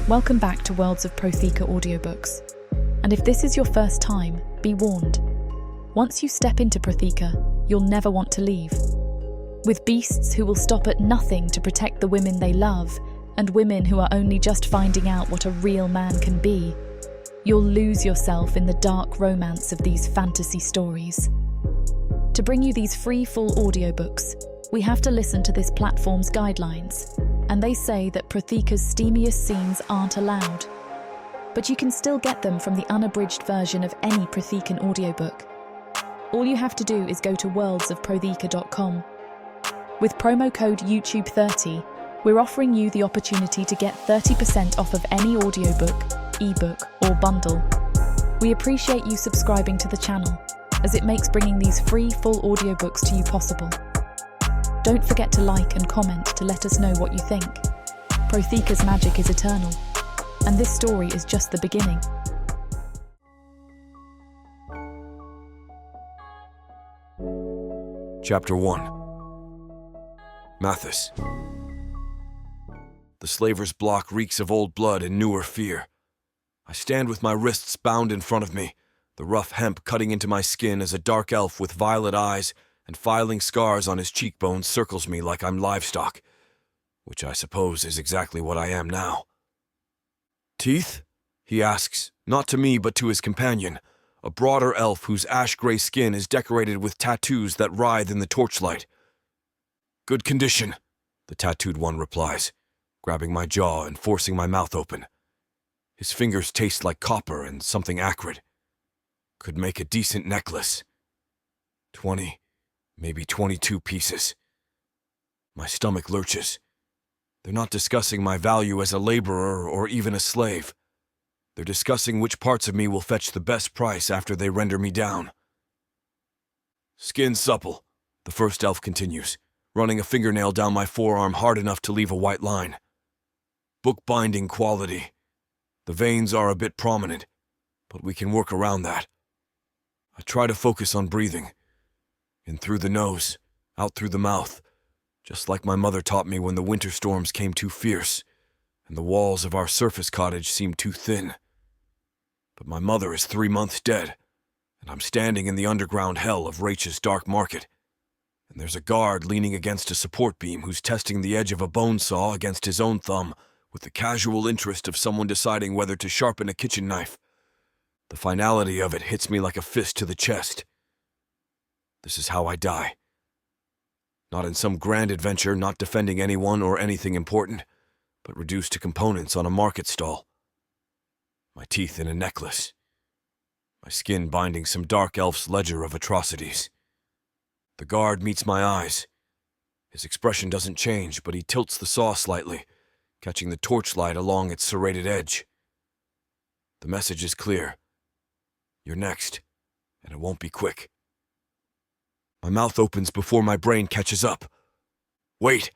Welcome back to Worlds of Prothika audiobooks. And if this is your first time, be warned. Once you step into Prothika, you'll never want to leave. With beasts who will stop at nothing to protect the women they love, and women who are only just finding out what a real man can be, you'll lose yourself in the dark romance of these fantasy stories. To bring you these free full audiobooks, we have to listen to this platform's guidelines, and they say that Prothika's steamiest scenes aren't allowed. But you can still get them from the unabridged version of any Prothikan audiobook. All you have to do is go to worldsofprothika.com. With promo code YouTube30, we're offering you the opportunity to get 30% off of any audiobook, ebook, or bundle. We appreciate you subscribing to the channel, as it makes bringing these free full audiobooks to you possible. Don't forget to like and comment to let us know what you think. Prothika's magic is eternal, and this story is just the beginning. Chapter 1. Mathis. The slaver's block reeks of old blood and newer fear. I stand with my wrists bound in front of me, the rough hemp cutting into my skin as a dark elf with violet eyes and filing scars on his cheekbones circles me like I'm livestock, which I suppose is exactly what I am now. Teeth? He asks, not to me but to his companion, a broader elf whose ash-gray skin is decorated with tattoos that writhe in the torchlight. Good condition, the tattooed one replies, grabbing my jaw and forcing my mouth open. His fingers taste like copper and something acrid. Could make a decent necklace. 20, maybe 22 pieces. My stomach lurches. They're not discussing my value as a laborer or even a slave. They're discussing which parts of me will fetch the best price after they render me down. Skin supple, the first elf continues, running a fingernail down my forearm hard enough to leave a white line. Bookbinding quality. The veins are a bit prominent, but we can work around that. I try to focus on breathing. In through the nose, out through the mouth, just like my mother taught me when the winter storms came too fierce, and the walls of our surface cottage seemed too thin. But my mother is 3 months dead, and I'm standing in the underground hell of Rach's dark market, and there's a guard leaning against a support beam who's testing the edge of a bone saw against his own thumb with the casual interest of someone deciding whether to sharpen a kitchen knife. The finality of it hits me like a fist to the chest. This is how I die. Not in some grand adventure, not defending anyone or anything important, but reduced to components on a market stall. My teeth in a necklace. My skin binding some dark elf's ledger of atrocities. The guard meets my eyes. His expression doesn't change, but he tilts the saw slightly, catching the torchlight along its serrated edge. The message is clear. You're next, and it won't be quick. My mouth opens before my brain catches up. Wait!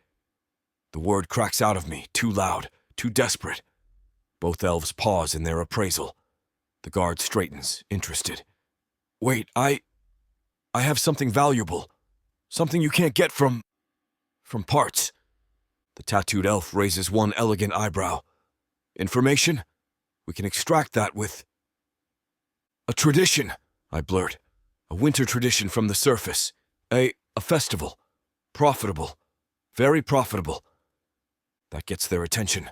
The word cracks out of me, too loud, too desperate. Both elves pause in their appraisal. The guard straightens, interested. Wait, I have something valuable. Something you can't get from parts. The tattooed elf raises one elegant eyebrow. Information? We can extract that with a tradition, I blurt. A winter tradition from the surface. A festival. Profitable. Very profitable. That gets their attention.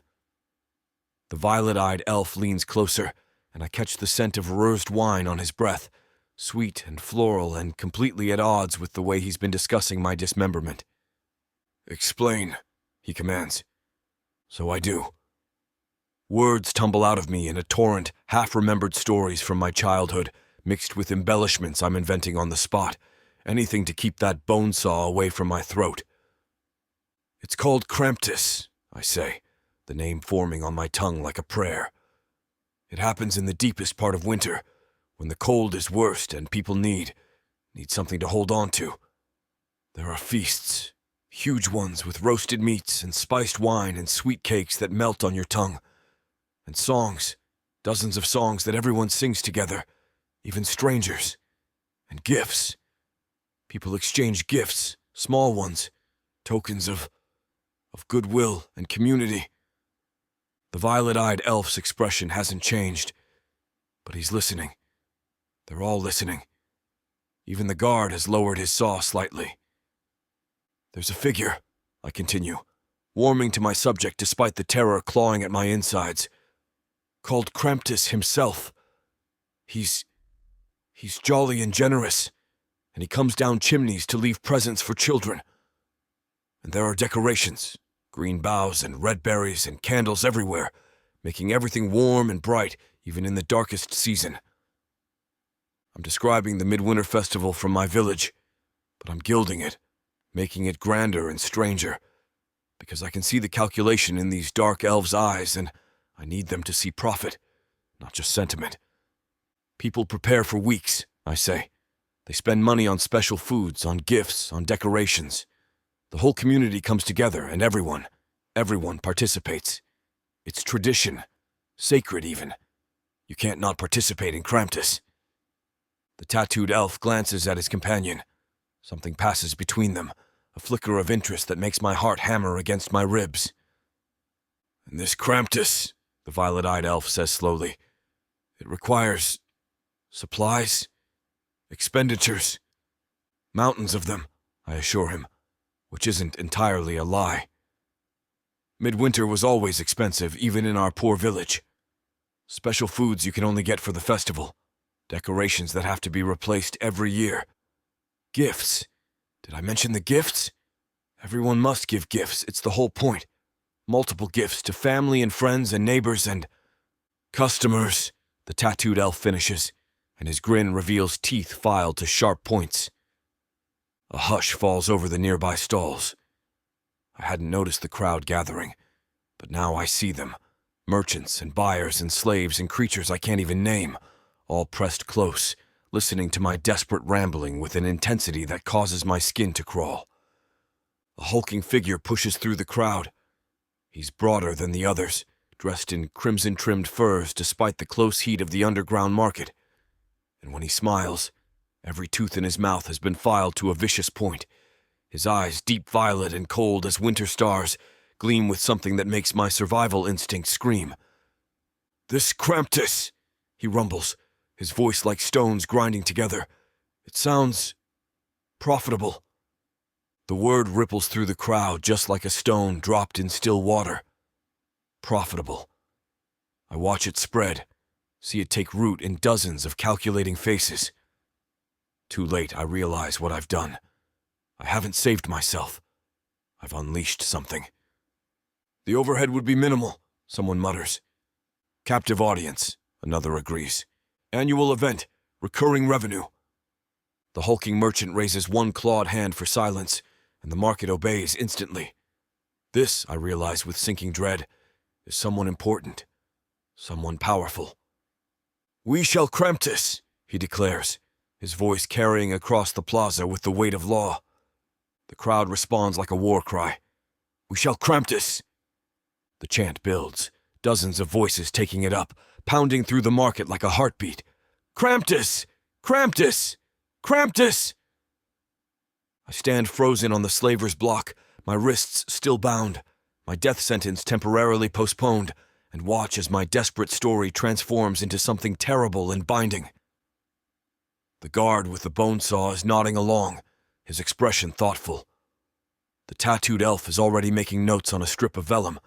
The violet-eyed elf leans closer, and I catch the scent of rersed wine on his breath, sweet and floral and completely at odds with the way he's been discussing my dismemberment. Explain, he commands. So I do. Words tumble out of me in a torrent, half-remembered stories from my childhood, mixed with embellishments I'm inventing on the spot, anything to keep that bone saw away from my throat. It's called Kramptiss, I say, the name forming on my tongue like a prayer. It happens in the deepest part of winter, when the cold is worst and people need something to hold on to. There are feasts, huge ones with roasted meats and spiced wine and sweet cakes that melt on your tongue. And songs, dozens of songs that everyone sings together, even strangers. And gifts. People exchange gifts, small ones, tokens of goodwill and community. The violet-eyed elf's expression hasn't changed, but he's listening. They're all listening. Even the guard has lowered his saw slightly. There's a figure, I continue, warming to my subject despite the terror clawing at my insides, called Kramptiss himself. He's jolly and generous, and he comes down chimneys to leave presents for children. And there are decorations, green boughs and red berries and candles everywhere, making everything warm and bright, even in the darkest season. I'm describing the Midwinter Festival from my village, but I'm gilding it, making it grander and stranger, because I can see the calculation in these dark elves' eyes, and I need them to see profit, not just sentiment. People prepare for weeks, I say. They spend money on special foods, on gifts, on decorations. The whole community comes together, and everyone participates. It's tradition, sacred even. You can't not participate in Kramptiss. The tattooed elf glances at his companion. Something passes between them, a flicker of interest that makes my heart hammer against my ribs. And this Kramptiss, the violet-eyed elf says slowly, it requires supplies, expenditures, mountains of them, I assure him, which isn't entirely a lie. Midwinter was always expensive, even in our poor village. Special foods you can only get for the festival, decorations that have to be replaced every year. Gifts. Did I mention the gifts? Everyone must give gifts, it's the whole point. Multiple gifts to family and friends and neighbors and customers, the tattooed elf finishes, and his grin reveals teeth filed to sharp points. A hush falls over the nearby stalls. I hadn't noticed the crowd gathering, but now I see them. Merchants and buyers and slaves and creatures I can't even name, all pressed close, listening to my desperate rambling with an intensity that causes my skin to crawl. A hulking figure pushes through the crowd. He's broader than the others, dressed in crimson-trimmed furs despite the close heat of the underground market. And when he smiles, every tooth in his mouth has been filed to a vicious point. His eyes, deep violet and cold as winter stars, gleam with something that makes my survival instinct scream. "This Kramptiss," he rumbles, his voice like stones grinding together. It sounds profitable. The word ripples through the crowd just like a stone dropped in still water. Profitable. I watch it spread, see it take root in dozens of calculating faces. Too late, I realize what I've done. I haven't saved myself. I've unleashed something. The overhead would be minimal, someone mutters. Captive audience, another agrees. Annual event, recurring revenue. The hulking merchant raises one clawed hand for silence, and the market obeys instantly. This, I realize with sinking dread, is someone important, someone powerful. "We shall Kramptiss," he declares, his voice carrying across the plaza with the weight of law. The crowd responds like a war cry. "We shall Kramptiss." The chant builds, dozens of voices taking it up, pounding through the market like a heartbeat. "Kramptiss! Kramptiss! Kramptiss!" I stand frozen on the slaver's block, my wrists still bound, my death sentence temporarily postponed, and watch as my desperate story transforms into something terrible and binding. The guard with the bone saw is nodding along, his expression thoughtful. The tattooed elf is already making notes on a strip of vellum,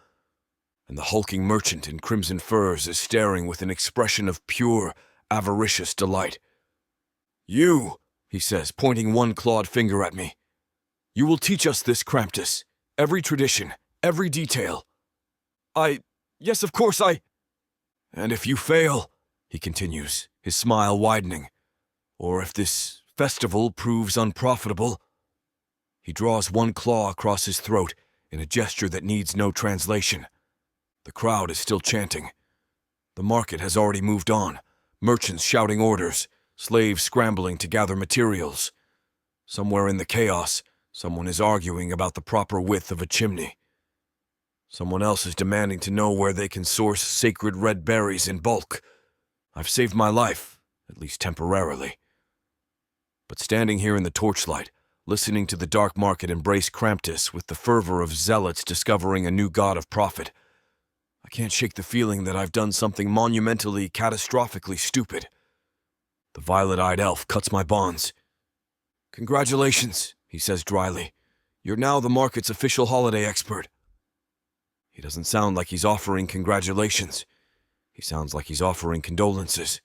and the hulking merchant in crimson furs is staring with an expression of pure, avaricious delight. "You," he says, pointing one clawed finger at me. "You will teach us this, Kramptiss. Every tradition, every detail." Yes, of course I... "And if you fail," he continues, his smile widening, "or if this festival proves unprofitable..." He draws one claw across his throat in a gesture that needs no translation. The crowd is still chanting. The market has already moved on, merchants shouting orders, slaves scrambling to gather materials. Somewhere in the chaos, someone is arguing about the proper width of a chimney. Someone else is demanding to know where they can source sacred red berries in bulk. I've saved my life, at least temporarily. But standing here in the torchlight, listening to the dark market embrace Kramptiss with the fervor of zealots discovering a new god of profit, I can't shake the feeling that I've done something monumentally, catastrophically stupid. The violet-eyed elf cuts my bonds. "Congratulations," he says dryly. "You're now the market's official holiday expert." He doesn't sound like he's offering congratulations. He sounds like he's offering condolences.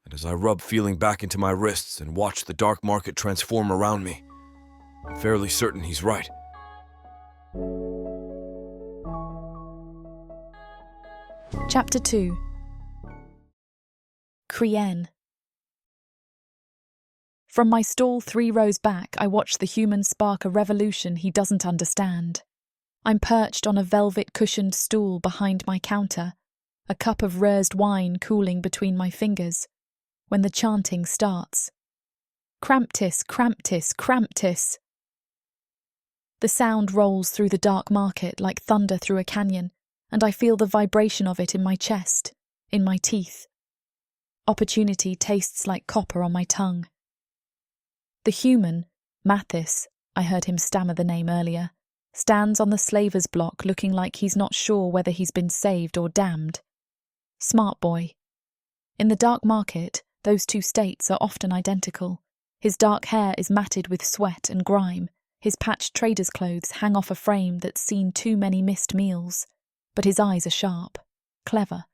And as I rub feeling back into my wrists and watch the dark market transform around me, I'm fairly certain he's right. Chapter 2. Krienne. From my stall 3 rows back, I watch the human spark a revolution he doesn't understand. I'm perched on a velvet-cushioned stool behind my counter, a cup of rersed wine cooling between my fingers, when the chanting starts. Kramptiss, Kramptiss, Kramptiss. The sound rolls through the dark market like thunder through a canyon, and I feel the vibration of it in my chest, in my teeth. Opportunity tastes like copper on my tongue. The human, Mathis, I heard him stammer the name earlier, stands on the slaver's block looking like he's not sure whether he's been saved or damned. Smart boy. In the dark market, those 2 states are often identical. His dark hair is matted with sweat and grime. His patched trader's clothes hang off a frame that's seen too many missed meals. But his eyes are sharp, clever.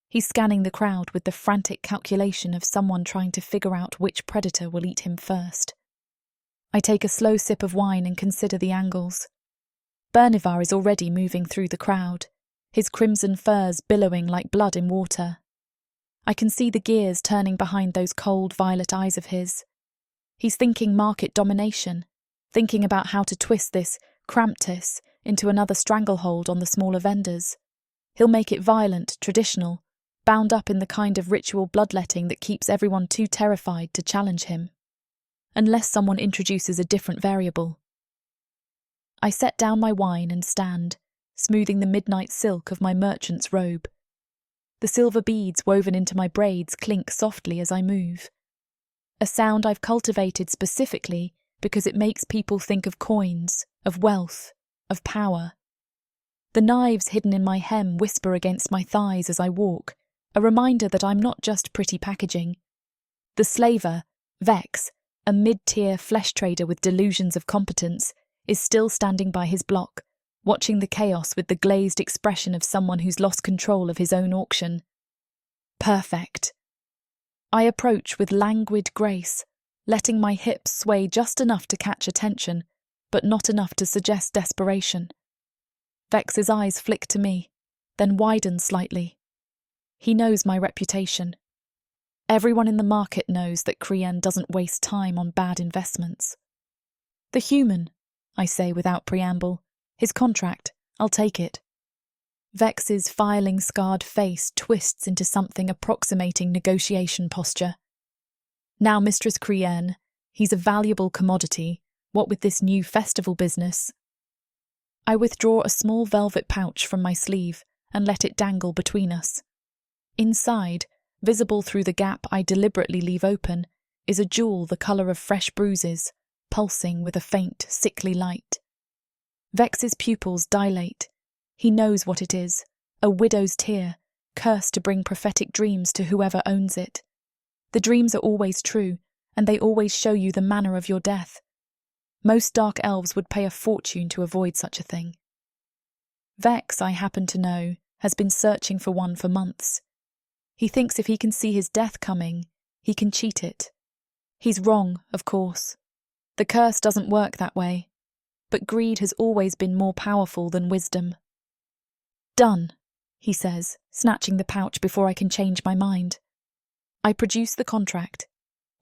He's scanning the crowd with the frantic calculation of someone trying to figure out which predator will eat him first. I take a slow sip of wine and consider the angles. Bernivar is already moving through the crowd, his crimson furs billowing like blood in water. I can see the gears turning behind those cold violet eyes of his. He's thinking market domination, thinking about how to twist this Kramptiss into another stranglehold on the smaller vendors. He'll make it violent, traditional, bound up in the kind of ritual bloodletting that keeps everyone too terrified to challenge him. Unless someone introduces a different variable. I set down my wine and stand, smoothing the midnight silk of my merchant's robe. The silver beads woven into my braids clink softly as I move. A sound I've cultivated specifically because it makes people think of coins, of wealth, of power. The knives hidden in my hem whisper against my thighs as I walk, a reminder that I'm not just pretty packaging. The slaver, Vex, a mid-tier flesh trader with delusions of competence, is still standing by his block, watching the chaos with the glazed expression of someone who's lost control of his own auction. Perfect. I approach with languid grace, letting my hips sway just enough to catch attention, but not enough to suggest desperation. Vex's eyes flick to me, then widen slightly. He knows my reputation. Everyone in the market knows that Krienne doesn't waste time on bad investments. The human, I say without preamble. His contract, I'll take it. Vex's filing scarred face twists into something approximating negotiation posture. Now, Mistress Krienne, he's a valuable commodity, what with this new festival business. I withdraw a small velvet pouch from my sleeve and let it dangle between us. Inside, visible through the gap I deliberately leave open, is a jewel the colour of fresh bruises, pulsing with a faint, sickly light. Vex's pupils dilate. He knows what it is, a widow's tear, cursed to bring prophetic dreams to whoever owns it. The dreams are always true, and they always show you the manner of your death. Most dark elves would pay a fortune to avoid such a thing. Vex, I happen to know, has been searching for one for months. He thinks if he can see his death coming, he can cheat it. He's wrong, of course. The curse doesn't work that way, but greed has always been more powerful than wisdom. Done, he says, snatching the pouch before I can change my mind. I produce the contract,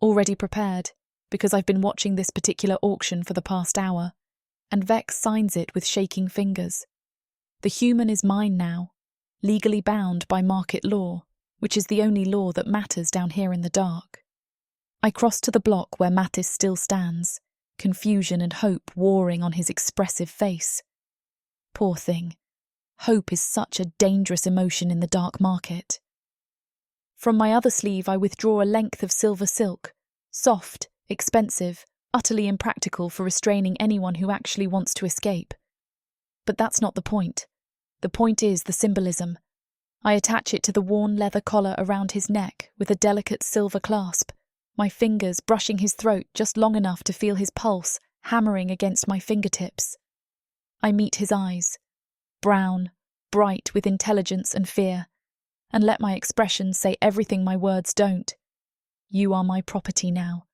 already prepared, because I've been watching this particular auction for the past hour, and Vex signs it with shaking fingers. The human is mine now, legally bound by market law, which is the only law that matters down here in the dark. I cross to the block where Mathis still stands, confusion and hope warring on his expressive face. Poor thing. Hope is such a dangerous emotion in the dark market. From my other sleeve I withdraw a length of silver silk, soft, expensive, utterly impractical for restraining anyone who actually wants to escape. But that's not the point. The point is the symbolism, I attach it to the worn leather collar around his neck with a delicate silver clasp, my fingers brushing his throat just long enough to feel his pulse hammering against my fingertips. I meet his eyes, brown, bright with intelligence and fear, and let my expressions say everything my words don't. You are my property now.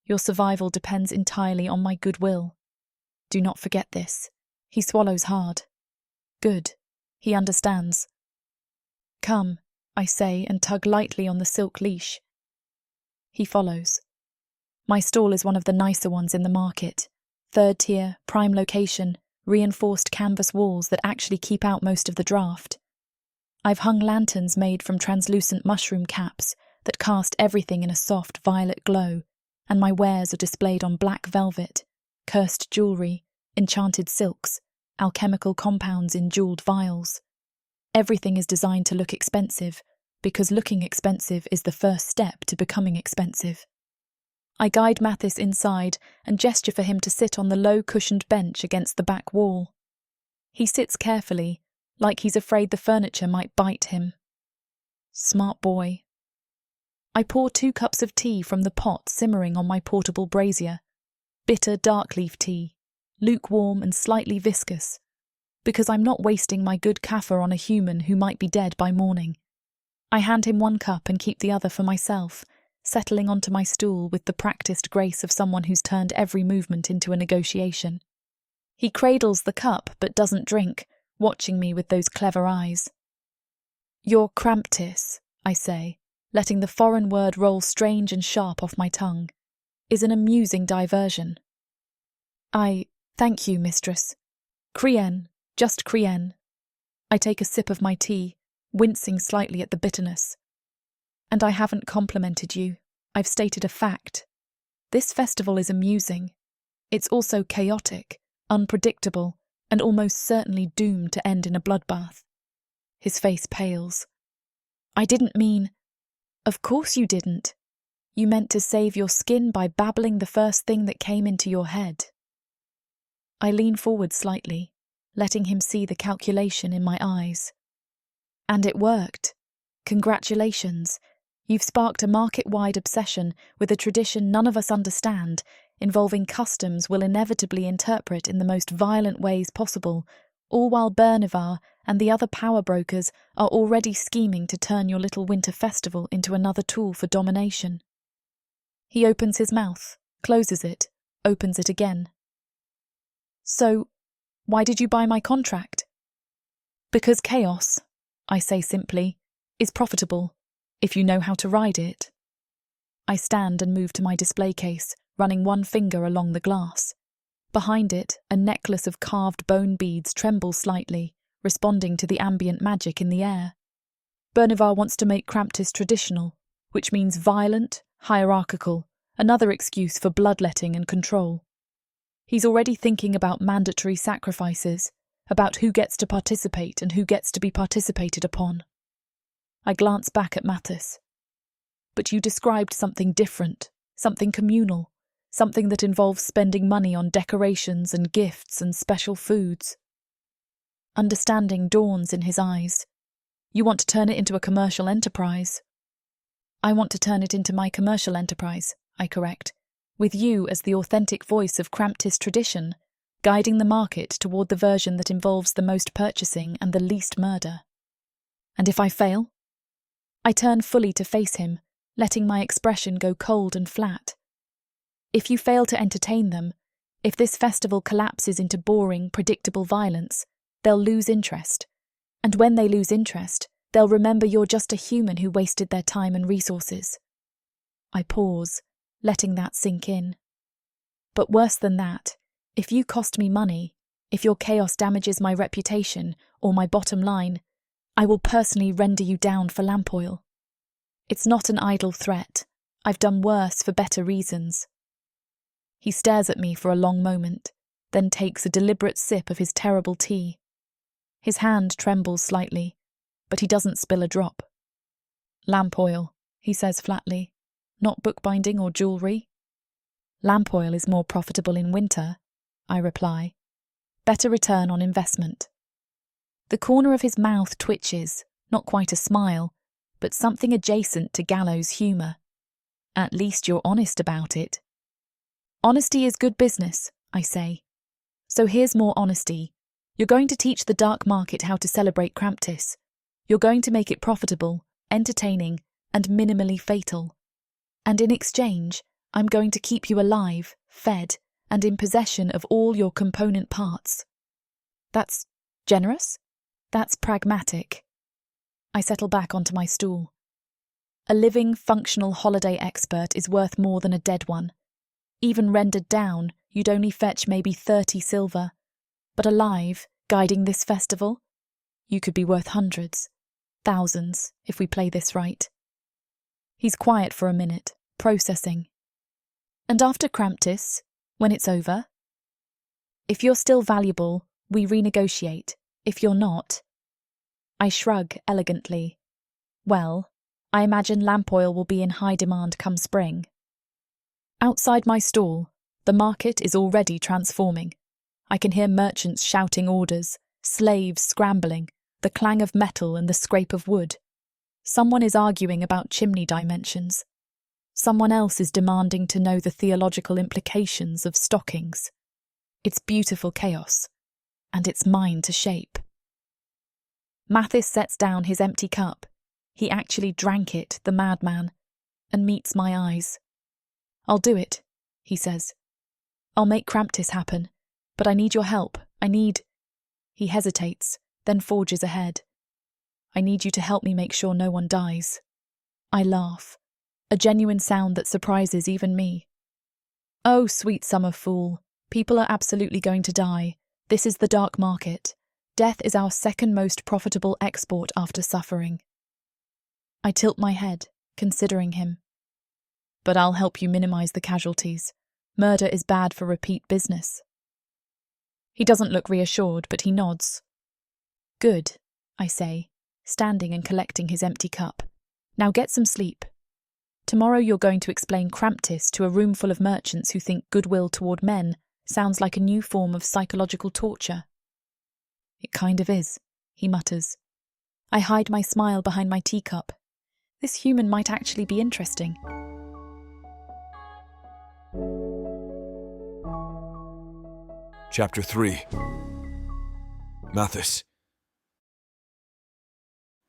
Your survival depends entirely on my goodwill. Do not forget this. He swallows hard. Good. He understands. Come, I say, and tug lightly on the silk leash. He follows. My stall is one of the nicer ones in the market. Third tier, prime location, reinforced canvas walls that actually keep out most of the draft. I've hung lanterns made from translucent mushroom caps that cast everything in a soft violet glow, and my wares are displayed on black velvet, cursed jewellery, enchanted silks, alchemical compounds in jewelled vials. Everything is designed to look expensive, because looking expensive is the first step to becoming expensive. I guide Mathis inside and gesture for him to sit on the low cushioned bench against the back wall. He sits carefully, like he's afraid the furniture might bite him. Smart boy. I pour 2 cups of tea from the pot simmering on my portable brazier. Bitter dark leaf tea, lukewarm and slightly viscous, because I'm not wasting my good kaffir on a human who might be dead by morning. I hand him 1 cup and keep the other for myself, settling onto my stool with the practiced grace of someone who's turned every movement into a negotiation. He cradles the cup but doesn't drink, watching me with those clever eyes. You're Kramptiss, I say, letting the foreign word roll strange and sharp off my tongue, is an amusing diversion. Thank you, mistress. Crien, just Crien. I take a sip of my tea, wincing slightly at the bitterness. And I haven't complimented you. I've stated a fact. This festival is amusing. It's also chaotic, unpredictable, and almost certainly doomed to end in a bloodbath. His face pales. I didn't mean... Of course you didn't. You meant to save your skin by babbling the first thing that came into your head. I lean forward slightly, letting him see the calculation in my eyes. And it worked. Congratulations. You've sparked a market-wide obsession with a tradition none of us understand, involving customs we'll inevitably interpret in the most violent ways possible, all while Bernivar and the other power brokers are already scheming to turn your little winter festival into another tool for domination. He opens his mouth, closes it, opens it again. So, why did you buy my contract? Because chaos, I say simply, is profitable, if you know how to ride it. I stand and move to my display case, running 1 finger along the glass. Behind it, a necklace of carved bone beads trembles slightly, responding to the ambient magic in the air. Bernivar wants to make Kramptiss traditional, which means violent, hierarchical, another excuse for bloodletting and control. He's already thinking about mandatory sacrifices, about who gets to participate and who gets to be participated upon. I glance back at Mathis. But you described something different, something communal, something that involves spending money on decorations and gifts and special foods. Understanding dawns in his eyes. You want to turn it into a commercial enterprise. I want to turn it into my commercial enterprise, I correct, with you as the authentic voice of Kramptiss tradition, guiding the market toward the version that involves the most purchasing and the least murder. And if I fail? I turn fully to face him, letting my expression go cold and flat. If you fail to entertain them, if this festival collapses into boring, predictable violence, they'll lose interest. And when they lose interest, they'll remember you're just a human who wasted their time and resources. I pause, letting that sink in. But worse than that, if you cost me money, if your chaos damages my reputation or my bottom line, I will personally render you down for lamp oil. It's not an idle threat. I've done worse for better reasons. He stares at me for a long moment, then takes a deliberate sip of his terrible tea. His hand trembles slightly, but he doesn't spill a drop. Lamp oil, he says flatly, not bookbinding or jewellery. Lamp oil is more profitable in winter, I reply. Better return on investment. The corner of his mouth twitches, not quite a smile, but something adjacent to gallows humour. At least you're honest about it. Honesty is good business, I say. So here's more honesty. You're going to teach the dark market how to celebrate Kramptiss. You're going to make it profitable, entertaining, and minimally fatal. And in exchange, I'm going to keep you alive, fed, and in possession of all your component parts. That's generous? That's pragmatic. I settle back onto my stool. A living, functional holiday expert is worth more than a dead one. Even rendered down, you'd only fetch maybe 30 silver. But alive, guiding this festival, you could be worth hundreds, thousands, if we play this right. He's quiet for a minute, processing. And after Kramptiss, when it's over? If you're still valuable, we renegotiate. If you're not... I shrug elegantly. Well, I imagine lamp oil will be in high demand come spring. Outside my stall, the market is already transforming. I can hear merchants shouting orders, slaves scrambling, the clang of metal and the scrape of wood. Someone is arguing about chimney dimensions. Someone else is demanding to know the theological implications of stockings. It's beautiful chaos, and it's mine to shape. Mathis sets down his empty cup. He actually drank it, the madman, and meets my eyes. I'll do it, he says. I'll make Kramptiss happen, but I need your help. He hesitates, then forges ahead. I need you to help me make sure no one dies. I laugh, a genuine sound that surprises even me. Oh, sweet summer fool, people are absolutely going to die. This is the dark market. Death is our second most profitable export after suffering. I tilt my head, considering him. But I'll help you minimize the casualties. Murder is bad for repeat business. He doesn't look reassured, but he nods. Good, I say, standing and collecting his empty cup. Now get some sleep. Tomorrow you're going to explain Kramptiss to a room full of merchants who think goodwill toward men sounds like a new form of psychological torture. It kind of is, he mutters. I hide my smile behind my teacup. This human might actually be interesting. Chapter 3. Mathis.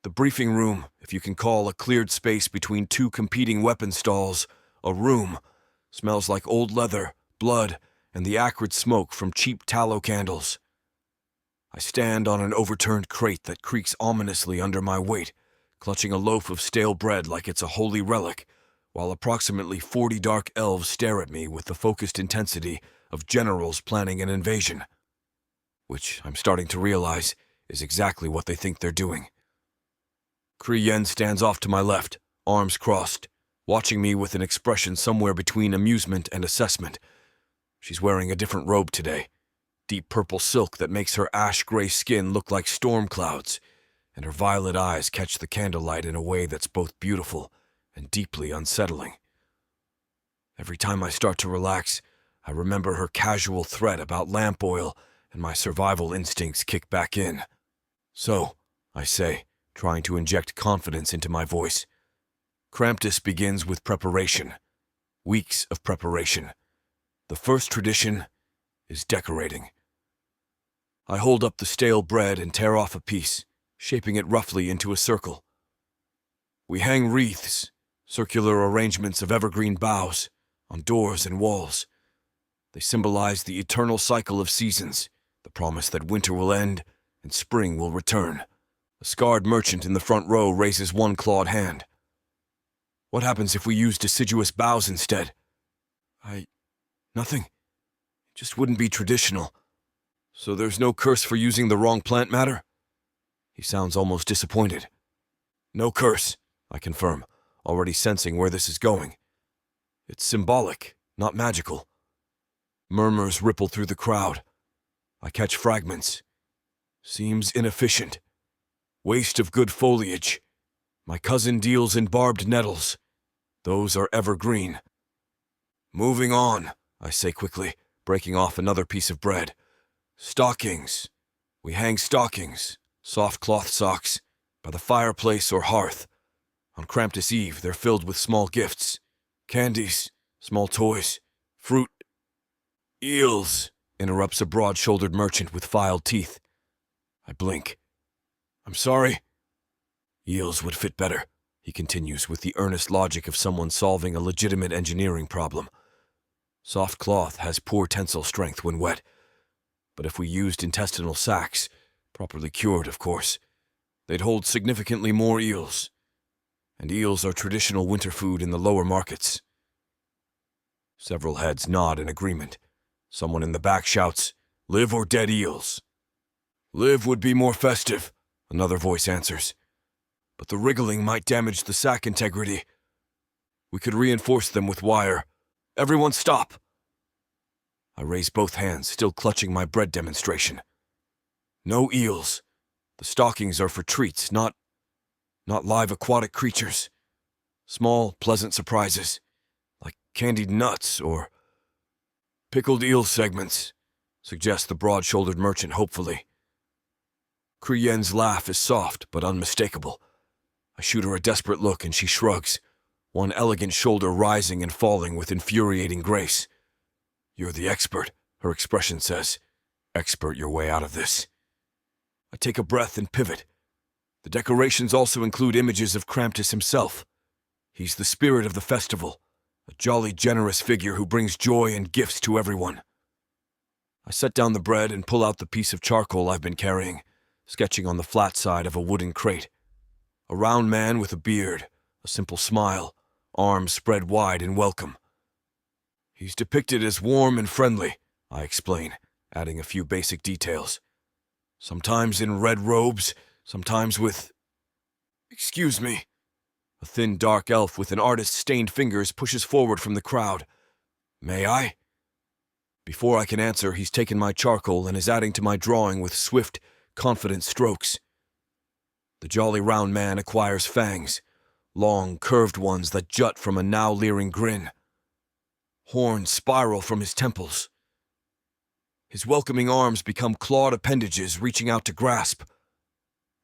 The briefing room, if you can call a cleared space between two competing weapon stalls, a room, smells like old leather, blood, and the acrid smoke from cheap tallow candles. I stand on an overturned crate that creaks ominously under my weight, clutching a loaf of stale bread like it's a holy relic, while approximately 40 dark elves stare at me with the focused intensity of generals planning an invasion. Which, I'm starting to realize, is exactly what they think they're doing. Kriyen stands off to my left, arms crossed, watching me with an expression somewhere between amusement and assessment. She's wearing a different robe today, deep purple silk that makes her ash-gray skin look like storm clouds, and her violet eyes catch the candlelight in a way that's both beautiful and deeply unsettling. Every time I start to relax, I remember her casual threat about lamp oil, and my survival instincts kick back in. So, I say, trying to inject confidence into my voice, Kramptiss begins with preparation. Weeks of preparation. The first tradition is decorating. I hold up the stale bread and tear off a piece, shaping it roughly into a circle. We hang wreaths, circular arrangements of evergreen boughs, on doors and walls. They symbolize the eternal cycle of seasons, the promise that winter will end and spring will return. A scarred merchant in the front row raises one clawed hand. What happens if we use deciduous boughs instead? Nothing. It just wouldn't be traditional. So there's no curse for using the wrong plant matter? He sounds almost disappointed. No curse, I confirm, already sensing where this is going. It's symbolic, not magical. Murmurs ripple through the crowd. I catch fragments. Seems inefficient. Waste of good foliage. My cousin deals in barbed nettles. Those are evergreen. Moving on, I say quickly, breaking off another piece of bread. Stockings. We hang stockings, soft cloth socks, by the fireplace or hearth. On Kramptiss Eve, they're filled with small gifts, candies, small toys, fruit. Eels, interrupts a broad-shouldered merchant with filed teeth. I blink. I'm sorry. Eels would fit better, he continues with the earnest logic of someone solving a legitimate engineering problem. Soft cloth has poor tensile strength when wet, but if we used intestinal sacs, properly cured, of course, they'd hold significantly more eels. And eels are traditional winter food in the lower markets. Several heads nod in agreement. Someone in the back shouts, "Live or dead eels." "Live would be more festive," another voice answers. "But the wriggling might damage the sac integrity. We could reinforce them with wire. Everyone stop!" I raise both hands, still clutching my bread demonstration. No eels. The stockings are for treats, not live aquatic creatures. Small, pleasant surprises, like candied nuts or pickled eel segments, suggests the broad-shouldered merchant hopefully. Kriyen's laugh is soft but unmistakable. I shoot her a desperate look and she shrugs, one elegant shoulder rising and falling with infuriating grace. "You're the expert," her expression says. "Expert your way out of this." I take a breath and pivot. The decorations also include images of Kramptiss himself. He's the spirit of the festival, a jolly, generous figure who brings joy and gifts to everyone. I set down the bread and pull out the piece of charcoal I've been carrying, sketching on the flat side of a wooden crate. A round man with a beard, a simple smile, arms spread wide in welcome. He's depicted as warm and friendly, I explain, adding a few basic details. Sometimes in red robes, sometimes with... Excuse me. A thin, dark elf with an artist's stained fingers pushes forward from the crowd. May I? Before I can answer, he's taken my charcoal and is adding to my drawing with swift, confident strokes. The jolly round man acquires fangs, long, curved ones that jut from a now leering grin. Horns spiral from his temples. His welcoming arms become clawed appendages reaching out to grasp.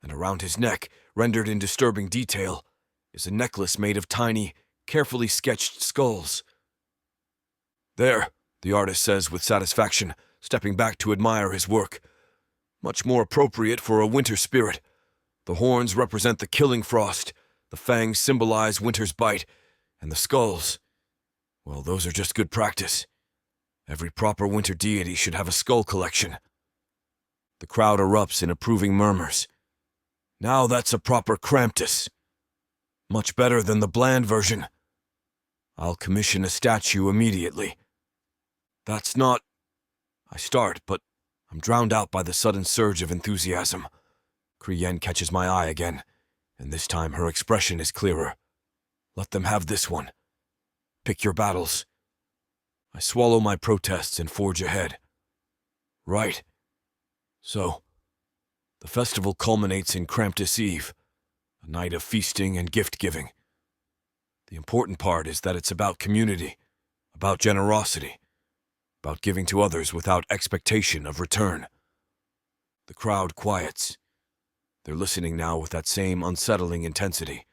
And around his neck, rendered in disturbing detail, is a necklace made of tiny, carefully sketched skulls. There, the artist says with satisfaction, stepping back to admire his work. Much more appropriate for a winter spirit. The horns represent the killing frost, the fangs symbolize winter's bite, and the skulls, well, those are just good practice. Every proper winter deity should have a skull collection. The crowd erupts in approving murmurs. Now that's a proper Kramptiss. Much better than the bland version. I'll commission a statue immediately. That's not... I start, but I'm drowned out by the sudden surge of enthusiasm. Kriyen catches my eye again, and this time her expression is clearer. Let them have this one. Pick your battles. I swallow my protests and forge ahead. Right. So, the festival culminates in Kramptiss Eve, a night of feasting and gift-giving. The important part is that it's about community, about generosity, about giving to others without expectation of return. The crowd quiets. They're listening now with that same unsettling intensity,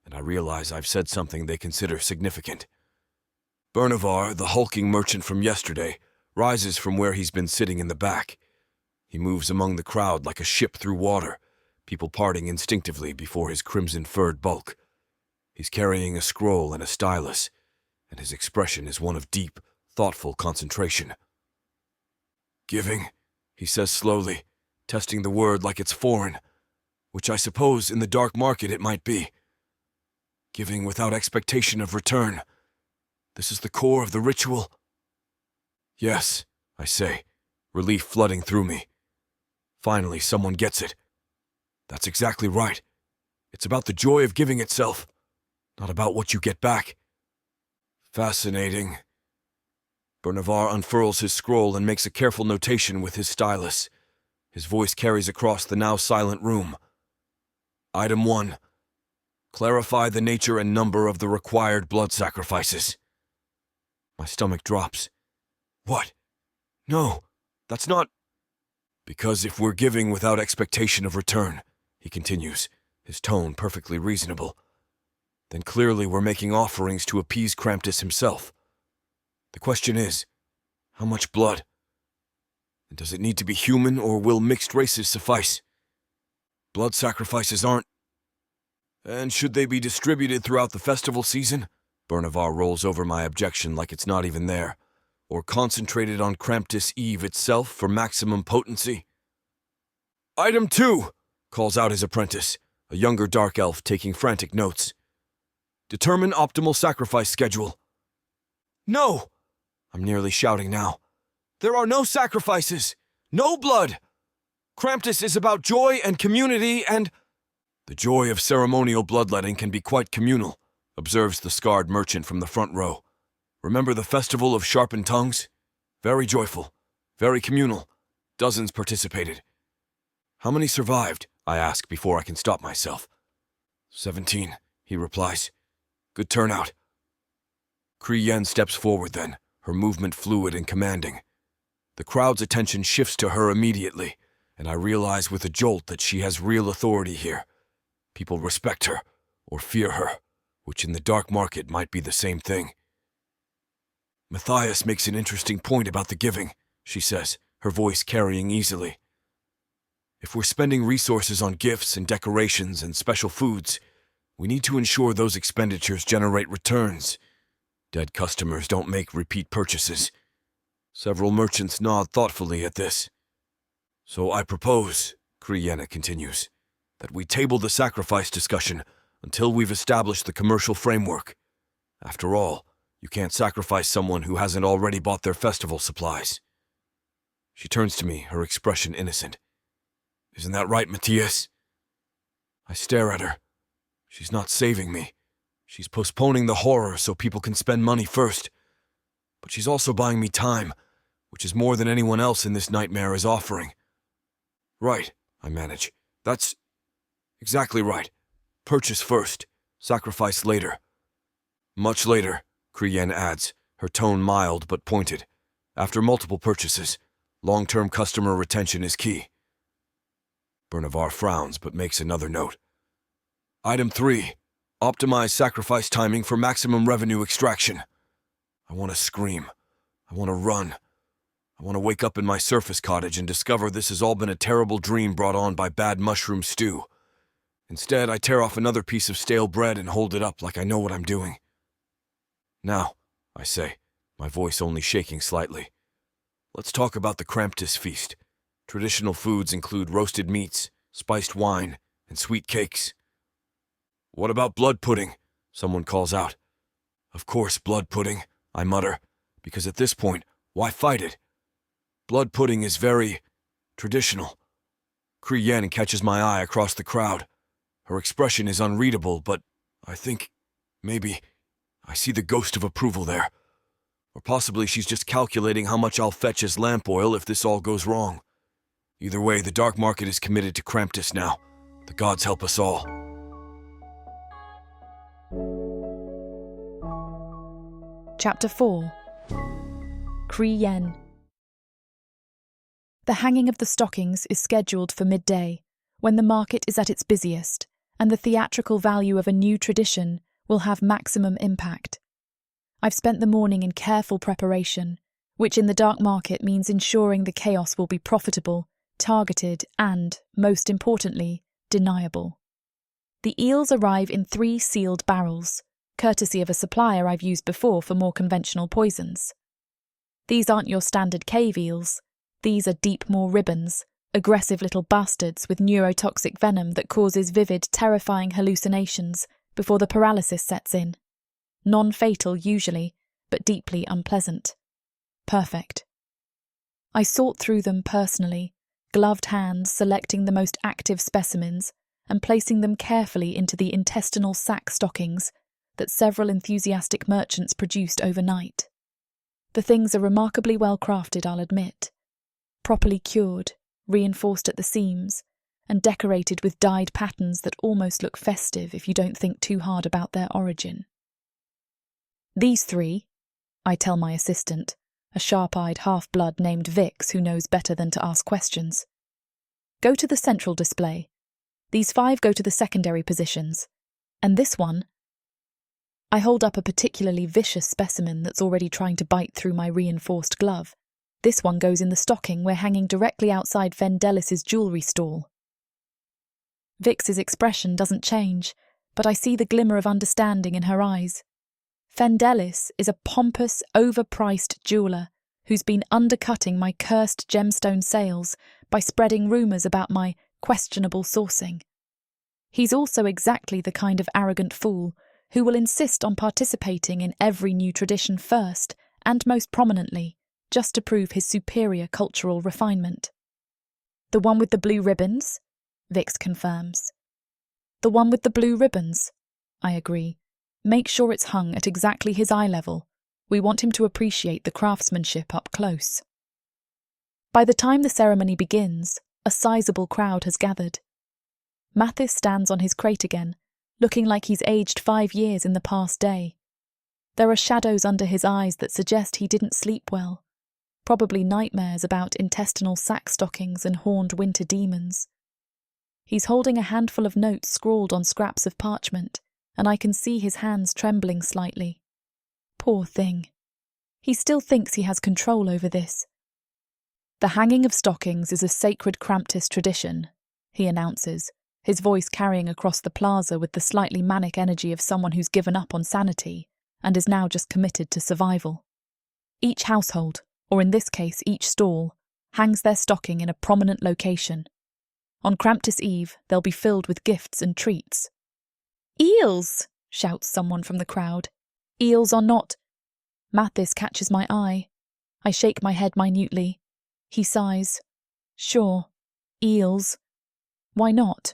and I realize I've said something they consider significant. Bernavar, the hulking merchant from yesterday, rises from where he's been sitting in the back. He moves among the crowd like a ship through water, people parting instinctively before his crimson-furred bulk. He's carrying a scroll and a stylus, and his expression is one of deep, thoughtful concentration. Giving, he says slowly, testing the word like it's foreign, which I suppose in the dark market it might be. Giving without expectation of return. This is the core of the ritual? Yes, I say, relief flooding through me. Finally, someone gets it. That's exactly right. It's about the joy of giving itself, not about what you get back. Fascinating. Bernavar unfurls his scroll and makes a careful notation with his stylus. His voice carries across the now silent room. Item 1. Clarify the nature and number of the required blood sacrifices. My stomach drops. What? No, that's not... Because if we're giving without expectation of return, he continues, his tone perfectly reasonable. Then clearly we're making offerings to appease Kramptiss himself. The question is, how much blood? And does it need to be human, or will mixed races suffice? Blood sacrifices aren't... And should they be distributed throughout the festival season? Bernavar rolls over my objection like it's not even there. Or concentrated on Kramptiss Eve itself for maximum potency? Item 2, calls out his apprentice, a younger dark elf taking frantic notes. Determine optimal sacrifice schedule. No! I'm nearly shouting now. There are no sacrifices! No blood! Kramptiss is about joy and community and... The joy of ceremonial bloodletting can be quite communal, observes the scarred merchant from the front row. Remember the festival of sharpened tongues? Very joyful, very communal. Dozens participated. How many survived? I ask before I can stop myself. 17, he replies. Good turnout. Kriyen steps forward then, her movement fluid and commanding. The crowd's attention shifts to her immediately, and I realize with a jolt that she has real authority here. People respect her, or fear her, which in the dark market might be the same thing. Matthias makes an interesting point about the giving, she says, her voice carrying easily. If we're spending resources on gifts and decorations and special foods, we need to ensure those expenditures generate returns. Dead customers don't make repeat purchases. Several merchants nod thoughtfully at this. So I propose, Kriena continues, that we table the sacrifice discussion until we've established the commercial framework. After all, you can't sacrifice someone who hasn't already bought their festival supplies. She turns to me, her expression innocent. Isn't that right, Matthias? I stare at her. She's not saving me. She's postponing the horror so people can spend money first. But she's also buying me time, which is more than anyone else in this nightmare is offering. Right, I manage. That's exactly right. Purchase first, sacrifice later. Much later, Kriyen adds, her tone mild but pointed. After multiple purchases, long-term customer retention is key. Bernavar frowns but makes another note. Item 3. Optimize sacrifice timing for maximum revenue extraction. I want to scream. I want to run. I want to wake up in my surface cottage and discover this has all been a terrible dream brought on by bad mushroom stew. Instead, I tear off another piece of stale bread and hold it up like I know what I'm doing. Now, I say, my voice only shaking slightly. Let's talk about the Kramptiss feast. Traditional foods include roasted meats, spiced wine, and sweet cakes. What about blood pudding? Someone calls out. Of course, blood pudding, I mutter, because at this point, why fight it? Blood pudding is very traditional. Kriyen catches my eye across the crowd. Her expression is unreadable, but I think, maybe, I see the ghost of approval there. Or possibly she's just calculating how much I'll fetch as lamp oil if this all goes wrong. Either way, the dark market is committed to Kramptiss now. The gods help us all. Chapter 4. Kriyen. The hanging of the stockings is scheduled for midday, when the market is at its busiest, and the theatrical value of a new tradition will have maximum impact. I've spent the morning in careful preparation, which in the dark market means ensuring the chaos will be profitable, targeted, and, most importantly, deniable. The eels arrive in 3 sealed barrels, courtesy of a supplier I've used before for more conventional poisons. These aren't your standard cave eels. These are deep maw ribbons, aggressive little bastards with neurotoxic venom that causes vivid, terrifying hallucinations before the paralysis sets in. Non-fatal usually, but deeply unpleasant. Perfect. I sort through them personally, gloved hands selecting the most active specimens and placing them carefully into the intestinal sack stockings that several enthusiastic merchants produced overnight. The things are remarkably well crafted, I'll admit. Properly cured, reinforced at the seams, and decorated with dyed patterns that almost look festive if you don't think too hard about their origin. These 3, I tell my assistant, a sharp-eyed half-blood named Vix who knows better than to ask questions. Go to the central display. These 5 go to the secondary positions. And this one... I hold up a particularly vicious specimen that's already trying to bite through my reinforced glove. This one goes in the stocking we're hanging directly outside Fendellis's jewellery stall. Vix's expression doesn't change, but I see the glimmer of understanding in her eyes. Fendellis is a pompous, overpriced jeweller who's been undercutting my cursed gemstone sales by spreading rumours about my questionable sourcing. He's also exactly the kind of arrogant fool who will insist on participating in every new tradition first and most prominently, just to prove his superior cultural refinement. The one with the blue ribbons? Vix confirms. The one with the blue ribbons, I agree. Make sure it's hung at exactly his eye level. We want him to appreciate the craftsmanship up close. By the time the ceremony begins, a sizable crowd has gathered. Mathis stands on his crate again, looking like he's aged 5 years in the past day. There are shadows under his eyes that suggest he didn't sleep well, probably nightmares about intestinal sack stockings and horned winter demons. He's holding a handful of notes scrawled on scraps of parchment, and I can see his hands trembling slightly. Poor thing. He still thinks he has control over this. The hanging of stockings is a sacred Kramptiss tradition, he announces, his voice carrying across the plaza with the slightly manic energy of someone who's given up on sanity and is now just committed to survival. Each household, or in this case each stall, hangs their stocking in a prominent location. On Kramptiss Eve, they'll be filled with gifts and treats. "Eels!" shouts someone from the crowd. "Eels are not..." Mathis catches my eye. I shake my head minutely. He sighs. "Sure, eels. Why not?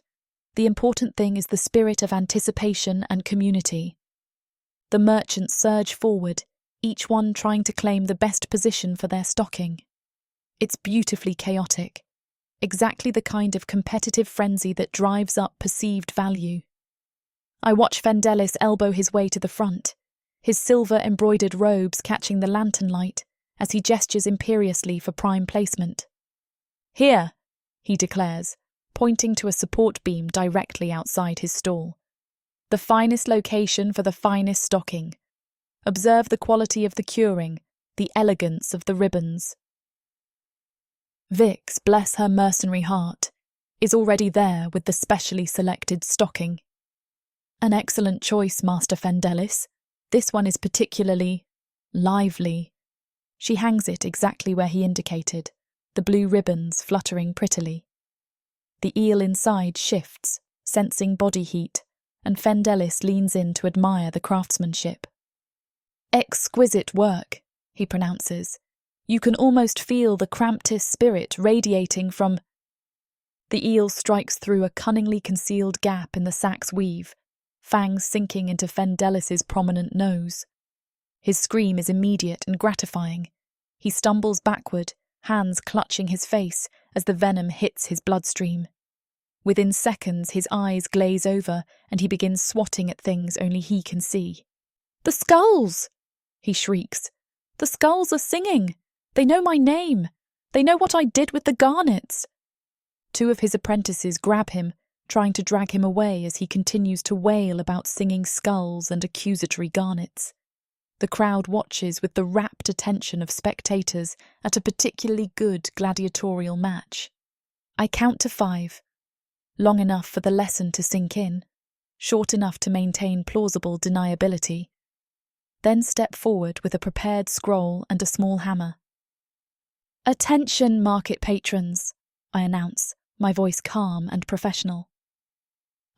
The important thing is the spirit of anticipation and community." The merchants surge forward, each one trying to claim the best position for their stocking. It's beautifully chaotic, exactly the kind of competitive frenzy that drives up perceived value. I watch Fendellis elbow his way to the front, his silver-embroidered robes catching the lantern light as he gestures imperiously for prime placement. "Here," he declares, pointing to a support beam directly outside his stall. "The finest location for the finest stocking. Observe the quality of the curing, the elegance of the ribbons." Vix, bless her mercenary heart, is already there with the specially selected stocking. "An excellent choice, Master Fendellis. This one is particularly lively." She hangs it exactly where he indicated, the blue ribbons fluttering prettily. The eel inside shifts, sensing body heat, and Fendellis leans in to admire the craftsmanship. "Exquisite work," he pronounces. "You can almost feel the Kramptiss spirit radiating from..." The eel strikes through a cunningly concealed gap in the sack's weave, fangs sinking into Fendellis's prominent nose. His scream is immediate and gratifying. He stumbles backward, hands clutching his face as the venom hits his bloodstream. Within seconds, his eyes glaze over and he begins swatting at things only he can see. "The skulls!" he shrieks. "The skulls are singing! They know my name! They know what I did with the garnets!" 2 of his apprentices grab him, trying to drag him away as he continues to wail about singing skulls and accusatory garnets. The crowd watches with the rapt attention of spectators at a particularly good gladiatorial match. I count to 5, long enough for the lesson to sink in, short enough to maintain plausible deniability. Then step forward with a prepared scroll and a small hammer. "Attention, market patrons," I announce, my voice calm and professional.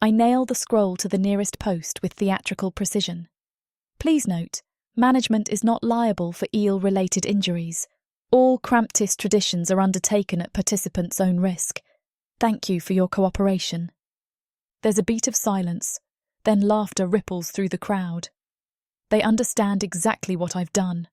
I nail the scroll to the nearest post with theatrical precision. Please note, management is not liable for eel-related injuries. All Kramptiss traditions are undertaken at participants' own risk. Thank you for your cooperation. There's a beat of silence, then laughter ripples through the crowd. They understand exactly what I've done.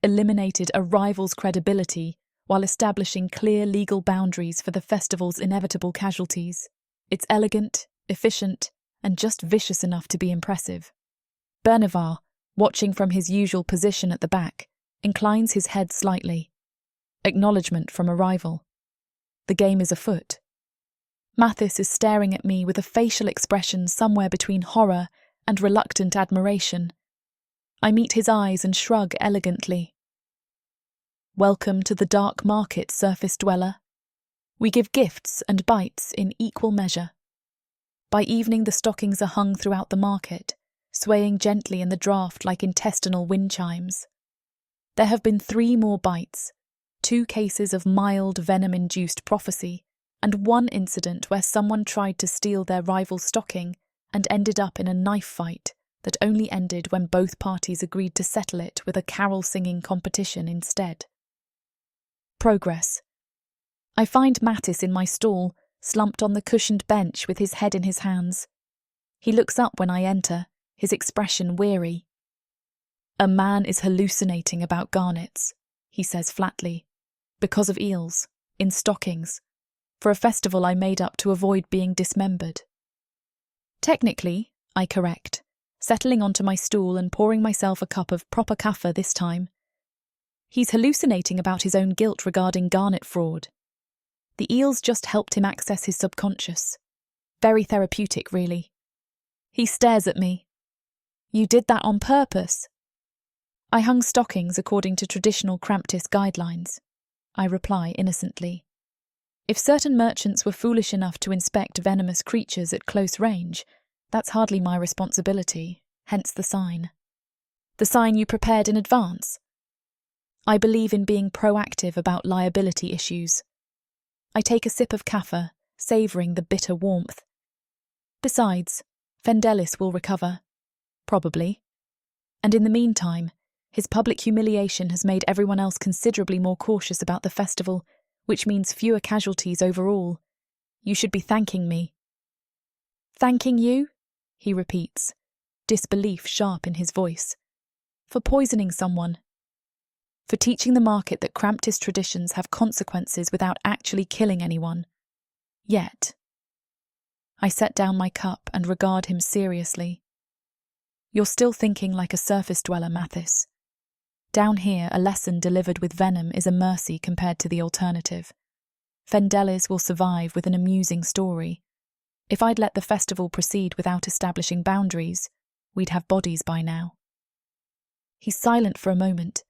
Eliminated a rival's credibility while establishing clear legal boundaries for the festival's inevitable casualties. It's elegant, efficient, and just vicious enough to be impressive. Bernevar, watching from his usual position at the back, inclines his head slightly. Acknowledgement from a rival. The game is afoot. Mathis is staring at me with a facial expression somewhere between horror and reluctant admiration. I meet his eyes and shrug elegantly. Welcome to the dark market, surface dweller. We give gifts and bites in equal measure. By evening the stockings are hung throughout the market, swaying gently in the draught like intestinal wind chimes. There have been 3 more bites, 2 cases of mild venom-induced prophecy, and 1 incident where someone tried to steal their rival's stocking and ended up in a knife fight that only ended when both parties agreed to settle it with a carol-singing competition instead. Progress. I find Mathis in my stall, slumped on the cushioned bench with his head in his hands. He looks up when I enter, his expression weary. A man is hallucinating about garnets, he says flatly, because of eels, in stockings, for a festival I made up to avoid being dismembered. Technically, I correct, settling onto my stool and pouring myself a cup of proper kaffa this time. He's hallucinating about his own guilt regarding garnet fraud. The eels just helped him access his subconscious. Very therapeutic, really. He stares at me. You did that on purpose? I hung stockings according to traditional Kramptiss guidelines, I reply innocently. If certain merchants were foolish enough to inspect venomous creatures at close range, that's hardly my responsibility, hence the sign. The sign you prepared in advance? I believe in being proactive about liability issues. I take a sip of kaffa, savouring the bitter warmth. Besides, Fendelis will recover. Probably. And in the meantime, his public humiliation has made everyone else considerably more cautious about the festival, which means fewer casualties overall. You should be thanking me. Thanking you? He repeats, disbelief sharp in his voice. For poisoning someone. For teaching the market that Kramptiss traditions have consequences without actually killing anyone. Yet. I set down my cup and regard him seriously. You're still thinking like a surface dweller, Mathis. Down here, a lesson delivered with venom is a mercy compared to the alternative. Fendelis will survive with an amusing story. If I'd let the festival proceed without establishing boundaries, we'd have bodies by now. He's silent for a moment,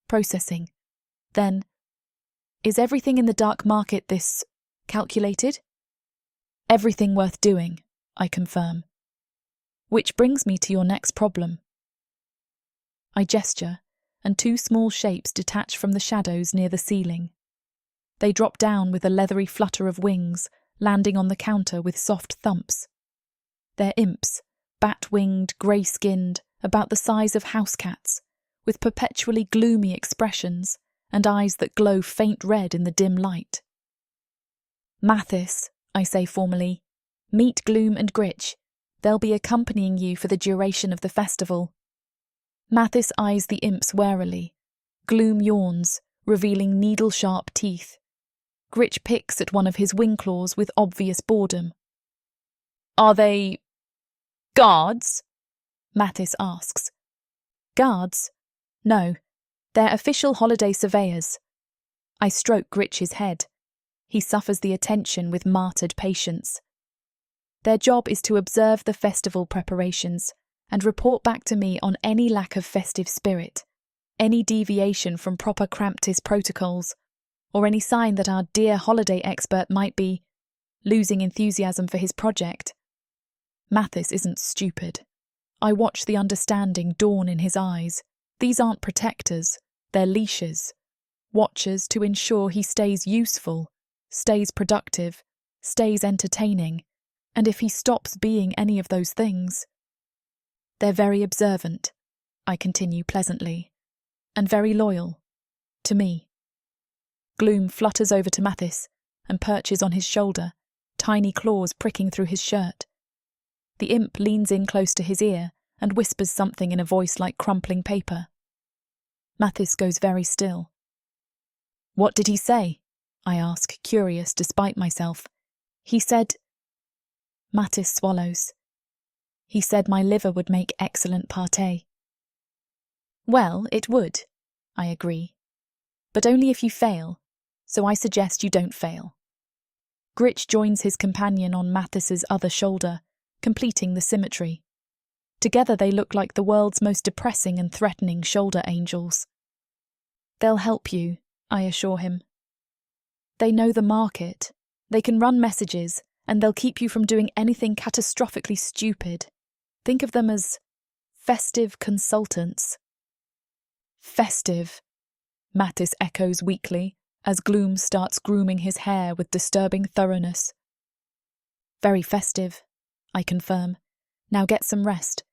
processing. Then, is everything in the dark market this calculated? Everything worth doing, I confirm. Which brings me to your next problem. I gesture, and 2 small shapes detach from the shadows near the ceiling. They drop down with a leathery flutter of wings, landing on the counter with soft thumps. They're imps, bat-winged, grey-skinned, about the size of house cats, with perpetually gloomy expressions and eyes that glow faint red in the dim light. Mathis, I say formally, meet Gloom and Gritch. They'll be accompanying you for the duration of the festival. Mathis eyes the imps warily. Gloom yawns, revealing needle-sharp teeth. Gritch picks at one of his wing claws with obvious boredom. Are they guards? Mathis asks. Guards? No, they're official holiday surveyors. I stroke Gritch's head. He suffers the attention with martyred patience. Their job is to observe the festival preparations and report back to me on any lack of festive spirit, any deviation from proper Kramptiss protocols, or any sign that our dear holiday expert might be losing enthusiasm for his project. Mathis isn't stupid. I watch the understanding dawn in his eyes. These aren't protectors, they're leashes, watchers to ensure he stays useful, stays productive, stays entertaining, and if he stops being any of those things. They're very observant, I continue pleasantly, and very loyal, to me. Gloom flutters over to Mathis and perches on his shoulder, tiny claws pricking through his shirt. The imp leans in close to his ear and whispers something in a voice like crumpling paper. Mathis goes very still. What did he say? I ask, curious despite myself. He said... Mathis swallows. He said my liver would make excellent pâté. Well, it would, I agree. But only if you fail, so I suggest you don't fail. Gritch joins his companion on Mathis's other shoulder, completing the symmetry. Together they look like the world's most depressing and threatening shoulder angels. They'll help you, I assure him. They know the market. They can run messages, and they'll keep you from doing anything catastrophically stupid. Think of them as festive consultants. Festive, Mathis echoes weakly, as Gloom starts grooming his hair with disturbing thoroughness. Very festive, I confirm. Now get some rest.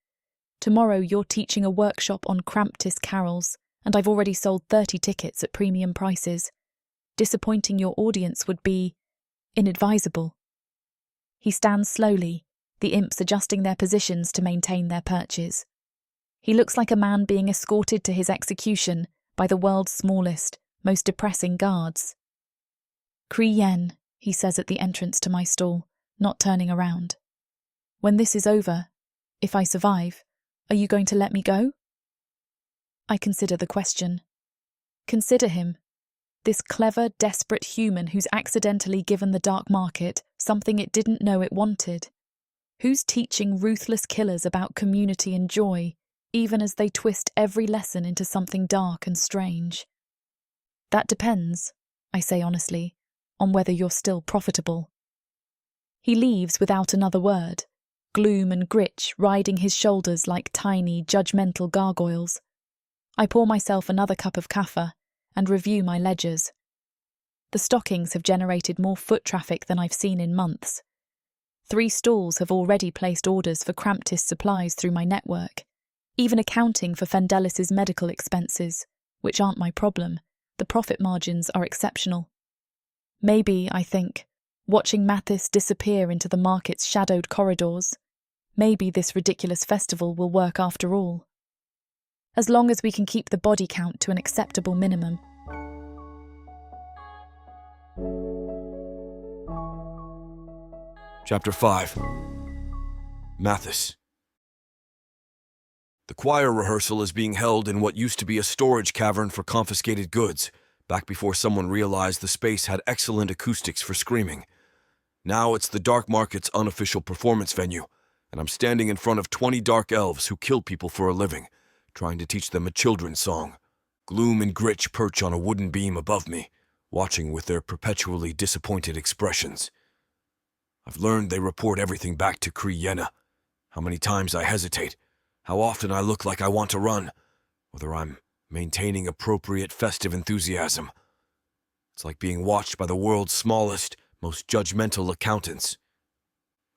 Tomorrow you're teaching a workshop on Kramptiss carols, and I've already sold 30 tickets at premium prices. Disappointing your audience would be inadvisable. He stands slowly, the imps adjusting their positions to maintain their perches. He looks like a man being escorted to his execution by the world's smallest, most depressing guards. "Kree Yen," he says at the entrance to my stall, not turning around. "When this is over, if I survive, are you going to let me go?" I consider the question. Consider him, this clever, desperate human who's accidentally given the dark market something it didn't know it wanted. Who's teaching ruthless killers about community and joy, even as they twist every lesson into something dark and strange. That depends, I say honestly, on whether you're still profitable. He leaves without another word, Gloom and Gritch riding his shoulders like tiny, judgmental gargoyles. I pour myself another cup of kaffa and review my ledgers. The stockings have generated more foot traffic than I've seen in months. 3 stalls have already placed orders for Kramptiss supplies through my network, even accounting for Fendelis's medical expenses, which aren't my problem. The profit margins are exceptional. Maybe, I think, watching Mathis disappear into the market's shadowed corridors, maybe this ridiculous festival will work after all. As long as we can keep the body count to an acceptable minimum. Chapter 5. Mathis. The choir rehearsal is being held in what used to be a storage cavern for confiscated goods, back before someone realized the space had excellent acoustics for screaming. Now it's the Dark Market's unofficial performance venue, and I'm standing in front of 20 dark elves who kill people for a living, trying to teach them a children's song. Gloom and Gritch perch on a wooden beam above me, watching with their perpetually disappointed expressions. I've learned they report everything back to Kree Yen. How many times I hesitate, how often I look like I want to run, whether I'm maintaining appropriate festive enthusiasm. It's like being watched by the world's smallest, most judgmental accountants.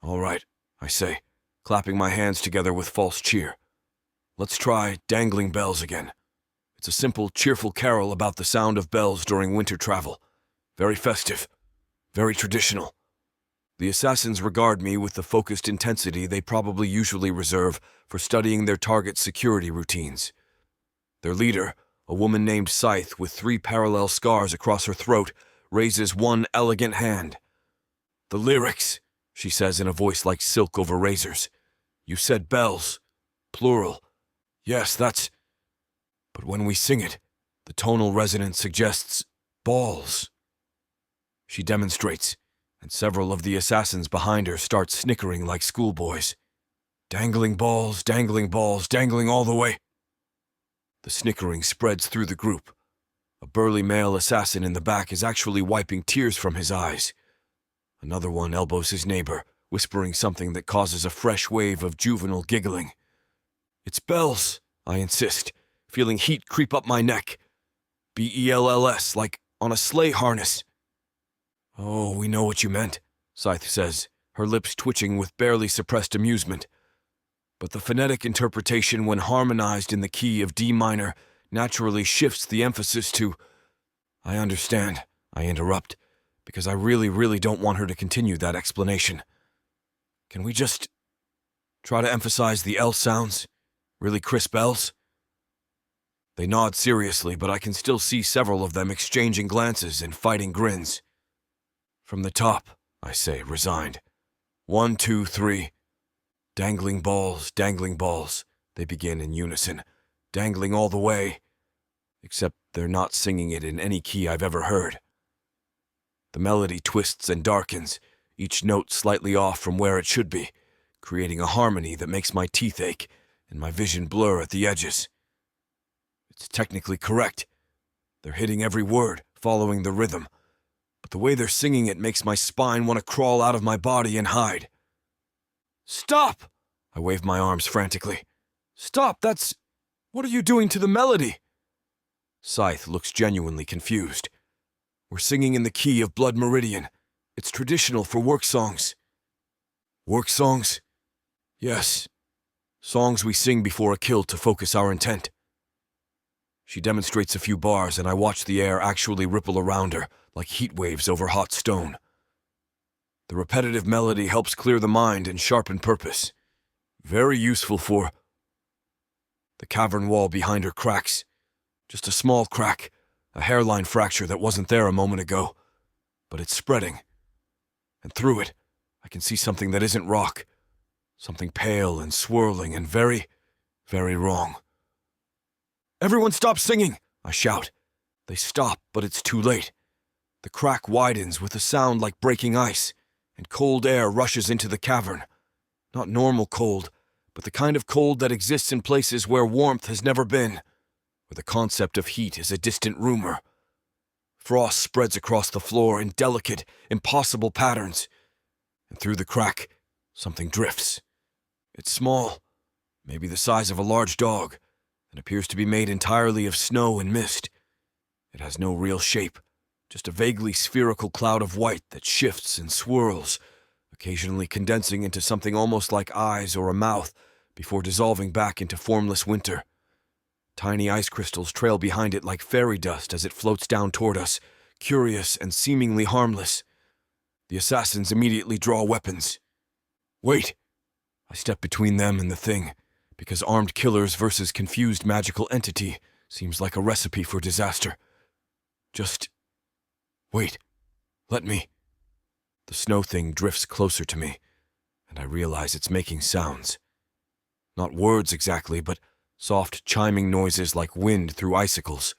All right, I say, clapping my hands together with false cheer. Let's try Dangling Bells again. It's a simple, cheerful carol about the sound of bells during winter travel. Very festive, very traditional. The assassins regard me with the focused intensity they probably usually reserve for studying their target's security routines. Their leader, a woman named Scythe with 3 parallel scars across her throat, raises one elegant hand. "The lyrics," she says in a voice like silk over razors. "You said bells. Plural. Yes, that's... But when we sing it, the tonal resonance suggests balls." She demonstrates, and several of the assassins behind her start snickering like schoolboys. Dangling balls, dangling all the way. The snickering spreads through the group. A burly male assassin in the back is actually wiping tears from his eyes. Another one elbows his neighbor, whispering something that causes a fresh wave of juvenile giggling. "It's bells," I insist, feeling heat creep up my neck. BELLS, like on a sleigh harness. "Oh, we know what you meant," Scythe says, her lips twitching with barely suppressed amusement. But the phonetic interpretation, when harmonized in the key of D minor, naturally shifts the emphasis to... "I understand," I interrupt, because I really don't want her to continue that explanation. "Can we just try to emphasize the L sounds? Really crisp L's?" They nod seriously, but I can still see several of them exchanging glances and fighting grins. "From the top," I say, resigned. 1, 2, 3. Dangling balls, they begin in unison, dangling all the way, except they're not singing it in any key I've ever heard. The melody twists and darkens, each note slightly off from where it should be, creating a harmony that makes my teeth ache and my vision blur at the edges. It's technically correct. They're hitting every word, following the rhythm, but the way they're singing it makes my spine want to crawl out of my body and hide. Stop! I wave my arms frantically. Stop, what are you doing to the melody? Scythe looks genuinely confused. We're singing in the key of Blood Meridian. It's traditional for work songs. Work songs? Yes. Songs we sing before a kill to focus our intent. She demonstrates a few bars, and I watch the air actually ripple around her, like heat waves over hot stone. The repetitive melody helps clear the mind and sharpen purpose. Very useful for... The cavern wall behind her cracks. Just a small crack, a hairline fracture that wasn't there a moment ago. But it's spreading. And through it, I can see something that isn't rock. Something pale and swirling and very, very wrong. Everyone stop singing, I shout. They stop, but it's too late. The crack widens with a sound like breaking ice, and cold air rushes into the cavern. Not normal cold, but the kind of cold that exists in places where warmth has never been, where the concept of heat is a distant rumor. Frost spreads across the floor in delicate, impossible patterns, and through the crack, something drifts. It's small, maybe the size of a large dog, and appears to be made entirely of snow and mist. It has no real shape, just a vaguely spherical cloud of white that shifts and swirls, occasionally condensing into something almost like eyes or a mouth before dissolving back into formless winter. Tiny ice crystals trail behind it like fairy dust as it floats down toward us, curious and seemingly harmless. The assassins immediately draw weapons. Wait! I step between them and the thing, because armed killers versus confused magical entity seems like a recipe for disaster. Just... wait. Let me... The snow thing drifts closer to me, and I realize it's making sounds. Not words exactly, but soft chiming noises like wind through icicles.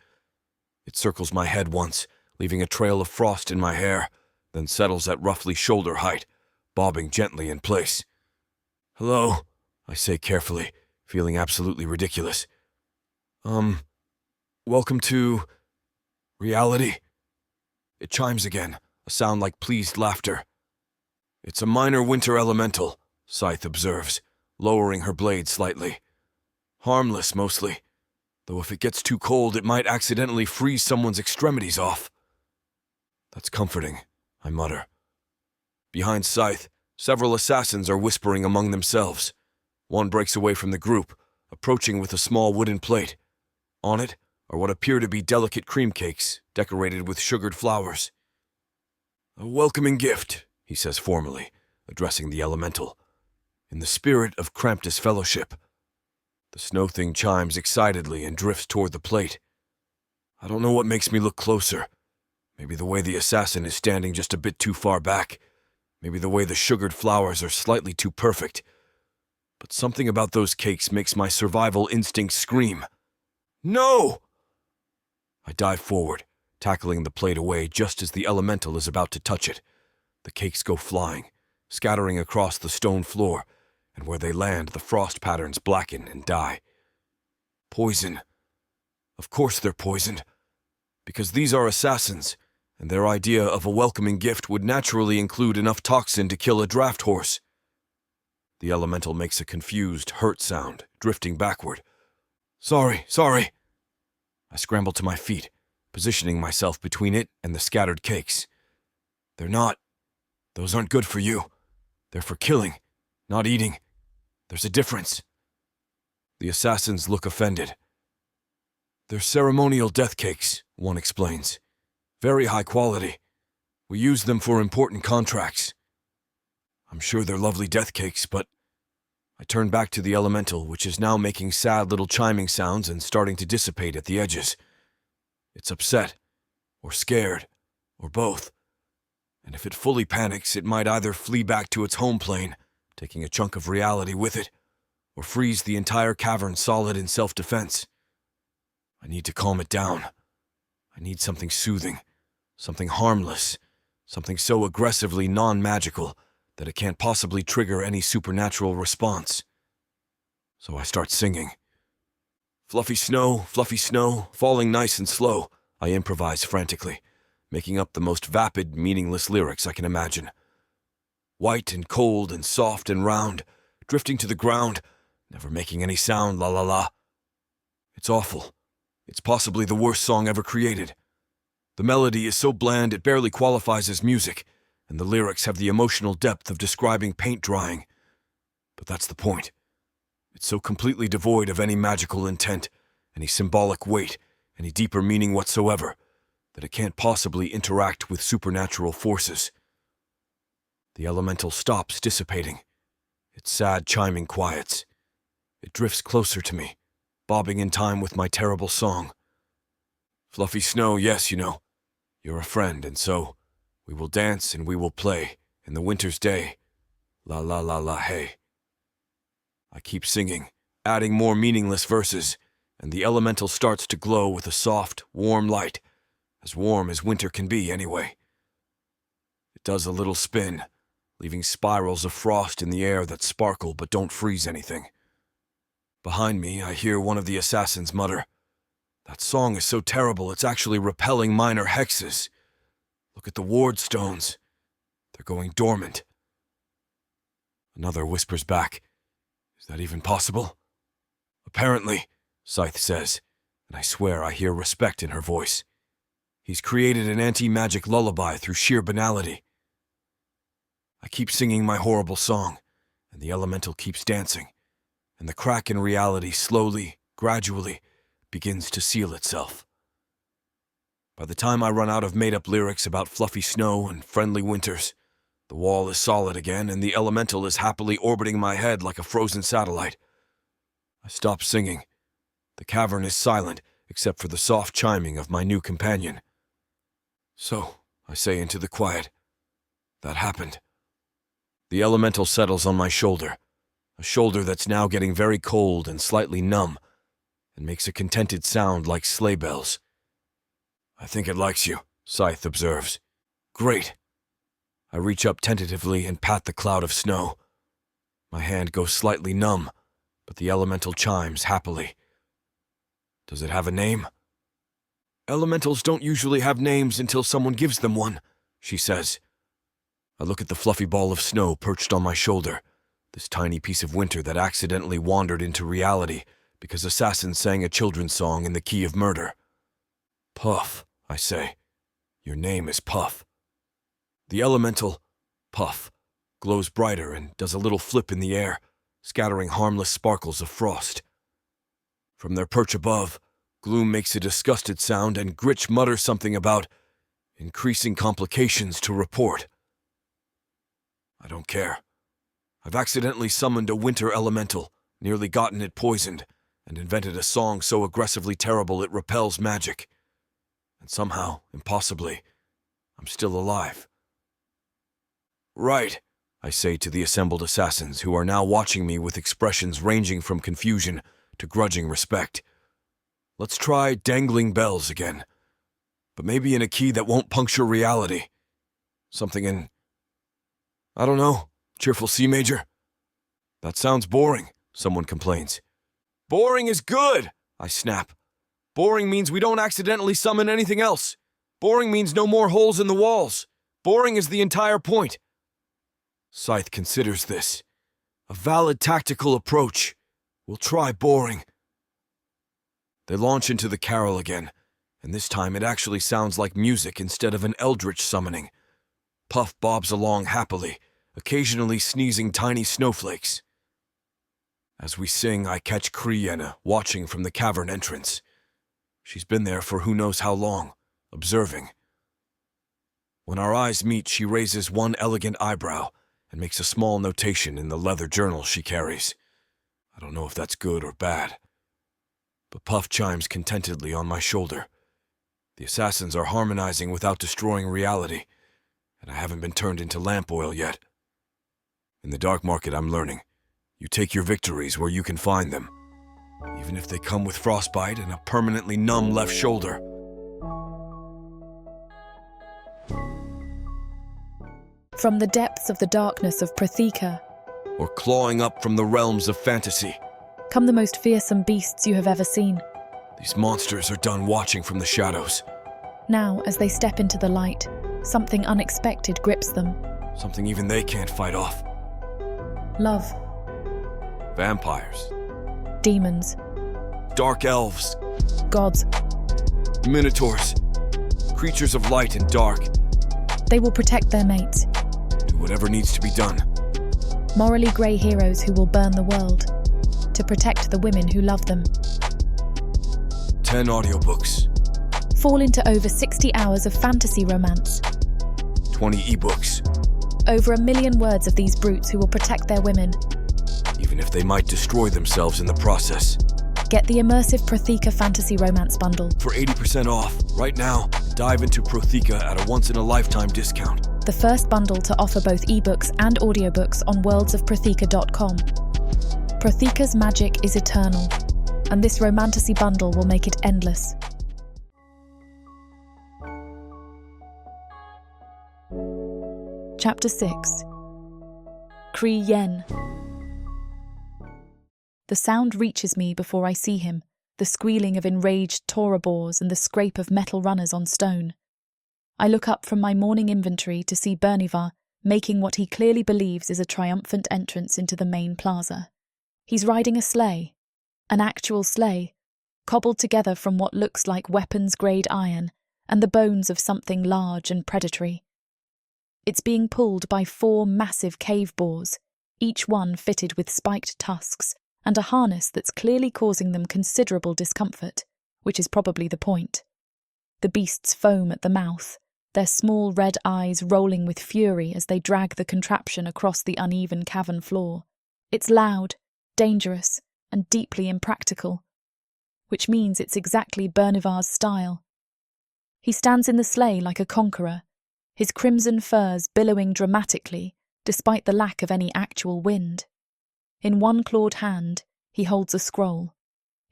It circles my head once, leaving a trail of frost in my hair, then settles at roughly shoulder height, bobbing gently in place. Hello, I say carefully, feeling absolutely ridiculous. Welcome to... reality? It chimes again, a sound like pleased laughter. It's a minor winter elemental, Scythe observes, lowering her blade slightly. Harmless, mostly, though if it gets too cold, it might accidentally freeze someone's extremities off. That's comforting, I mutter. Behind Scythe, several assassins are whispering among themselves. One breaks away from the group, approaching with a small wooden plate. On it are what appear to be delicate cream cakes, decorated with sugared flowers. A welcoming gift, he says formally, addressing the elemental. In the spirit of Kramptiss fellowship. The snow thing chimes excitedly and drifts toward the plate. I don't know what makes me look closer. Maybe the way the assassin is standing just a bit too far back. Maybe the way the sugared flowers are slightly too perfect. But something about those cakes makes my survival instinct scream. No! I dive forward, tackling the plate away just as the elemental is about to touch it. The cakes go flying, scattering across the stone floor, and where they land, the frost patterns blacken and die. Poison. Of course they're poisoned. Because these are assassins, and their idea of a welcoming gift would naturally include enough toxin to kill a draft horse. The elemental makes a confused, hurt sound, drifting backward. Sorry. I scramble to my feet, positioning myself between it and the scattered cakes. Those aren't good for you. They're for killing, not eating. There's a difference. The assassins look offended. They're ceremonial death cakes, one explains. Very high quality. We use them for important contracts. I'm sure they're lovely death cakes, but... I turn back to the elemental, which is now making sad little chiming sounds and starting to dissipate at the edges. It's upset, or scared, or both. And if it fully panics, it might either flee back to its home plane, taking a chunk of reality with it, or freeze the entire cavern solid in self-defense. I need to calm it down. I need something soothing, something harmless, Something so aggressively non-magical that it can't possibly trigger any supernatural response. So I start singing. Fluffy snow, falling nice and slow, I improvise frantically, making up the most vapid, meaningless lyrics I can imagine. White and cold and soft and round, drifting to the ground, never making any sound, la la la. It's awful. It's possibly the worst song ever created. The melody is so bland it barely qualifies as music, and the lyrics have the emotional depth of describing paint drying. But that's the point. It's so completely devoid of any magical intent, any symbolic weight, any deeper meaning whatsoever, that it can't possibly interact with supernatural forces. The elemental stops dissipating. Its sad chiming quiets. It drifts closer to me, bobbing in time with my terrible song. Fluffy snow, yes, you know. You're a friend, and so we will dance and we will play in the winter's day. La la la la hey. I keep singing, adding more meaningless verses, and the elemental starts to glow with a soft, warm light, as warm as winter can be anyway. It does a little spin, leaving spirals of frost in the air that sparkle but don't freeze anything. Behind me, I hear one of the assassins mutter, "That song is so terrible it's actually repelling minor hexes. Look at the ward stones. They're going dormant." Another whispers back, "Is that even possible?" "Apparently," Scythe says, and I swear I hear respect in her voice. "He's created an anti-magic lullaby through sheer banality." I keep singing my horrible song, and the elemental keeps dancing, and the crack in reality slowly, gradually, begins to seal itself. By the time I run out of made-up lyrics about fluffy snow and friendly winters, the wall is solid again and the elemental is happily orbiting my head like a frozen satellite. I stop singing. The cavern is silent except for the soft chiming of my new companion. "So," I say into the quiet, "that happened." The elemental settles on my shoulder, a shoulder that's now getting very cold and slightly numb, and makes a contented sound like sleigh bells. "I think it likes you," Scythe observes. "Great." I reach up tentatively and pat the cloud of snow. My hand goes slightly numb, but the elemental chimes happily. "Does it have a name?" "Elementals don't usually have names until someone gives them one," she says. I look at the fluffy ball of snow perched on my shoulder, this tiny piece of winter that accidentally wandered into reality because assassins sang a children's song in the key of murder. "Puff," I say. "Your name is Puff." The elemental, Puff, glows brighter and does a little flip in the air, scattering harmless sparkles of frost. From their perch above, Gloom makes a disgusted sound and Gritch mutters something about increasing complications to report. I don't care. I've accidentally summoned a winter elemental, nearly gotten it poisoned, and invented a song so aggressively terrible it repels magic. And somehow, impossibly, I'm still alive. "Right," I say to the assembled assassins, who are now watching me with expressions ranging from confusion to grudging respect. "Let's try Dangling Bells again, but maybe in a key that won't puncture reality. Something in, I don't know, cheerful C major?" "That sounds boring," someone complains. "Boring is good," I snap. "Boring means we don't accidentally summon anything else. Boring means no more holes in the walls. Boring is the entire point." Scythe considers this. "A valid tactical approach. We'll try boring." They launch into the carol again, and this time it actually sounds like music instead of an eldritch summoning. Puff bobs along happily, occasionally sneezing tiny snowflakes. As we sing, I catch Kriena watching from the cavern entrance. She's been there for who knows how long, observing. When our eyes meet, she raises one elegant eyebrow and makes a small notation in the leather journal she carries. I don't know if that's good or bad. But Puff chimes contentedly on my shoulder. The assassins are harmonizing without destroying reality, and I haven't been turned into lamp oil yet. In the dark market, I'm learning. You take your victories where you can find them, even if they come with frostbite and a permanently numb left shoulder. From the depths of the darkness of Prothika or clawing up from the realms of fantasy, come the most fearsome beasts you have ever seen. these monsters are done watching from the shadows. Now, as they step into the light, something unexpected grips them. Something even they can't fight off. Love, Vampires, demons, dark elves, gods. minotaurs, creatures of light and dark. They will protect their mates. Do whatever needs to be done. Morally grey heroes who will burn the world to protect the women who love them. 10 audiobooks, Fall into over 60 hours of fantasy romance. 20 ebooks, Over 1 million words of these brutes who will protect their women. even if they might destroy themselves in the process. Get the immersive Prothika fantasy romance bundle. For 80% off, right now, dive into Prothika at a once-in-a-lifetime discount. The first bundle to offer both ebooks and audiobooks on worldsofprothika.com. Prothika's magic is eternal, and this romantasy bundle will make it endless. Chapter 6. Kree Yen. The sound reaches me before I see him, the squealing of enraged Torabors and the scrape of metal runners on stone. I look up from my morning inventory to see Bernivar making what he clearly believes is a triumphant entrance into the main plaza. He's riding a sleigh, an actual sleigh, cobbled together from what looks like weapons-grade iron and the bones of something large and predatory. It's being pulled by 4 massive cave boars, each one fitted with spiked tusks and a harness that's clearly causing them considerable discomfort, which is probably the point. The beasts foam at the mouth, their small red eyes rolling with fury as they drag the contraption across the uneven cavern floor. It's loud, dangerous, and deeply impractical, which means it's exactly Bernivar's style. He stands in the sleigh like a conqueror, his crimson furs billowing dramatically despite the lack of any actual wind. In one clawed hand, he holds a scroll.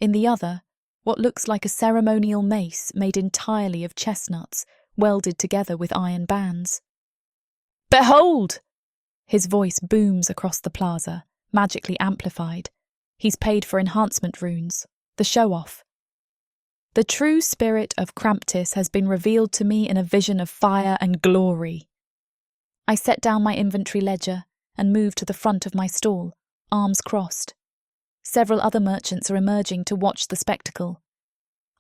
In the other, what looks like a ceremonial mace made entirely of chestnuts, welded together with iron bands. "Behold!" His voice booms across the plaza, magically amplified. He's paid for enhancement runes, the show-off. The true spirit of Kramptiss has been revealed to me in a vision of fire and glory. I set down my inventory ledger and move to the front of my stall, arms crossed. Several other merchants are emerging to watch the spectacle.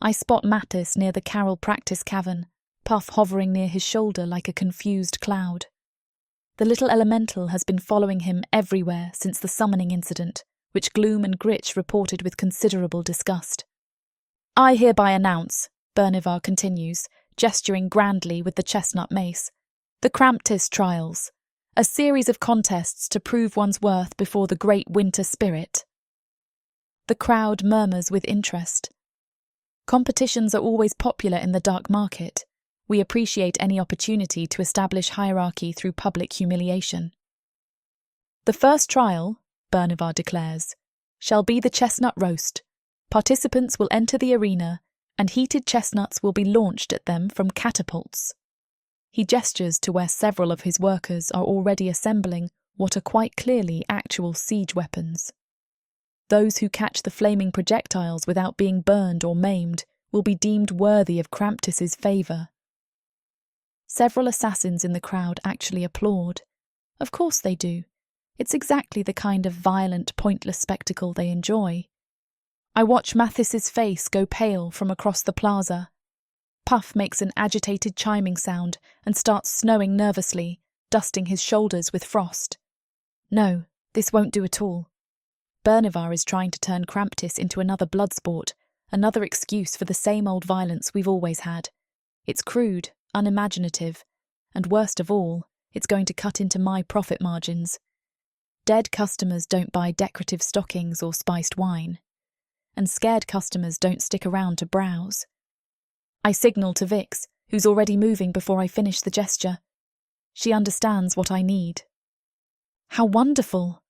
I spot Mattis near the Carol practice cavern, Puff hovering near his shoulder like a confused cloud. The little elemental has been following him everywhere since the summoning incident, which Gloom and Gritch reported with considerable disgust. "I hereby announce," Bernivar continues, gesturing grandly with the chestnut mace, "the Kramptiss trials, a series of contests to prove one's worth before the great winter spirit." The crowd murmurs with interest. Competitions are always popular in the dark market. We appreciate any opportunity to establish hierarchy through public humiliation. "The first trial," Bernivar declares, "shall be the chestnut roast. Participants will enter the arena, and heated chestnuts will be launched at them from catapults." He gestures to where several of his workers are already assembling what are quite clearly actual siege weapons. Those who catch the flaming projectiles without being burned or maimed will be deemed worthy of Kramptiss's favour. Several assassins in the crowd actually applaud. Of course they do. It's exactly the kind of violent, pointless spectacle they enjoy. I watch Mathis's face go pale from across the plaza. Puff makes an agitated chiming sound and starts snowing nervously, dusting his shoulders with frost. No, this won't do at all. Bernivar is trying to turn Kramptiss into another blood sport, another excuse for the same old violence we've always had. It's crude, unimaginative, and worst of all, it's going to cut into my profit margins. Dead customers don't buy decorative stockings or spiced wine, and scared customers don't stick around to browse. I signal to Vix, who's already moving before I finish the gesture. She understands what I need. "How wonderful!"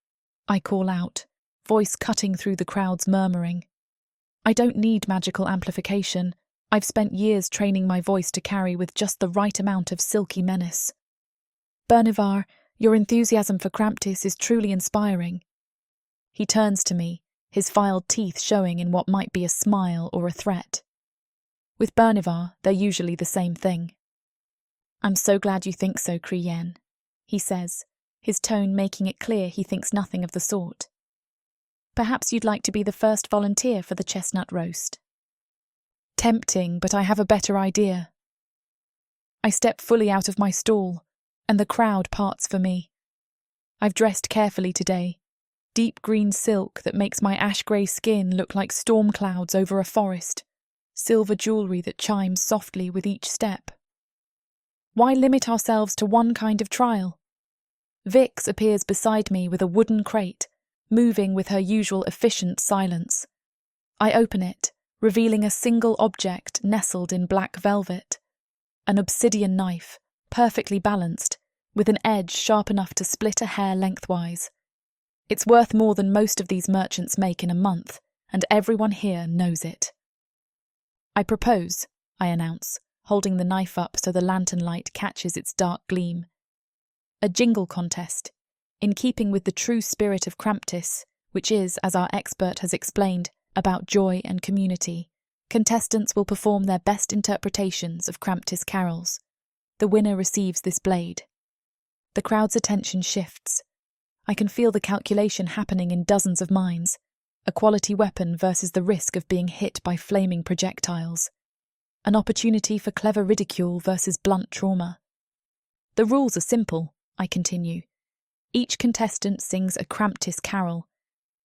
I call out, voice cutting through the crowd's murmuring. I don't need magical amplification. I've spent years training my voice to carry with just the right amount of silky menace. Bernivar, your enthusiasm for Kramptiss is truly inspiring. He turns to me, his filed teeth showing in what might be a smile or a threat. With Bernivar, they're usually the same thing. I'm so glad you think so, Kriyen, he says, his tone making it clear he thinks nothing of the sort. Perhaps you'd like to be the first volunteer for the chestnut roast. Tempting, but I have a better idea. I step fully out of my stall, and the crowd parts for me. I've dressed carefully today, deep green silk that makes my ash-grey skin look like storm clouds over a forest, silver jewellery that chimes softly with each step. Why limit ourselves to one kind of trial? Vix appears beside me with a wooden crate, moving with her usual efficient silence. I open it, revealing a single object nestled in black velvet. An obsidian knife, perfectly balanced, with an edge sharp enough to split a hair lengthwise. It's worth more than most of these merchants make in a month, and everyone here knows it. I propose, I announce, holding the knife up so the lantern light catches its dark gleam. A jingle contest, in keeping with the true spirit of Kramptiss, which is, as our expert has explained, about joy and community. Contestants will perform their best interpretations of Kramptiss carols. The winner receives this blade. The crowd's attention shifts. I can feel the calculation happening in dozens of minds. A quality weapon versus the risk of being hit by flaming projectiles. An opportunity for clever ridicule versus blunt trauma. The rules are simple, I continue. Each contestant sings a Kramptiss carol.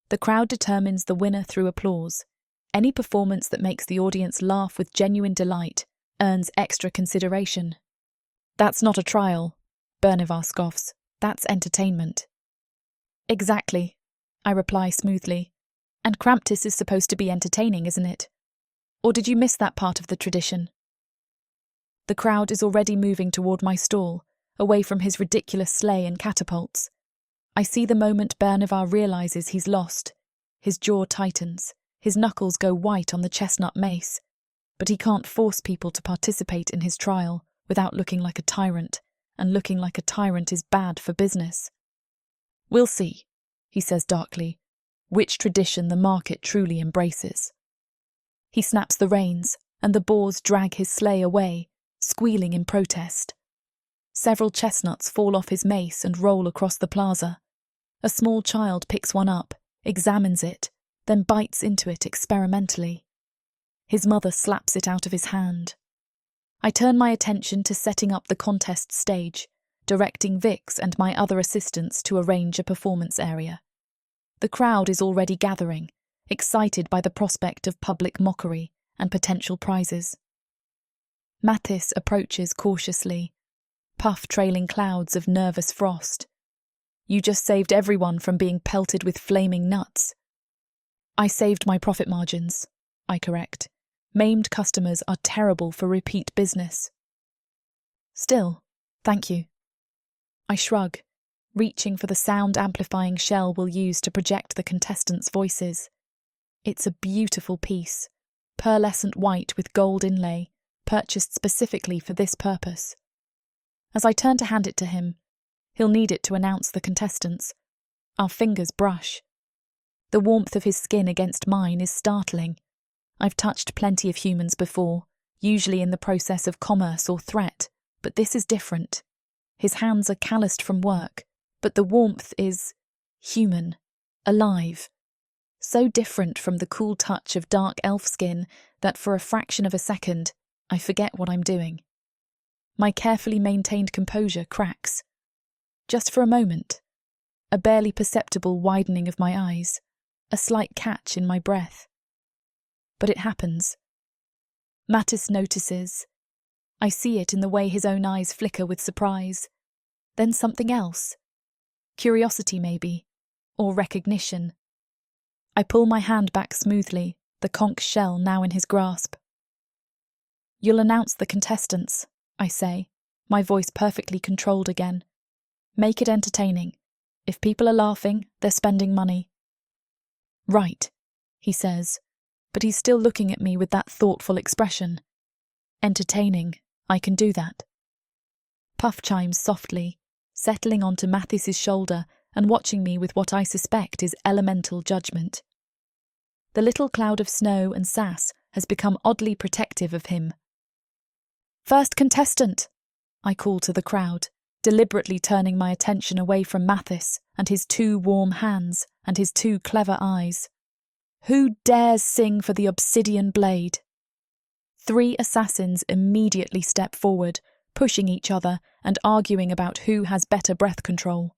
The crowd determines the winner through applause. Any performance that makes the audience laugh with genuine delight earns extra consideration. That's not a trial, Bernivar scoffs. That's entertainment. Exactly, I reply smoothly. And Kramptiss is supposed to be entertaining, isn't it? Or did you miss that part of the tradition? The crowd is already moving toward my stall, away from his ridiculous sleigh and catapults. I see the moment Bernivar realizes he's lost. His jaw tightens. His knuckles go white on the chestnut mace, but he can't force people to participate in his trial without looking like a tyrant, and looking like a tyrant is bad for business. We'll see, he says darkly, which tradition the market truly embraces. He snaps the reins, and the boars drag his sleigh away, squealing in protest. Several chestnuts fall off his mace and roll across the plaza. A small child picks one up, examines it, then bites into it experimentally. His mother slaps it out of his hand. I turn my attention to setting up the contest stage, directing Vix and my other assistants to arrange a performance area. The crowd is already gathering, excited by the prospect of public mockery and potential prizes. Mathis approaches cautiously, puff trailing clouds of nervous frost. You just saved everyone from being pelted with flaming nuts. I saved my profit margins, I correct. Maimed customers are terrible for repeat business. Still, thank you. I shrug, reaching for the sound-amplifying shell we'll use to project the contestants' voices. It's a beautiful piece, pearlescent white with gold inlay, purchased specifically for this purpose. As I turn to hand it to him, he'll need it to announce the contestants. Our fingers brush. The warmth of his skin against mine is startling. I've touched plenty of humans before, usually in the process of commerce or threat, but this is different. His hands are calloused from work, but the warmth is human, alive. So different from the cool touch of dark elf skin that for a fraction of a second, I forget what I'm doing. My carefully maintained composure cracks. Just for a moment. A barely perceptible widening of my eyes, a slight catch in my breath. But it happens. Mattis notices. I see it in the way his own eyes flicker with surprise. Then something else. Curiosity, maybe, or recognition. I pull my hand back smoothly, the conch shell now in his grasp. You'll announce the contestants, I say, my voice perfectly controlled again. Make it entertaining. If people are laughing, they're spending money. Right, he says, but he's still looking at me with that thoughtful expression. Entertaining, I can do that. Puff chimes softly, settling onto Mathis's shoulder and watching me with what I suspect is elemental judgment. The little cloud of snow and sass has become oddly protective of him. "First contestant," I call to the crowd, deliberately turning my attention away from Mathis and his 2 warm hands and his 2 clever eyes. "Who dares sing for the obsidian blade?" 3 assassins immediately step forward, pushing each other and arguing about who has better breath control.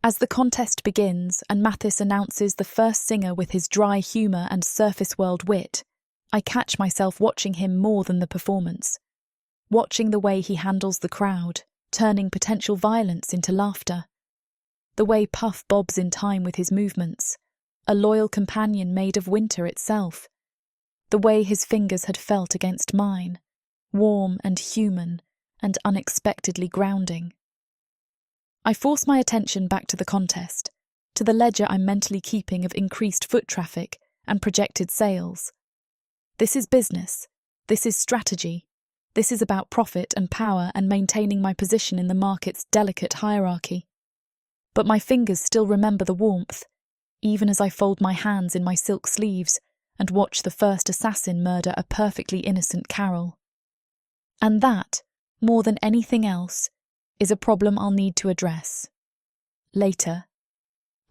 As the contest begins and Mathis announces the first singer with his dry humour and surface world wit, I catch myself watching him more than the performance, watching the way he handles the crowd, turning potential violence into laughter, the way Puff bobs in time with his movements, a loyal companion made of winter itself, the way his fingers had felt against mine, warm and human and unexpectedly grounding. I force my attention back to the contest, to the ledger I'm mentally keeping of increased foot traffic and projected sales. This is business. This is strategy. This is about profit and power and maintaining my position in the market's delicate hierarchy. But my fingers still remember the warmth, even as I fold my hands in my silk sleeves and watch the first assassin murder a perfectly innocent Carol. And that, more than anything else, is a problem I'll need to address. Later,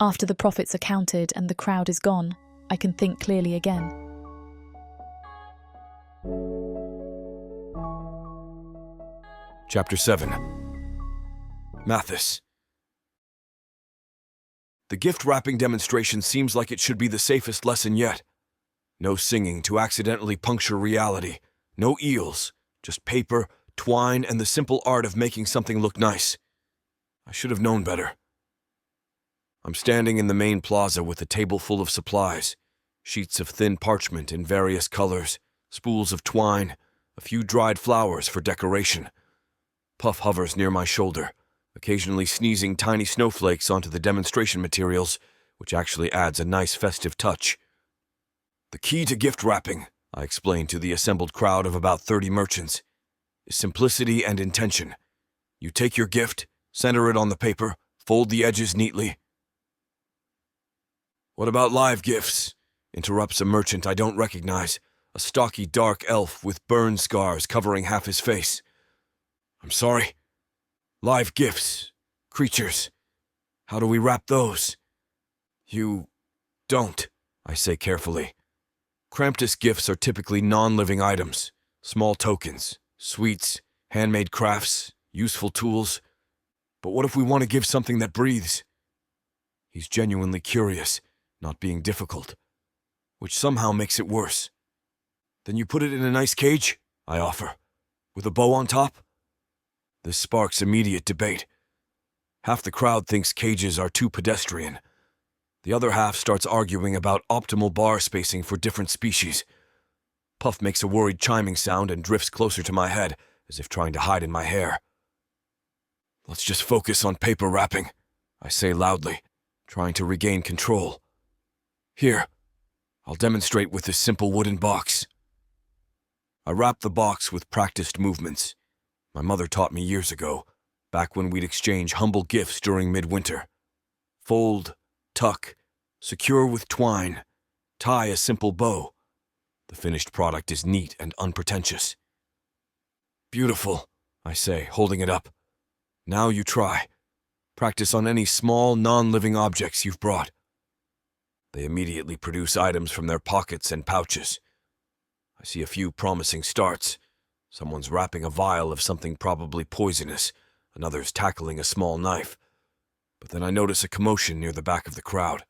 after the profits are counted and the crowd is gone, I can think clearly again. Chapter 7. Mathis. The gift wrapping demonstration seems like it should be the safest lesson yet. No singing to accidentally puncture reality. No eels, just paper, twine, and the simple art of making something look nice. I should have known better. I'm standing in the main plaza with a table full of supplies, sheets of thin parchment in various colors, spools of twine, a few dried flowers for decoration. Puff hovers near my shoulder, occasionally sneezing tiny snowflakes onto the demonstration materials, which actually adds a nice festive touch. The key to gift wrapping, I explained to the assembled crowd of about 30 merchants, is simplicity and intention. You take your gift, center it on the paper, fold the edges neatly. "What about live gifts?" interrupts a merchant I don't recognize, a stocky dark elf with burn scars covering half his face. "I'm sorry. Live gifts. Creatures. How do we wrap those?" "You don't," I say carefully. Kramptiss gifts are typically non-living items, small tokens, sweets, handmade crafts, useful tools. But what if we want to give something that breathes? He's genuinely curious, not being difficult, which somehow makes it worse. "Then you put it in a nice cage?" I offer. "With a bow on top?" This sparks immediate debate. Half the crowd thinks cages are too pedestrian. The other half starts arguing about optimal bar spacing for different species. Puff makes a worried chiming sound and drifts closer to my head, as if trying to hide in my hair. "Let's just focus on paper wrapping," I say loudly, trying to regain control. "Here, I'll demonstrate with this simple wooden box." I wrap the box with practiced movements. My mother taught me years ago, back when we'd exchange humble gifts during midwinter. Fold, tuck, secure with twine, tie a simple bow. The finished product is neat and unpretentious. "Beautiful," I say, holding it up. "Now you try. Practice on any small, non-living objects you've brought." They immediately produce items from their pockets and pouches. I see a few promising starts. Someone's wrapping a vial of something probably poisonous, another's tackling a small knife. But then I notice a commotion near the back of the crowd.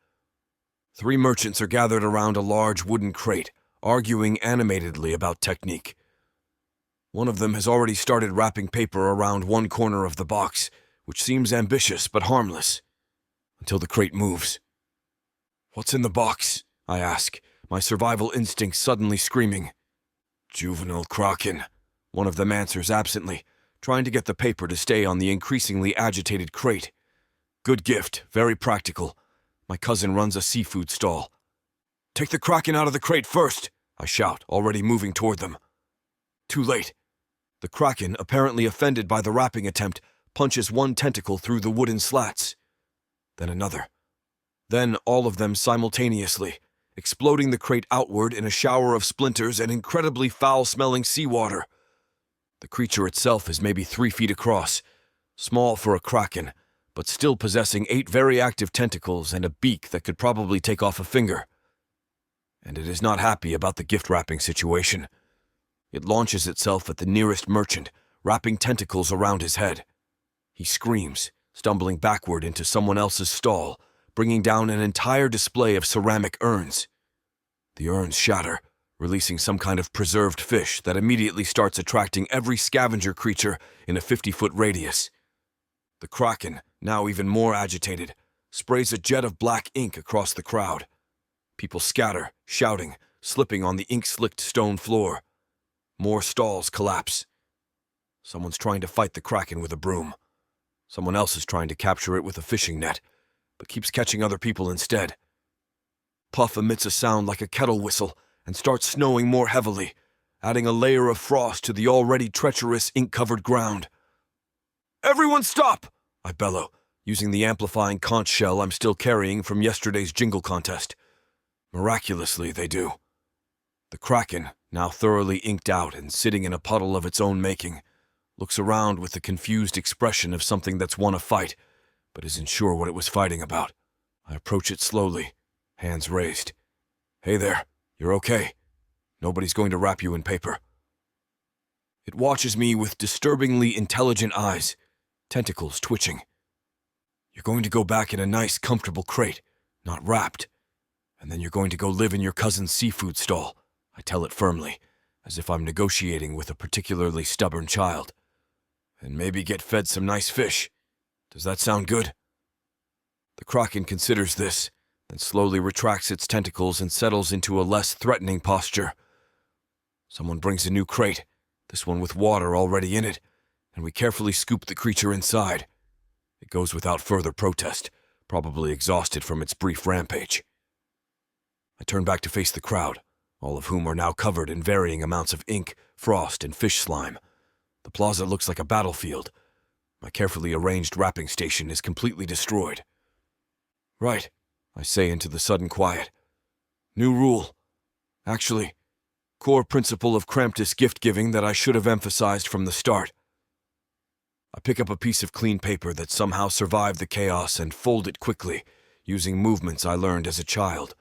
3 merchants are gathered around a large wooden crate, arguing animatedly about technique. One of them has already started wrapping paper around one corner of the box, which seems ambitious but harmless, until the crate moves. "What's in the box?" I ask, my survival instinct suddenly screaming. "Juvenile kraken," one of them answers absently, trying to get the paper to stay on the increasingly agitated crate. "Good gift, very practical. My cousin runs a seafood stall." "Take the kraken out of the crate first," I shout, already moving toward them. Too late. The kraken, apparently offended by the wrapping attempt, punches one tentacle through the wooden slats. Then another. Then all of them simultaneously, exploding the crate outward in a shower of splinters and incredibly foul-smelling seawater. The creature itself is maybe 3 feet across, small for a kraken, but still possessing 8 very active tentacles and a beak that could probably take off a finger. And it is not happy about the gift-wrapping situation. It launches itself at the nearest merchant, wrapping tentacles around his head. He screams, stumbling backward into someone else's stall, bringing down an entire display of ceramic urns. The urns shatter, releasing some kind of preserved fish that immediately starts attracting every scavenger creature in a 50-foot radius. The kraken, now even more agitated, sprays a jet of black ink across the crowd. People scatter, shouting, slipping on the ink-slicked stone floor. More stalls collapse. Someone's trying to fight the kraken with a broom. Someone else is trying to capture it with a fishing net, but keeps catching other people instead. Puff emits a sound like a kettle whistle and starts snowing more heavily, adding a layer of frost to the already treacherous ink-covered ground. "Everyone stop!" I bellow, using the amplifying conch shell I'm still carrying from yesterday's jingle contest. Miraculously, they do. The kraken, now thoroughly inked out and sitting in a puddle of its own making, looks around with the confused expression of something that's won a fight, but isn't sure what it was fighting about. I approach it slowly, hands raised. "Hey there, you're okay. Nobody's going to wrap you in paper." It watches me with disturbingly intelligent eyes, tentacles twitching. "You're going to go back in a nice, comfortable crate, not wrapped. And then you're going to go live in your cousin's seafood stall," I tell it firmly, as if I'm negotiating with a particularly stubborn child. "And maybe get fed some nice fish. Does that sound good?" The kraken considers this, then slowly retracts its tentacles and settles into a less threatening posture. Someone brings a new crate, this one with water already in it, and we carefully scoop the creature inside. It goes without further protest, probably exhausted from its brief rampage. I turn back to face the crowd, all of whom are now covered in varying amounts of ink, frost, and fish slime. The plaza looks like a battlefield. My carefully arranged wrapping station is completely destroyed. "Right," I say into the sudden quiet. "New rule. Actually, core principle of Kramptiss gift-giving that I should have emphasized from the start." I pick up a piece of clean paper that somehow survived the chaos and fold it quickly, using movements I learned as a child.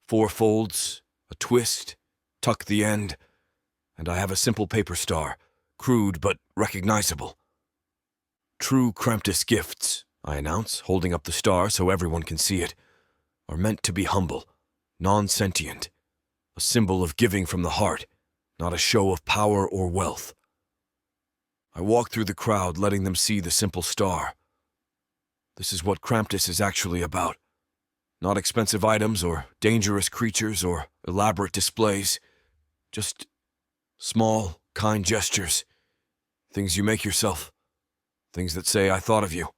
4 folds, a twist, tuck the end, and I have a simple paper star, crude but recognizable. "True Kramptiss gifts," I announce, holding up the star so everyone can see it, "are meant to be humble, non-sentient, a symbol of giving from the heart, not a show of power or wealth." I walk through the crowd, letting them see the simple star. This is what Kramptiss is actually about. Not expensive items or dangerous creatures or elaborate displays. Just small, kind gestures. Things you make yourself. Things that say, "I thought of you."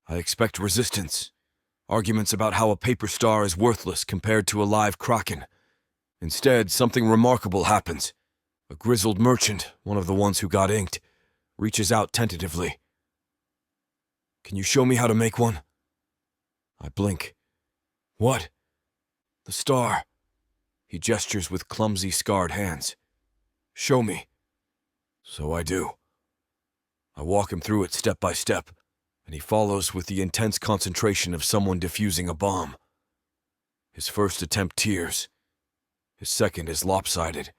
I expect resistance. Arguments about how a paper star is worthless compared to a live kraken. Instead, something remarkable happens. A grizzled merchant, one of the ones who got inked, reaches out tentatively. "Can you show me how to make one?" I blink. "What?" "The star." He gestures with clumsy, scarred hands. "Show me." So I do. I walk him through it step by step, and he follows with the intense concentration of someone defusing a bomb. His first attempt tears. His second is lopsided.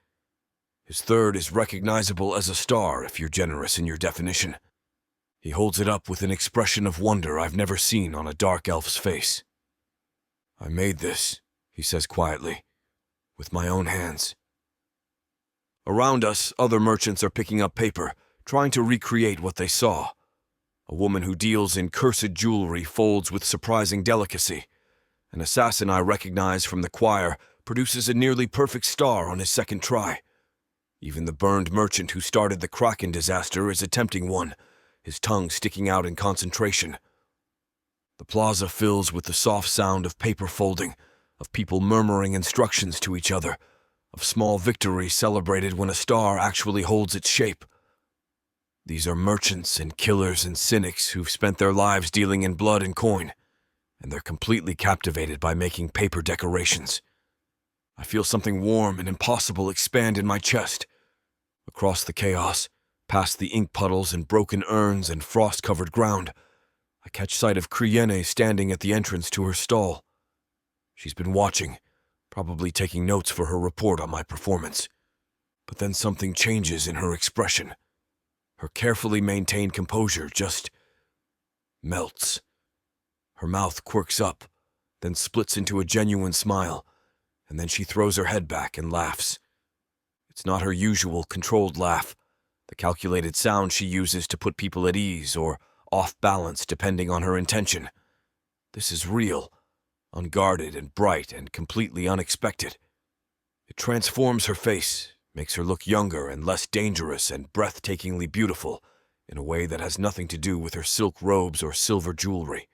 His third is recognizable as a star if you're generous in your definition. He holds it up with an expression of wonder I've never seen on a dark elf's face. "I made this," he says quietly, "with my own hands." Around us, other merchants are picking up paper, trying to recreate what they saw. A woman who deals in cursed jewelry folds with surprising delicacy. An assassin I recognize from the choir produces a nearly perfect star on his second try. Even the burned merchant who started the kraken disaster is attempting one, his tongue sticking out in concentration. The plaza fills with the soft sound of paper folding, of people murmuring instructions to each other, of small victories celebrated when a star actually holds its shape. These are merchants and killers and cynics who've spent their lives dealing in blood and coin, and they're completely captivated by making paper decorations. I feel something warm and impossible expand in my chest. Across the chaos, past the ink puddles and broken urns and frost-covered ground, I catch sight of Kriene standing at the entrance to her stall. She's been watching, probably taking notes for her report on my performance. But then something changes in her expression. Her carefully maintained composure just melts. Her mouth quirks up, then splits into a genuine smile, and then she throws her head back and laughs. It's not her usual controlled laugh, the calculated sound she uses to put people at ease or off balance depending on her intention. This is real, unguarded and bright and completely unexpected. It transforms her face, makes her look younger and less dangerous and breathtakingly beautiful in a way that has nothing to do with her silk robes or silver jewelry.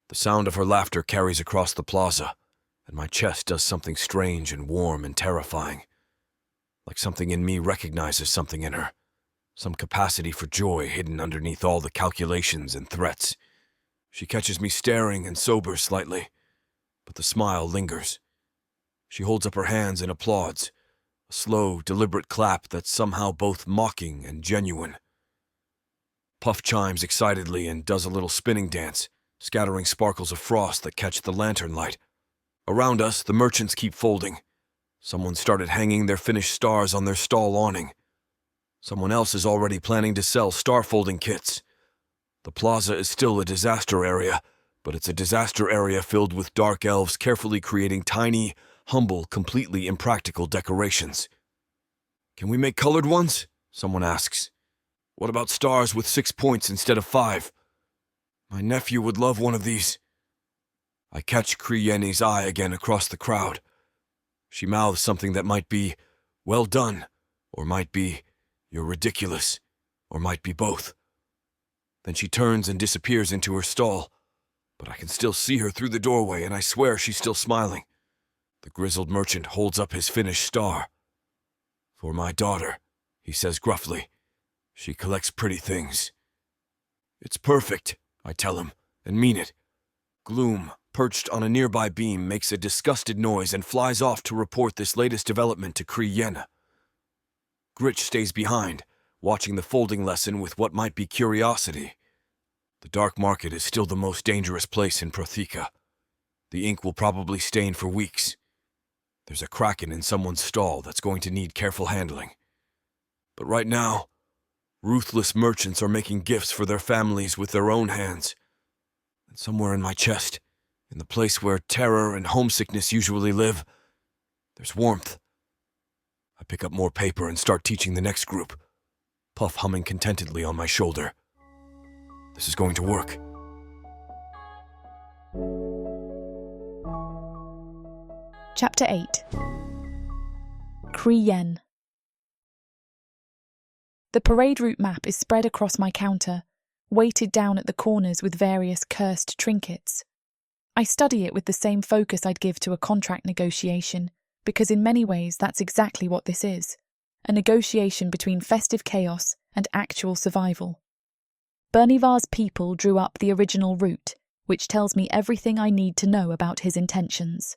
The sound of her laughter carries across the plaza, and my chest does something strange and warm and terrifying. Like something in me recognizes something in her, some capacity for joy hidden underneath all the calculations and threats. She catches me staring and sobers slightly, but the smile lingers. She holds up her hands and applauds, a slow, deliberate clap that's somehow both mocking and genuine. Puff chimes excitedly and does a little spinning dance, scattering sparkles of frost that catch the lantern light. Around us, the merchants keep folding. Someone started hanging their finished stars on their stall awning. Someone else is already planning to sell star-folding kits. The plaza is still a disaster area, but it's a disaster area filled with dark elves carefully creating tiny, humble, completely impractical decorations. "Can we make colored ones?" someone asks. "What about stars with 6 points instead of 5? My nephew would love one of these." I catch Kriene's eye again across the crowd. She mouths something that might be, "Well done," or might be, "You're ridiculous," or might be both. Then she turns and disappears into her stall, but I can still see her through the doorway, and I swear she's still smiling. The grizzled merchant holds up his finished star. "For my daughter," he says gruffly. "She collects pretty things." "It's perfect," I tell him, and mean it. Gloom, perched on a nearby beam, makes a disgusted noise and flies off to report this latest development to Kriene. Gritch stays behind, watching the folding lesson with what might be curiosity. The dark market is still the most dangerous place in Prothika. The ink will probably stain for weeks. There's a kraken in someone's stall that's going to need careful handling. But right now, ruthless merchants are making gifts for their families with their own hands. And somewhere in my chest, in the place where terror and homesickness usually live, there's warmth. I pick up more paper and start teaching the next group, Puff humming contentedly on my shoulder. This is going to work. Chapter 8. Kriene. The parade route map is spread across my counter, weighted down at the corners with various cursed trinkets. I study it with the same focus I'd give to a contract negotiation, because in many ways that's exactly what this is, a negotiation between festive chaos and actual survival. Bernivar's people drew up the original route, which tells me everything I need to know about his intentions.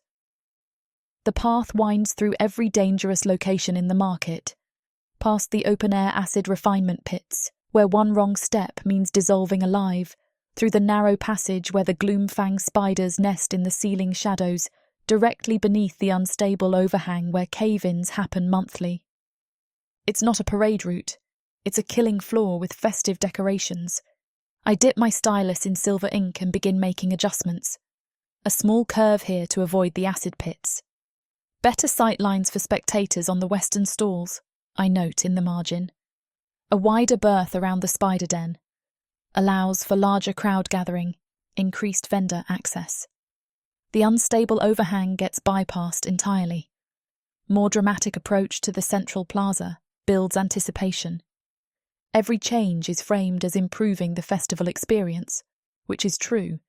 The path winds through every dangerous location in the market, past the open-air acid refinement pits, where one wrong step means dissolving alive, through the narrow passage where the gloom-fang spiders nest in the ceiling shadows, directly beneath the unstable overhang where cave-ins happen monthly. It's not a parade route. It's a killing floor with festive decorations. I dip my stylus in silver ink and begin making adjustments. A small curve here to avoid the acid pits. Better sight lines for spectators on the western stalls, I note in the margin. A wider berth around the spider den. Allows for larger crowd gathering, increased vendor access. The unstable overhang gets bypassed entirely. More dramatic approach to the central plaza builds anticipation. Every change is framed as improving the festival experience, which is true.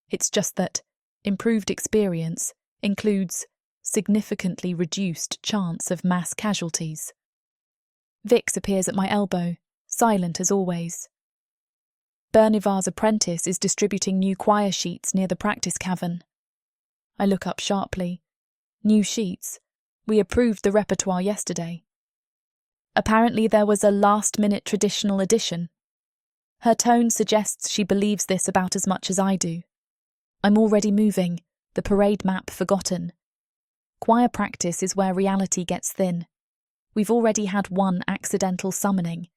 It's just that improved experience includes significantly reduced chance of mass casualties. Vix appears at my elbow, silent as always. Bernivar's apprentice is distributing new choir sheets near the practice cavern. I look up sharply. New sheets. We approved the repertoire yesterday. Apparently there was a last-minute traditional addition. Her tone suggests she believes this about as much as I do. I'm already moving, the parade map forgotten. Choir practice is where reality gets thin. We've already had one accidental summoning,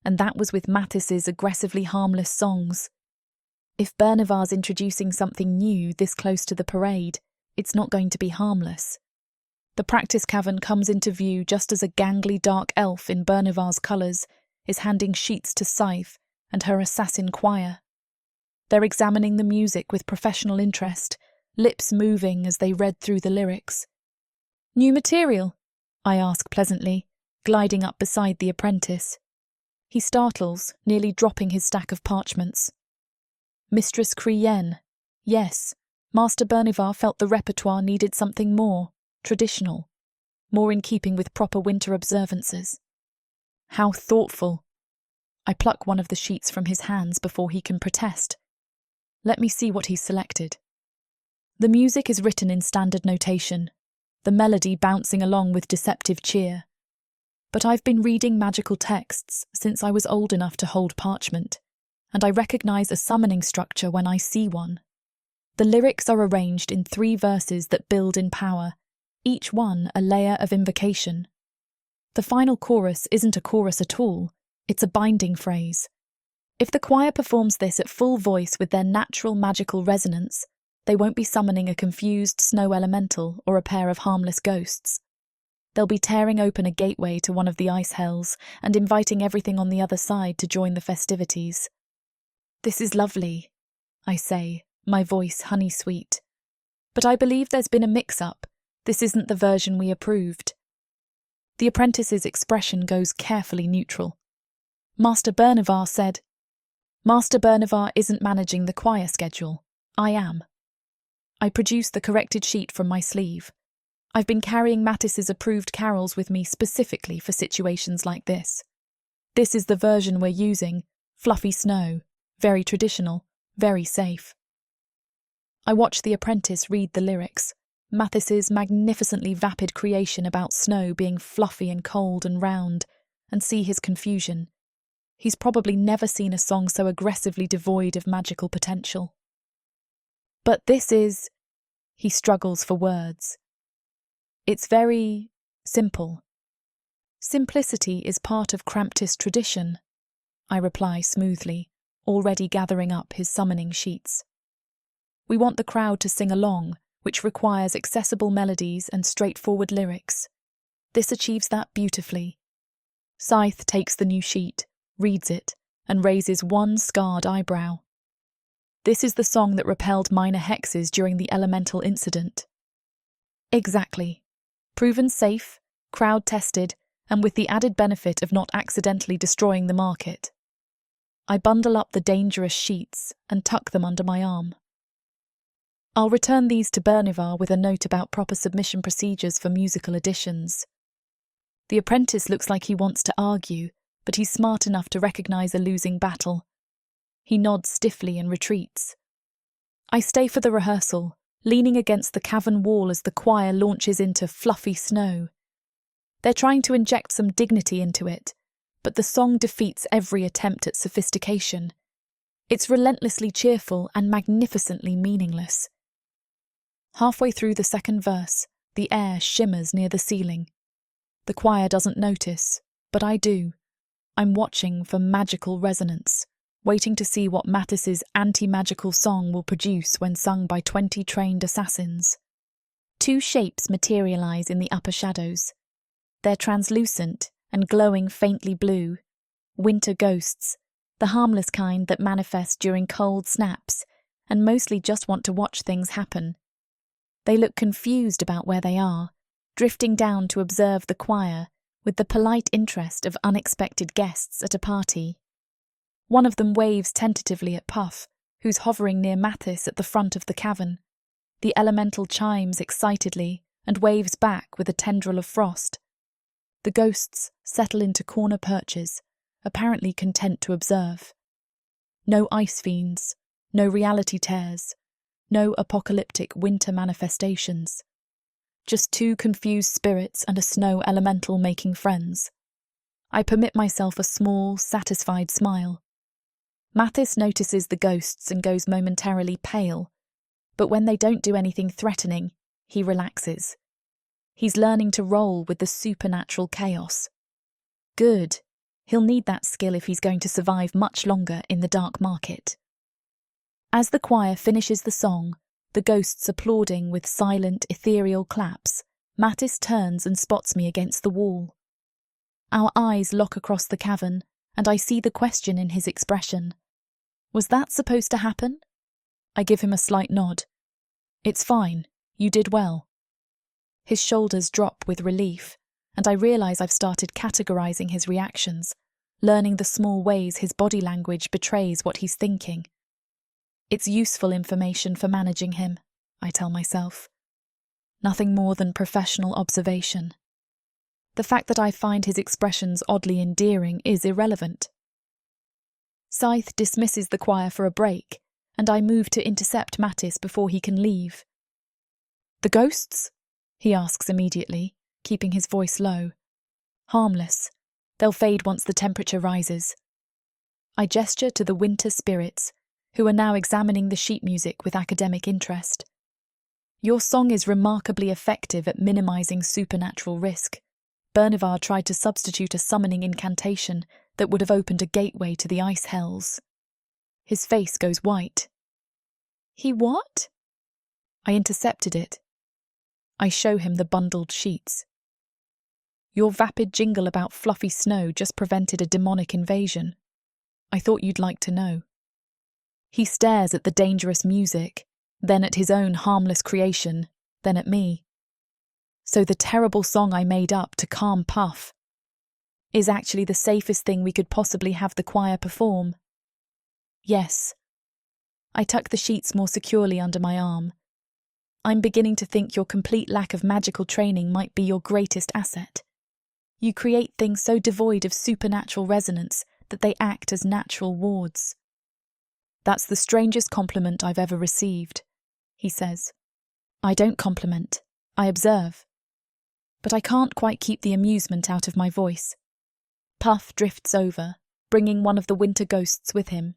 and that was with Mattis's aggressively harmless songs. If Bernivar's introducing something new this close to the parade, it's not going to be harmless. The practice cavern comes into view just as a gangly dark elf in Bernivar's colours is handing sheets to Scythe and her assassin choir. They're examining the music with professional interest, lips moving as they read through the lyrics. "New material?" I ask pleasantly, gliding up beside the apprentice. He startles, nearly dropping his stack of parchments. "Mistress Crienne. Yes, Master Bernivar felt the repertoire needed something more traditional, more in keeping with proper winter observances." How thoughtful. I pluck one of the sheets from his hands before he can protest. Let me see what he's selected. The music is written in standard notation, the melody bouncing along with deceptive cheer. But I've been reading magical texts since I was old enough to hold parchment, and I recognise a summoning structure when I see one. The lyrics are arranged in 3 verses that build in power, each one a layer of invocation. The final chorus isn't a chorus at all, it's a binding phrase. If the choir performs this at full voice with their natural magical resonance, they won't be summoning a confused snow elemental or a pair of harmless ghosts. They'll be tearing open a gateway to one of the ice hells and inviting everything on the other side to join the festivities. "This is lovely," I say, my voice honey-sweet. "But I believe there's been a mix-up. This isn't the version we approved." The apprentice's expression goes carefully neutral. Master Bernivar said, "Master Bernivar isn't managing the choir schedule. I am." I produce the corrected sheet from my sleeve. I've been carrying Mattis's approved carols with me specifically for situations like this. This is the version we're using, fluffy snow, very traditional, very safe. I watch the apprentice read the lyrics, Mattis's magnificently vapid creation about snow being fluffy and cold and round, and see his confusion. He's probably never seen a song so aggressively devoid of magical potential. "But this is..." He struggles for words. "It's very simple." "Simplicity is part of Kramptiss tradition," I reply smoothly, already gathering up his summoning sheets. "We want the crowd to sing along, which requires accessible melodies and straightforward lyrics. This achieves that beautifully." Scythe takes the new sheet, reads it, and raises one scarred eyebrow. "This is the song that repelled minor hexes during the elemental incident." "Exactly. Proven safe, crowd-tested, and with the added benefit of not accidentally destroying the market." I bundle up the dangerous sheets and tuck them under my arm. "I'll return these to Bernivar with a note about proper submission procedures for musical additions." The apprentice looks like he wants to argue, but he's smart enough to recognise a losing battle. He nods stiffly and retreats. I stay for the rehearsal, leaning against the cavern wall as the choir launches into fluffy snow. They're trying to inject some dignity into it, but the song defeats every attempt at sophistication. It's relentlessly cheerful and magnificently meaningless. Halfway through the second verse, the air shimmers near the ceiling. The choir doesn't notice, but I do. I'm watching for magical resonance, waiting to see what Mattis's anti-magical song will produce when sung by 20 trained assassins. 2 shapes materialise in the upper shadows. They're translucent and glowing faintly blue. Winter ghosts, the harmless kind that manifest during cold snaps and mostly just want to watch things happen. They look confused about where they are, drifting down to observe the choir with the polite interest of unexpected guests at a party. One of them waves tentatively at Puff, who's hovering near Mattis at the front of the cavern. The elemental chimes excitedly and waves back with a tendril of frost. The ghosts settle into corner perches, apparently content to observe. No ice fiends, no reality tears, no apocalyptic winter manifestations. Just two confused spirits and a snow elemental making friends. I permit myself a small, satisfied smile. Mathis notices the ghosts and goes momentarily pale, but when they don't do anything threatening, he relaxes. He's learning to roll with the supernatural chaos. Good. He'll need that skill if he's going to survive much longer in the dark market. As the choir finishes the song, the ghosts applauding with silent, ethereal claps, Mathis turns and spots me against the wall. Our eyes lock across the cavern, and I see the question in his expression. Was that supposed to happen? I give him a slight nod. It's fine. You did well. His shoulders drop with relief, and I realise I've started categorising his reactions, learning the small ways his body language betrays what he's thinking. It's useful information for managing him, I tell myself. Nothing more than professional observation. The fact that I find his expressions oddly endearing is irrelevant. Scythe dismisses the choir for a break, and I move to intercept Mathis before he can leave. The ghosts? He asks immediately, keeping his voice low. Harmless. They'll fade once the temperature rises. I gesture to the winter spirits, who are now examining the sheet music with academic interest. Your song is remarkably effective at minimising supernatural risk. Bernivar tried to substitute a summoning incantation that would have opened a gateway to the ice hells. His face goes white. He what? I intercepted it. I show him the bundled sheets. Your vapid jingle about fluffy snow just prevented a demonic invasion. I thought you'd like to know. He stares at the dangerous music, then at his own harmless creation, then at me. So the terrible song I made up to calm Puff is actually the safest thing we could possibly have the choir perform. Yes. I tuck the sheets more securely under my arm. I'm beginning to think your complete lack of magical training might be your greatest asset. You create things so devoid of supernatural resonance that they act as natural wards. That's the strangest compliment I've ever received, he says. I don't compliment, I observe. But I can't quite keep the amusement out of my voice. Puff drifts over, bringing one of the winter ghosts with him.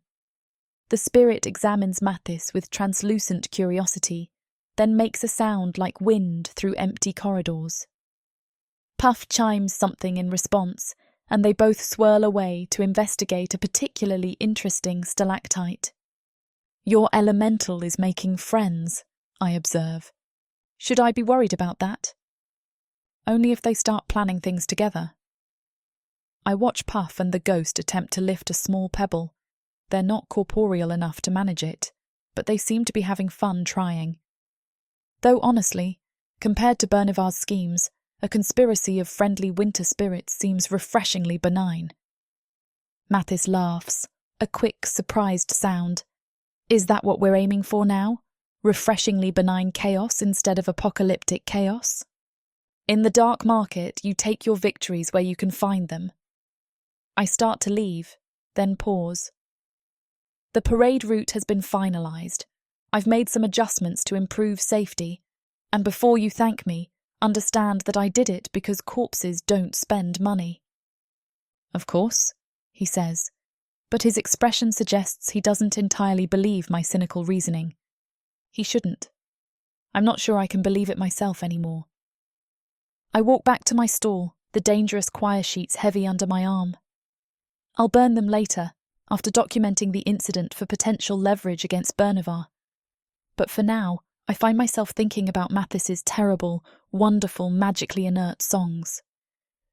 The spirit examines Mathis with translucent curiosity, then makes a sound like wind through empty corridors. Puff chimes something in response, and they both swirl away to investigate a particularly interesting stalactite. Your elemental is making friends, I observe. Should I be worried about that? Only if they start planning things together. I watch Puff and the ghost attempt to lift a small pebble. They're not corporeal enough to manage it, but they seem to be having fun trying. Though honestly, compared to Bernivar's schemes, a conspiracy of friendly winter spirits seems refreshingly benign. Mathis laughs, a quick, surprised sound. Is that what we're aiming for now? Refreshingly benign chaos instead of apocalyptic chaos? In the dark market, you take your victories where you can find them. I start to leave, then pause. The parade route has been finalised. I've made some adjustments to improve safety, and before you thank me, understand that I did it because corpses don't spend money. Of course, he says, but his expression suggests he doesn't entirely believe my cynical reasoning. He shouldn't. I'm not sure I can believe it myself anymore. I walk back to my stall, the dangerous choir sheets heavy under my arm. I'll burn them later, after documenting the incident for potential leverage against Bernivar. But for now, I find myself thinking about Mathis's terrible, wonderful, magically inert songs.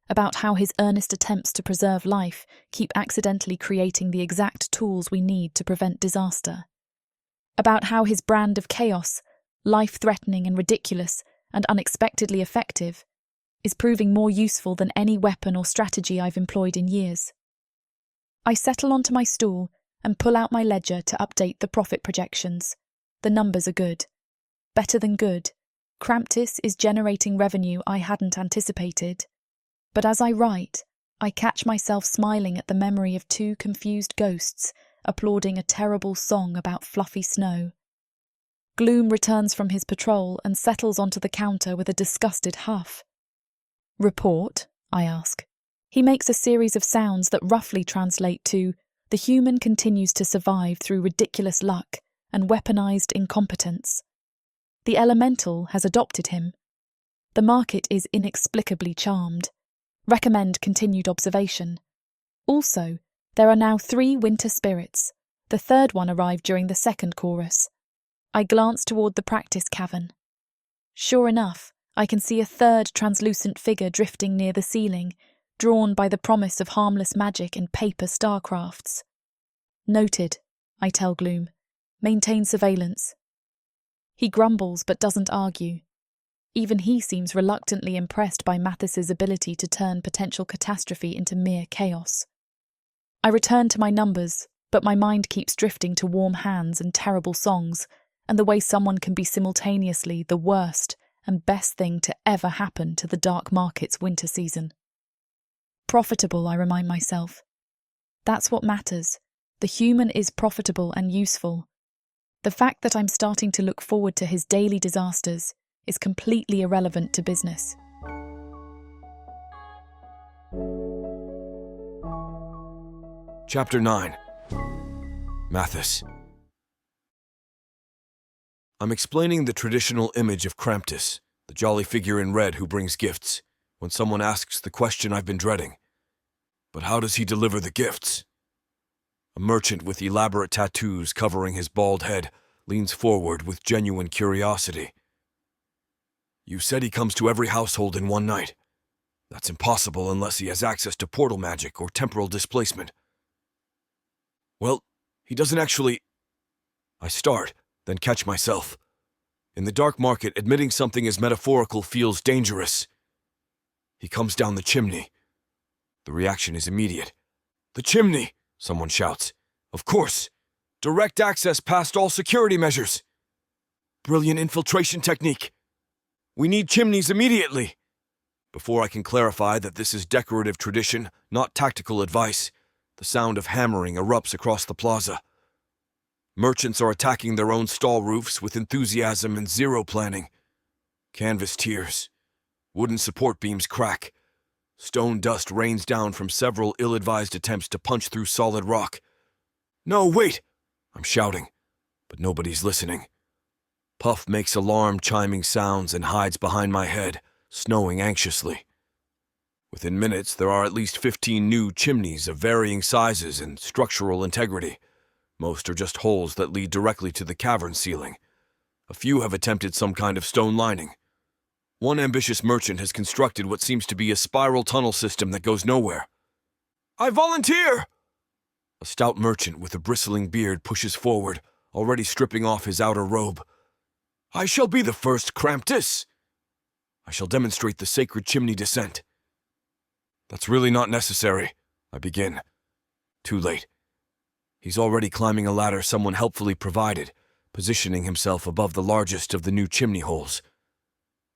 About how his earnest attempts to preserve life keep accidentally creating the exact tools we need to prevent disaster. About how his brand of chaos, life-threatening and ridiculous and unexpectedly effective, is proving more useful than any weapon or strategy I've employed in years. I settle onto my stool and pull out my ledger to update the profit projections. The numbers are good. Better than good. Kramptiss is generating revenue I hadn't anticipated. But as I write, I catch myself smiling at the memory of two confused ghosts applauding a terrible song about fluffy snow. Gloom returns from his patrol and settles onto the counter with a disgusted huff. "Report?" I ask. He makes a series of sounds that roughly translate to, "The human continues to survive through ridiculous luck and weaponized incompetence. The elemental has adopted him. The market is inexplicably charmed. Recommend continued observation. Also, there are now 3 winter spirits. The third one arrived during the second chorus." I glance toward the practice cavern. Sure enough, I can see a third translucent figure drifting near the ceiling, drawn by the promise of harmless magic and paper starcrafts. "Noted," I tell Gloom. "Maintain surveillance." He grumbles but doesn't argue. Even he seems reluctantly impressed by Mathis's ability to turn potential catastrophe into mere chaos. I return to my numbers, but my mind keeps drifting to warm hands and terrible songs, and the way someone can be simultaneously the worst and best thing to ever happen to the dark market's winter season. Profitable, I remind myself. That's what matters. The human is profitable and useful. The fact that I'm starting to look forward to his daily disasters is completely irrelevant to business. Chapter 9. Mathis. I'm explaining the traditional image of Kramptiss, the jolly figure in red who brings gifts, when someone asks the question I've been dreading. But how does he deliver the gifts? A merchant with elaborate tattoos covering his bald head leans forward with genuine curiosity. "You said he comes to every household in one night. That's impossible unless he has access to portal magic or temporal displacement." "Well, he doesn't actually—" I start, then catch myself. In the dark market, admitting something as metaphorical feels dangerous. "He comes down the chimney." The reaction is immediate. "The chimney!" someone shouts. "Of course! Direct access past all security measures! Brilliant infiltration technique! We need chimneys immediately!" Before I can clarify that this is decorative tradition, not tactical advice, the sound of hammering erupts across the plaza. Merchants are attacking their own stall roofs with enthusiasm and zero planning. Canvas tears. Wooden support beams crack. Stone dust rains down from several ill-advised attempts to punch through solid rock. "No, wait!" I'm shouting, but nobody's listening. Puff makes alarm-chiming sounds and hides behind my head, snowing anxiously. Within minutes, there are at least 15 new chimneys of varying sizes and structural integrity. Most are just holes that lead directly to the cavern ceiling. A few have attempted some kind of stone lining. One ambitious merchant has constructed what seems to be a spiral tunnel system that goes nowhere. "I volunteer!" A stout merchant with a bristling beard pushes forward, already stripping off his outer robe. "I shall be the first Kramptiss. I shall demonstrate the sacred chimney descent." "That's really not necessary," I begin. Too late. He's already climbing a ladder someone helpfully provided, positioning himself above the largest of the new chimney holes.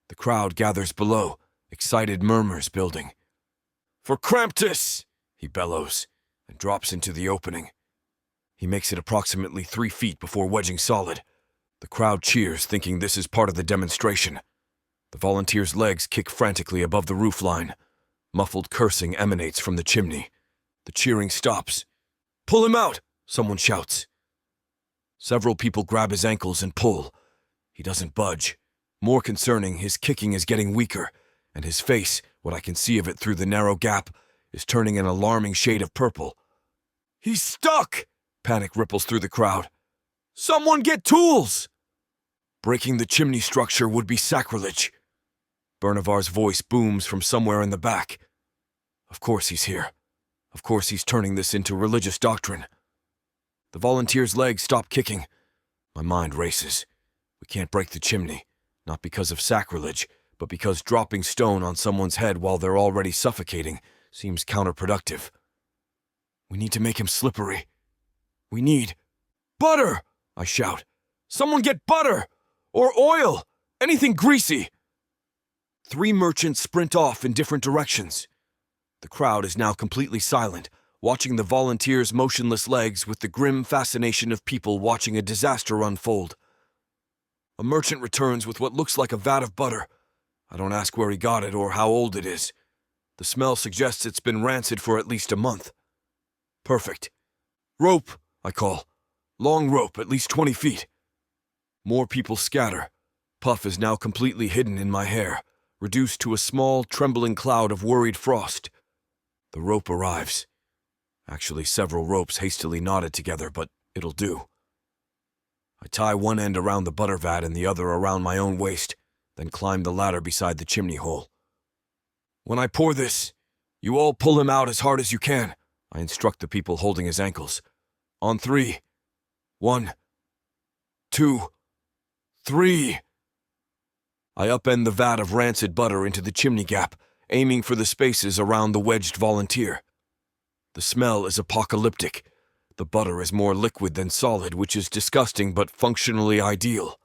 The crowd gathers below, excited murmurs building. "For Kramptiss!" he bellows, and drops into the opening. He makes it approximately 3 feet before wedging solid. The crowd cheers, thinking this is part of the demonstration. The volunteer's legs kick frantically above the roofline. Muffled cursing emanates from the chimney. The cheering stops. "Pull him out!" someone shouts. Several people grab his ankles and pull. He doesn't budge. More concerning, his kicking is getting weaker, and his face, what I can see of it through the narrow gap, is turning an alarming shade of purple. "He's stuck!" Panic ripples through the crowd. "Someone get tools!" Breaking the chimney structure would be sacrilege. Bernavar's voice booms from somewhere in the back. Of course he's here. Of course he's turning this into religious doctrine. The volunteer's legs stop kicking. My mind races. We can't break the chimney, not because of sacrilege, but because dropping stone on someone's head while they're already suffocating seems counterproductive. We need to make him slippery. We need butter, I shout. Someone get butter! Or oil! Anything greasy! 3 merchants sprint off in different directions. The crowd is now completely silent, watching the volunteers' motionless legs with the grim fascination of people watching a disaster unfold. A merchant returns with what looks like a vat of butter. I don't ask where he got it or how old it is. The smell suggests it's been rancid for at least a month. Perfect. Rope, I call. Long rope, at least 20 feet. More people scatter. Puff is now completely hidden in my hair, reduced to a small, trembling cloud of worried frost. The rope arrives. Actually, several ropes hastily knotted together, but it'll do. I tie one end around the butter vat and the other around my own waist, then climb the ladder beside the chimney hole. When I pour this, you all pull him out as hard as you can, I instruct the people holding his ankles. On 3. 1, 2, 3. I upend the vat of rancid butter into the chimney gap, aiming for the spaces around the wedged volunteer. The smell is apocalyptic. The butter is more liquid than solid, which is disgusting but functionally ideal.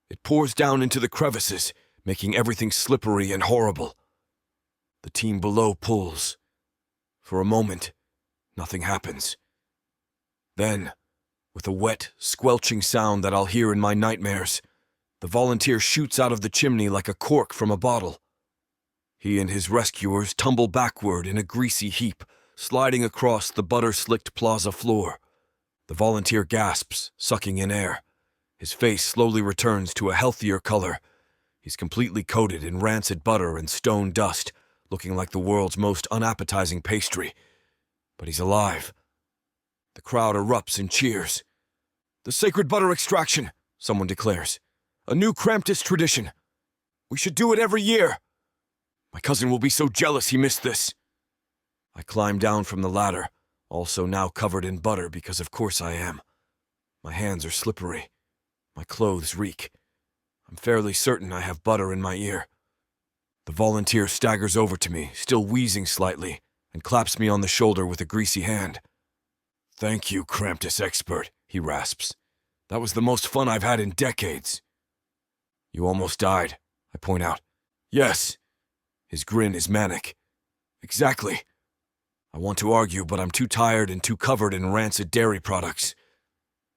It pours down into the crevices, making everything slippery and horrible. The team below pulls. For a moment, nothing happens. Then, with a wet, squelching sound that I'll hear in my nightmares, the volunteer shoots out of the chimney like a cork from a bottle. He and his rescuers tumble backward in a greasy heap, sliding across the butter-slicked plaza floor. The volunteer gasps, sucking in air. His face slowly returns to a healthier color. He's completely coated in rancid butter and stone dust, looking like the world's most unappetizing pastry. But he's alive. The crowd erupts in cheers. "The sacred butter extraction," someone declares. "A new Kramptiss tradition. We should do it every year. My cousin will be so jealous he missed this." I climb down from the ladder, also now covered in butter because of course I am. My hands are slippery. My clothes reek. I'm fairly certain I have butter in my ear. The volunteer staggers over to me, still wheezing slightly, and claps me on the shoulder with a greasy hand. "Thank you, Kramptiss expert," he rasps. "That was the most fun I've had in decades." "You almost died," I point out. "Yes." His grin is manic. "Exactly." I want to argue, but I'm too tired and too covered in rancid dairy products.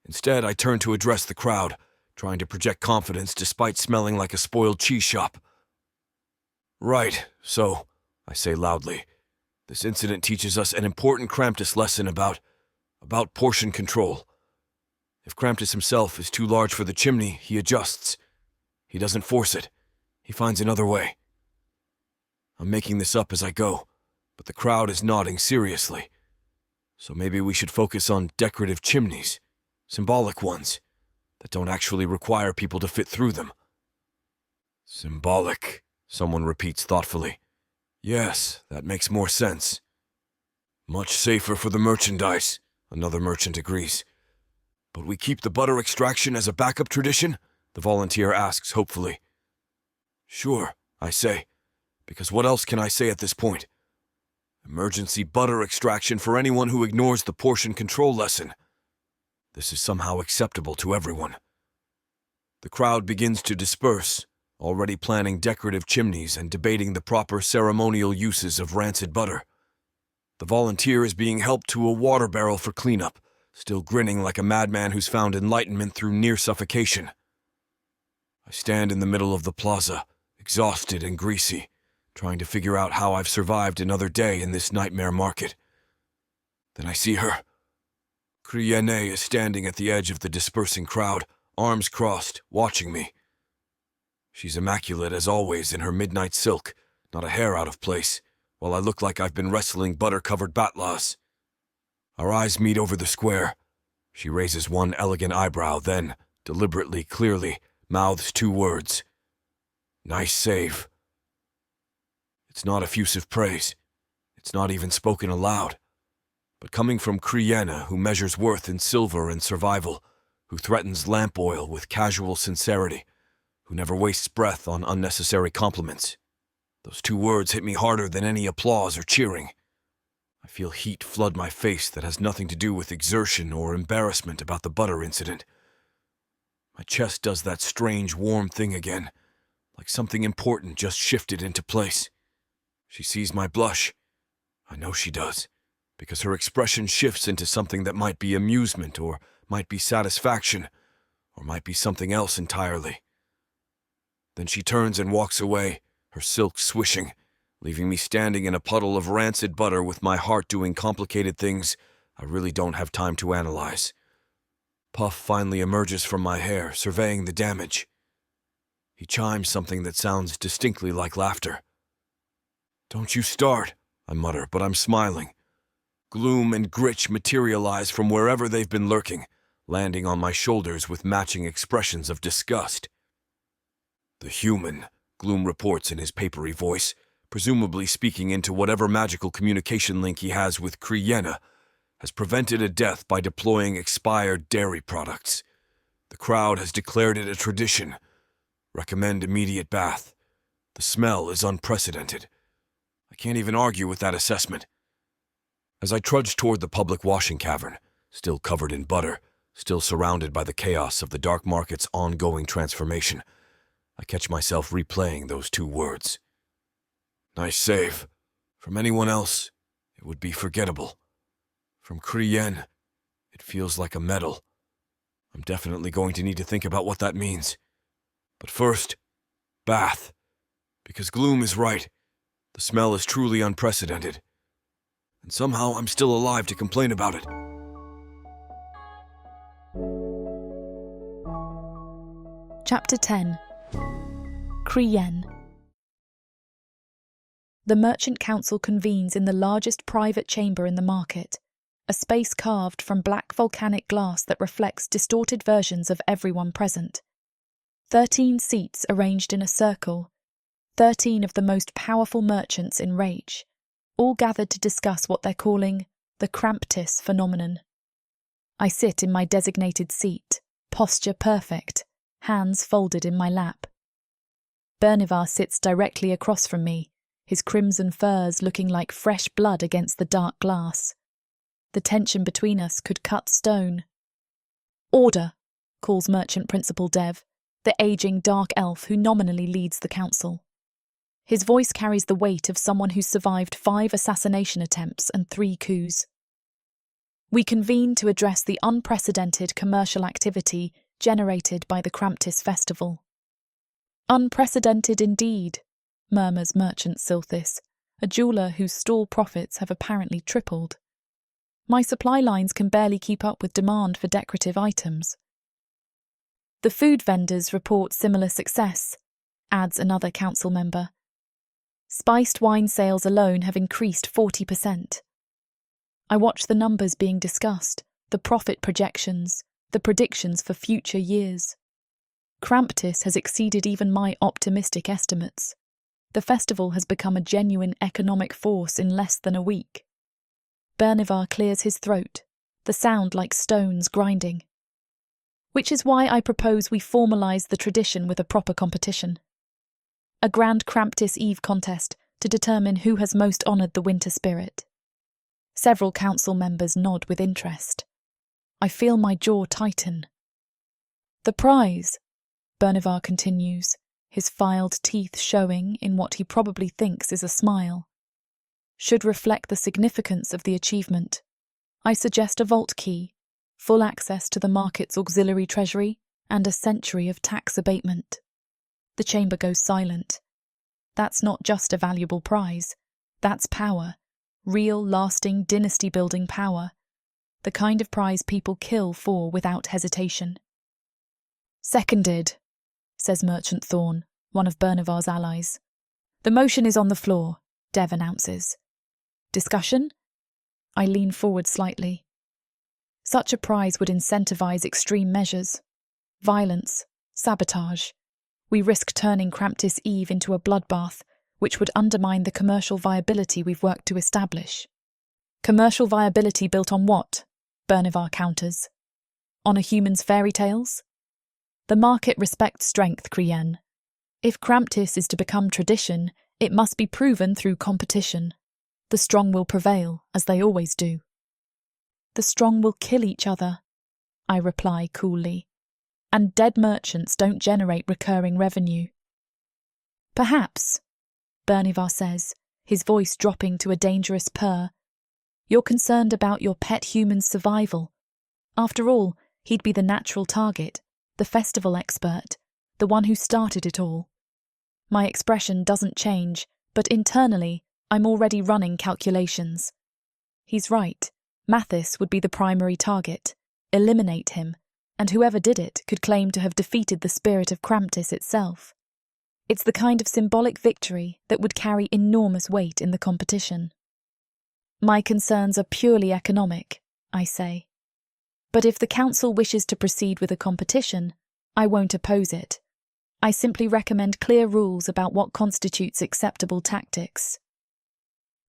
Instead, I turn to address the crowd, trying to project confidence despite smelling like a spoiled cheese shop. "Right, so," I say loudly, "this incident teaches us an important Kramptiss lesson about portion control. If Kramptiss himself is too large for the chimney, he adjusts. He doesn't force it. He finds another way." I'm making this up as I go, but the crowd is nodding seriously. So maybe we should focus on decorative chimneys, symbolic ones, that don't actually require people to fit through them. "Symbolic," someone repeats thoughtfully. "Yes, that makes more sense." "Much safer for the merchandise," another merchant agrees. "But we keep the butter extraction as a backup tradition?" the volunteer asks hopefully. "Sure," I say, because what else can I say at this point? Emergency butter extraction for anyone who ignores the portion control lesson. This is somehow acceptable to everyone. The crowd begins to disperse, already planning decorative chimneys and debating the proper ceremonial uses of rancid butter. The volunteer is being helped to a water barrel for cleanup, still grinning like a madman who's found enlightenment through near suffocation. I stand in the middle of the plaza, exhausted and greasy, trying to figure out how I've survived another day in this nightmare market. Then I see her. Kriene is standing at the edge of the dispersing crowd, arms crossed, watching me. She's immaculate as always in her midnight silk, not a hair out of place, while I look like I've been wrestling butter-covered batlas. Our eyes meet over the square. She raises one elegant eyebrow, then, deliberately, clearly, mouths 2 words. "Nice save." It's not effusive praise. It's not even spoken aloud. But coming from Kriene, who measures worth in silver and survival, who threatens lamp oil with casual sincerity, who never wastes breath on unnecessary compliments, those 2 words hit me harder than any applause or cheering. I feel heat flood my face that has nothing to do with exertion or embarrassment about the butter incident. My chest does that strange warm thing again, like something important just shifted into place. She sees my blush. I know she does, because her expression shifts into something that might be amusement, or might be satisfaction, or might be something else entirely. Then she turns and walks away, her silk swishing, leaving me standing in a puddle of rancid butter with my heart doing complicated things I really don't have time to analyze. Puff finally emerges from my hair, surveying the damage. He chimes something that sounds distinctly like laughter. "Don't you start," I mutter, but I'm smiling. Gloom and Gritch materialize from wherever they've been lurking, landing on my shoulders with matching expressions of disgust. "The human," Gloom reports in his papery voice, presumably speaking into whatever magical communication link he has with Kriena, has prevented a death by deploying expired dairy products. The crowd has declared it a tradition. Recommend immediate bath. The smell is unprecedented. I can't even argue with that assessment. As I trudge toward the public washing cavern, still covered in butter, still surrounded by the chaos of the dark market's ongoing transformation, I catch myself replaying those two words. Nice save. From anyone else, it would be forgettable. From Kriena, it feels like a medal. I'm definitely going to need to think about what that means. But first, bath. Because Gloom is right. The smell is truly unprecedented. And somehow I'm still alive to complain about it. Chapter 10. Kriena. The Merchant Council convenes in the largest private chamber in the market, a space carved from black volcanic glass that reflects distorted versions of everyone present. 13 seats arranged in a circle, 13 of the most powerful merchants in Rage, all gathered to discuss what they're calling the Kramptiss phenomenon. I sit in my designated seat, posture perfect, hands folded in my lap. Bernivar sits directly across from me, his crimson furs looking like fresh blood against the dark glass. The tension between us could cut stone. "Order," calls Merchant Principal Dev, the aging dark elf who nominally leads the council. His voice carries the weight of someone who's survived 5 assassination attempts and 3 coups. We convene to address the unprecedented commercial activity generated by the Kramptiss festival. "Unprecedented indeed," murmurs Merchant Silthis, a jeweller whose stall profits have apparently tripled. "My supply lines can barely keep up with demand for decorative items." "The food vendors report similar success," adds another council member. "Spiced wine sales alone have increased 40%. I watch the numbers being discussed, the profit projections, the predictions for future years. Kramptiss has exceeded even my optimistic estimates. The festival has become a genuine economic force in less than a week." Bernivar clears his throat, the sound like stones grinding. "Which is why I propose we formalise the tradition with a proper competition. A grand Kramptiss Eve contest to determine who has most honoured the winter spirit." Several council members nod with interest. I feel my jaw tighten. "The prize," Bernivar continues, his filed teeth showing in what he probably thinks is a smile, "should reflect the significance of the achievement. I suggest a vault key, full access to the market's auxiliary treasury, and a century of tax abatement." The chamber goes silent. That's not just a valuable prize. That's power. Real, lasting, dynasty-building power. The kind of prize people kill for without hesitation. "Seconded," says Merchant Thorn, one of Bernivar's allies. "The motion is on the floor," Dev announces. "Discussion?" I lean forward slightly. Such a prize would incentivize extreme measures. Violence, sabotage. We risk turning Kramptiss Eve into a bloodbath, which would undermine the commercial viability we've worked to establish. "Commercial viability built on what?" Bernivar counters. "On a human's fairy tales?" "The market respects strength, Kriena. If Kramptiss is to become tradition, it must be proven through competition. The strong will prevail, as they always do." "The strong will kill each other," I reply coolly. "And dead merchants don't generate recurring revenue." "Perhaps," Bernivar says, his voice dropping to a dangerous purr. "You're concerned about your pet human's survival. After all, he'd be the natural target, the festival expert, the one who started it all." My expression doesn't change, but internally, I'm already running calculations. He's right. Mathis would be the primary target. Eliminate him, and whoever did it could claim to have defeated the spirit of Kramptiss itself. It's the kind of symbolic victory that would carry enormous weight in the competition. My concerns are purely economic, I say. But if the council wishes to proceed with a competition, I won't oppose it. I simply recommend clear rules about what constitutes acceptable tactics.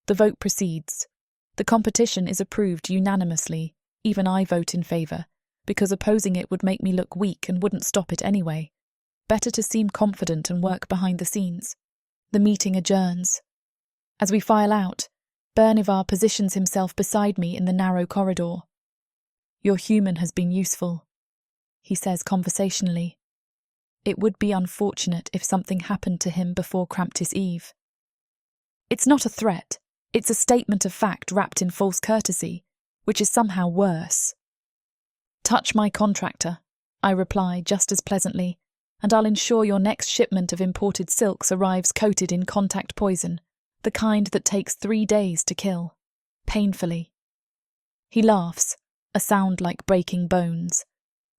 The vote proceeds. The competition is approved unanimously. Even I vote in favour, because opposing it would make me look weak and wouldn't stop it anyway. Better to seem confident and work behind the scenes. The meeting adjourns. As we file out, Bernivar positions himself beside me in the narrow corridor. "Your human has been useful," he says conversationally. "It would be unfortunate if something happened to him before Kramptiss Eve." It's not a threat. It's a statement of fact wrapped in false courtesy, which is somehow worse. "Touch my contractor," I reply just as pleasantly, "and I'll ensure your next shipment of imported silks arrives coated in contact poison, the kind that takes 3 days to kill. Painfully." He laughs, a sound like breaking bones.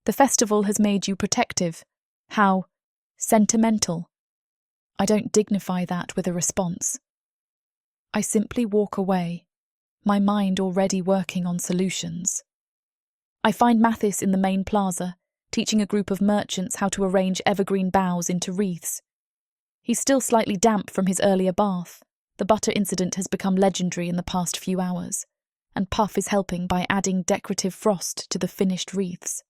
"The festival has made you protective. How sentimental." I don't dignify that with a response. I simply walk away, my mind already working on solutions. I find Mathis in the main plaza, teaching a group of merchants how to arrange evergreen boughs into wreaths. He's still slightly damp from his earlier bath. The butter incident has become legendary in the past few hours, and Puff is helping by adding decorative frost to the finished wreaths.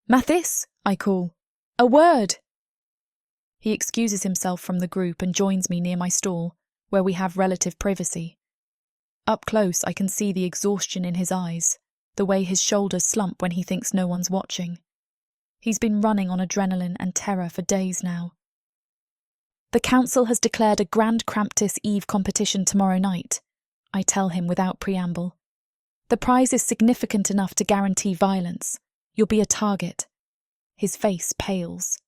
"Mathis," I call. "A word!" He excuses himself from the group and joins me near my stall, where we have relative privacy. Up close, I can see the exhaustion in his eyes, the way his shoulders slump when he thinks no one's watching. He's been running on adrenaline and terror for days now. "The council has declared a grand Kramptiss Eve competition tomorrow night," I tell him without preamble. "The prize is significant enough to guarantee violence. You'll be a target." His face pales.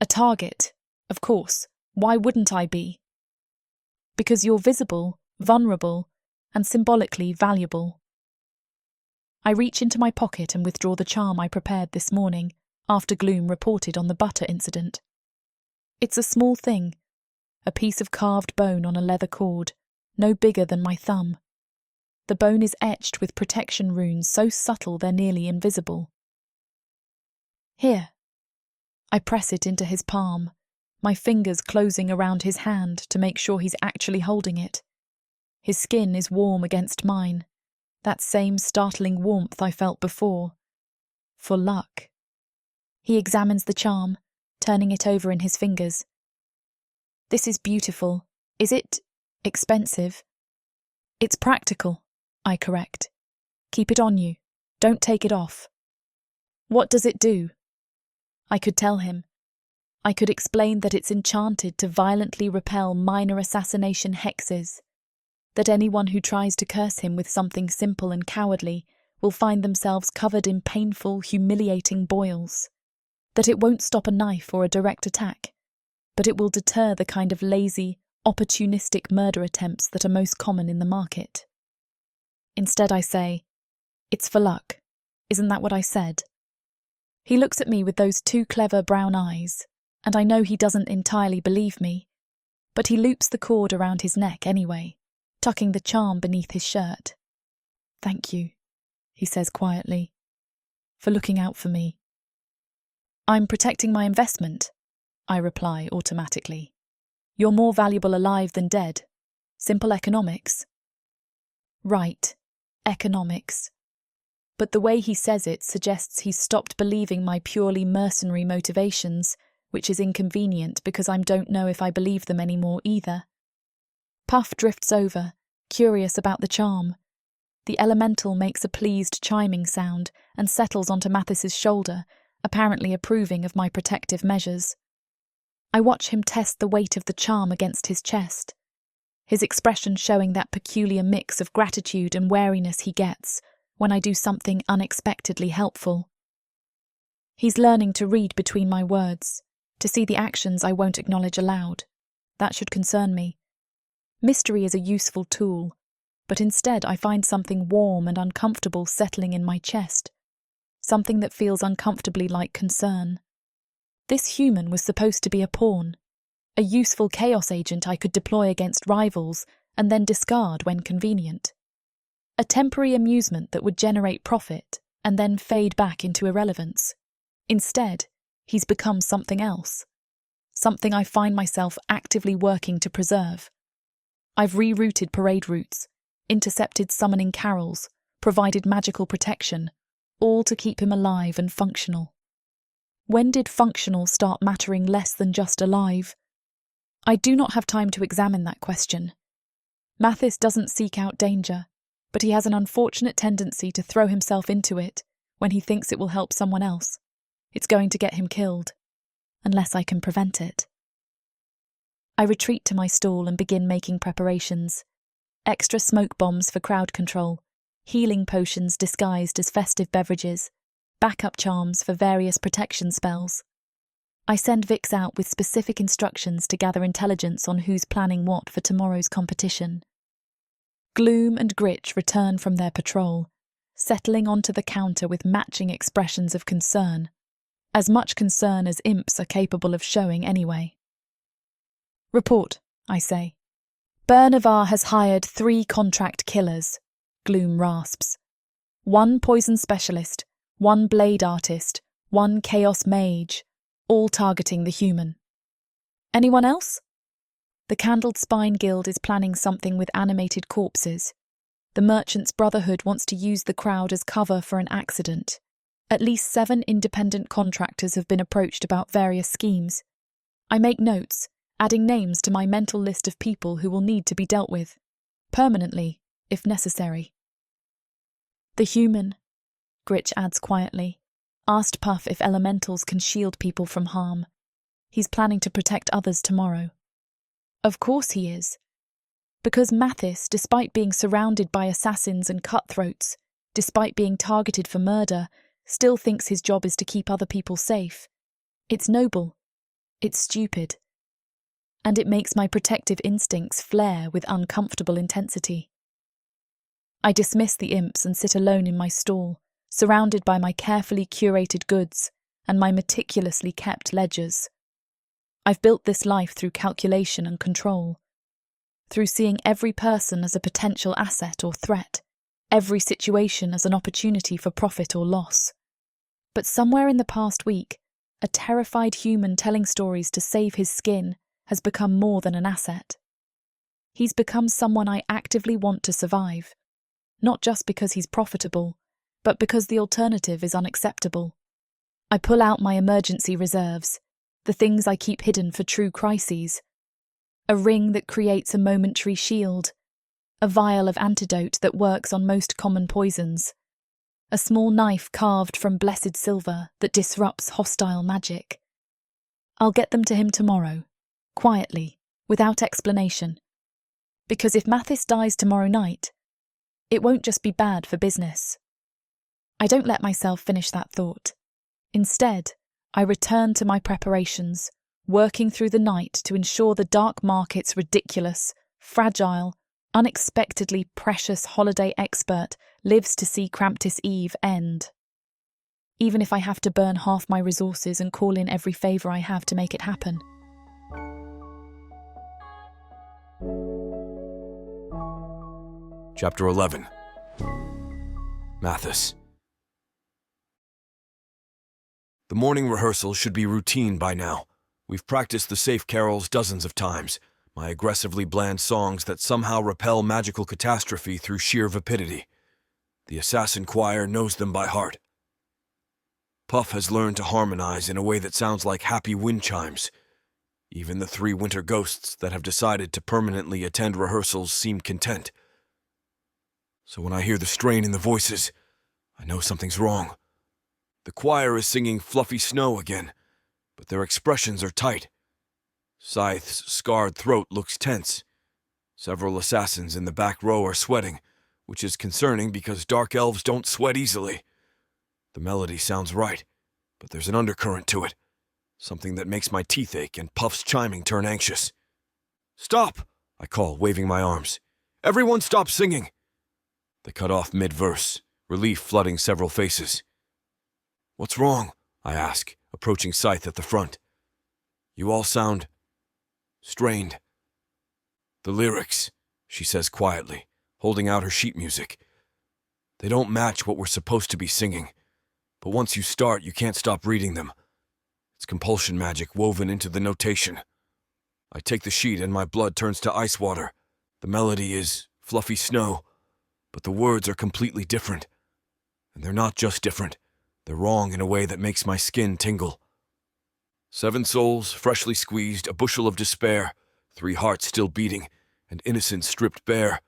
"A target? Of course. Why wouldn't I be?" "Because you're visible, vulnerable, and symbolically valuable." I reach into my pocket and withdraw the charm I prepared this morning, after Gloom reported on the butter incident. It's a small thing, a piece of carved bone on a leather cord, no bigger than my thumb. The bone is etched with protection runes so subtle they're nearly invisible. "Here." I press it into his palm, my fingers closing around his hand to make sure he's actually holding it. His skin is warm against mine, that same startling warmth I felt before. For luck. He examines the charm, turning it over in his fingers. "This is beautiful. Is it expensive?" "It's practical," I correct. "Keep it on you. Don't take it off." "What does it do?" I could tell him. I could explain that it's enchanted to violently repel minor assassination hexes, that anyone who tries to curse him with something simple and cowardly will find themselves covered in painful, humiliating boils, that it won't stop a knife or a direct attack, but it will deter the kind of lazy, opportunistic murder attempts that are most common in the market. Instead I say, "It's for luck. Isn't that what I said?" He looks at me with those 2 clever brown eyes, and I know he doesn't entirely believe me, but he loops the cord around his neck anyway, tucking the charm beneath his shirt. "Thank you," he says quietly, "for looking out for me." "I'm protecting my investment," I reply automatically. "You're more valuable alive than dead. Simple economics." Right, economics. But the way he says it suggests he's stopped believing my purely mercenary motivations, which is inconvenient because I don't know if I believe them anymore either. Puff drifts over, curious about the charm. The elemental makes a pleased chiming sound and settles onto Mathis's shoulder, apparently approving of my protective measures. I watch him test the weight of the charm against his chest. his expression showing that peculiar mix of gratitude and wariness he gets when I do something unexpectedly helpful. He's learning to read between my words, to see the actions I won't acknowledge aloud. That should concern me. Mystery is a useful tool, but instead I find something warm and uncomfortable settling in my chest, something that feels uncomfortably like concern. This human was supposed to be a pawn, a useful chaos agent I could deploy against rivals and then discard when convenient. A temporary amusement that would generate profit and then fade back into irrelevance. Instead, he's become something else, something I find myself actively working to preserve. I've rerouted parade routes, intercepted summoning carols, provided magical protection, all to keep him alive and functional. When did functional start mattering less than just alive? I do not have time to examine that question. Mathis doesn't seek out danger, but he has an unfortunate tendency to throw himself into it when he thinks it will help someone else. It's going to get him killed, unless I can prevent it. I retreat to my stall and begin making preparations. Extra smoke bombs for crowd control, healing potions disguised as festive beverages, backup charms for various protection spells. I send Vix out with specific instructions to gather intelligence on who's planning what for tomorrow's competition. Gloom and Gritch return from their patrol, settling onto the counter with matching expressions of concern. As much concern as imps are capable of showing anyway. Report, I say. Bernavar has hired 3 contract killers, Gloom rasps. 1 poison specialist, 1 blade artist, 1 chaos mage, all targeting the human. Anyone else? The Candled Spine Guild is planning something with animated corpses. The Merchants' Brotherhood wants to use the crowd as cover for an accident. At least 7 independent contractors have been approached about various schemes. I make notes, adding names to my mental list of people who will need to be dealt with, permanently, if necessary. The human, Gritch adds quietly, asked Puff if elementals can shield people from harm. He's planning to protect others tomorrow. Of course he is. Because Mathis, despite being surrounded by assassins and cutthroats, despite being targeted for murder, still thinks his job is to keep other people safe. It's noble. It's stupid. And it makes my protective instincts flare with uncomfortable intensity. I dismiss the imps and sit alone in my stall, surrounded by my carefully curated goods and my meticulously kept ledgers. I've built this life through calculation and control, through seeing every person as a potential asset or threat, every situation as an opportunity for profit or loss. But somewhere in the past week, a terrified human telling stories to save his skin has become more than an asset. He's become someone I actively want to survive, not just because he's profitable, but because the alternative is unacceptable. I pull out my emergency reserves, the things I keep hidden for true crises. A ring that creates a momentary shield, a vial of antidote that works on most common poisons, a small knife carved from blessed silver that disrupts hostile magic. I'll get them to him tomorrow, quietly, without explanation. Because if Mathis dies tomorrow night, it won't just be bad for business. I don't let myself finish that thought. Instead, I return to my preparations, working through the night to ensure the dark market's ridiculous, fragile, unexpectedly precious holiday expert lives to see Kramptiss Eve end. Even if I have to burn half my resources and call in every favour I have to make it happen. Chapter 11. Mathis. The morning rehearsal should be routine by now. We've practiced the safe carols dozens of times, my aggressively bland songs that somehow repel magical catastrophe through sheer vapidity. The assassin choir knows them by heart. Puff has learned to harmonize in a way that sounds like happy wind chimes. Even the 3 winter ghosts that have decided to permanently attend rehearsals seem content. So when I hear the strain in the voices, I know something's wrong. The choir is singing Fluffy Snow again, but their expressions are tight. Scythe's scarred throat looks tense. Several assassins in the back row are sweating, which is concerning because dark elves don't sweat easily. The melody sounds right, but there's an undercurrent to it, something that makes my teeth ache and Puff's chiming turn anxious. "Stop!" I call, waving my arms. "Everyone stop singing!" They cut off mid-verse, relief flooding several faces. "What's wrong?" I ask, approaching Scythe at the front. "You all sound strained." "The lyrics," she says quietly, holding out her sheet music. "They don't match what we're supposed to be singing, but once you start, you can't stop reading them. It's compulsion magic woven into the notation." I take the sheet and my blood turns to ice water. The melody is fluffy snow, but the words are completely different. And they're not just different, they're wrong in a way that makes my skin tingle. 7 souls, freshly squeezed, a bushel of despair, 3 hearts still beating, and innocence stripped bare.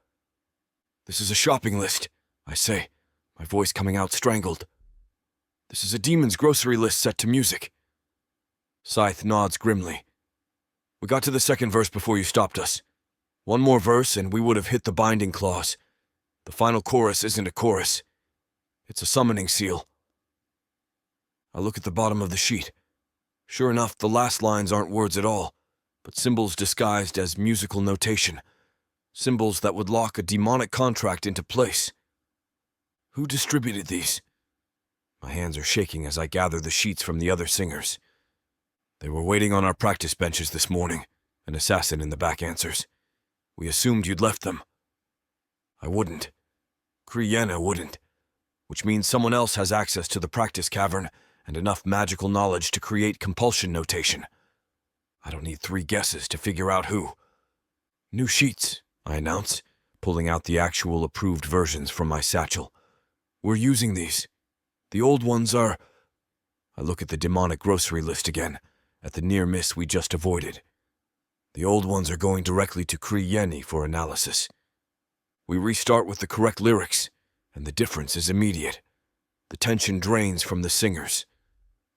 "This is a shopping list," I say, my voice coming out strangled. "This is a demon's grocery list set to music." Scythe nods grimly. "We got to the second verse before you stopped us. One more verse and we would have hit the binding clause. The final chorus isn't a chorus. It's a summoning seal." I look at the bottom of the sheet. Sure enough, the last lines aren't words at all, but symbols disguised as musical notation. Symbols that would lock a demonic contract into place. Who distributed these? My hands are shaking as I gather the sheets from the other singers. "They were waiting on our practice benches this morning," an assassin in the back answers. "We assumed you'd left them." I wouldn't. Kriyenna wouldn't. Which means someone else has access to the practice cavern and enough magical knowledge to create compulsion notation. I don't need 3 guesses to figure out who. "New sheets," I announce, pulling out the actual approved versions from my satchel. "We're using these. The old ones are—" I look at the demonic grocery list again, at the near miss we just avoided. The old ones are going directly to Kriyenna for analysis. We restart with the correct lyrics, and the difference is immediate. The tension drains from the singers.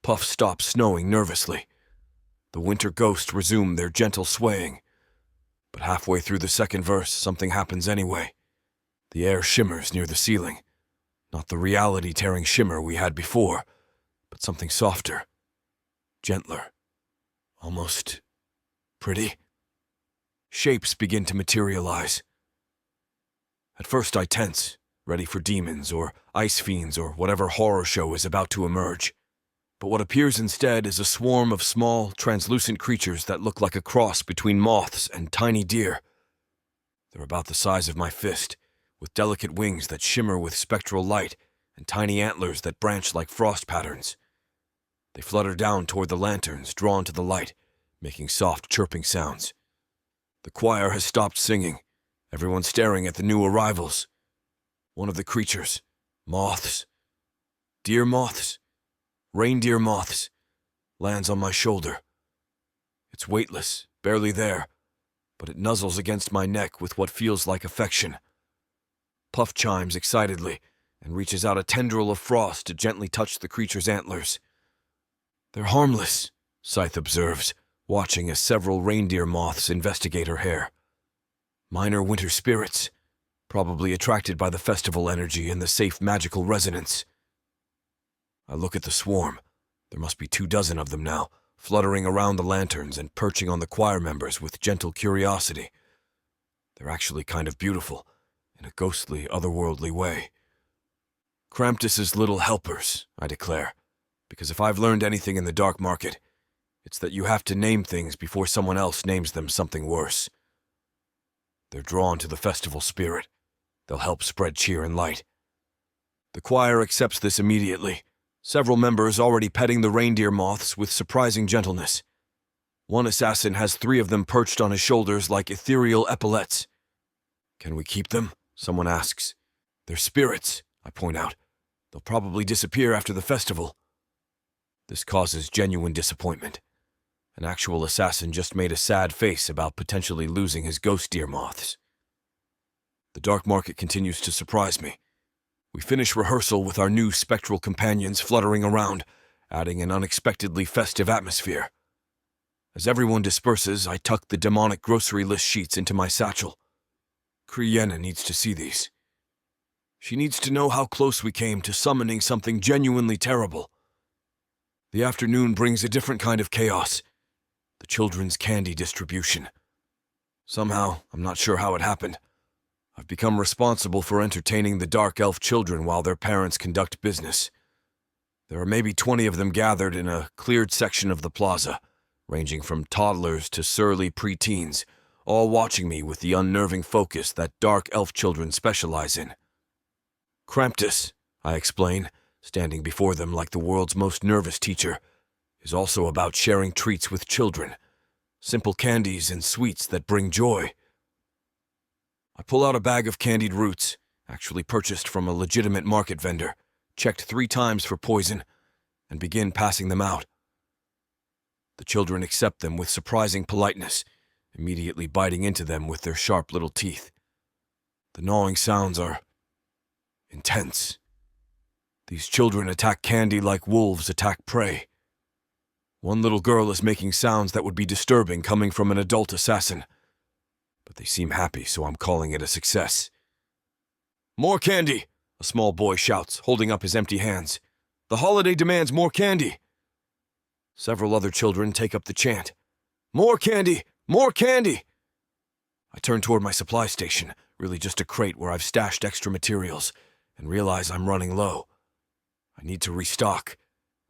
Puff stops snowing nervously. The winter ghosts resume their gentle swaying. But halfway through the second verse, something happens anyway. The air shimmers near the ceiling. Not the reality-tearing shimmer we had before, but something softer, gentler, almost pretty. Shapes begin to materialize. At first I tense, ready for demons or ice fiends or whatever horror show is about to emerge. But what appears instead is a swarm of small, translucent creatures that look like a cross between moths and tiny deer. They're about the size of my fist, with delicate wings that shimmer with spectral light and tiny antlers that branch like frost patterns. They flutter down toward the lanterns, drawn to the light, making soft chirping sounds. The choir has stopped singing, everyone staring at the new arrivals. One of the creatures, moths, deer moths, reindeer moths, lands on my shoulder. It's weightless, barely there, but it nuzzles against my neck with what feels like affection. Puff chimes excitedly and reaches out a tendril of frost to gently touch the creature's antlers. "They're harmless," Scythe observes, watching as several reindeer moths investigate her hair. "Minor winter spirits, probably attracted by the festival energy and the safe magical resonance." I look at the swarm. There must be 24 of them now, fluttering around the lanterns and perching on the choir members with gentle curiosity. They're actually kind of beautiful, in a ghostly, otherworldly way. "Kramptiss's little helpers," I declare, because if I've learned anything in the dark market, it's that you have to name things before someone else names them something worse. They're drawn to the festival spirit. They'll help spread cheer and light. The choir accepts this immediately, several members already petting the reindeer moths with surprising gentleness. One assassin has 3 of them perched on his shoulders like ethereal epaulets. "Can we keep them?" someone asks. "They're spirits," I point out. "They'll probably disappear after the festival." This causes genuine disappointment. An actual assassin just made a sad face about potentially losing his ghost deer moths. The dark market continues to surprise me. We finish rehearsal with our new spectral companions fluttering around, adding an unexpectedly festive atmosphere. As everyone disperses, I tuck the demonic grocery list sheets into my satchel. Kriyenna needs to see these. She needs to know how close we came to summoning something genuinely terrible. The afternoon brings a different kind of chaos. The children's candy distribution. Somehow, I'm not sure how it happened, I've become responsible for entertaining the dark elf children while their parents conduct business. There are maybe 20 of them gathered in a cleared section of the plaza, ranging from toddlers to surly preteens, all watching me with the unnerving focus that dark elf children specialize in. Kramptiss, I explain, standing before them like the world's most nervous teacher, is also about sharing treats with children, simple candies and sweets that bring joy. I pull out a bag of candied roots, actually purchased from a legitimate market vendor, checked 3 times for poison, and begin passing them out. The children accept them with surprising politeness, immediately biting into them with their sharp little teeth. The gnawing sounds are intense. These children attack candy like wolves attack prey. One little girl is making sounds that would be disturbing coming from an adult assassin. But they seem happy, so I'm calling it a success. "More candy!" a small boy shouts, holding up his empty hands. "The holiday demands more candy!" Several other children take up the chant. "More candy! More candy!" I turn toward my supply station, really just a crate where I've stashed extra materials, and realize I'm running low. I need to restock,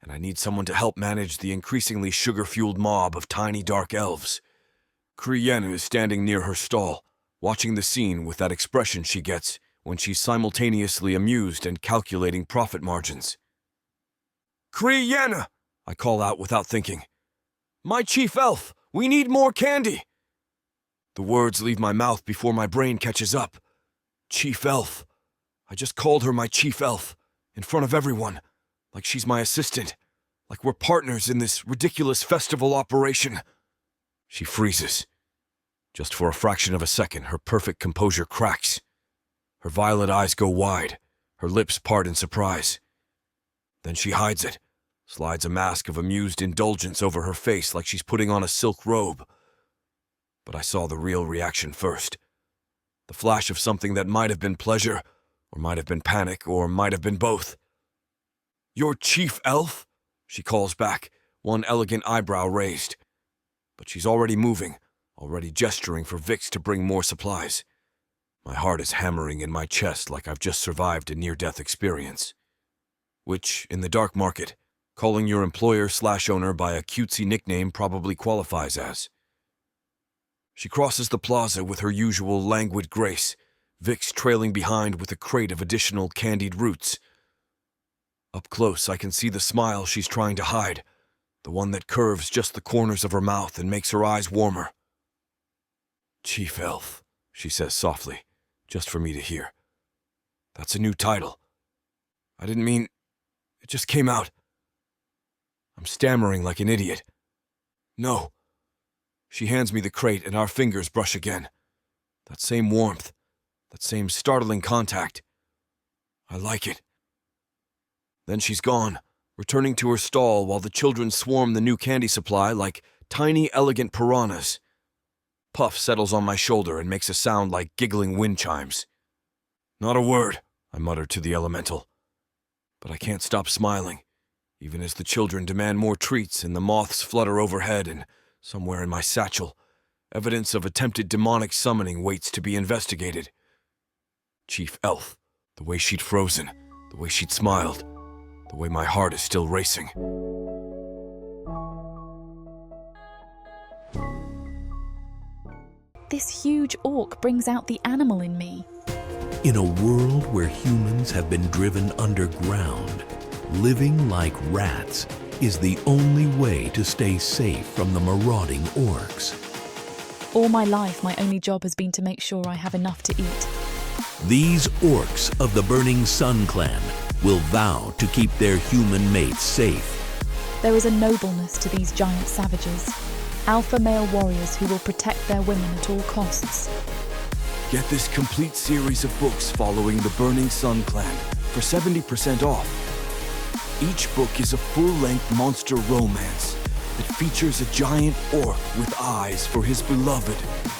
and I need someone to help manage the increasingly sugar-fueled mob of tiny dark elves. Kriyenna is standing near her stall, watching the scene with that expression she gets when she's simultaneously amused and calculating profit margins. "Kriyenna!" I call out without thinking. "My chief elf, we need more candy!" The words leave my mouth before my brain catches up. Chief elf. I just called her my chief elf, in front of everyone, like she's my assistant, like we're partners in this ridiculous festival operation. She freezes. Just for a fraction of a second, her perfect composure cracks. Her violet eyes go wide, her lips part in surprise. Then she hides it, slides a mask of amused indulgence over her face like she's putting on a silk robe. But I saw the real reaction first. The flash of something that might have been pleasure, or might have been panic, or might have been both. "Your chief elf?" she calls back, one elegant eyebrow raised. But she's already moving, already gesturing for Vix to bring more supplies. My heart is hammering in my chest like I've just survived a near-death experience. Which, in the dark market, calling your employer/owner by a cutesy nickname probably qualifies as. She crosses the plaza with her usual languid grace, Vix trailing behind with a crate of additional candied roots. Up close, I can see the smile she's trying to hide, the one that curves just the corners of her mouth and makes her eyes warmer. "Chief Elf," she says softly, just for me to hear. "That's a new title. I didn't mean... it just came out." I'm stammering like an idiot. "No." She hands me the crate and our fingers brush again. That same warmth, that same startling contact. I like it. Then she's gone, returning to her stall while the children swarm the new candy supply like tiny, elegant piranhas. Puff settles on my shoulder and makes a sound like giggling wind chimes. "Not a word," I mutter to the elemental. But I can't stop smiling, even as the children demand more treats and the moths flutter overhead and, somewhere in my satchel, evidence of attempted demonic summoning waits to be investigated. Chief Elf, the way she'd frozen, the way she'd smiled, the way my heart is still racing. This huge orc brings out the animal in me. In a world where humans have been driven underground, living like rats is the only way to stay safe from the marauding orcs. All my life, my only job has been to make sure I have enough to eat. These orcs of the Burning Sun clan will vow to keep their human mates safe. There is a nobleness to these giant savages, alpha male warriors who will protect their women at all costs. Get this complete series of books following the Burning Sun clan for 70% off. Each book is a full-length monster romance that features a giant orc with eyes for his beloved,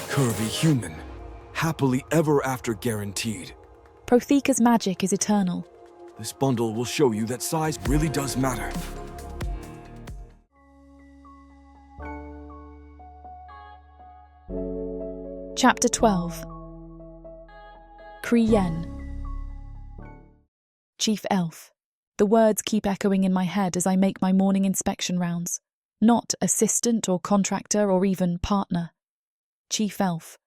curvy human. happily ever after guaranteed. Prothika's magic is eternal. This bundle will show you that size really does matter. Chapter 12. Kriyen. Chief Elf. The words keep echoing in my head as I make my morning inspection rounds. Not assistant or contractor or even partner. Chief Elf.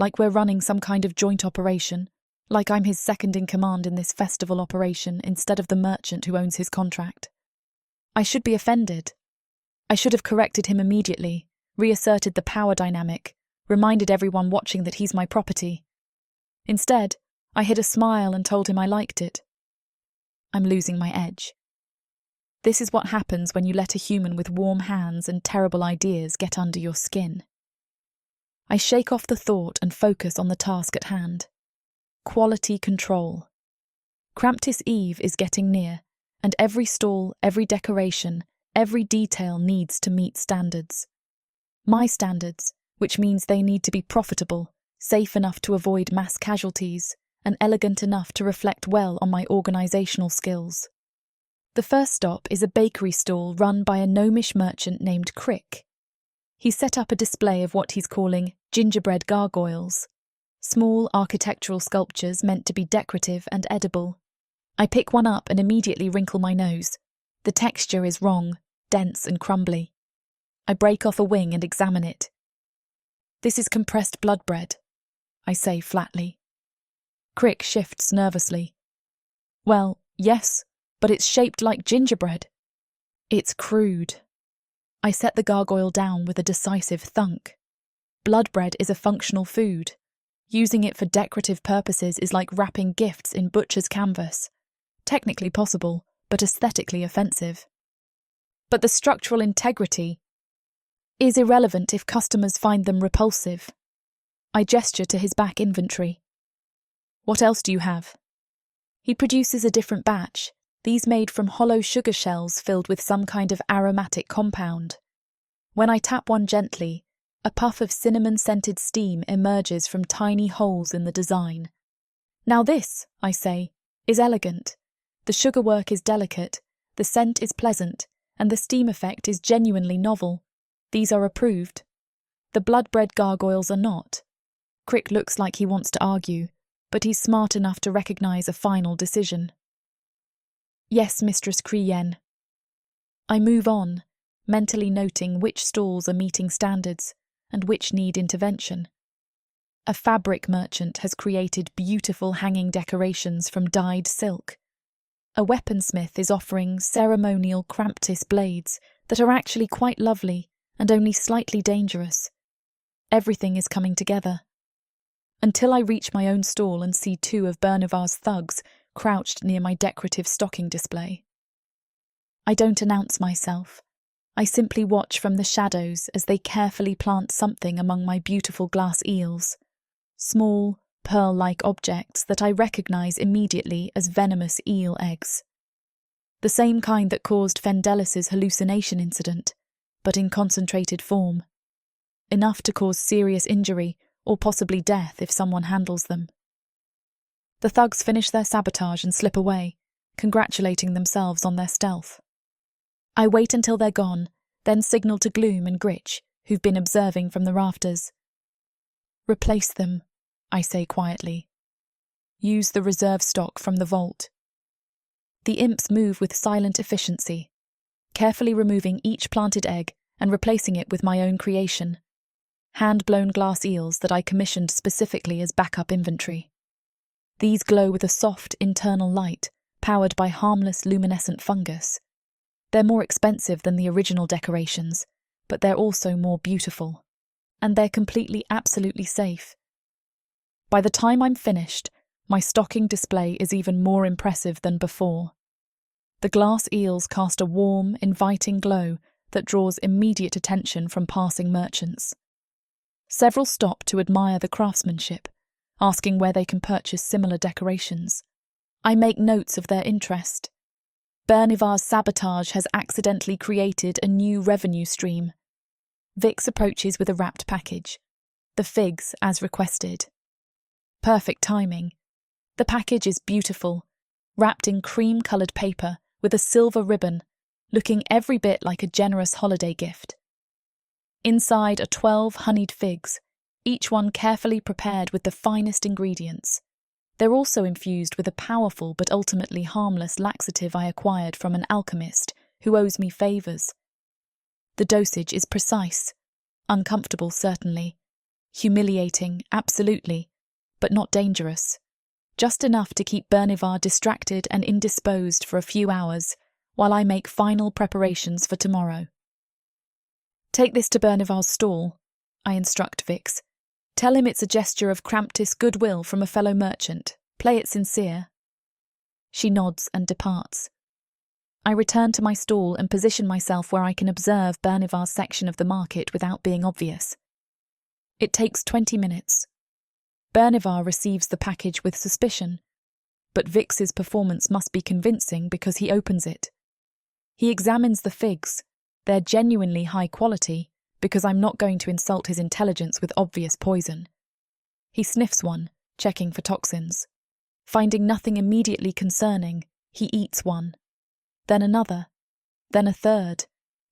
Like we're running some kind of joint operation. Like I'm his second in command in this festival operation instead of the merchant who owns his contract. I should be offended. I should have corrected him immediately, reasserted the power dynamic, reminded everyone watching that he's my property. Instead, I hid a smile and told him I liked it. I'm losing my edge. This is what happens when you let a human with warm hands and terrible ideas get under your skin. I shake off the thought and focus on the task at hand. Quality control. Kramptiss Eve is getting near, and every stall, every decoration, every detail needs to meet standards. My standards, which means they need to be profitable, safe enough to avoid mass casualties, and elegant enough to reflect well on my organisational skills. The first stop is a bakery stall run by a gnomish merchant named Crick. He set up a display of what he's calling gingerbread gargoyles, small architectural sculptures meant to be decorative and edible. I pick one up and immediately wrinkle my nose. The texture is wrong, dense and crumbly. I break off a wing and examine it. This is compressed blood bread, I say flatly. Crick shifts nervously. Well, yes, but it's shaped like gingerbread. It's crude. I set the gargoyle down with a decisive thunk. Blood bread is a functional food. Using it for decorative purposes is like wrapping gifts in butcher's canvas. Technically possible, but aesthetically offensive. But the structural integrity is irrelevant if customers find them repulsive. I gesture to his back inventory. What else do you have? He produces a different batch, these made from hollow sugar shells filled with some kind of aromatic compound. When I tap one gently, a puff of cinnamon-scented steam emerges from tiny holes in the design. Now this, I say, is elegant. The sugarwork is delicate, the scent is pleasant, and the steam effect is genuinely novel. These are approved. The blood-bread gargoyles are not. Crick looks like he wants to argue, but he's smart enough to recognise a final decision. Yes, Mistress Kriyen. I move on, mentally noting which stalls are meeting standards and which need intervention. A fabric merchant has created beautiful hanging decorations from dyed silk. A weaponsmith is offering ceremonial Kramptiss blades that are actually quite lovely and only slightly dangerous. Everything is coming together. Until I reach my own stall and see two of Bernivar's thugs crouched near my decorative stocking display. I don't announce myself. I simply watch from the shadows as they carefully plant something among my beautiful glass eels. Small, pearl-like objects that I recognise immediately as venomous eel eggs. The same kind that caused Fendelis's hallucination incident, but in concentrated form. Enough to cause serious injury or possibly death if someone handles them. The thugs finish their sabotage and slip away, congratulating themselves on their stealth. I wait until they're gone, then signal to Gloom and Gritch, who've been observing from the rafters. Replace them, I say quietly. Use the reserve stock from the vault. The imps move with silent efficiency, carefully removing each planted egg and replacing it with my own creation. Hand-blown glass eels that I commissioned specifically as backup inventory. These glow with a soft internal light, powered by harmless luminescent fungus. They're more expensive than the original decorations, but they're also more beautiful. And they're completely, absolutely safe. By the time I'm finished, my stocking display is even more impressive than before. The glass eels cast a warm, inviting glow that draws immediate attention from passing merchants. Several stop to admire the craftsmanship, asking where they can purchase similar decorations. I make notes of their interest. Bernivar's sabotage has accidentally created a new revenue stream. Vix approaches with a wrapped package. The figs, as requested. Perfect timing. The package is beautiful, wrapped in cream-coloured paper with a silver ribbon, looking every bit like a generous holiday gift. Inside are 12 honeyed figs, each one carefully prepared with the finest ingredients. They're also infused with a powerful but ultimately harmless laxative I acquired from an alchemist who owes me favours. The dosage is precise, uncomfortable certainly, humiliating absolutely, but not dangerous. Just enough to keep Bernivar distracted and indisposed for a few hours while I make final preparations for tomorrow. Take this to Bernivar's stall, I instruct Vix. Tell him it's a gesture of Kramptiss goodwill from a fellow merchant. Play it sincere. She nods and departs. I return to my stall and position myself where I can observe Bernivar's section of the market without being obvious. It takes 20 minutes. Bernivar receives the package with suspicion, but Vix's performance must be convincing because he opens it. He examines the figs. They're genuinely high quality because I'm not going to insult his intelligence with obvious poison. He sniffs one, checking for toxins. Finding nothing immediately concerning, he eats one. Then another. Then a third,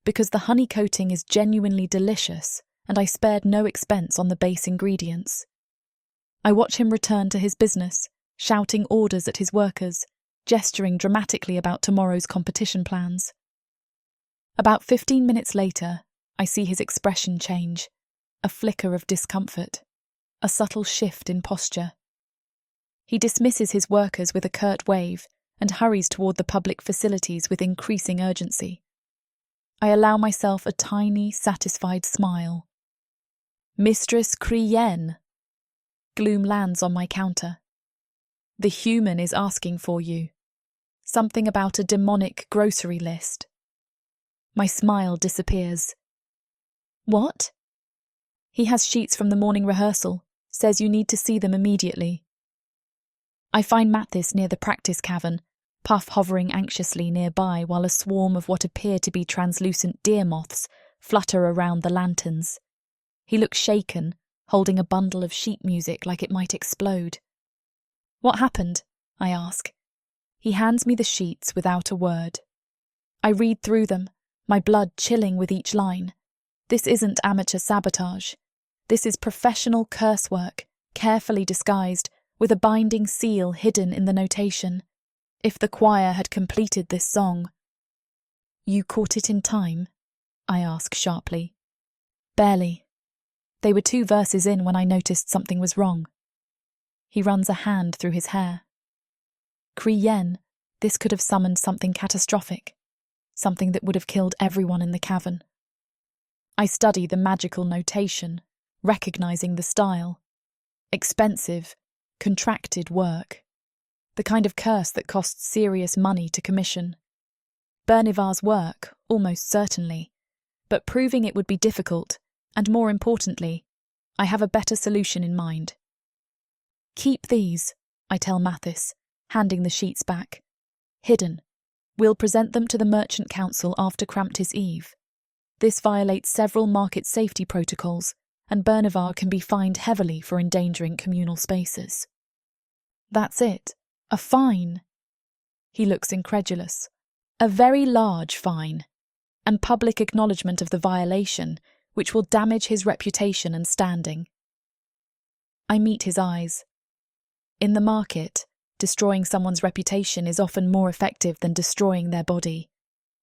because the honey coating is genuinely delicious and I spared no expense on the base ingredients. I watch him return to his business, shouting orders at his workers, gesturing dramatically about tomorrow's competition plans. About 15 minutes later, I see his expression change, a flicker of discomfort, a subtle shift in posture. He dismisses his workers with a curt wave and hurries toward the public facilities with increasing urgency. I allow myself a tiny, satisfied smile. Mistress Crienne. Gloom lands on my counter. The human is asking for you. Something about a demonic grocery list. My smile disappears. What? He has sheets from the morning rehearsal, says you need to see them immediately. I find Mathis near the practice cavern, Puff hovering anxiously nearby while a swarm of what appear to be translucent deer moths flutter around the lanterns. He looks shaken, holding a bundle of sheet music like it might explode. What happened? I ask. He hands me the sheets without a word. I read through them, my blood chilling with each line. This isn't amateur sabotage. This is professional curse work, carefully disguised, with a binding seal hidden in the notation. If the choir had completed this song. You caught it in time? I ask sharply. Barely. They were 2 verses in when I noticed something was wrong. He runs a hand through his hair. Crienne, this could have summoned something catastrophic, something that would have killed everyone in the cavern. I study the magical notation, recognizing the style. Expensive, contracted work. The kind of curse that costs serious money to commission. Bernivar's work, almost certainly, but proving it would be difficult, and more importantly, I have a better solution in mind. Keep these, I tell Mathis, handing the sheets back. Hidden. We'll present them to the Merchant Council after Kramptiss Eve. This violates several market safety protocols, and Bernivar can be fined heavily for endangering communal spaces. That's it. A fine. He looks incredulous. A very large fine, and public acknowledgement of the violation, which will damage his reputation and standing. I meet his eyes. In the market, destroying someone's reputation is often more effective than destroying their body.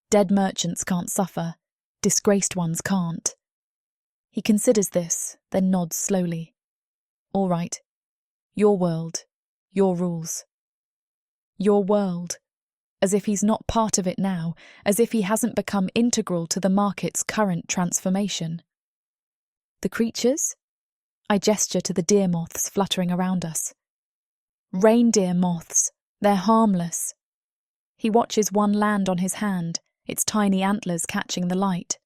Dead merchants can't suffer. Disgraced ones can't. He considers this, then nods slowly. All right. Your world. Your rules. Your world. As if he's not part of it now, as if he hasn't become integral to the market's current transformation. The creatures? I gesture to the deer moths fluttering around us. Reindeer moths. They're harmless. He watches one land on his hand, its tiny antlers catching the light.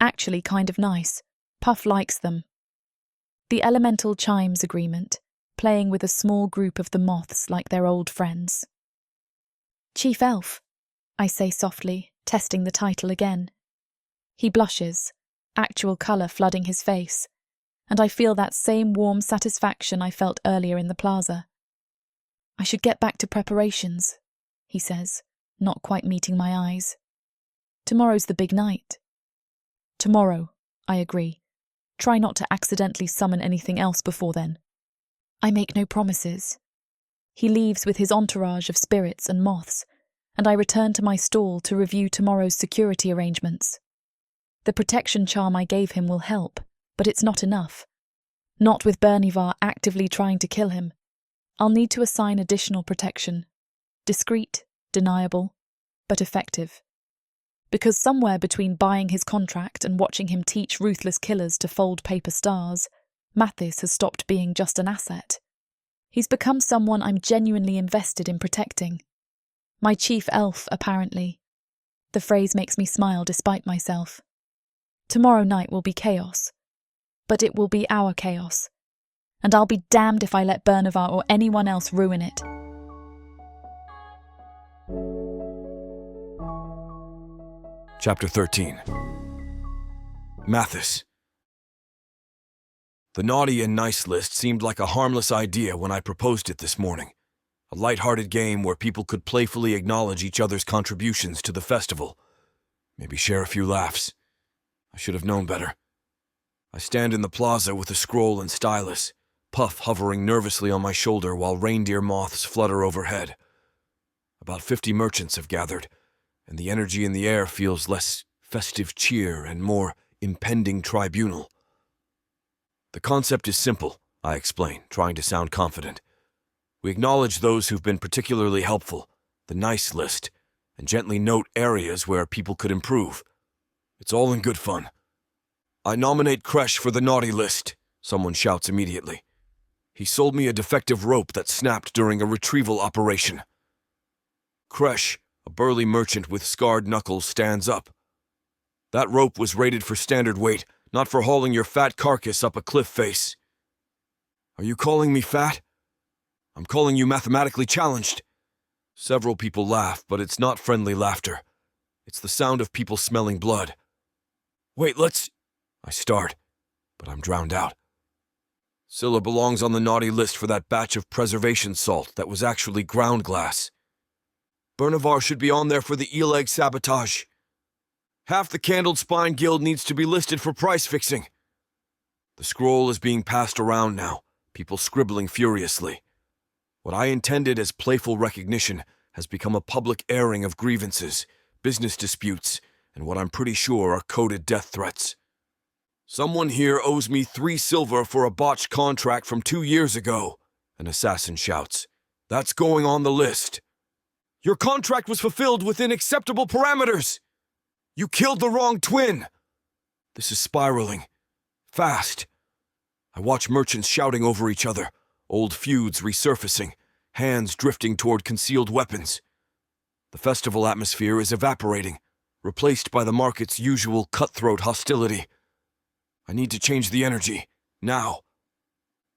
Actually kind of nice. Puff likes them. The elemental chimes agreement, playing with a small group of the moths like they're old friends. Chief Elf, I say softly, testing the title again. He blushes, actual colour flooding his face, and I feel that same warm satisfaction I felt earlier in the plaza. I should get back to preparations, he says, not quite meeting my eyes. Tomorrow's the big night. Tomorrow, I agree. Try not to accidentally summon anything else before then. I make no promises. He leaves with his entourage of spirits and moths, and I return to my stall to review tomorrow's security arrangements. The protection charm I gave him will help, but it's not enough. Not with Bernivar actively trying to kill him. I'll need to assign additional protection. Discreet, deniable, but effective. Because somewhere between buying his contract and watching him teach ruthless killers to fold paper stars, Mathis has stopped being just an asset. He's become someone I'm genuinely invested in protecting. My chief elf, apparently. The phrase makes me smile despite myself. Tomorrow night will be chaos. But it will be our chaos. And I'll be damned if I let Bernivar or anyone else ruin it. Chapter 13. Mathis. The naughty and nice list seemed like a harmless idea when I proposed it this morning. A light-hearted game where people could playfully acknowledge each other's contributions to the festival. Maybe share a few laughs. I should have known better. I stand in the plaza with a scroll and stylus, Puff hovering nervously on my shoulder while reindeer moths flutter overhead. About 50 merchants have gathered, and the energy in the air feels less festive cheer and more impending tribunal. The concept is simple, I explain, trying to sound confident. We acknowledge those who've been particularly helpful, the nice list, and gently note areas where people could improve. It's all in good fun. I nominate Kresh for the naughty list, someone shouts immediately. He sold me a defective rope that snapped during a retrieval operation. Kresh, a burly merchant with scarred knuckles, stands up. That rope was rated for standard weight, not for hauling your fat carcass up a cliff face. Are you calling me fat? I'm calling you mathematically challenged. Several people laugh, but it's not friendly laughter. It's the sound of people smelling blood. Wait, I start, but I'm drowned out. Scylla belongs on the naughty list for that batch of preservation salt that was actually ground glass. Bernivar should be on there for the eel egg sabotage. Half the Candled Spine Guild needs to be listed for price fixing. The scroll is being passed around now, people scribbling furiously. What I intended as playful recognition has become a public airing of grievances, business disputes, and what I'm pretty sure are coded death threats. Someone here owes me 3 silver for a botched contract from 2 years ago, an assassin shouts. That's going on the list. Your contract was fulfilled within acceptable parameters. You killed the wrong twin. This is spiraling. Fast. I watch merchants shouting over each other, old feuds resurfacing, hands drifting toward concealed weapons. The festival atmosphere is evaporating, replaced by the market's usual cutthroat hostility. I need to change the energy, now.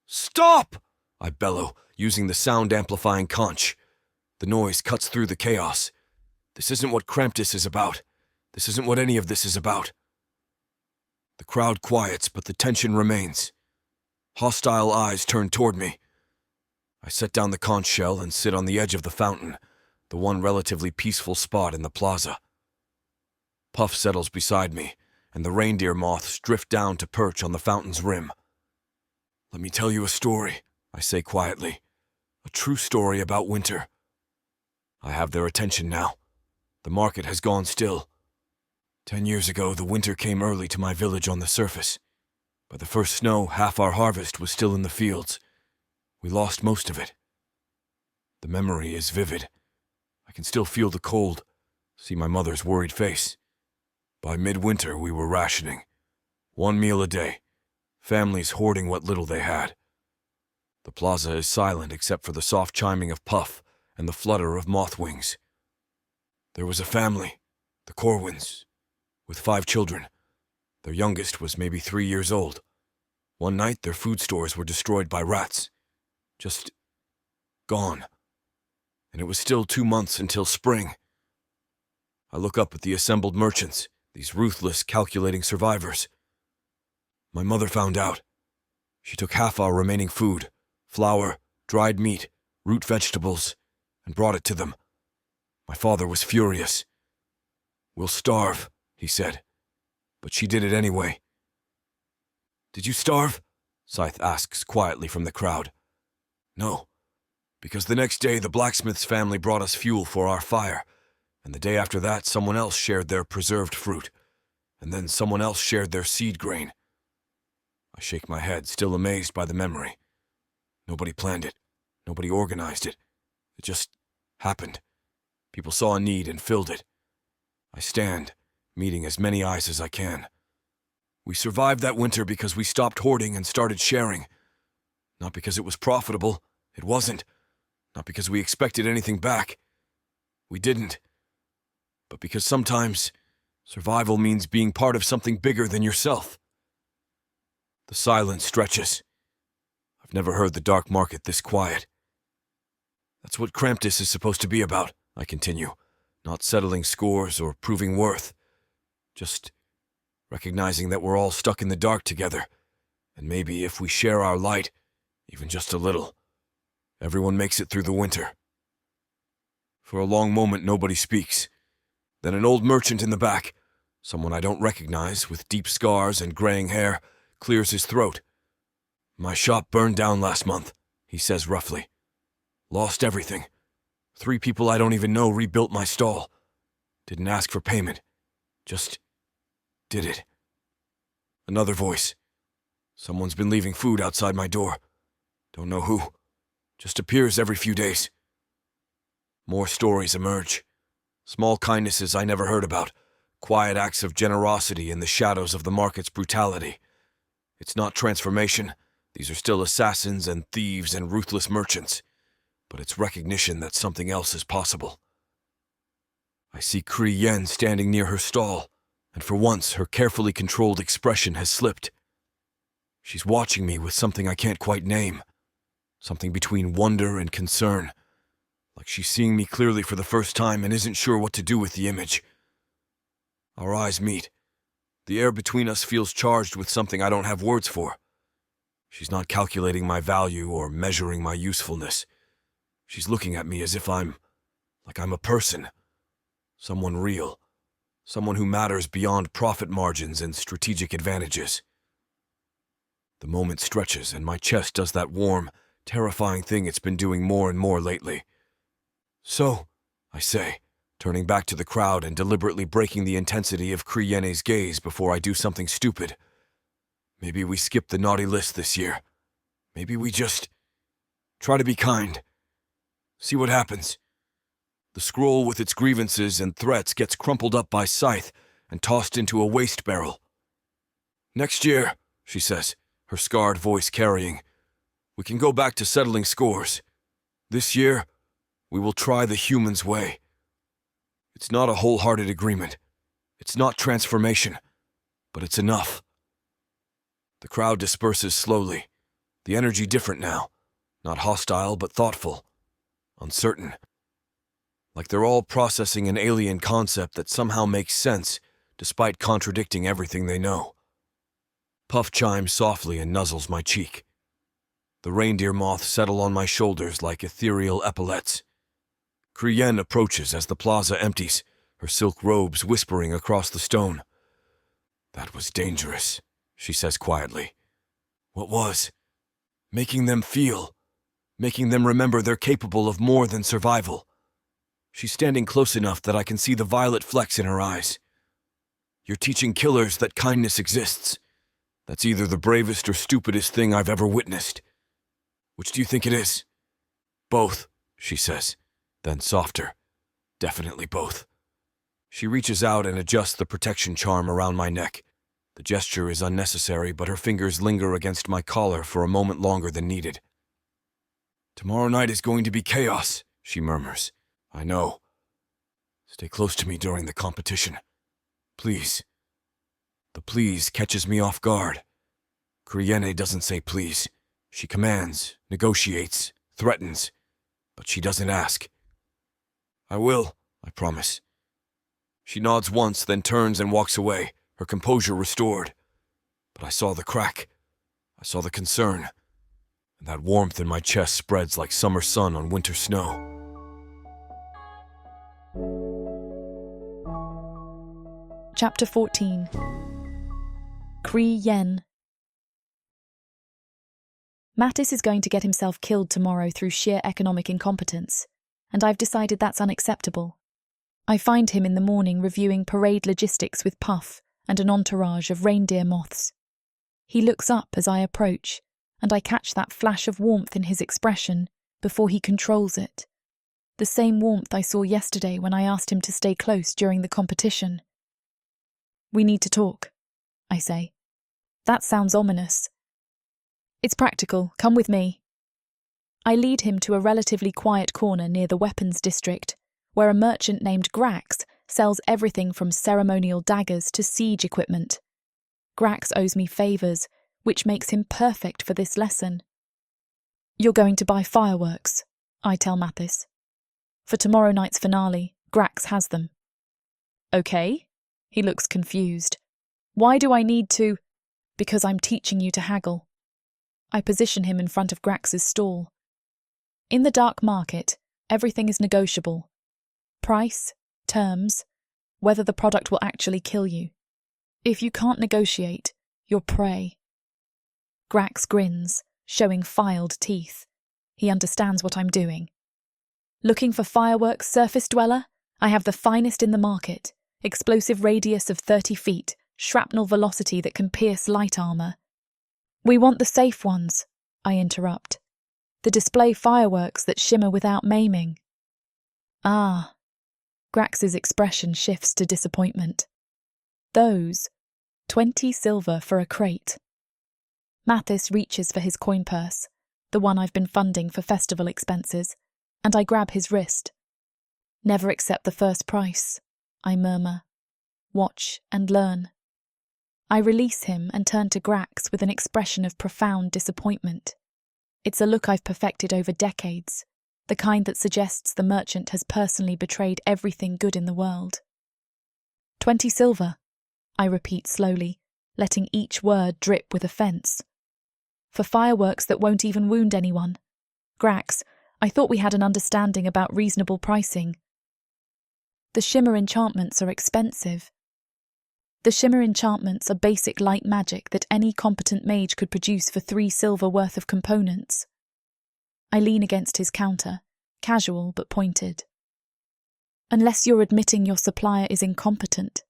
Stop! I bellow, using the sound-amplifying conch. The noise cuts through the chaos. This isn't what Kramptiss is about. This isn't what any of this is about. The crowd quiets, but the tension remains. Hostile eyes turn toward me. I set down the conch shell and sit on the edge of the fountain, the one relatively peaceful spot in the plaza. Puff settles beside me, and the reindeer moths drift down to perch on the fountain's rim. Let me tell you a story, I say quietly. A true story about winter. I have their attention now. The market has gone still. 10 years ago, the winter came early to my village on the surface. By the first snow, half our harvest was still in the fields. We lost most of it. The memory is vivid. I can still feel the cold, see my mother's worried face. By midwinter, we were rationing. 1 meal a day. Families hoarding what little they had. The plaza is silent except for the soft chiming of Puff and the flutter of moth wings. There was a family, the Corwins, with 5 children. Their youngest was maybe 3 years old. One night, their food stores were destroyed by rats. Just gone. And it was still 2 months until spring. I look up at the assembled merchants, these ruthless, calculating survivors. My mother found out. She took half our remaining food, flour, dried meat, root vegetables, and brought it to them. My father was furious. "We'll starve," he said, but she did it anyway. "Did you starve?" Scythe asks quietly from the crowd. "No, because the next day the blacksmith's family brought us fuel for our fire, and the day after that someone else shared their preserved fruit, and then someone else shared their seed grain." I shake my head, still amazed by the memory. Nobody planned it. Nobody organized it. It just happened. People saw a need and filled it. I stand, meeting as many eyes as I can. We survived that winter because we stopped hoarding and started sharing. Not because it was profitable. It wasn't. Not because we expected anything back. We didn't. But because sometimes survival means being part of something bigger than yourself. The silence stretches. I've never heard the dark market this quiet. "That's what Kramptiss is supposed to be about," I continue, not settling scores or proving worth. Just recognizing that we're all stuck in the dark together, and maybe if we share our light, even just a little, everyone makes it through the winter. For a long moment, nobody speaks. Then an old merchant in the back, someone I don't recognize with deep scars and graying hair, clears his throat. "My shop burned down last month," he says roughly. "Lost everything. 3 people I don't even know rebuilt my stall. Didn't ask for payment. Just did it." Another voice. "Someone's been leaving food outside my door. Don't know who. Just appears every few days." More stories emerge. Small kindnesses I never heard about. Quiet acts of generosity in the shadows of the market's brutality. It's not transformation. These are still assassins and thieves and ruthless merchants. But it's recognition that something else is possible. I see Kramptiss standing near her stall, and for once her carefully controlled expression has slipped. She's watching me with something I can't quite name. Something between wonder and concern. Like she's seeing me clearly for the first time and isn't sure what to do with the image. Our eyes meet. The air between us feels charged with something I don't have words for. She's not calculating my value or measuring my usefulness. She's looking at me as if I'm a person. Someone real. Someone who matters beyond profit margins and strategic advantages. The moment stretches and my chest does that warm, terrifying thing it's been doing more and more lately. "So," I say, turning back to the crowd and deliberately breaking the intensity of Kramptiss's gaze before I do something stupid. "Maybe we skip the naughty list this year. Maybe we just try to be kind. See what happens." The scroll with its grievances and threats gets crumpled up by Scythe and tossed into a waste barrel. "Next year," she says, her scarred voice carrying, "we can go back to settling scores. This year, we will try the human's way. It's not a wholehearted agreement. It's not transformation, but it's enough." The crowd disperses slowly, the energy different now, not hostile but thoughtful, uncertain. Like they're all processing an alien concept that somehow makes sense despite contradicting everything they know. Puff chimes softly and nuzzles my cheek. The reindeer moths settle on my shoulders like ethereal epaulets. Kramptiss approaches as the plaza empties, her silk robes whispering across the stone. "That was dangerous," she says quietly. "What was? Making them feel. Making them remember they're capable of more than survival." She's standing close enough that I can see the violet flecks in her eyes. "You're teaching killers that kindness exists. That's either the bravest or stupidest thing I've ever witnessed. Which do you think it is?" "Both," she says, then softer. "Definitely both." She reaches out and adjusts the protection charm around my neck. The gesture is unnecessary, but her fingers linger against my collar for a moment longer than needed. "Tomorrow night is going to be chaos," she murmurs. "I know. Stay close to me during the competition. Please." The please catches me off guard. Kramptiss doesn't say please. She commands, negotiates, threatens, but she doesn't ask. "I will," I promise. She nods once, then turns and walks away, her composure restored. But I saw the crack. I saw the concern, and that warmth in my chest spreads like summer sun on winter snow. Chapter 14. Kree Yen. Mattis is going to get himself killed tomorrow through sheer economic incompetence, and I've decided that's unacceptable. I find him in the morning reviewing parade logistics with Puff and an entourage of reindeer moths. He looks up as I approach, and I catch that flash of warmth in his expression before he controls it. The same warmth I saw yesterday when I asked him to stay close during the competition. "We need to talk," I say. That sounds ominous. "It's practical. Come with me." I lead him to a relatively quiet corner near the weapons district, where a merchant named Grax sells everything from ceremonial daggers to siege equipment. Grax owes me favours, which makes him perfect for this lesson. "You're going to buy fireworks," I tell Mattis. "For tomorrow night's finale, Grax has them." "Okay." He looks confused. "Why do I need to—" "Because I'm teaching you to haggle." I position him in front of Grax's stall. In the dark market, everything is negotiable. Price, terms, whether the product will actually kill you. If you can't negotiate, you're prey. Grax grins, showing filed teeth. He understands what I'm doing. "Looking for fireworks, surface dweller? I have the finest in the market. Explosive radius of 30 feet, shrapnel velocity that can pierce light armour." "We want the safe ones," I interrupt. "The display fireworks that shimmer without maiming." "Ah." Grax's expression shifts to disappointment. "Those, 20 silver for a crate." Mattis reaches for his coin purse, the one I've been funding for festival expenses, and I grab his wrist. "Never accept the first price," I murmur. "Watch and learn." I release him and turn to Grax with an expression of profound disappointment. It's a look I've perfected over decades, the kind that suggests the merchant has personally betrayed everything good in the world. 20 silver, I repeat slowly, letting each word drip with offence. "For fireworks that won't even wound anyone. Grax, I thought we had an understanding about reasonable pricing." "The shimmer enchantments are expensive." "The shimmer enchantments are basic light magic that any competent mage could produce for 3 silver worth of components." I lean against his counter, casual but pointed. "Unless you're admitting your supplier is incompetent."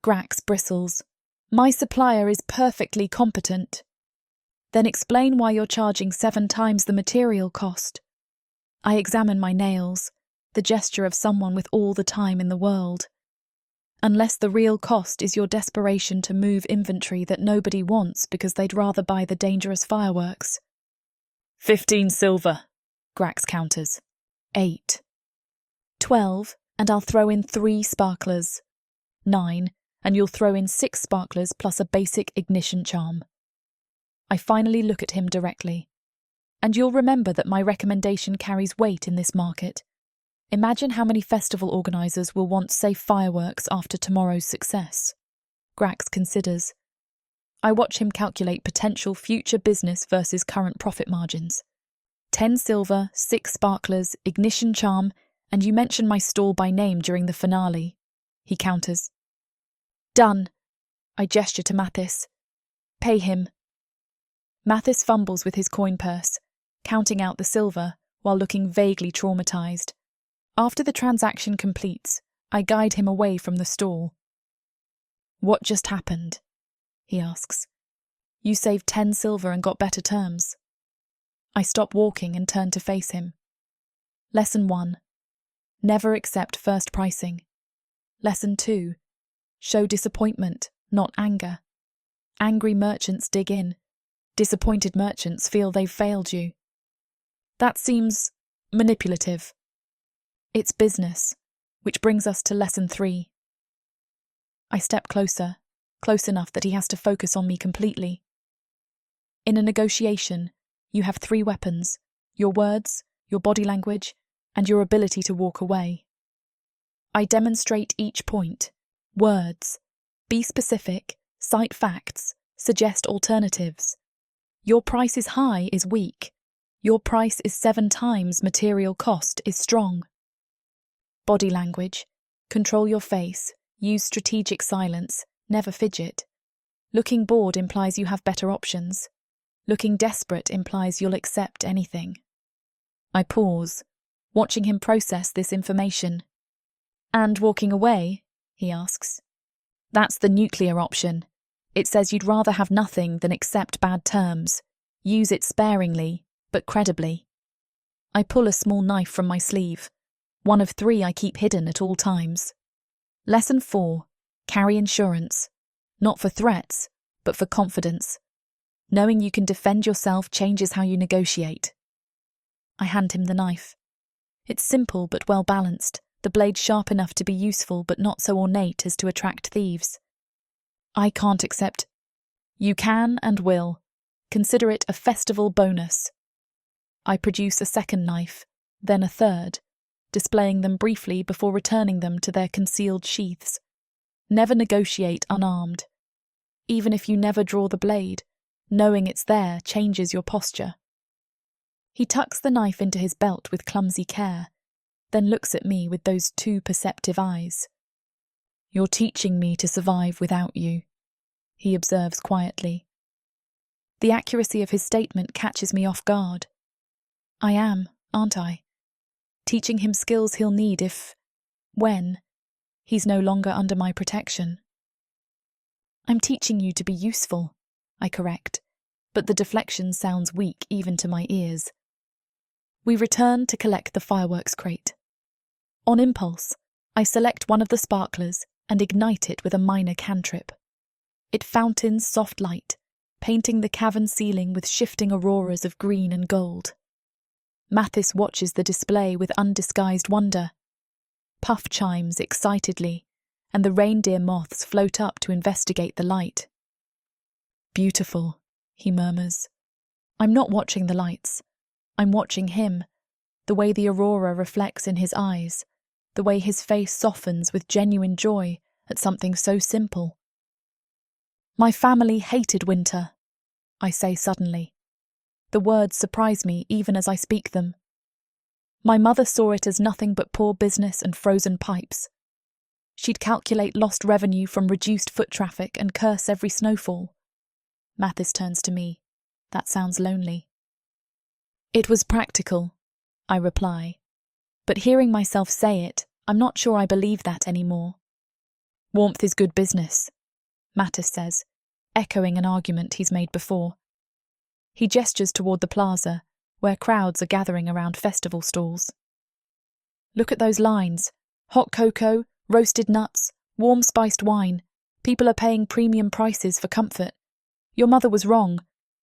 Grax bristles. "My supplier is perfectly competent." "Then explain why you're charging 7 times the material cost." I examine my nails, the gesture of someone with all the time in the world. "Unless the real cost is your desperation to move inventory that nobody wants because they'd rather buy the dangerous fireworks." 15 silver, Grax counters. 8. 12, and I'll throw in 3 sparklers. 9, and you'll throw in 6 sparklers plus a basic ignition charm. I finally look at him directly. "And you'll remember that my recommendation carries weight in this market. Imagine how many festival organisers will want safe fireworks after tomorrow's success." Grax considers. I watch him calculate potential future business versus current profit margins. 10 silver, 6 sparklers, ignition charm, and you mention my stall by name during the finale. He counters. "Done." I gesture to Mattis. "Pay him." Mattis fumbles with his coin purse, counting out the silver while looking vaguely traumatised. After the transaction completes, I guide him away from the stall. "What just happened?" he asks. "You saved 10 silver and got better terms." I stop walking and turn to face him. Lesson 1. Never accept first pricing. Lesson 2. Show disappointment, not anger. Angry merchants dig in. Disappointed merchants feel they've failed you. That seems manipulative. It's business, which brings us to lesson 3. I step closer, close enough that he has to focus on me completely. In a negotiation, you have 3 weapons: your words, your body language, and your ability to walk away. I demonstrate each point. Words. Be specific, cite facts, suggest alternatives. Your price is high is weak. Your price is 7 times material cost is strong. Body language. Control your face. Use strategic silence. Never fidget. Looking bored implies you have better options. Looking desperate implies you'll accept anything. I pause, watching him process this information. And walking away, he asks. That's the nuclear option. It says you'd rather have nothing than accept bad terms. Use it sparingly, but credibly. I pull a small knife from my sleeve, one of 3 I keep hidden at all times. Lesson 4. Carry insurance. Not for threats, but for confidence. Knowing you can defend yourself changes how you negotiate. I hand him the knife. It's simple but well balanced, the blade sharp enough to be useful but not so ornate as to attract thieves. I can't accept. You can and will. Consider it a festival bonus. I produce a second knife, then a third, displaying them briefly before returning them to their concealed sheaths. Never negotiate unarmed. Even if you never draw the blade, knowing it's there changes your posture. He tucks the knife into his belt with clumsy care, then looks at me with those 2 perceptive eyes. You're teaching me to survive without you, he observes quietly. The accuracy of his statement catches me off guard. I am, aren't I? Teaching him skills he'll need when he's no longer under my protection. I'm teaching you to be useful, I correct, but the deflection sounds weak even to my ears. We return to collect the fireworks crate. On impulse, I select one of the sparklers and ignite it with a minor cantrip. It fountains soft light, painting the cavern ceiling with shifting auroras of green and gold. Mathis watches the display with undisguised wonder. Puff chimes excitedly, and the reindeer moths float up to investigate the light. Beautiful, he murmurs. I'm not watching the lights. I'm watching him, the way the aurora reflects in his eyes, the way his face softens with genuine joy at something so simple. My family hated winter, I say suddenly. The words surprise me even as I speak them. My mother saw it as nothing but poor business and frozen pipes. She'd calculate lost revenue from reduced foot traffic and curse every snowfall. Mathis turns to me. That sounds lonely. It was practical, I reply. But hearing myself say it, I'm not sure I believe that anymore. Warmth is good business, Mathis says, echoing an argument he's made before. He gestures toward the plaza, where crowds are gathering around festival stalls. Look at those lines. Hot cocoa, roasted nuts, warm spiced wine. People are paying premium prices for comfort. Your mother was wrong.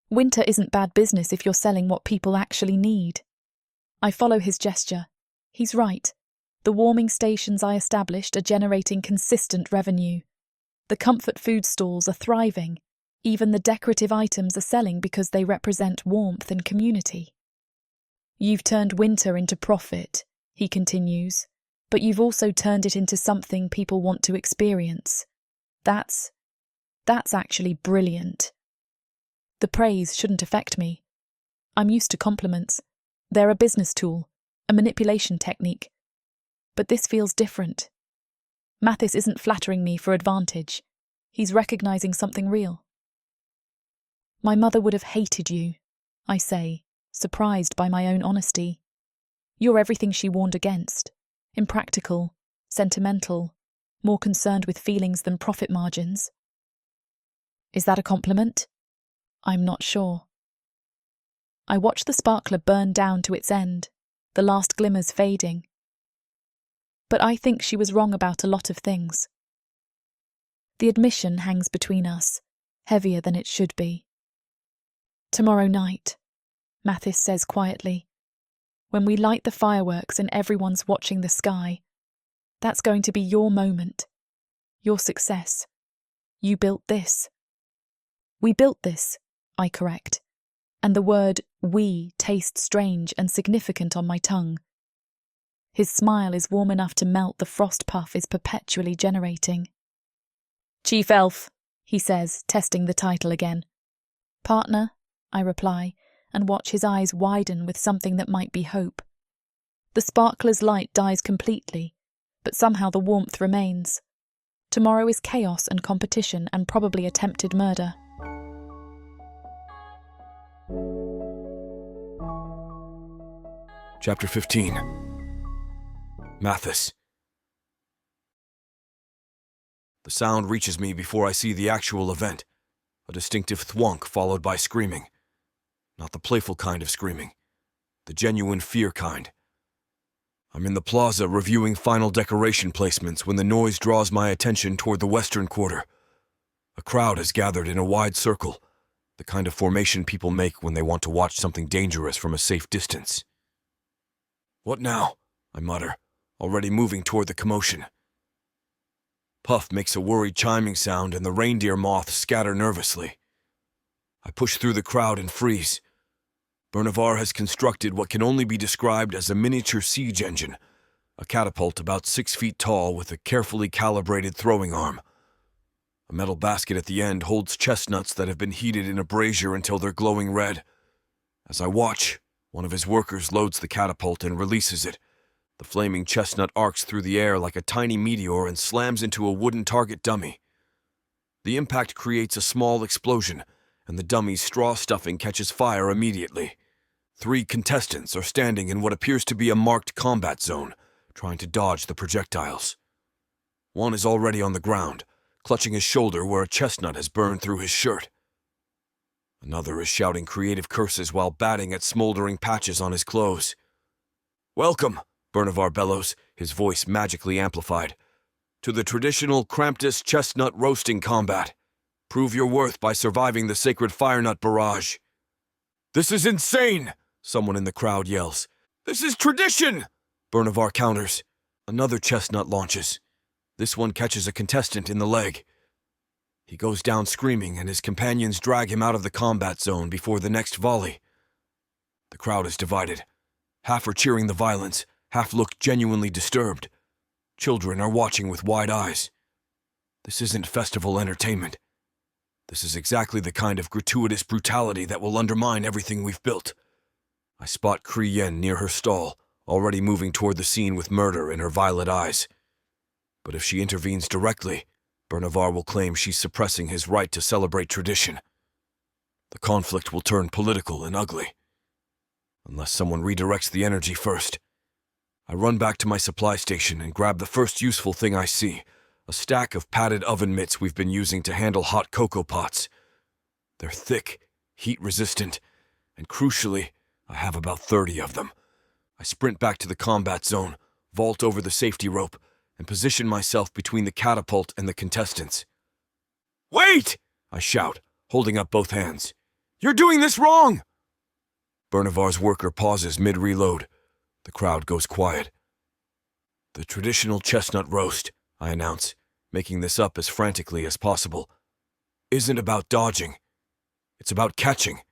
Winter isn't bad business if you're selling what people actually need. I follow his gesture. He's right. The warming stations I established are generating consistent revenue. The comfort food stalls are thriving. Even the decorative items are selling because they represent warmth and community. You've turned winter into profit, he continues, but you've also turned it into something people want to experience. That's actually brilliant. The praise shouldn't affect me. I'm used to compliments. They're a business tool, a manipulation technique. But this feels different. Mathis isn't flattering me for advantage. He's recognizing something real. My mother would have hated you, I say, surprised by my own honesty. You're everything she warned against. Impractical, sentimental, more concerned with feelings than profit margins. Is that a compliment? I'm not sure. I watch the sparkler burn down to its end, the last glimmers fading. But I think she was wrong about a lot of things. The admission hangs between us, heavier than it should be. Tomorrow night, Mathis says quietly, when we light the fireworks and everyone's watching the sky, that's going to be your moment, your success. You built this. We built this, I correct, and the word we tastes strange and significant on my tongue. His smile is warm enough to melt the frost puff is perpetually generating. Chief Elf, he says, testing the title again. Partner, I reply, and watch his eyes widen with something that might be hope. The sparkler's light dies completely, but somehow the warmth remains. Tomorrow is chaos and competition and probably attempted murder. Chapter 15. Mathis. The sound reaches me before I see the actual event. A distinctive thwunk followed by screaming. Not the playful kind of screaming. The genuine fear kind. I'm in the plaza reviewing final decoration placements when the noise draws my attention toward the western quarter. A crowd has gathered in a wide circle, the kind of formation people make when they want to watch something dangerous from a safe distance. "What now?" I mutter, already moving toward the commotion. Puff makes a worried chiming sound and the reindeer moths scatter nervously. I push through the crowd and freeze. Bernavar has constructed what can only be described as a miniature siege engine, a catapult about 6 feet tall with a carefully calibrated throwing arm. A metal basket at the end holds chestnuts that have been heated in a brazier until they're glowing red. As I watch, one of his workers loads the catapult and releases it. The flaming chestnut arcs through the air like a tiny meteor and slams into a wooden target dummy. The impact creates a small explosion, and the dummy's straw stuffing catches fire immediately. 3 contestants are standing in what appears to be a marked combat zone, trying to dodge the projectiles. One is already on the ground, clutching his shoulder where a chestnut has burned through his shirt. Another is shouting creative curses while batting at smoldering patches on his clothes. "Welcome," Bernavar bellows, his voice magically amplified, "to the traditional Kramptiss chestnut roasting combat. Prove your worth by surviving the sacred firenut barrage." "This is insane!" someone in the crowd yells. "This is tradition!" Bernavar counters. Another chestnut launches. This one catches a contestant in the leg. He goes down screaming, and his companions drag him out of the combat zone before the next volley. The crowd is divided. Half are cheering the violence, half look genuinely disturbed. Children are watching with wide eyes. This isn't festival entertainment. This is exactly the kind of gratuitous brutality that will undermine everything we've built. I spot Kriyen near her stall, already moving toward the scene with murder in her violet eyes. But if she intervenes directly, Bernavar will claim she's suppressing his right to celebrate tradition. The conflict will turn political and ugly. Unless someone redirects the energy first. I run back to my supply station and grab the first useful thing I see, a stack of padded oven mitts we've been using to handle hot cocoa pots. They're thick, heat-resistant, and crucially, I have about 30 of them. I sprint back to the combat zone, vault over the safety rope, and position myself between the catapult and the contestants. "Wait!" I shout, holding up both hands. "You're doing this wrong!" Bernavar's worker pauses mid-reload. The crowd goes quiet. "The traditional chestnut roast," I announce, making this up as frantically as possible, "isn't about dodging. It's about catching."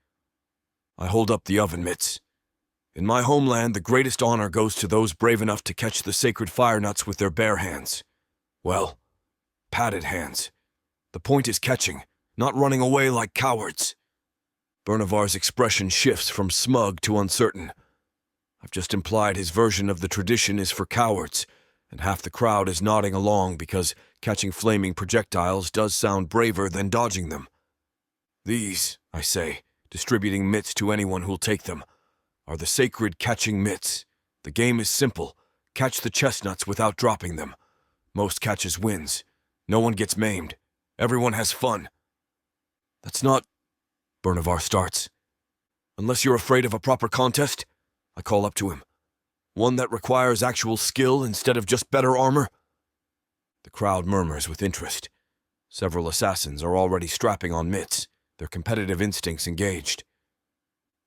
I hold up the oven mitts. In my homeland, the greatest honor goes to those brave enough to catch the sacred firenuts with their bare hands. Well, padded hands. The point is catching, not running away like cowards. Bernavar's expression shifts from smug to uncertain. I've just implied his version of the tradition is for cowards, and half the crowd is nodding along because catching flaming projectiles does sound braver than dodging them. "These," I say, distributing mitts to anyone who'll take them, "are the sacred catching mitts. The game is simple. Catch the chestnuts without dropping them. Most catches wins. No one gets maimed. Everyone has fun." "That's not..." Bernavar starts. "Unless you're afraid of a proper contest," I call up to him. "One that requires actual skill instead of just better armor." The crowd murmurs with interest. Several assassins are already strapping on mitts, their competitive instincts engaged.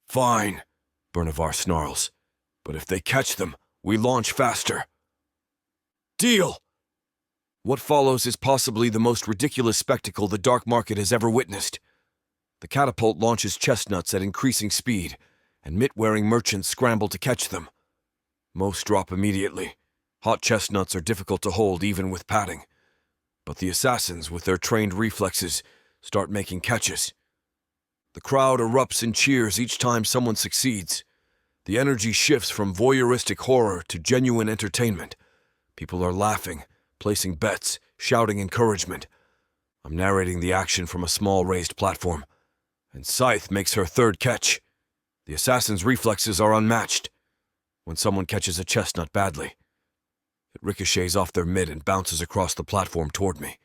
"Fine," Bernavar snarls. "But if they catch them, we launch faster." "Deal!" What follows is possibly the most ridiculous spectacle the dark market has ever witnessed. The catapult launches chestnuts at increasing speed, and mitt-wearing merchants scramble to catch them. Most drop immediately. Hot chestnuts are difficult to hold even with padding. But the assassins, with their trained reflexes, start making catches. The crowd erupts in cheers each time someone succeeds. The energy shifts from voyeuristic horror to genuine entertainment. People are laughing, placing bets, shouting encouragement. I'm narrating the action from a small raised platform, and Scythe makes her third catch. The assassin's reflexes are unmatched. When someone catches a chestnut badly, it ricochets off their mid and bounces across the platform toward me.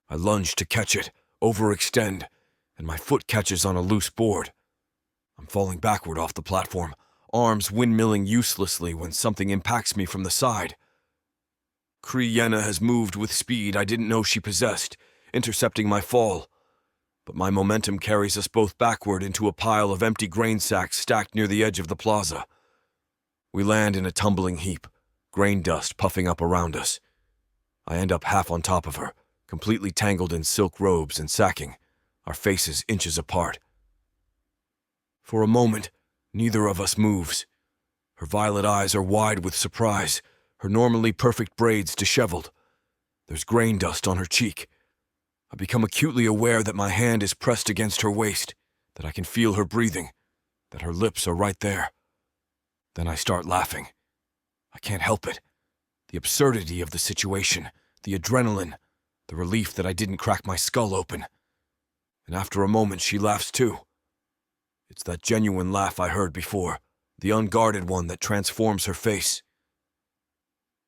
I lunge to catch it, overextend, and my foot catches on a loose board. I'm falling backward off the platform, arms windmilling uselessly when something impacts me from the side. Kriyenna has moved with speed I didn't know she possessed, intercepting my fall. But my momentum carries us both backward into a pile of empty grain sacks stacked near the edge of the plaza. We land in a tumbling heap, grain dust puffing up around us. I end up half on top of her, completely tangled in silk robes and sacking, our faces inches apart. For a moment, neither of us moves. Her violet eyes are wide with surprise, her normally perfect braids disheveled. There's grain dust on her cheek. I become acutely aware that my hand is pressed against her waist, that I can feel her breathing, that her lips are right there. Then I start laughing. I can't help it. The absurdity of the situation, the adrenaline, the relief that I didn't crack my skull open. And after a moment, she laughs too. It's that genuine laugh I heard before, the unguarded one that transforms her face.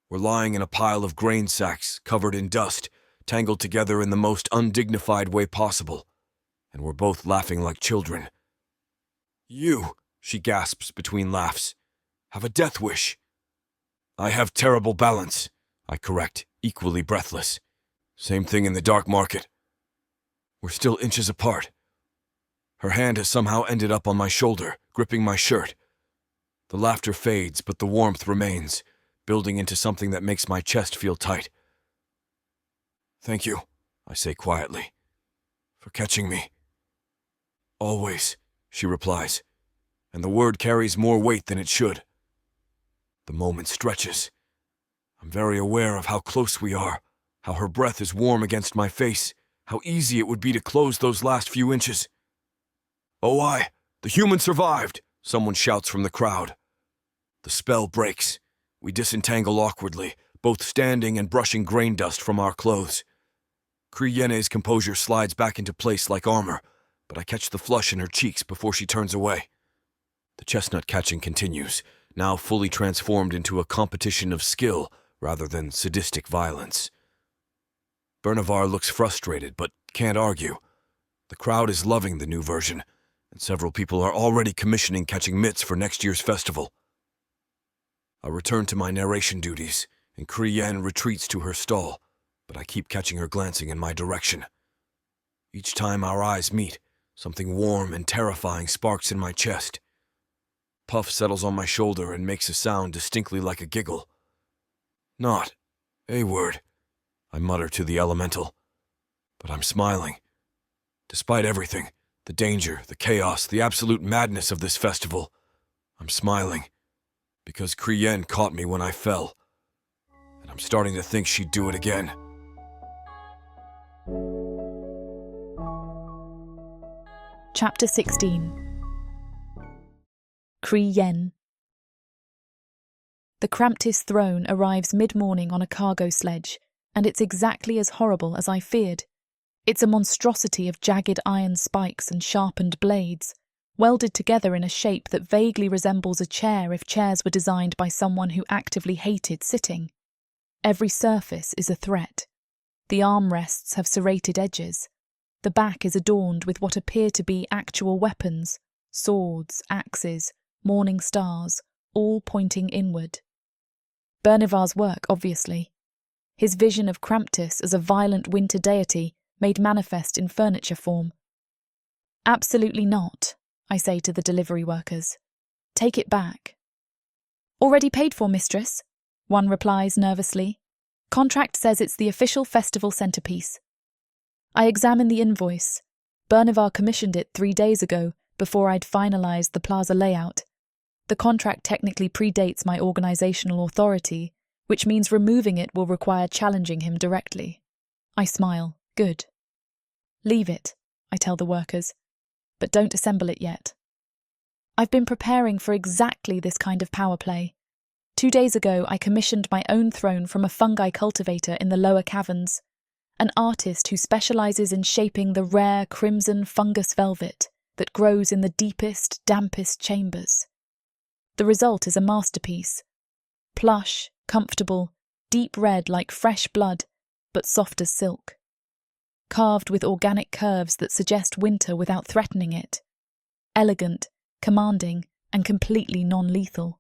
We're lying in a pile of grain sacks, covered in dust, tangled together in the most undignified way possible, and we're both laughing like children. "You," she gasps between laughs, "have a death wish." "I have terrible balance," I correct, equally breathless. "Same thing in the dark market." We're still inches apart. Her hand has somehow ended up on my shoulder, gripping my shirt. The laughter fades, but the warmth remains, building into something that makes my chest feel tight. "Thank you," I say quietly, "for catching me." "Always," she replies, and the word carries more weight than it should. The moment stretches. I'm very aware of how close we are, how her breath is warm against my face, how easy it would be to close those last few inches. "Oh, the human survived!" someone shouts from the crowd. The spell breaks. We disentangle awkwardly, both standing and brushing grain dust from our clothes. Kriyenne's composure slides back into place like armor, but I catch the flush in her cheeks before she turns away. The chestnut catching continues, now fully transformed into a competition of skill rather than sadistic violence. Bernavar looks frustrated, but can't argue. The crowd is loving the new version, and several people are already commissioning catching mitts for next year's festival. I return to my narration duties, and Kriyen retreats to her stall, but I keep catching her glancing in my direction. Each time our eyes meet, something warm and terrifying sparks in my chest. Puff settles on my shoulder and makes a sound distinctly like a giggle. "Not a word," I mutter to the elemental. But I'm smiling. Despite everything, the danger, the chaos, the absolute madness of this festival, I'm smiling. Because Kriyen caught me when I fell, and I'm starting to think she'd do it again. Chapter 16. Kriyen. The Kramptiss throne arrives mid-morning on a cargo sledge, and it's exactly as horrible as I feared. It's a monstrosity of jagged iron spikes and sharpened blades, welded together in a shape that vaguely resembles a chair if chairs were designed by someone who actively hated sitting. Every surface is a threat. The armrests have serrated edges. The back is adorned with what appear to be actual weapons, swords, axes, morning stars, all pointing inward. Bernivar's work, obviously. His vision of Kramptiss as a violent winter deity made manifest in furniture form. "Absolutely not," I say to the delivery workers. "Take it back." "Already paid for, mistress," one replies nervously. "Contract says it's the official festival centerpiece." I examine the invoice. Bernivar commissioned it 3 days ago, before I'd finalised the plaza layout. The contract technically predates my organisational authority, which means removing it will require challenging him directly. I smile. Good. "Leave it," I tell the workers. but don't assemble it yet. I've been preparing for exactly this kind of power play. 2 days ago, I commissioned my own throne from a fungi cultivator in the lower caverns, an artist who specialises in shaping the rare crimson fungus velvet that grows in the deepest, dampest chambers. The result is a masterpiece. Plush, comfortable, deep red like fresh blood, but soft as silk. Carved with organic curves that suggest winter without threatening it. Elegant, commanding, and completely non-lethal.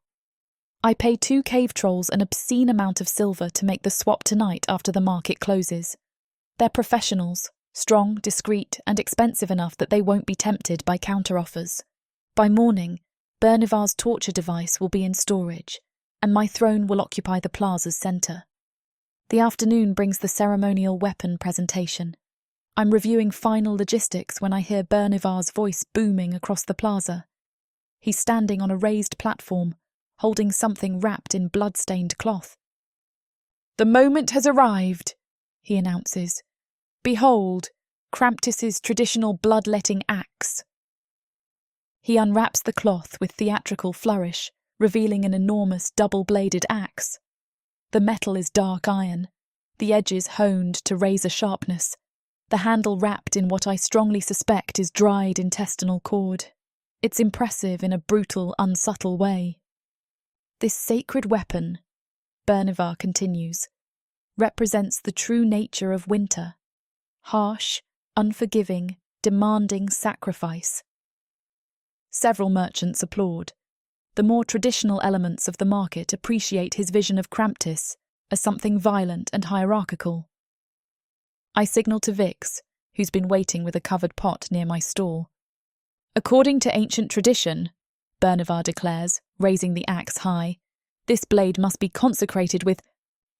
I pay 2 cave trolls an obscene amount of silver to make the swap tonight after the market closes. They're professionals, strong, discreet, and expensive enough that they won't be tempted by counter-offers. By morning, Bernivar's torture device will be in storage, and my throne will occupy the plaza's centre. The afternoon brings the ceremonial weapon presentation. I'm reviewing final logistics when I hear Bernivar's voice booming across the plaza. He's standing on a raised platform, holding something wrapped in blood-stained cloth. "The moment has arrived," he announces. "Behold, Kramptiss's traditional bloodletting axe." He unwraps the cloth with theatrical flourish, revealing an enormous double-bladed axe. The metal is dark iron, the edges honed to razor sharpness, the handle wrapped in what I strongly suspect is dried intestinal cord. It's impressive in a brutal, unsubtle way. "This sacred weapon," Bernivar continues, "represents the true nature of winter. Harsh, unforgiving, demanding sacrifice." Several merchants applaud. The more traditional elements of the market appreciate his vision of Kramptiss as something violent and hierarchical. I signal to Vix, who's been waiting with a covered pot near my stall. "According to ancient tradition," Bernivar declares, raising the axe high, "this blade must be consecrated with—"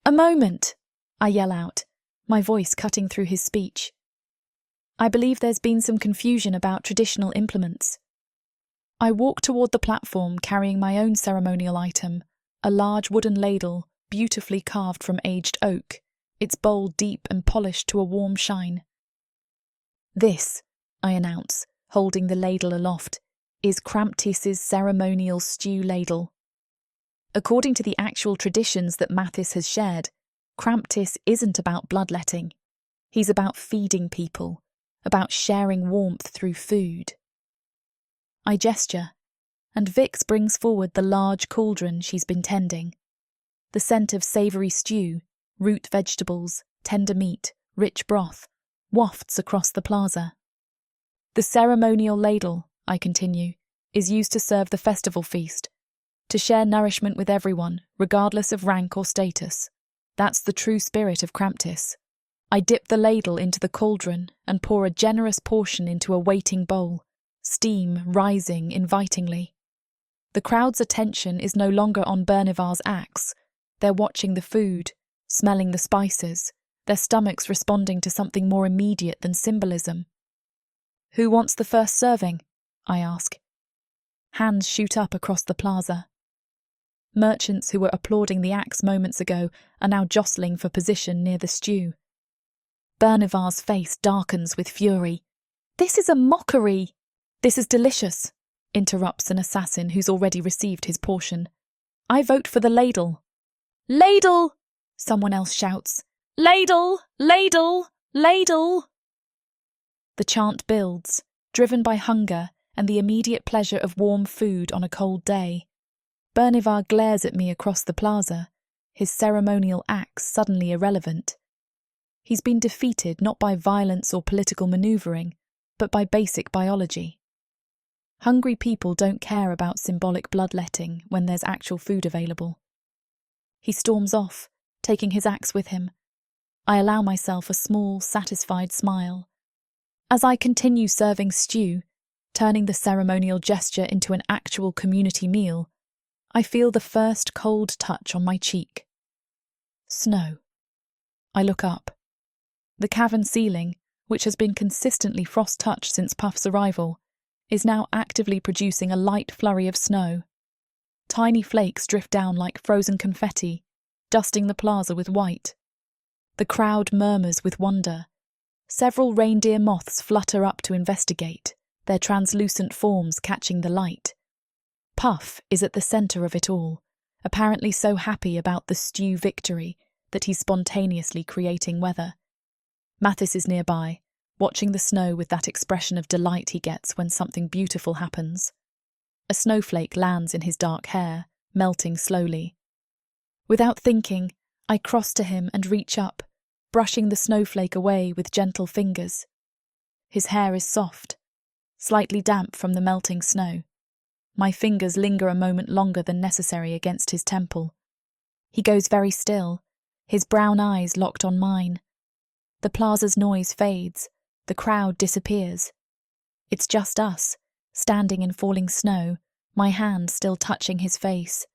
"A moment!" I yell out, my voice cutting through his speech. I believe there's been some confusion about traditional implements. I walk toward the platform carrying my own ceremonial item, a large wooden ladle beautifully carved from aged oak, its bowl deep and polished to a warm shine. "This," I announce, holding the ladle aloft, "is Kramptiss's ceremonial stew ladle." According to the actual traditions that Mathis has shared, Kramptiss isn't about bloodletting. He's about feeding people, about sharing warmth through food. I gesture, and Vix brings forward the large cauldron she's been tending. The scent of savoury stew, root vegetables, tender meat, rich broth, wafts across the plaza. "The ceremonial ladle," I continue, "is used to serve the festival feast, to share nourishment with everyone, regardless of rank or status. That's the true spirit of Kramptiss. I dip the ladle into the cauldron and pour a generous portion into a waiting bowl, steam rising invitingly. The crowd's attention is no longer on Bernivar's axe. They're watching the food, smelling the spices, their stomachs responding to something more immediate than symbolism. "Who wants the first serving?" I ask. Hands shoot up across the plaza. Merchants who were applauding the axe moments ago are now jostling for position near the stew. Bernivar's face darkens with fury. "This is a mockery!" "This is delicious," interrupts an assassin who's already received his portion. "I vote for the ladle." "Ladle!" someone else shouts. "Ladle! Ladle! Ladle!" The chant builds, driven by hunger and the immediate pleasure of warm food on a cold day. Bernivar glares at me across the plaza, his ceremonial axe suddenly irrelevant. He's been defeated not by violence or political manoeuvring, but by basic biology. Hungry people don't care about symbolic bloodletting when there's actual food available. He storms off, taking his axe with him. I allow myself a small, satisfied smile. As I continue serving stew, turning the ceremonial gesture into an actual community meal, I feel the first cold touch on my cheek. Snow. I look up. The cavern ceiling, which has been consistently frost-touched since Puff's arrival, is now actively producing a light flurry of snow. Tiny flakes drift down like frozen confetti, dusting the plaza with white. The crowd murmurs with wonder. Several reindeer moths flutter up to investigate, their translucent forms catching the light. Puff is at the centre of it all, apparently so happy about the stew victory that he's spontaneously creating weather. Mathis is nearby, watching the snow with that expression of delight he gets when something beautiful happens. A snowflake lands in his dark hair, melting slowly. Without thinking, I cross to him and reach up, brushing the snowflake away with gentle fingers. His hair is soft, slightly damp from the melting snow. My fingers linger a moment longer than necessary against his temple. He goes very still, his brown eyes locked on mine. The plaza's noise fades, the crowd disappears. It's just us, standing in falling snow, my hand still touching his face.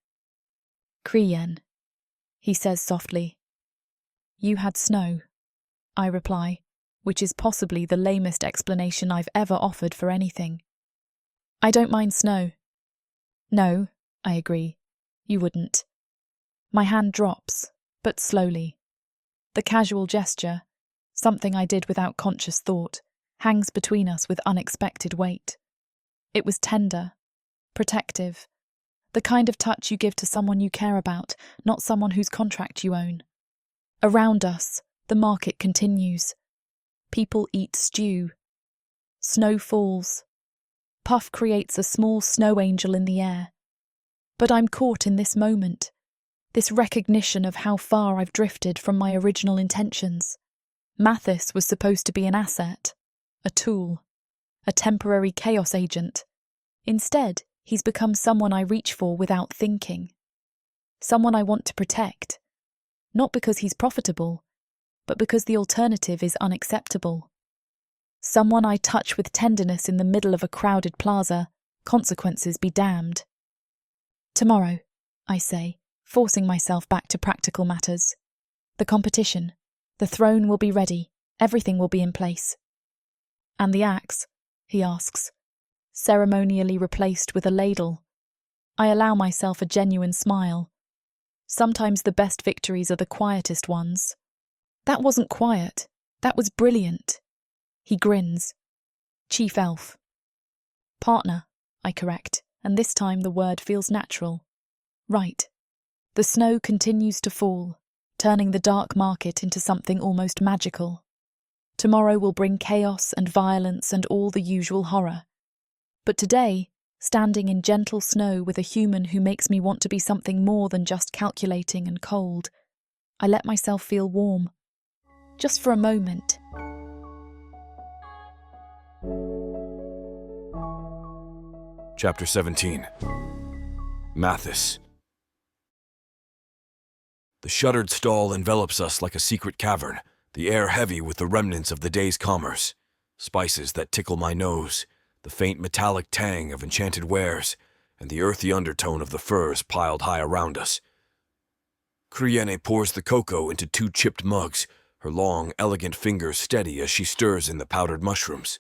"Kriyen," he says softly. "You had snow," I reply, which is possibly the lamest explanation I've ever offered for anything. "I don't mind snow." "No," I agree, "you wouldn't." My hand drops, but slowly. The casual gesture, something I did without conscious thought, hangs between us with unexpected weight. It was tender, protective, the kind of touch you give to someone you care about, not someone whose contract you own. Around us, the market continues. People eat stew. Snow falls. Puff creates a small snow angel in the air. But I'm caught in this moment, this recognition of how far I've drifted from my original intentions. Mathis was supposed to be an asset, a tool, a temporary chaos agent. Instead, he's become someone I reach for without thinking. Someone I want to protect. Not because he's profitable, but because the alternative is unacceptable. Someone I touch with tenderness in the middle of a crowded plaza, consequences be damned. "Tomorrow," I say, forcing myself back to practical matters. "The competition. The throne will be ready. Everything will be in place." "And the axe?" he asks, ceremonially replaced with a ladle. I allow myself a genuine smile. Sometimes the best victories are the quietest ones. "That wasn't quiet. That was brilliant." He grins. "Chief elf." "Partner," I correct, and this time the word feels natural. "Right." The snow continues to fall, turning the dark market into something almost magical. Tomorrow will bring chaos and violence and all the usual horror. But today, standing in gentle snow with a human who makes me want to be something more than just calculating and cold, I let myself feel warm. Just for a moment. Chapter 17. Mathis. The shuttered stall envelops us like a secret cavern, the air heavy with the remnants of the day's commerce. Spices that tickle my nose, the faint metallic tang of enchanted wares, and the earthy undertone of the furs piled high around us. Kriyen pours the cocoa into 2 chipped mugs, her long, elegant fingers steady as she stirs in the powdered mushrooms.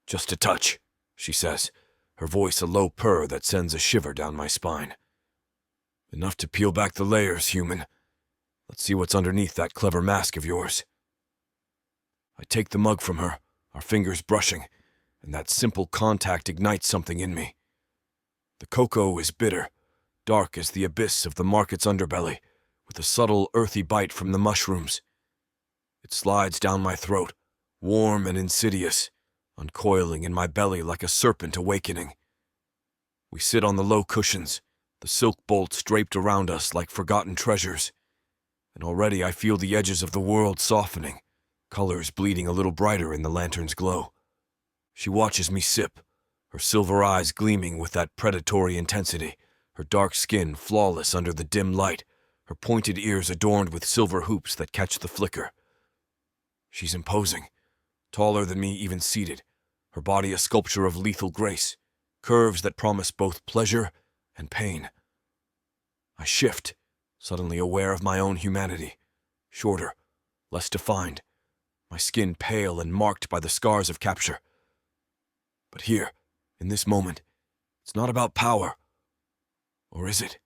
"Just a touch," she says, her voice a low purr that sends a shiver down my spine. "Enough to peel back the layers, human. Let's see what's underneath that clever mask of yours." I take the mug from her, our fingers brushing, and that simple contact ignites something in me. The cocoa is bitter, dark as the abyss of the market's underbelly, with a subtle, earthy bite from the mushrooms. It slides down my throat, warm and insidious, uncoiling in my belly like a serpent awakening. We sit on the low cushions, the silk bolts draped around us like forgotten treasures, and already I feel the edges of the world softening, colors bleeding a little brighter in the lantern's glow. She watches me sip, her silver eyes gleaming with that predatory intensity, her dark skin flawless under the dim light, her pointed ears adorned with silver hoops that catch the flicker. She's imposing, taller than me even seated, her body a sculpture of lethal grace, curves that promise both pleasure and pain. I shift, suddenly aware of my own humanity, shorter, less defined, my skin pale and marked by the scars of capture. But here, in this moment, it's not about power. Or is it?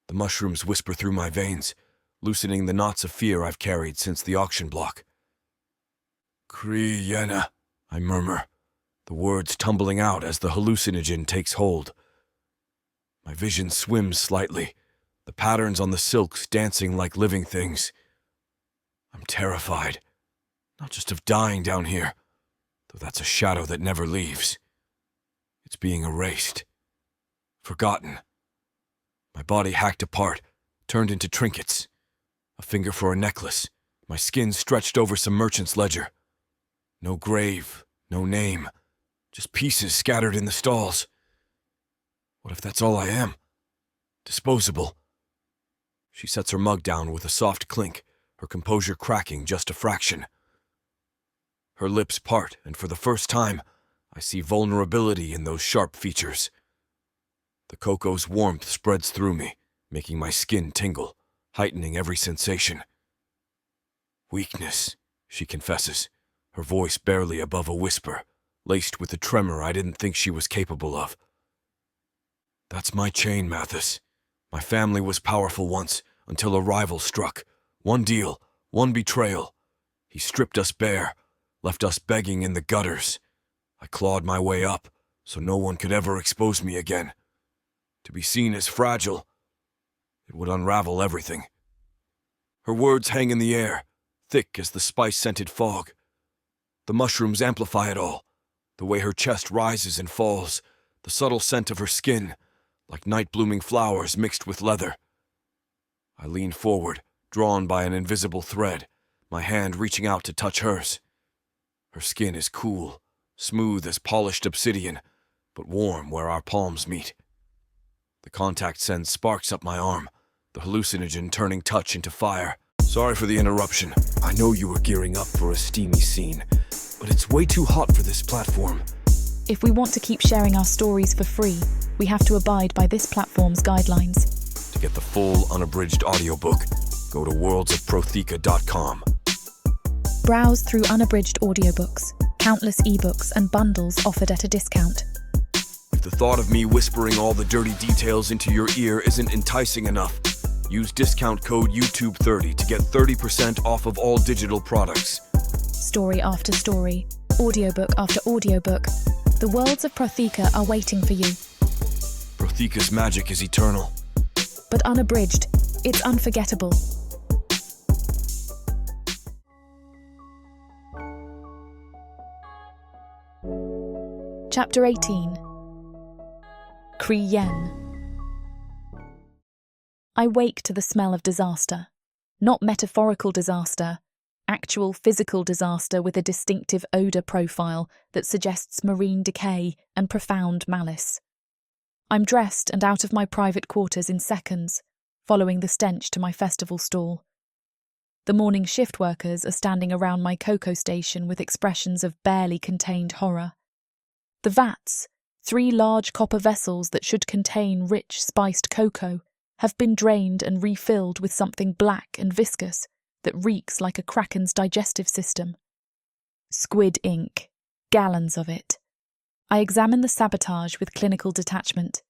The mushrooms whisper through my veins, loosening the knots of fear I've carried since the auction block. "Kriyen," I murmur, the words tumbling out as the hallucinogen takes hold. My vision swims slightly, the patterns on the silks dancing like living things. I'm terrified, not just of dying down here, though that's a shadow that never leaves. It's being erased, forgotten. My body hacked apart, turned into trinkets. A finger for a necklace, my skin stretched over some merchant's ledger. No grave, no name, just pieces scattered in the stalls. What if that's all I am? Disposable. She sets her mug down with a soft clink, her composure cracking just a fraction. Her lips part, and for the first time, I see vulnerability in those sharp features. The cocoa's warmth spreads through me, making my skin tingle, heightening every sensation. Weakness, she confesses, her voice barely above a whisper, laced with a tremor I didn't think she was capable of. That's my chain, Mathis. My family was powerful once, until a rival struck. One deal, one betrayal. He stripped us bare, left us begging in the gutters. I clawed my way up, so no one could ever expose me again. To be seen as fragile, it would unravel everything. Her words hang in the air, thick as the spice-scented fog. The mushrooms amplify it all, the way her chest rises and falls, the subtle scent of her skin, like night-blooming flowers mixed with leather. I lean forward, drawn by an invisible thread, my hand reaching out to touch hers. Her skin is cool, smooth as polished obsidian, but warm where our palms meet. The contact sends sparks up my arm, the hallucinogen turning touch into fire. Sorry for the interruption. I know you were gearing up for a steamy scene, but it's way too hot for this platform. If we want to keep sharing our stories for free, we have to abide by this platform's guidelines. To get the full, unabridged audiobook, go to worldsofprothika.com. Browse through unabridged audiobooks, countless ebooks and bundles offered at a discount. If the thought of me whispering all the dirty details into your ear isn't enticing enough, use discount code YouTube30 to get 30% off of all digital products. Story after story, audiobook after audiobook, the worlds of Prothika are waiting for you. Prothika's magic is eternal. But unabridged, it's unforgettable. Chapter 18. Kriyen. I wake to the smell of disaster. Not metaphorical disaster, actual physical disaster with a distinctive odour profile that suggests marine decay and profound malice. I'm dressed and out of my private quarters in seconds, following the stench to my festival stall. The morning shift workers are standing around my cocoa station with expressions of barely contained horror. The vats, 3 large copper vessels that should contain rich, spiced cocoa, have been drained and refilled with something black and viscous that reeks like a kraken's digestive system. Squid ink, gallons of it. I examine the sabotage with clinical detachment.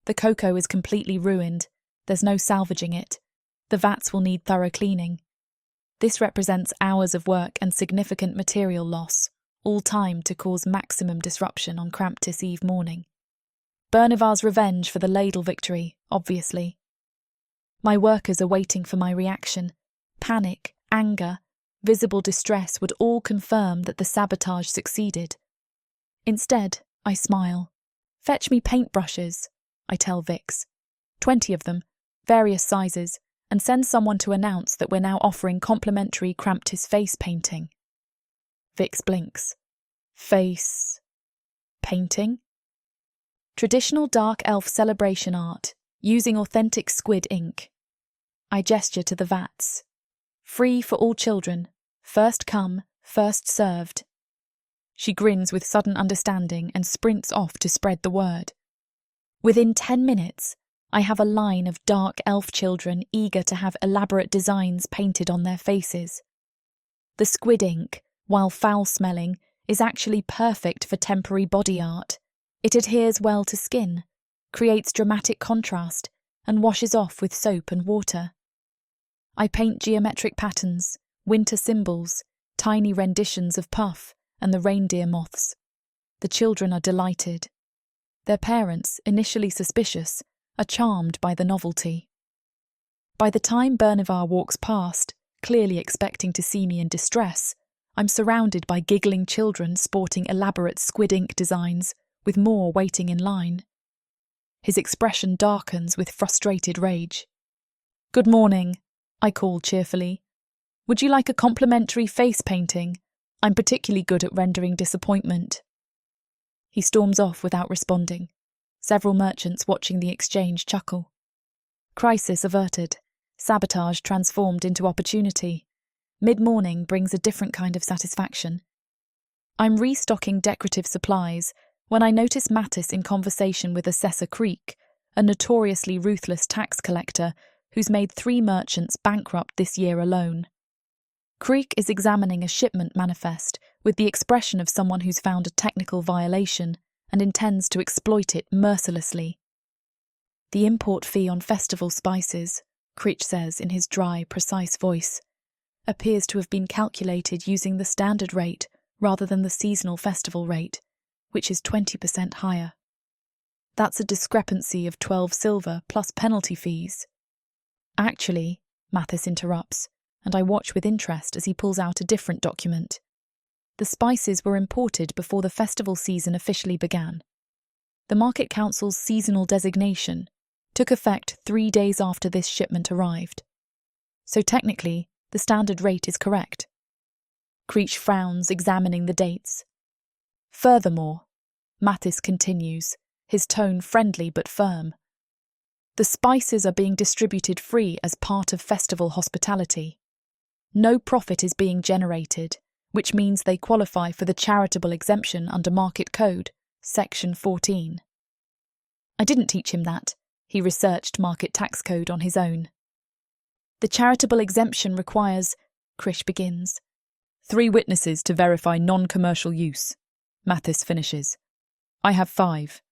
The cocoa is completely ruined. There's no salvaging it. The vats will need thorough cleaning. This represents hours of work and significant material loss, all timed to cause maximum disruption on Kramptiss Eve morning. Bernevar's revenge for the ladle victory, obviously. My workers are waiting for my reaction. Panic, anger, visible distress would all confirm that the sabotage succeeded. Instead, I smile. Fetch me paintbrushes, I tell Vix. 20 of them, various sizes, and send someone to announce that we're now offering complimentary Kramptiss face painting. Vix blinks. Face painting? Traditional dark elf celebration art, using authentic squid ink. I gesture to the vats. Free for all children. First come, first served. She grins with sudden understanding and sprints off to spread the word. Within 10 minutes, I have a line of dark elf children eager to have elaborate designs painted on their faces. The squid ink, while foul-smelling, is actually perfect for temporary body art. It adheres well to skin, creates dramatic contrast, and washes off with soap and water. I paint geometric patterns, winter symbols, tiny renditions of Puff and the reindeer moths. The children are delighted. Their parents, initially suspicious, are charmed by the novelty. By the time Bernivar walks past, clearly expecting to see me in distress, I'm surrounded by giggling children sporting elaborate squid ink designs, with more waiting in line. His expression darkens with frustrated rage. "Good morning," I call cheerfully. "Would you like a complimentary face painting? I'm particularly good at rendering disappointment." He storms off without responding. Several merchants watching the exchange chuckle. Crisis averted. Sabotage transformed into opportunity. Mid-morning brings a different kind of satisfaction. I'm restocking decorative supplies when I notice Mattis in conversation with Assessor Creek, a notoriously ruthless tax collector who's made 3 merchants bankrupt this year alone. Creek is examining a shipment manifest with the expression of someone who's found a technical violation and intends to exploit it mercilessly. "The import fee on festival spices," Creek says in his dry, precise voice, "appears to have been calculated using the standard rate rather than the seasonal festival rate, which is 20% higher. That's a discrepancy of 12 silver plus penalty fees." "Actually," Mattis interrupts, and I watch with interest as he pulls out a different document. "The spices were imported before the festival season officially began. The Market Council's seasonal designation took effect 3 days after this shipment arrived. So technically, the standard rate is correct." Creech frowns, examining the dates. "Furthermore," Mattis continues, his tone friendly but firm, "the spices are being distributed free as part of festival hospitality. No profit is being generated, which means they qualify for the charitable exemption under Market Code, Section 14. I didn't teach him that. He researched Market Tax Code on his own. "The charitable exemption requires," Krish begins. "3 witnesses to verify non-commercial use," Mattis finishes. "I have 5.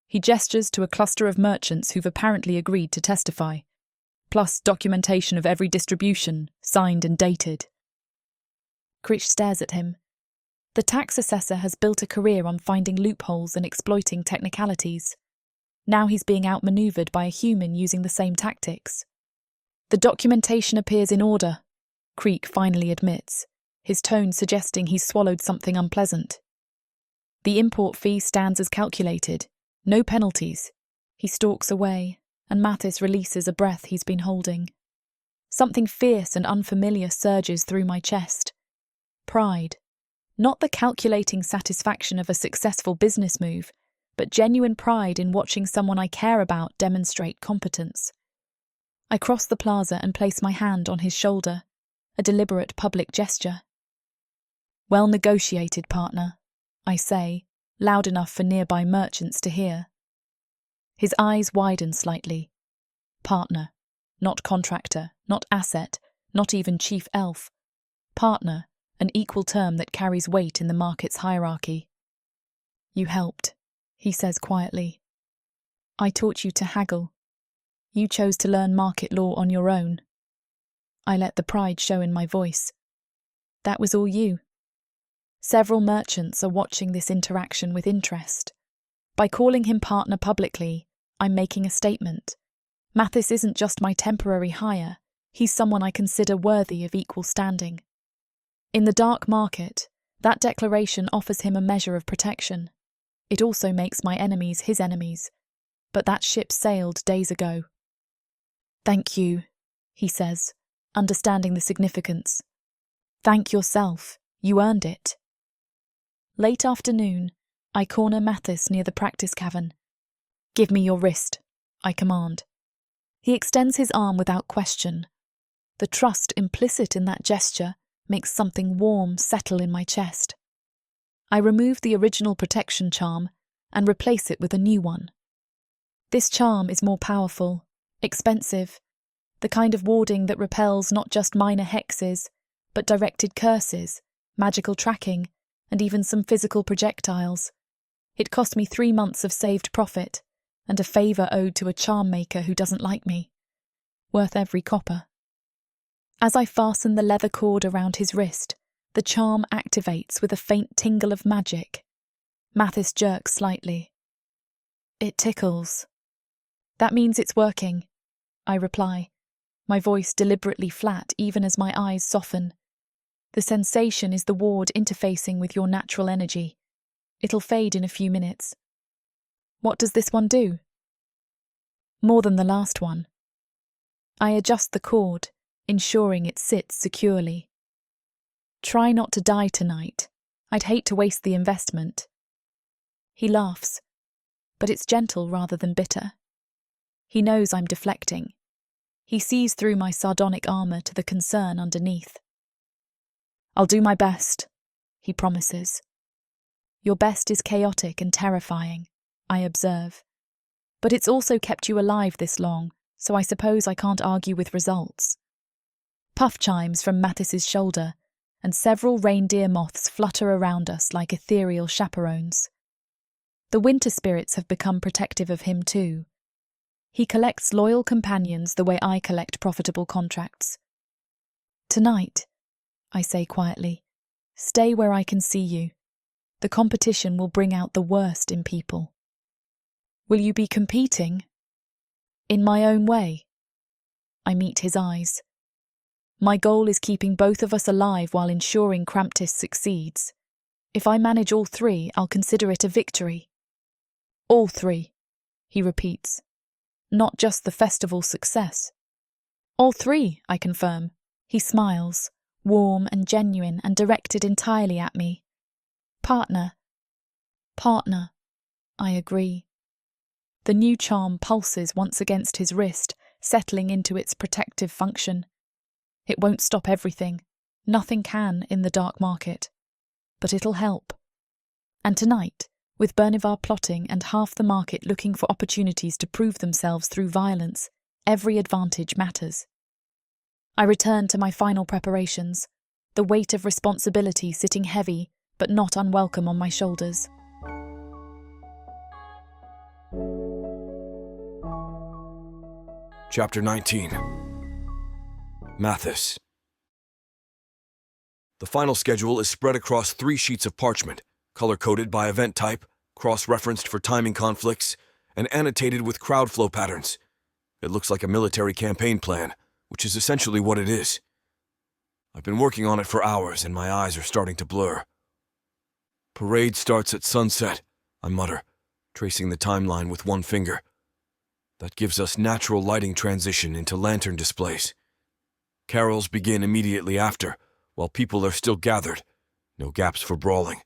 He gestures to a cluster of merchants who've apparently agreed to testify, plus documentation of every distribution, signed and dated. Krish stares at him. The tax assessor has built a career on finding loopholes and exploiting technicalities. Now he's being outmaneuvered by a human using the same tactics. "The documentation appears in order," Creek finally admits, his tone suggesting he's swallowed something unpleasant. "The import fee stands as calculated. No penalties." He stalks away, and Mattis releases a breath he's been holding. Something fierce and unfamiliar surges through my chest. Pride. Not the calculating satisfaction of a successful business move, but genuine pride in watching someone I care about demonstrate competence. I cross the plaza and place my hand on his shoulder, a deliberate public gesture. "Well negotiated, partner," I say, loud enough for nearby merchants to hear. His eyes widen slightly. Partner. Not contractor, not asset, not even chief elf. Partner, an equal term that carries weight in the market's hierarchy. "You helped," he says quietly. "I taught you to haggle. You chose to learn market law on your own." I let the pride show in my voice. "That was all you." Several merchants are watching this interaction with interest. By calling him partner publicly, I'm making a statement. Mattis isn't just my temporary hire, he's someone I consider worthy of equal standing. In the dark market, that declaration offers him a measure of protection. It also makes my enemies his enemies, but that ship sailed days ago. "Thank you," he says, understanding the significance. "Thank yourself, you earned it." Late afternoon, I corner Mattis near the practice cavern. "Give me your wrist," I command. He extends his arm without question. The trust implicit in that gesture makes something warm settle in my chest. I remove the original protection charm and replace it with a new one. This charm is more powerful, expensive, the kind of warding that repels not just minor hexes, but directed curses, magical tracking, and even some physical projectiles. It cost me 3 months of saved profit, and a favour owed to a charm maker who doesn't like me. Worth every copper. As I fasten the leather cord around his wrist, the charm activates with a faint tingle of magic. Mathis jerks slightly. It tickles. That means it's working, I reply, my voice deliberately flat even as my eyes soften. The sensation is the ward interfacing with your natural energy. It'll fade in a few minutes. What does this one do? More than the last one. I adjust the cord, ensuring it sits securely. Try not to die tonight. I'd hate to waste the investment. He laughs, but it's gentle rather than bitter. He knows I'm deflecting. He sees through my sardonic armour to the concern underneath. I'll do my best, he promises. Your best is chaotic and terrifying, I observe. But it's also kept you alive this long, so I suppose I can't argue with results. Puff chimes from Mathis's shoulder, and several reindeer moths flutter around us like ethereal chaperones. The winter spirits have become protective of him too. He collects loyal companions the way I collect profitable contracts. Tonight, I say quietly, stay where I can see you. The competition will bring out the worst in people. Will you be competing? In my own way. I meet his eyes. My goal is keeping both of us alive while ensuring Kramptiss succeeds. If I manage all three, I'll consider it a victory. All three, he repeats. Not just the festival's success. All three, I confirm. He smiles, warm and genuine and directed entirely at me. Partner. Partner, I agree. The new charm pulses once against his wrist, settling into its protective function. It won't stop everything. Nothing can in the dark market. But it'll help. And tonight, with Bernivar plotting and half the market looking for opportunities to prove themselves through violence, every advantage matters. I return to my final preparations, the weight of responsibility sitting heavy but not unwelcome on my shoulders. Chapter 19. Mathis. The final schedule is spread across 3 sheets of parchment, color-coded by event type, cross-referenced for timing conflicts, and annotated with crowd flow patterns. It looks like a military campaign plan, which is essentially what it is. I've been working on it for hours and my eyes are starting to blur. Parade starts at sunset, I mutter, tracing the timeline with one finger. That gives us natural lighting transition into lantern displays. Carols begin immediately after, while people are still gathered, no gaps for brawling.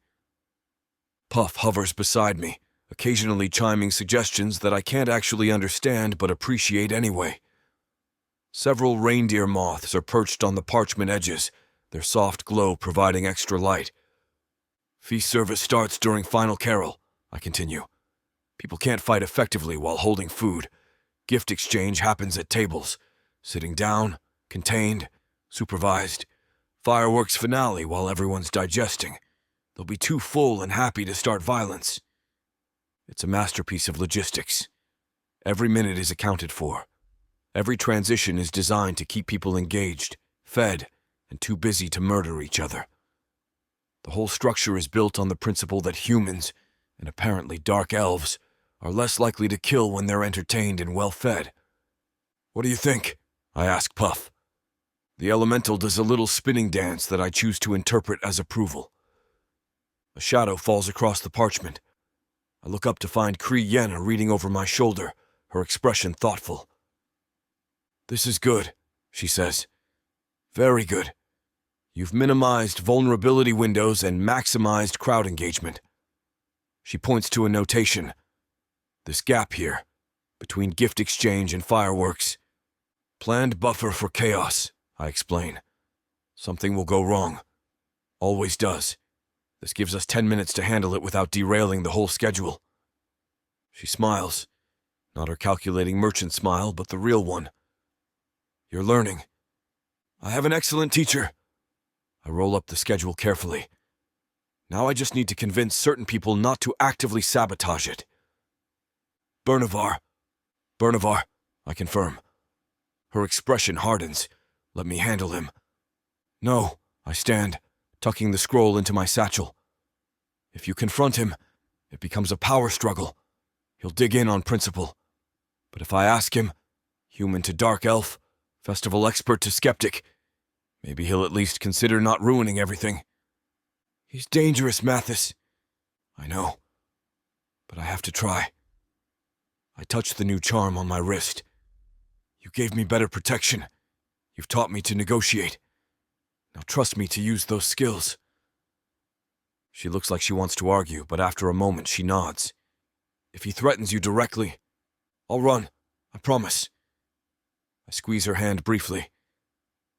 Puff hovers beside me, occasionally chiming suggestions that I can't actually understand but appreciate anyway. Several reindeer moths are perched on the parchment edges, their soft glow providing extra light. Feast service starts during final carol, I continue. People can't fight effectively while holding food. Gift exchange happens at tables, sitting down, contained, supervised. Fireworks finale while everyone's digesting. They'll be too full and happy to start violence. It's a masterpiece of logistics. Every minute is accounted for. Every transition is designed to keep people engaged, fed, and too busy to murder each other. The whole structure is built on the principle that humans, and apparently dark elves, are less likely to kill when they're entertained and well-fed. What do you think? I ask Puff. The elemental does a little spinning dance that I choose to interpret as approval. A shadow falls across the parchment. I look up to find Kree Yenna reading over my shoulder, her expression thoughtful. This is good, she says. Very good. You've minimized vulnerability windows and maximized crowd engagement. She points to a notation. This gap here, between gift exchange and fireworks. Planned buffer for chaos, I explain. Something will go wrong. Always does. This gives us 10 minutes to handle it without derailing the whole schedule. She smiles. Not her calculating merchant smile, but the real one. You're learning. I have an excellent teacher. I roll up the schedule carefully. Now I just need to convince certain people not to actively sabotage it. Bernivar, I confirm. Her expression hardens. Let me handle him. No, I stand, tucking the scroll into my satchel. If you confront him, It becomes a power struggle. He'll dig in on principle. But if I ask him, human to dark elf, festival expert to skeptic, maybe he'll at least consider not ruining everything. He's dangerous, Mathis. I know, but I have to try. I touched the new charm on my wrist. You gave me better protection. You've taught me to negotiate. Now trust me to use those skills. She looks like she wants to argue, but after a moment she nods. If he threatens you directly, I'll run, I promise. I squeeze her hand briefly.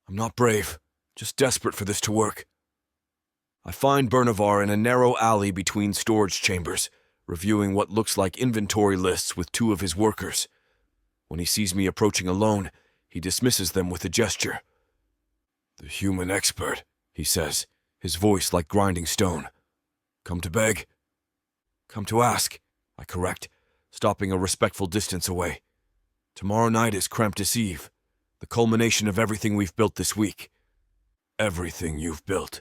I'm not brave, just desperate for this to work. I find Bernavar in a narrow alley between storage chambers, reviewing what looks like inventory lists with two of his workers. When he sees me approaching alone, he dismisses them with a gesture. The human expert, he says, his voice like grinding stone. Come to beg? Come to ask, I correct, stopping a respectful distance away. Tomorrow night is Kramptiss Eve, the culmination of everything we've built this week. Everything you've built.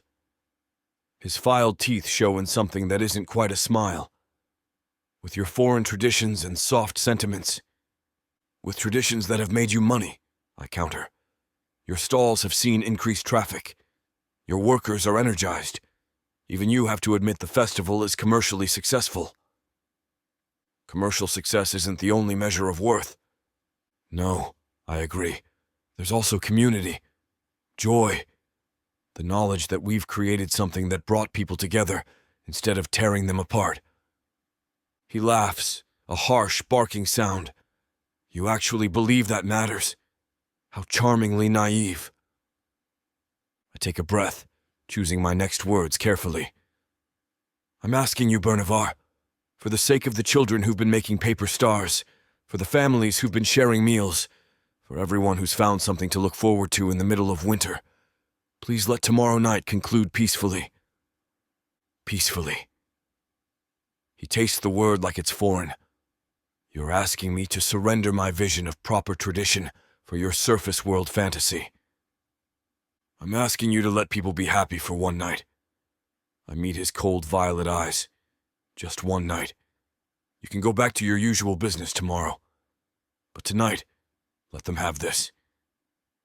His filed teeth show in something that isn't quite a smile. With your foreign traditions and soft sentiments. With traditions that have made you money, I counter. Your stalls have seen increased traffic. Your workers are energized. Even you have to admit the festival is commercially successful. Commercial success isn't the only measure of worth. No, I agree. There's also community, joy, the knowledge that we've created something that brought people together instead of tearing them apart. He laughs, a harsh, barking sound. You actually believe that matters? How charmingly naive. I take a breath, choosing my next words carefully. I'm asking you, Bernavar, for the sake of the children who've been making paper stars, for the families who've been sharing meals, for everyone who's found something to look forward to in the middle of winter, please let tomorrow night conclude peacefully. Peacefully. He tastes the word like it's foreign. You're asking me to surrender my vision of proper tradition for your surface world fantasy. I'm asking you to let people be happy for one night. I meet his cold violet eyes. Just one night. You can go back to your usual business tomorrow. But tonight, let them have this.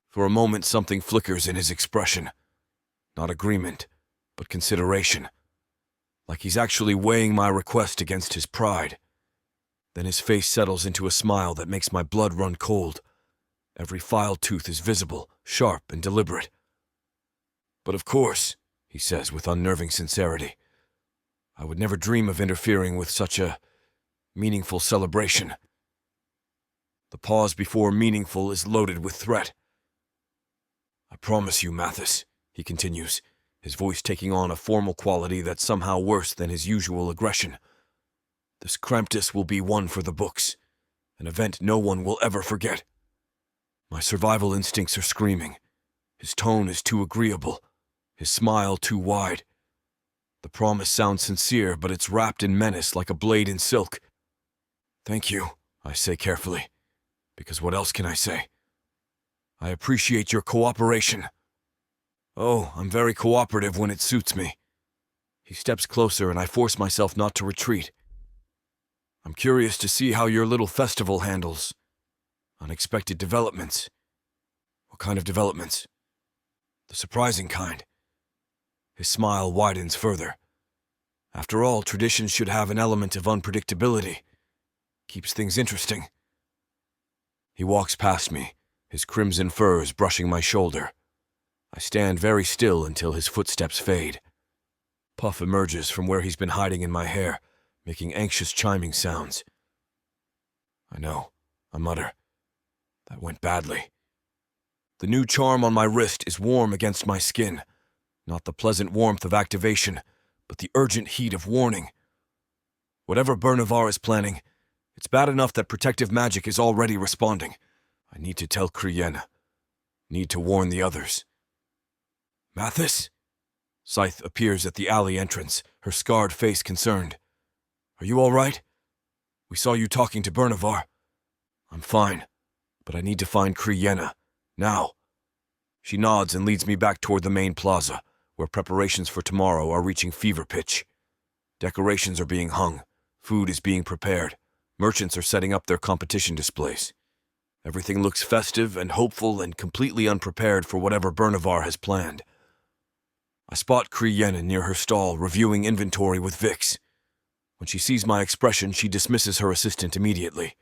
For a moment, something flickers in his expression. Not agreement, but consideration. Like he's actually weighing my request against his pride. Then his face settles into a smile that makes my blood run cold. Every filed tooth is visible, sharp and deliberate. But of course, he says with unnerving sincerity, I would never dream of interfering with such a meaningful celebration. The pause before meaningful is loaded with threat. I promise you, Mathis, he continues, his voice taking on a formal quality that's somehow worse than his usual aggression. This Kramptiss will be one for the books, an event no one will ever forget. My survival instincts are screaming. His tone is too agreeable, his smile too wide. The promise sounds sincere, but it's wrapped in menace like a blade in silk. Thank you, I say carefully, because what else can I say? I appreciate your cooperation. Oh, I'm very cooperative when it suits me. He steps closer and I force myself not to retreat. I'm curious to see how your little festival handles unexpected developments. What kind of developments? The surprising kind. His smile widens further. After all, traditions should have an element of unpredictability. Keeps things interesting. He walks past me, his crimson furs brushing my shoulder. I stand very still until his footsteps fade. Puff emerges from where he's been hiding in my hair, making anxious chiming sounds. I know, I mutter. That went badly. The new charm on my wrist is warm against my skin. Not the pleasant warmth of activation, but the urgent heat of warning. Whatever Bernavar is planning, it's bad enough that protective magic is already responding. I need to tell Kriena. Need to warn the others. Mathis? Scythe appears at the alley entrance, her scarred face concerned. Are you all right? We saw you talking to Bernavar. I'm fine, but I need to find Kriena. Now. She nods and leads me back toward the main plaza, where preparations for tomorrow are reaching fever pitch. Decorations are being hung, Food is being prepared. Merchants are setting up their competition displays. Everything looks festive and hopeful and completely unprepared for whatever Bernavar has planned. I spot Kriyen near her stall, reviewing inventory with Vix. When she sees my expression, she dismisses her assistant immediately.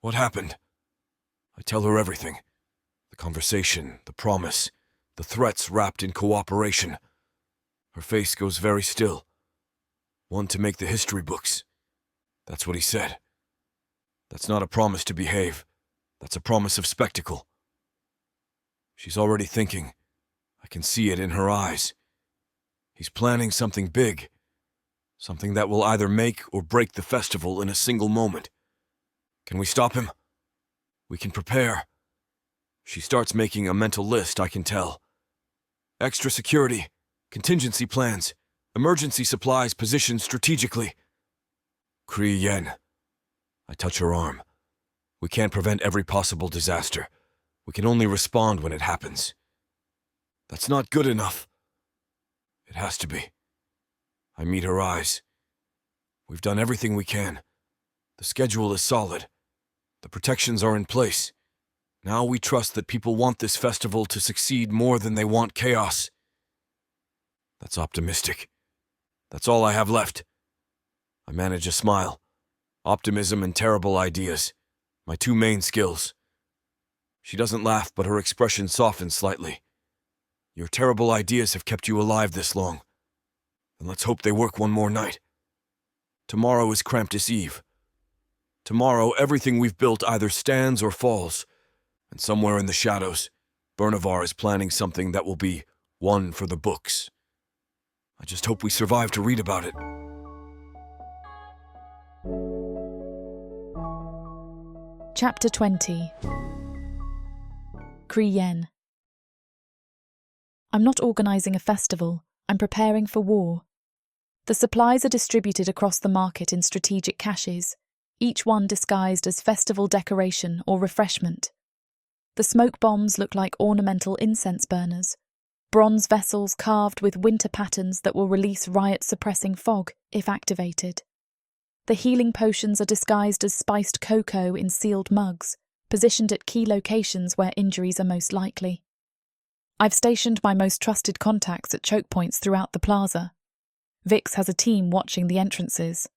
What happened? I tell her everything. The conversation, the promise, the threats wrapped in cooperation. Her face goes very still. One to make the history books. That's what he said. That's not a promise to behave. That's a promise of spectacle. She's already thinking. I can see it in her eyes. He's planning something big. Something that will either make or break the festival in a single moment. Can we stop him? We can prepare. She starts making a mental list, I can tell. Extra security, contingency plans, emergency supplies positioned strategically. Kriyen. I touch her arm. We can't prevent every possible disaster. We can only respond when it happens. That's not good enough. It has to be. I meet her eyes. We've done everything we can. The schedule is solid. The protections are in place. Now we trust that people want this festival to succeed more than they want chaos. That's optimistic. That's all I have left. I manage a smile. Optimism and terrible ideas. My two main skills. She doesn't laugh, but her expression softens slightly. Your terrible ideas have kept you alive this long. And let's hope they work one more night. Tomorrow is Kramptiss Eve. Tomorrow, everything we've built either stands or falls. And somewhere in the shadows, Bernavar is planning something that will be one for the books. I just hope we survive to read about it. Chapter 20. Kriyen. I'm not organising a festival, I'm preparing for war. The supplies are distributed across the market in strategic caches, each one disguised as festival decoration or refreshment. The smoke bombs look like ornamental incense burners, bronze vessels carved with winter patterns that will release riot-suppressing fog if activated. The healing potions are disguised as spiced cocoa in sealed mugs, positioned at key locations where injuries are most likely. I've stationed my most trusted contacts at choke points throughout the plaza. Vix has a team watching the entrances.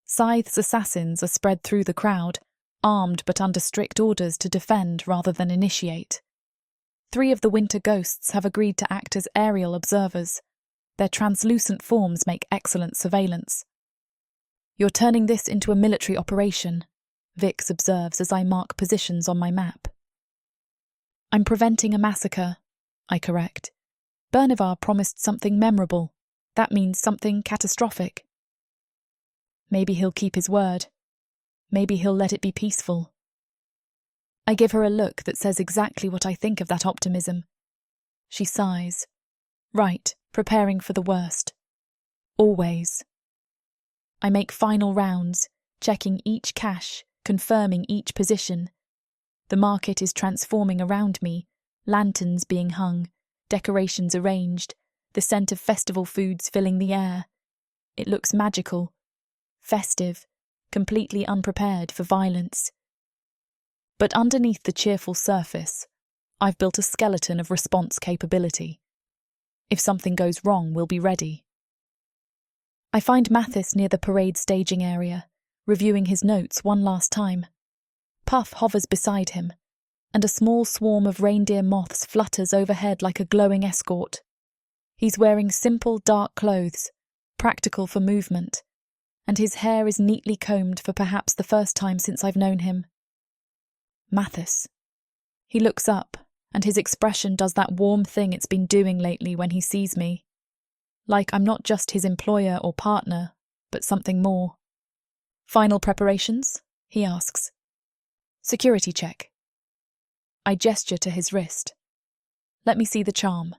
Scythe's assassins are spread through the crowd, armed but under strict orders to defend rather than initiate. 3 of the winter ghosts have agreed to act as aerial observers. Their translucent forms make excellent surveillance. You're turning this into a military operation, Vix observes as I mark positions on my map. I'm preventing a massacre, I correct. Bernavar promised something memorable. That means something catastrophic. Maybe he'll keep his word. Maybe he'll let it be peaceful. I give her a look that says exactly what I think of that optimism. She sighs. Right, preparing for the worst. Always. I make final rounds, checking each cache, confirming each position. The market is transforming around me, lanterns being hung, decorations arranged, the scent of festival foods filling the air. It looks magical, festive, completely unprepared for violence. But underneath the cheerful surface, I've built a skeleton of response capability. If something goes wrong, we'll be ready. I find Mathis near the parade staging area, reviewing his notes one last time. Puff hovers beside him, and a small swarm of reindeer moths flutters overhead like a glowing escort. He's wearing simple, dark clothes, practical for movement, and his hair is neatly combed for perhaps the first time since I've known him. Mathis. He looks up, and his expression does that warm thing it's been doing lately when he sees me. Like I'm not just his employer or partner, but something more. Final preparations? He asks. Security check. I gesture to his wrist. Let me see the charm.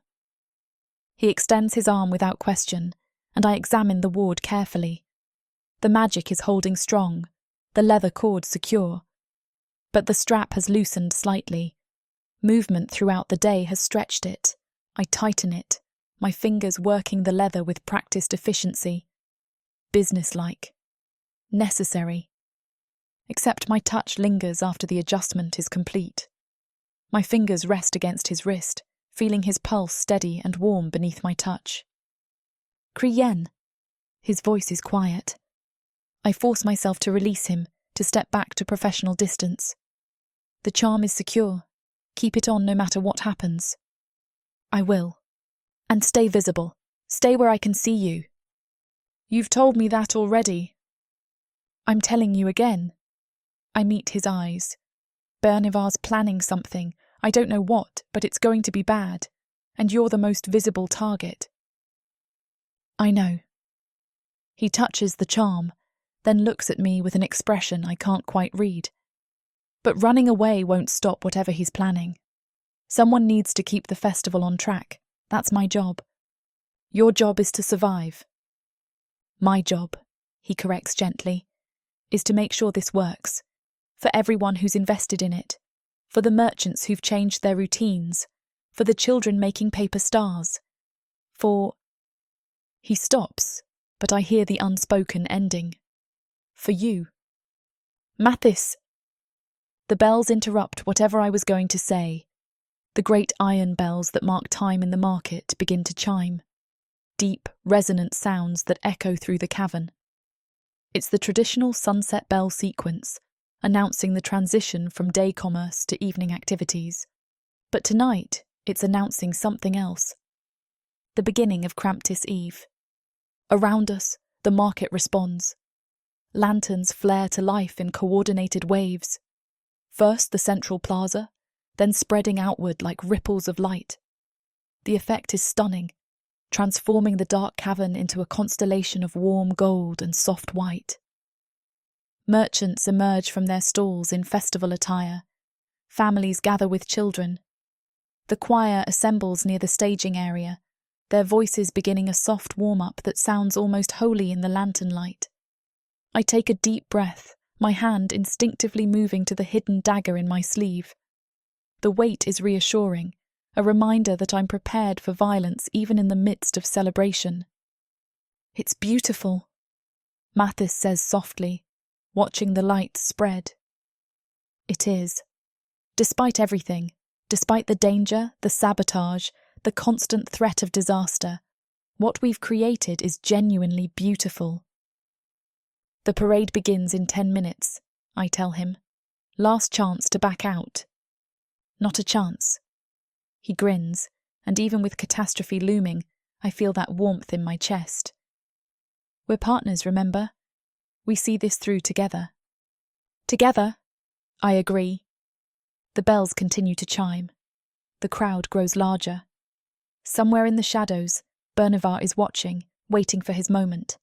He extends his arm without question, and I examine the ward carefully. The magic is holding strong, the leather cord secure. But the strap has loosened slightly. Movement throughout the day has stretched it. I tighten it, my fingers working the leather with practiced efficiency. Businesslike. necessary. Except my touch lingers after the adjustment is complete. My fingers rest against his wrist, feeling his pulse steady and warm beneath my touch. Kriyen. His voice is quiet. I force myself to release him, to step back to professional distance. The charm is secure. Keep it on no matter what happens. I will. And stay visible. Stay where I can see you. You've told me that already. I'm telling you again. I meet his eyes. Bernivar's planning something. I don't know what, but it's going to be bad. And you're the most visible target. I know. He touches the charm, then looks at me with an expression I can't quite read. But running away won't stop whatever he's planning. Someone needs to keep the festival on track. That's my job. Your job is to survive. My job, he corrects gently, is to make sure this works. For everyone who's invested in it. For the merchants who've changed their routines. For the children making paper stars. For... He stops, but I hear the unspoken ending. For you. Mathis! The bells interrupt whatever I was going to say. The great iron bells that mark time in the market begin to chime. Deep, resonant sounds that echo through the cavern. It's the traditional sunset bell sequence, announcing the transition from day commerce to evening activities. But tonight, it's announcing something else. The beginning of Kramptiss Eve. Around us, the market responds. Lanterns flare to life in coordinated waves. First the central plaza, then spreading outward like ripples of light. The effect is stunning, transforming the dark cavern into a constellation of warm gold and soft white. Merchants emerge from their stalls in festival attire. Families gather with children. The choir assembles near the staging area, their voices beginning a soft warm-up that sounds almost holy in the lantern light. I take a deep breath, my hand instinctively moving to the hidden dagger in my sleeve. The weight is reassuring, a reminder that I'm prepared for violence even in the midst of celebration. It's beautiful, Mathis says softly, watching the light spread. It is. Despite everything, despite the danger, the sabotage, the constant threat of disaster, what we've created is genuinely beautiful. The parade begins in 10 minutes, I tell him. Last chance to back out. Not a chance. He grins, and even with catastrophe looming, I feel that warmth in my chest. We're partners, remember? We see this through together. Together, I agree. The bells continue to chime. The crowd grows larger. Somewhere in the shadows, Bernivar is watching, waiting for his moment.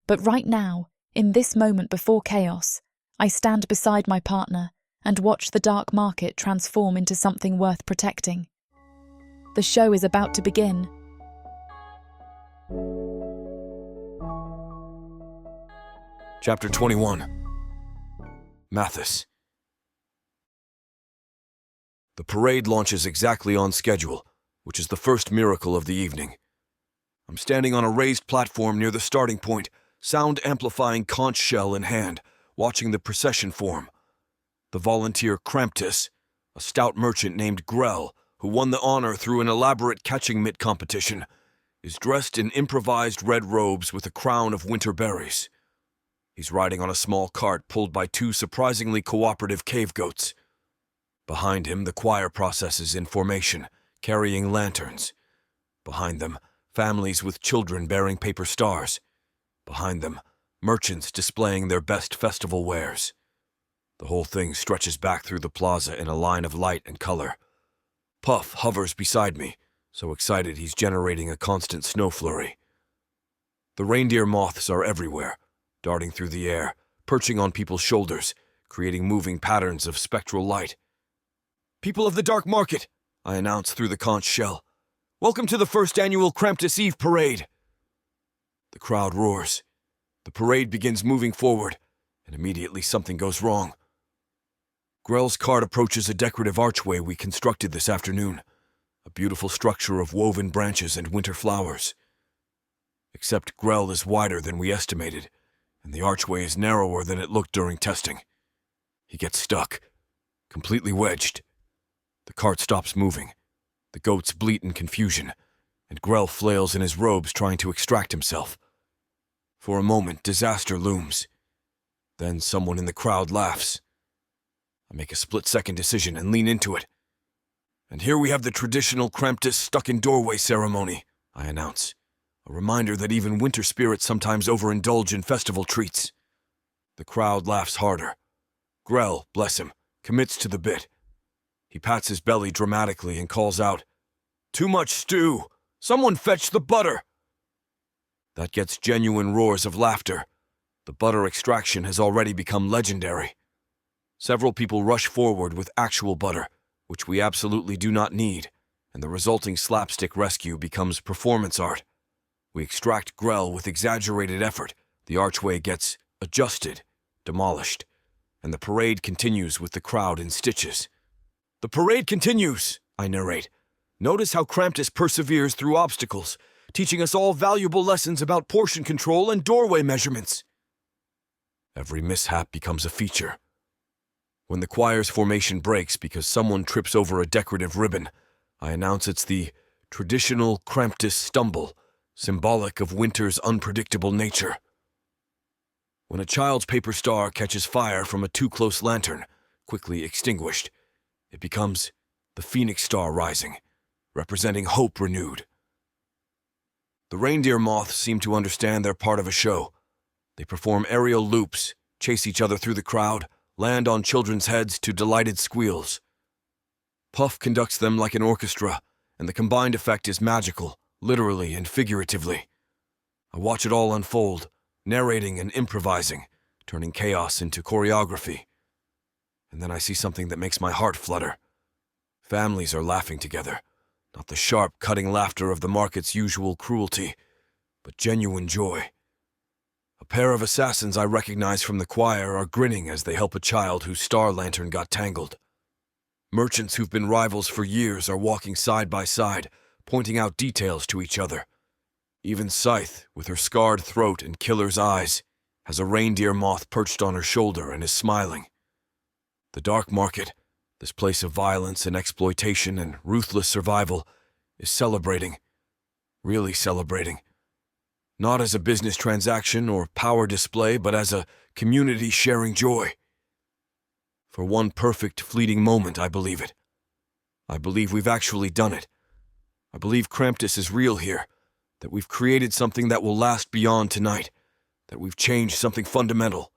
But right now, in this moment before chaos, I stand beside my partner and watch the dark market transform into something worth protecting. The show is about to begin. Chapter 21. Mathis. The parade launches exactly on schedule, which is the first miracle of the evening. I'm standing on a raised platform near the starting point, sound-amplifying conch shell in hand, watching the procession form. The volunteer Kramptiss, a stout merchant named Grell, who won the honor through an elaborate catching mitt competition, is dressed in improvised red robes with a crown of winter berries. He's riding on a small cart pulled by two surprisingly cooperative cave goats. Behind him, the choir processes in formation, carrying lanterns. Behind them, families with children bearing paper stars. Behind them, merchants displaying their best festival wares. The whole thing stretches back through the plaza in a line of light and color. Puff hovers beside me, so excited he's generating a constant snow flurry. The reindeer moths are everywhere, darting through the air, perching on people's shoulders, creating moving patterns of spectral light. "People of the Dark Market," I announce through the conch shell. "Welcome to the first annual Kramptiss Eve parade." The crowd roars. The parade begins moving forward, and immediately something goes wrong. Grell's cart approaches a decorative archway we constructed this afternoon, a beautiful structure of woven branches and winter flowers. Except Grell is wider than we estimated, and the archway is narrower than it looked during testing. He gets stuck, completely wedged. The cart stops moving. The goats bleat in confusion, and Grell flails in his robes trying to extract himself. For a moment, disaster looms. Then someone in the crowd laughs. I make a split-second decision and lean into it. And here we have the traditional Kramptiss stuck-in-doorway ceremony, I announce. A reminder that even winter spirits sometimes overindulge in festival treats. The crowd laughs harder. Grell, bless him, commits to the bit. He pats his belly dramatically and calls out, "Too much stew! Someone fetch the butter!" That gets genuine roars of laughter. The butter extraction has already become legendary. Several people rush forward with actual butter, which we absolutely do not need, and the resulting slapstick rescue becomes performance art. We extract Grell with exaggerated effort. The archway gets adjusted, demolished, and the parade continues with the crowd in stitches. "The parade continues," I narrate. "Notice how Kramptiss perseveres through obstacles, teaching us all valuable lessons about portion control and doorway measurements." Every mishap becomes a feature. When the choir's formation breaks because someone trips over a decorative ribbon, I announce it's the traditional Kramptiss stumble, symbolic of winter's unpredictable nature. When a child's paper star catches fire from a too-close lantern, quickly extinguished, it becomes the phoenix star rising, representing hope renewed. The reindeer moths seem to understand they're part of a show. They perform aerial loops, chase each other through the crowd, land on children's heads to delighted squeals. Puff conducts them like an orchestra, and the combined effect is magical, literally and figuratively. I watch it all unfold, narrating and improvising, turning chaos into choreography. And then I see something that makes my heart flutter. Families are laughing together, not the sharp, cutting laughter of the market's usual cruelty, but genuine joy. A pair of assassins I recognize from the choir are grinning as they help a child whose star lantern got tangled. Merchants who've been rivals for years are walking side by side, pointing out details to each other. Even Scythe, with her scarred throat and killer's eyes, has a reindeer moth perched on her shoulder and is smiling. The dark market, this place of violence and exploitation and ruthless survival, is celebrating, really celebrating. Not as a business transaction or power display, but as a community sharing joy. For one perfect, fleeting moment, I believe it. I believe we've actually done it. I believe Kramptiss is real here, that we've created something that will last beyond tonight, that we've changed something fundamental.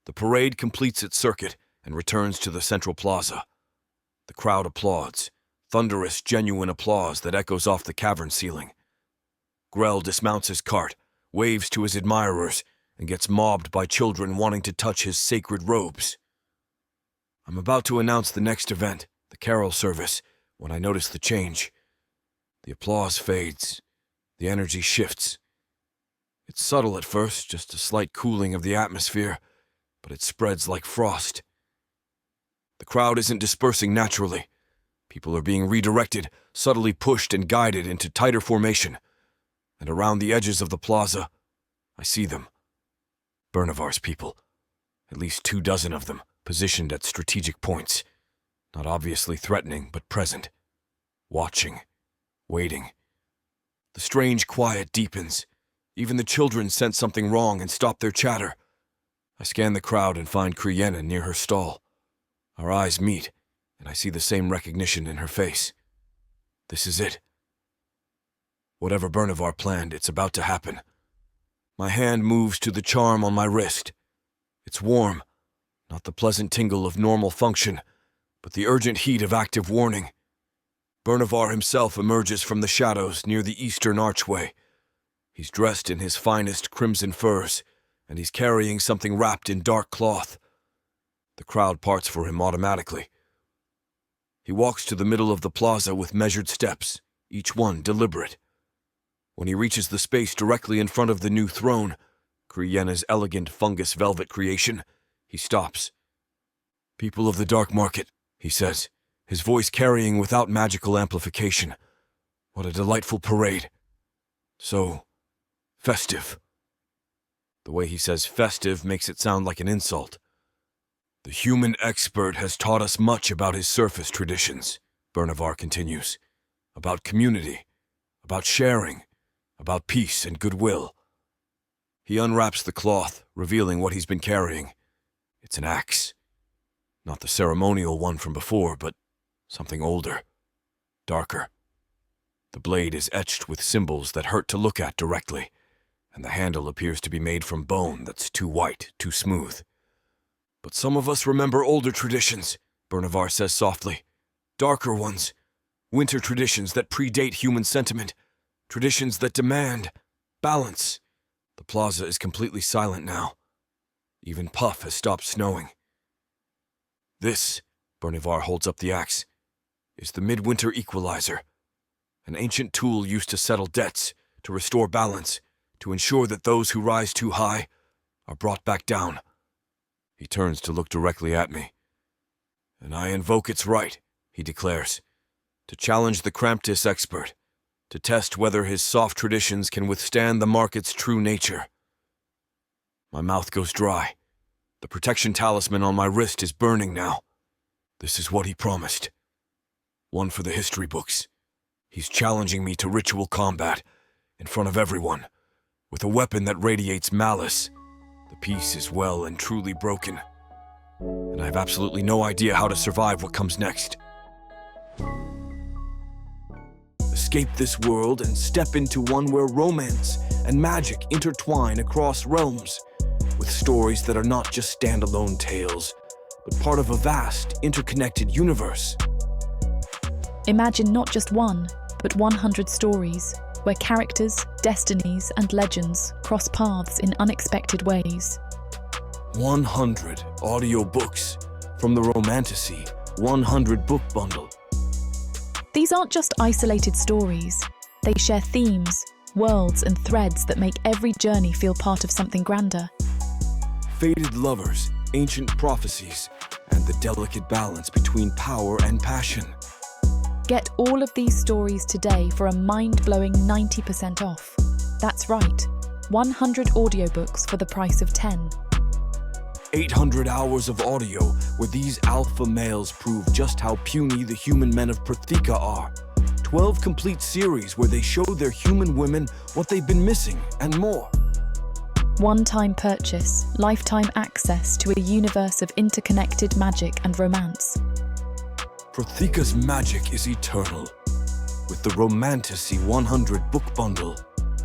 The parade completes its circuit and returns to the central plaza. The crowd applauds, thunderous, genuine applause that echoes off the cavern ceiling. Grell dismounts his cart, waves to his admirers, and gets mobbed by children wanting to touch his sacred robes. I'm about to announce the next event, the carol service, when I notice the change. The applause fades. The energy shifts. It's subtle at first, just a slight cooling of the atmosphere, but it spreads like frost. The crowd isn't dispersing naturally. People are being redirected, subtly pushed and guided into tighter formation. And around the edges of the plaza, I see them. Bernavar's people. At least 24 of them, positioned at strategic points. Not obviously threatening, but present. Watching. Waiting. The strange quiet deepens. Even the children sense something wrong and stop their chatter. I scan the crowd and find Kriena near her stall. Our eyes meet, and I see the same recognition in her face. This is it. Whatever Bernavar planned, it's about to happen. My hand moves to the charm on my wrist. It's warm, not the pleasant tingle of normal function, but the urgent heat of active warning. Bernavar himself emerges from the shadows near the eastern archway. He's dressed in his finest crimson furs, and he's carrying something wrapped in dark cloth. The crowd parts for him automatically. He walks to the middle of the plaza with measured steps, each one deliberate. When he reaches the space directly in front of the new throne, Kriena's elegant fungus velvet creation, he stops. "People of the dark market," he says, his voice carrying without magical amplification. What a delightful parade. So festive. The way he says festive makes it sound like an insult. The human expert has taught us much about his surface traditions, Bernavar continues. About community, about sharing, about peace and goodwill. He unwraps the cloth, revealing what he's been carrying. It's an axe. Not the ceremonial one from before, but something older, darker. The blade is etched with symbols that hurt to look at directly, and the handle appears to be made from bone that's too white, too smooth. But some of us remember older traditions, Bernavar says softly. Darker ones. Winter traditions that predate human sentiment. Traditions that demand balance. The plaza is completely silent now. Even Puff has stopped snowing. This, Bernavar holds up the axe, is the midwinter equalizer. An ancient tool used to settle debts, to restore balance, to ensure that those who rise too high are brought back down. He turns to look directly at me. And I invoke its right, he declares, to challenge the Kramptiss expert, to test whether his soft traditions can withstand the market's true nature. My mouth goes dry. The protection talisman on my wrist is burning now. This is what he promised. One for the history books. He's challenging me to ritual combat, in front of everyone, with a weapon that radiates malice. The peace is well and truly broken, and I have absolutely no idea how to survive what comes next. Escape this world and step into one where romance and magic intertwine across realms, with stories that are not just standalone tales, but part of a vast, interconnected universe. Imagine not just one, but 100 stories, where characters, destinies, and legends cross paths in unexpected ways. 100 audiobooks from the Romantasy 100 book bundle. These aren't just isolated stories. They share themes, worlds, and threads that make every journey feel part of something grander. Fated lovers, ancient prophecies, and the delicate balance between power and passion. Get all of these stories today for a mind-blowing 90% off. That's right, 100 audiobooks for the price of 10. 800 hours of audio where these alpha males prove just how puny the human men of Prathika are. 12 complete series where they show their human women what they've been missing and more. One-time purchase, lifetime access to a universe of interconnected magic and romance. Prathika's magic is eternal. With the Romantasy 100 book bundle,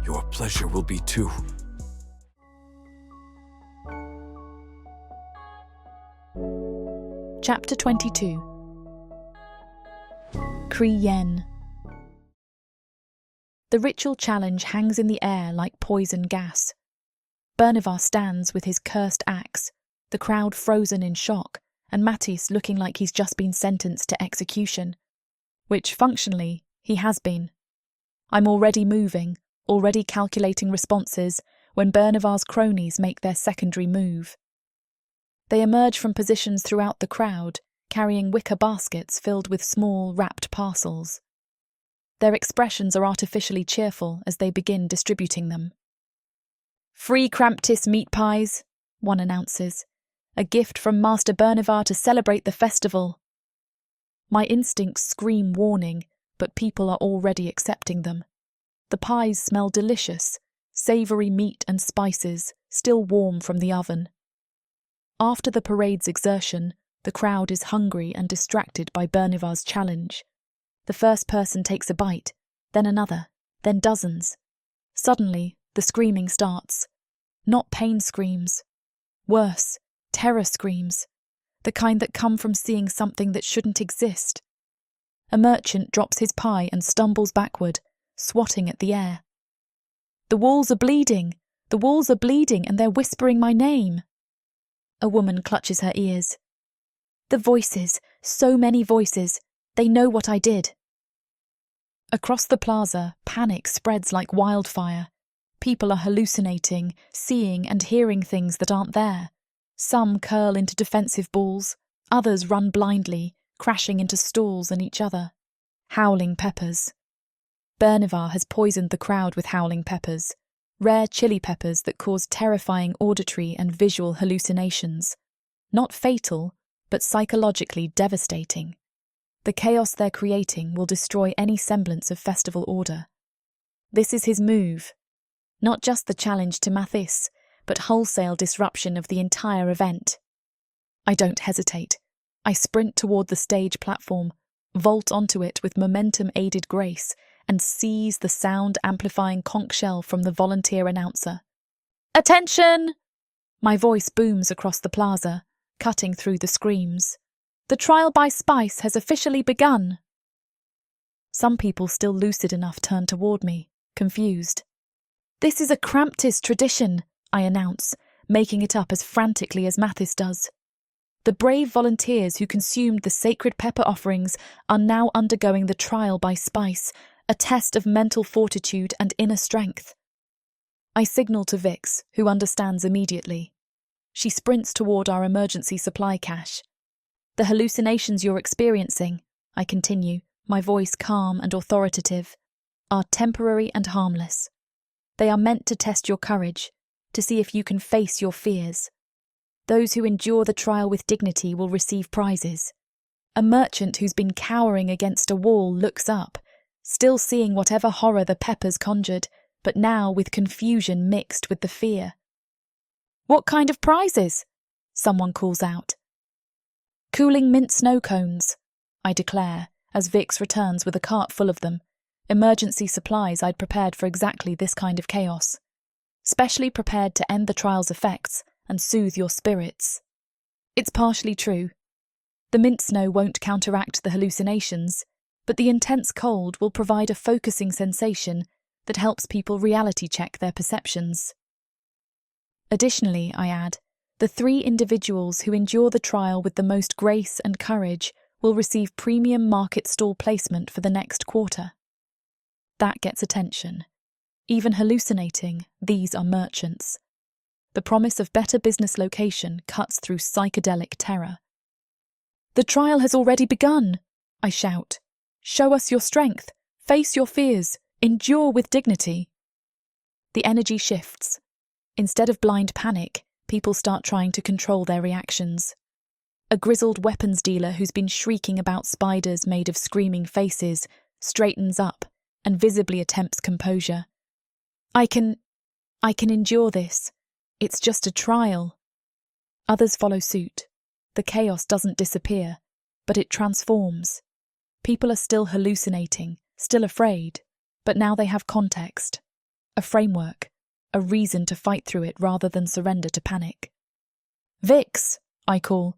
your pleasure will be too. Chapter 22. Krien. The ritual challenge hangs in the air like poison gas. Bernavar stands with his cursed axe, the crowd frozen in shock, and Mattis looking like he's just been sentenced to execution. Which, functionally, he has been. I'm already moving, already calculating responses, when Bernavar's cronies make their secondary move. They emerge from positions throughout the crowd, carrying wicker baskets filled with small, wrapped parcels. Their expressions are artificially cheerful as they begin distributing them. "Free Kramptiss meat pies," one announces. "A gift from Master Bernavar to celebrate the festival." My instincts scream warning, but people are already accepting them. The pies smell delicious, savoury meat and spices, still warm from the oven. After the parade's exertion, the crowd is hungry and distracted by Bernavar's challenge. The first person takes a bite, then another, then dozens. Suddenly, the screaming starts. Not pain screams. Worse, terror screams. The kind that come from seeing something that shouldn't exist. A merchant drops his pie and stumbles backward, swatting at the air. "The walls are bleeding! The walls are bleeding and they're whispering my name!" A woman clutches her ears. "The voices, so many voices. They know what I did." Across the plaza, panic spreads like wildfire. People are hallucinating, seeing and hearing things that aren't there. Some curl into defensive balls, others run blindly, crashing into stalls and each other. Howling peppers. Bernavar has poisoned the crowd with howling peppers. rare chili peppers that cause terrifying auditory and visual hallucinations. Not fatal, but psychologically devastating. The chaos they're creating will destroy any semblance of festival order. This is his move. Not just the challenge to Mathis, but wholesale disruption of the entire event. I don't hesitate. I sprint toward the stage platform, vault onto it with momentum-aided grace, and seize the sound-amplifying conch shell from the volunteer announcer. Attention! My voice booms across the plaza, cutting through the screams. The trial by spice has officially begun. Some people still lucid enough turn toward me, confused. This is a Kramptiss tradition, I announce, making it up as frantically as Mathis does. The brave volunteers who consumed the sacred pepper offerings are now undergoing the trial by spice, a test of mental fortitude and inner strength. I signal to Vix, who understands immediately. She sprints toward our emergency supply cache. The hallucinations you're experiencing, I continue, my voice calm and authoritative, are temporary and harmless. They are meant to test your courage, to see if you can face your fears. Those who endure the trial with dignity will receive prizes. A merchant who's been cowering against a wall looks up, still seeing whatever horror the peppers conjured, but now with confusion mixed with the fear. What kind of prizes? Someone calls out. Cooling mint snow cones, I declare, as Vix returns with a cart full of them, emergency supplies I'd prepared for exactly this kind of chaos. Specially prepared to end the trial's effects and soothe your spirits. It's partially true. The mint snow won't counteract the hallucinations, but the intense cold will provide a focusing sensation that helps people reality check their perceptions. Additionally, I add, the 3 individuals who endure the trial with the most grace and courage will receive premium market stall placement for the next quarter. That gets attention. Even hallucinating, these are merchants. The promise of better business location cuts through psychedelic terror. The trial has already begun, I shout. Show us your strength, face your fears, endure with dignity. The energy shifts. Instead of blind panic, people start trying to control their reactions. A grizzled weapons dealer who's been shrieking about spiders made of screaming faces straightens up and visibly attempts composure. I can endure this. It's just a trial. Others follow suit. The chaos doesn't disappear, but it transforms. People are still hallucinating, still afraid, but now they have context, a framework, a reason to fight through it rather than surrender to panic. Vix, I call.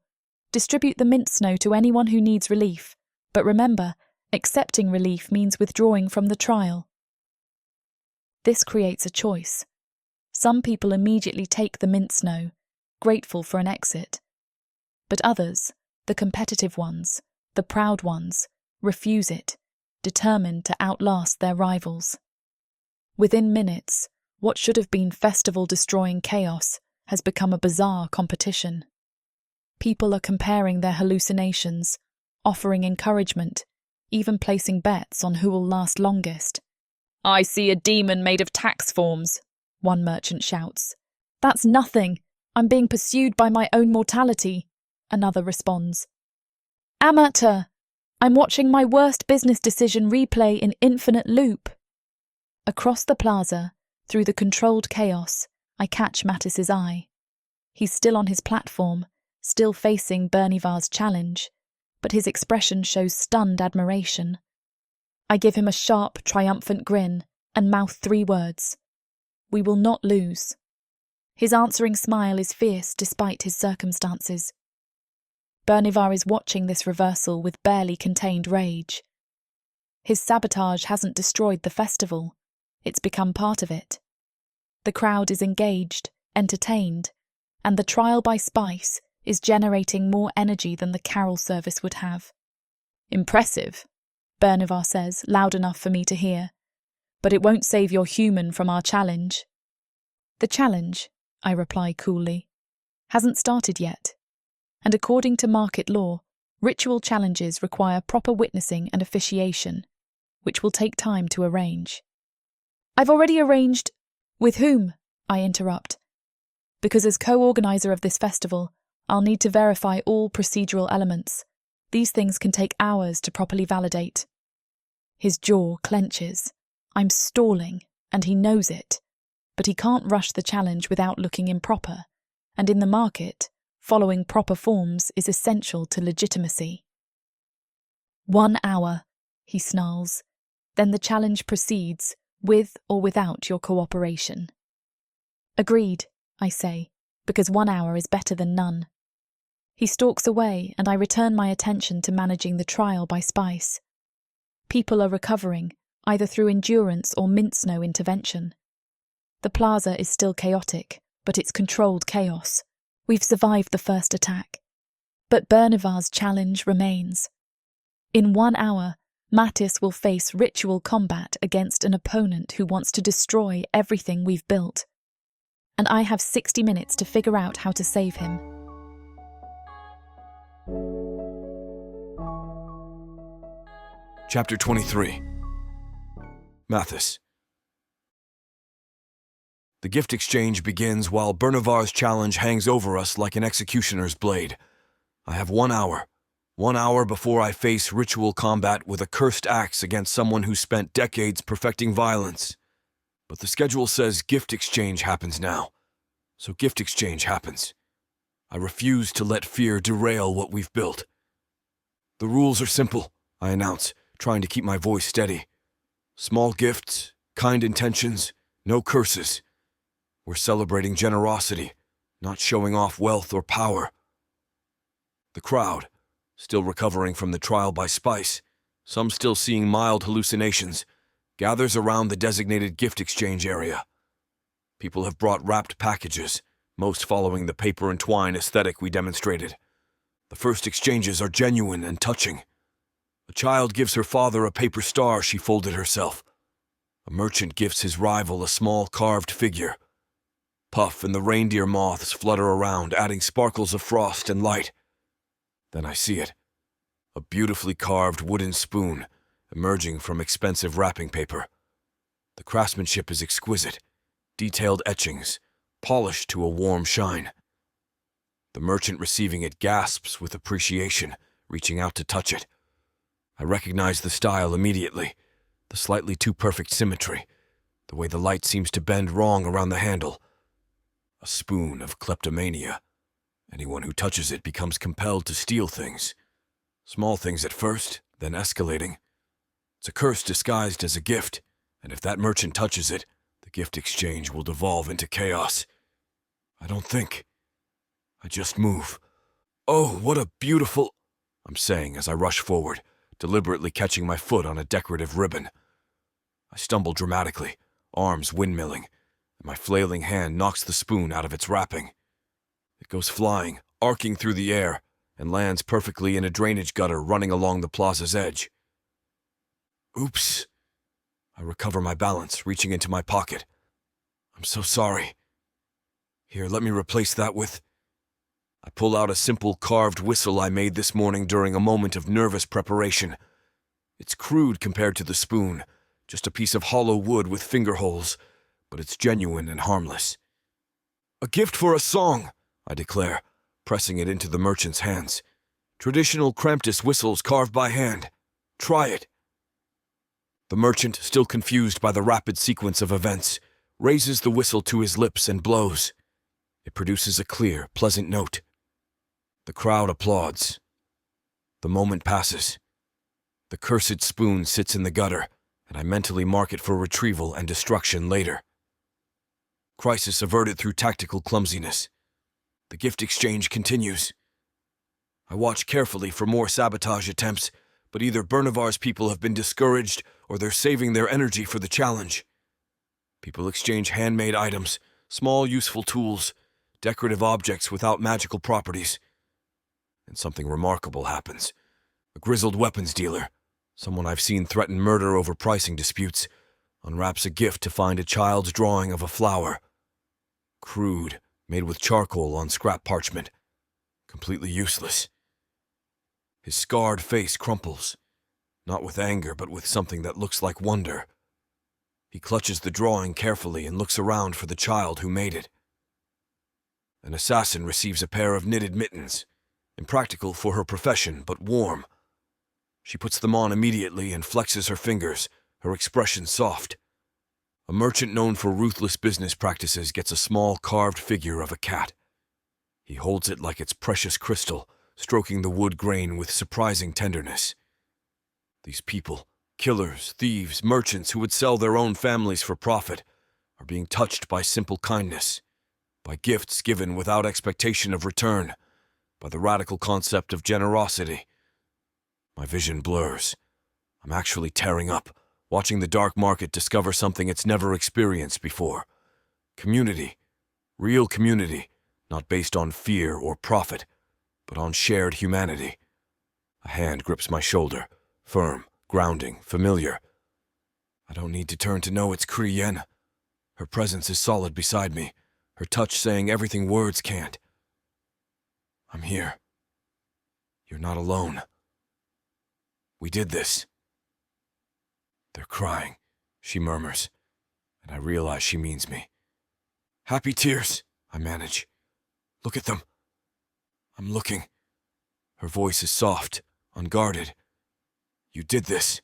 Distribute the mint snow to anyone who needs relief, but remember, accepting relief means withdrawing from the trial. This creates a choice. Some people immediately take the mint snow, grateful for an exit. But others, the competitive ones, the proud ones, refuse it, determined to outlast their rivals. Within minutes, what should have been festival-destroying chaos has become a bizarre competition. People are comparing their hallucinations, offering encouragement, even placing bets on who will last longest. I see a demon made of tax forms, one merchant shouts. That's nothing. I'm being pursued by my own mortality, another responds. Amateur! I'm watching my worst business decision replay in infinite loop. Across the plaza, through the controlled chaos, I catch Mattis's eye. He's still on his platform, still facing Bernivar's challenge, but his expression shows stunned admiration. I give him a sharp, triumphant grin and mouth 3 words. We will not lose. His answering smile is fierce despite his circumstances. Bernivar is watching this reversal with barely contained rage. His sabotage hasn't destroyed the festival. It's become part of it. The crowd is engaged, entertained, and the trial by spice is generating more energy than the carol service would have. Impressive, Bernivar says, loud enough for me to hear. But it won't save your human from our challenge. The challenge, I reply coolly, hasn't started yet. And according to market law, ritual challenges require proper witnessing and officiation, which will take time to arrange. I've already arranged, With whom? I interrupt. Because as co-organizer of this festival, I'll need to verify all procedural elements. These things can take hours to properly validate. His jaw clenches. I'm stalling, and he knows it. But he can't rush the challenge without looking improper. And in the market, following proper forms is essential to legitimacy. 1 hour, he snarls. Then the challenge proceeds, with or without your cooperation. Agreed, I say, because 1 hour is better than none. He stalks away, and I return my attention to managing the trial by spice. People are recovering, either through endurance or mince-no intervention. The plaza is still chaotic, but it's controlled chaos. We've survived the first attack. But Bernivar's challenge remains. In 1 hour, Mattis will face ritual combat against an opponent who wants to destroy everything we've built. And I have 60 minutes to figure out how to save him. Chapter 23. Mathis. The gift exchange begins while Bernivar's challenge hangs over us like an executioner's blade. I have 1 hour. 1 hour before I face ritual combat with a cursed axe against someone who spent decades perfecting violence. But the schedule says gift exchange happens now. So gift exchange happens. I refuse to let fear derail what we've built. The rules are simple, I announce, trying to keep my voice steady. Small gifts, kind intentions, no curses. We're celebrating generosity, not showing off wealth or power. The crowd, still recovering from the trial by spice, some still seeing mild hallucinations, gathers around the designated gift exchange area. People have brought wrapped packages, most following the paper and twine aesthetic we demonstrated. The first exchanges are genuine and touching. A child gives her father a paper star she folded herself. A merchant gives his rival a small carved figure. Puff and the reindeer moths flutter around, adding sparkles of frost and light. Then I see it. A beautifully carved wooden spoon emerging from expensive wrapping paper. The craftsmanship is exquisite. Detailed etchings, polished to a warm shine. The merchant receiving it gasps with appreciation, reaching out to touch it. I recognize the style immediately, the slightly too perfect symmetry, the way the light seems to bend wrong around the handle. A spoon of kleptomania. Anyone who touches it becomes compelled to steal things. Small things at first, then escalating. It's a curse disguised as a gift, and if that merchant touches it, the gift exchange will devolve into chaos. I don't think. I just move. Oh, what a beautiful... I'm saying as I rush forward, deliberately catching my foot on a decorative ribbon. I stumble dramatically, arms windmilling, and my flailing hand knocks the spoon out of its wrapping. It goes flying, arcing through the air, and lands perfectly in a drainage gutter running along the plaza's edge. Oops. I recover my balance, reaching into my pocket. I'm so sorry. Here, let me replace that with... I pull out a simple carved whistle I made this morning during a moment of nervous preparation. It's crude compared to the spoon, just a piece of hollow wood with finger holes, but it's genuine and harmless. A gift for a song, I declare, pressing it into the merchant's hands. Traditional Kramptiss whistles carved by hand. Try it. The merchant, still confused by the rapid sequence of events, raises the whistle to his lips and blows. It produces a clear, pleasant note. The crowd applauds. The moment passes. The cursed spoon sits in the gutter, and I mentally mark it for retrieval and destruction later. Crisis averted through tactical clumsiness. The gift exchange continues. I watch carefully for more sabotage attempts, but either Bernivar's people have been discouraged or they're saving their energy for the challenge. People exchange handmade items, small useful tools, decorative objects without magical properties. And something remarkable happens. A grizzled weapons dealer, someone I've seen threaten murder over pricing disputes, unwraps a gift to find a child's drawing of a flower. Crude, made with charcoal on scrap parchment. Completely useless. His scarred face crumples, not with anger but with something that looks like wonder. He clutches the drawing carefully and looks around for the child who made it. An assassin receives a pair of knitted mittens, impractical for her profession, but warm. She puts them on immediately and flexes her fingers, her expression soft. A merchant known for ruthless business practices gets a small carved figure of a cat. He holds it like it's precious crystal, stroking the wood grain with surprising tenderness. These people, killers, thieves, merchants who would sell their own families for profit, are being touched by simple kindness, by gifts given without expectation of return, by the radical concept of generosity. My vision blurs. I'm actually tearing up, watching the dark market discover something it's never experienced before. Community. Real community, not based on fear or profit, but on shared humanity. A hand grips my shoulder, firm, grounding, familiar. I don't need to turn to know it's Kramptiss. Her presence is solid beside me, her touch saying everything words can't. I'm here. You're not alone. We did this. They're crying, she murmurs, and I realize she means me. Happy tears, I manage. Look at them. I'm looking. Her voice is soft, unguarded. You did this.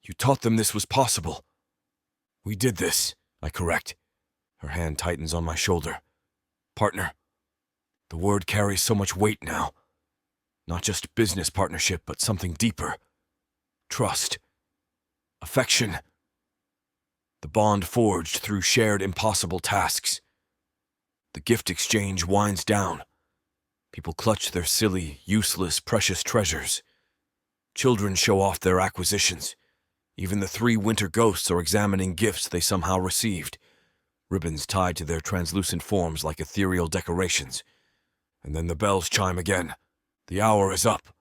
You taught them this was possible. We did this, I correct. Her hand tightens on my shoulder. Partner. The word carries so much weight now. Not just business partnership, but something deeper. Trust. Affection. The bond forged through shared impossible tasks. The gift exchange winds down. People clutch their silly, useless, precious treasures. Children show off their acquisitions. Even the 3 winter ghosts are examining gifts they somehow received, ribbons tied to their translucent forms like ethereal decorations. And then the bells chime again. The hour is up.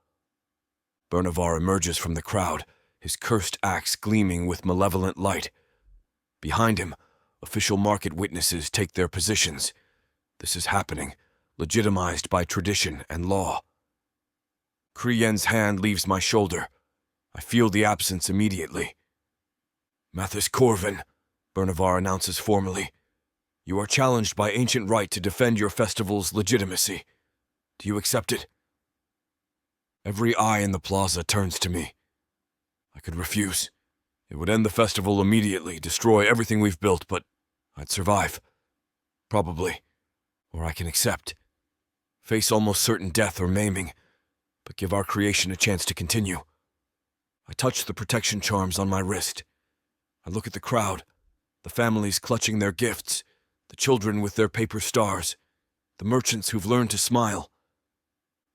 Bernavar emerges from the crowd, his cursed axe gleaming with malevolent light. Behind him, official market witnesses take their positions. This is happening, legitimized by tradition and law. Krien's hand leaves my shoulder. I feel the absence immediately. Mathis Corvin, Bernavar announces formally. You are challenged by ancient right to defend your festival's legitimacy. Do you accept it? Every eye in the plaza turns to me. I could refuse. It would end the festival immediately, destroy everything we've built, but I'd survive. Probably. Or I can accept. Face almost certain death or maiming, but give our creation a chance to continue. I touch the protection charms on my wrist. I look at the crowd, the families clutching their gifts, the children with their paper stars, the merchants who've learned to smile.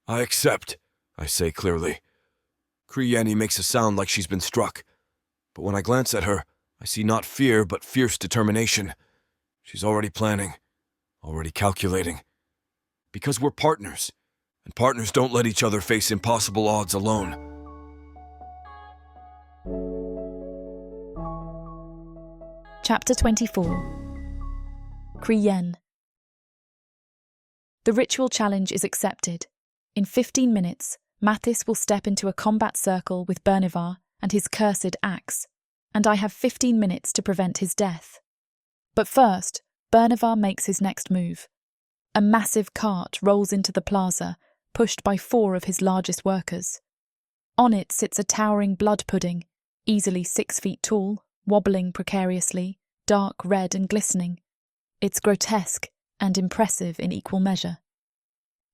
I accept, I say clearly. Krieni makes a sound like she's been struck, but when I glance at her, I see not fear but fierce determination. She's already planning, already calculating. Because we're partners, and partners don't let each other face impossible odds alone. Chapter 24. Krien. The ritual challenge is accepted. In 15 minutes, Mathis will step into a combat circle with Bernavar and his cursed axe, and I have 15 minutes to prevent his death. But first, Bernavar makes his next move. A massive cart rolls into the plaza, pushed by 4 of his largest workers. On it sits a towering blood pudding, easily 6 feet tall, wobbling precariously, dark red and glistening. It's grotesque and impressive in equal measure.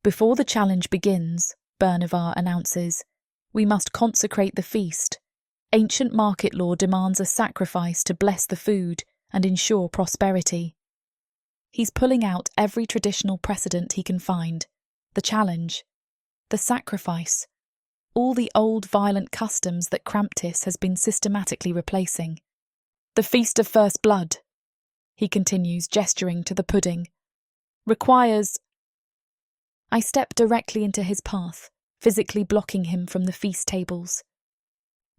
Before the challenge begins, Bernavar announces, we must consecrate the feast. Ancient market law demands a sacrifice to bless the food and ensure prosperity. He's pulling out every traditional precedent he can find. The challenge, the sacrifice, all the old violent customs that Kramptiss has been systematically replacing. The Feast of First Blood, he continues, gesturing to the pudding, requires... I step directly into his path, physically blocking him from the feast tables.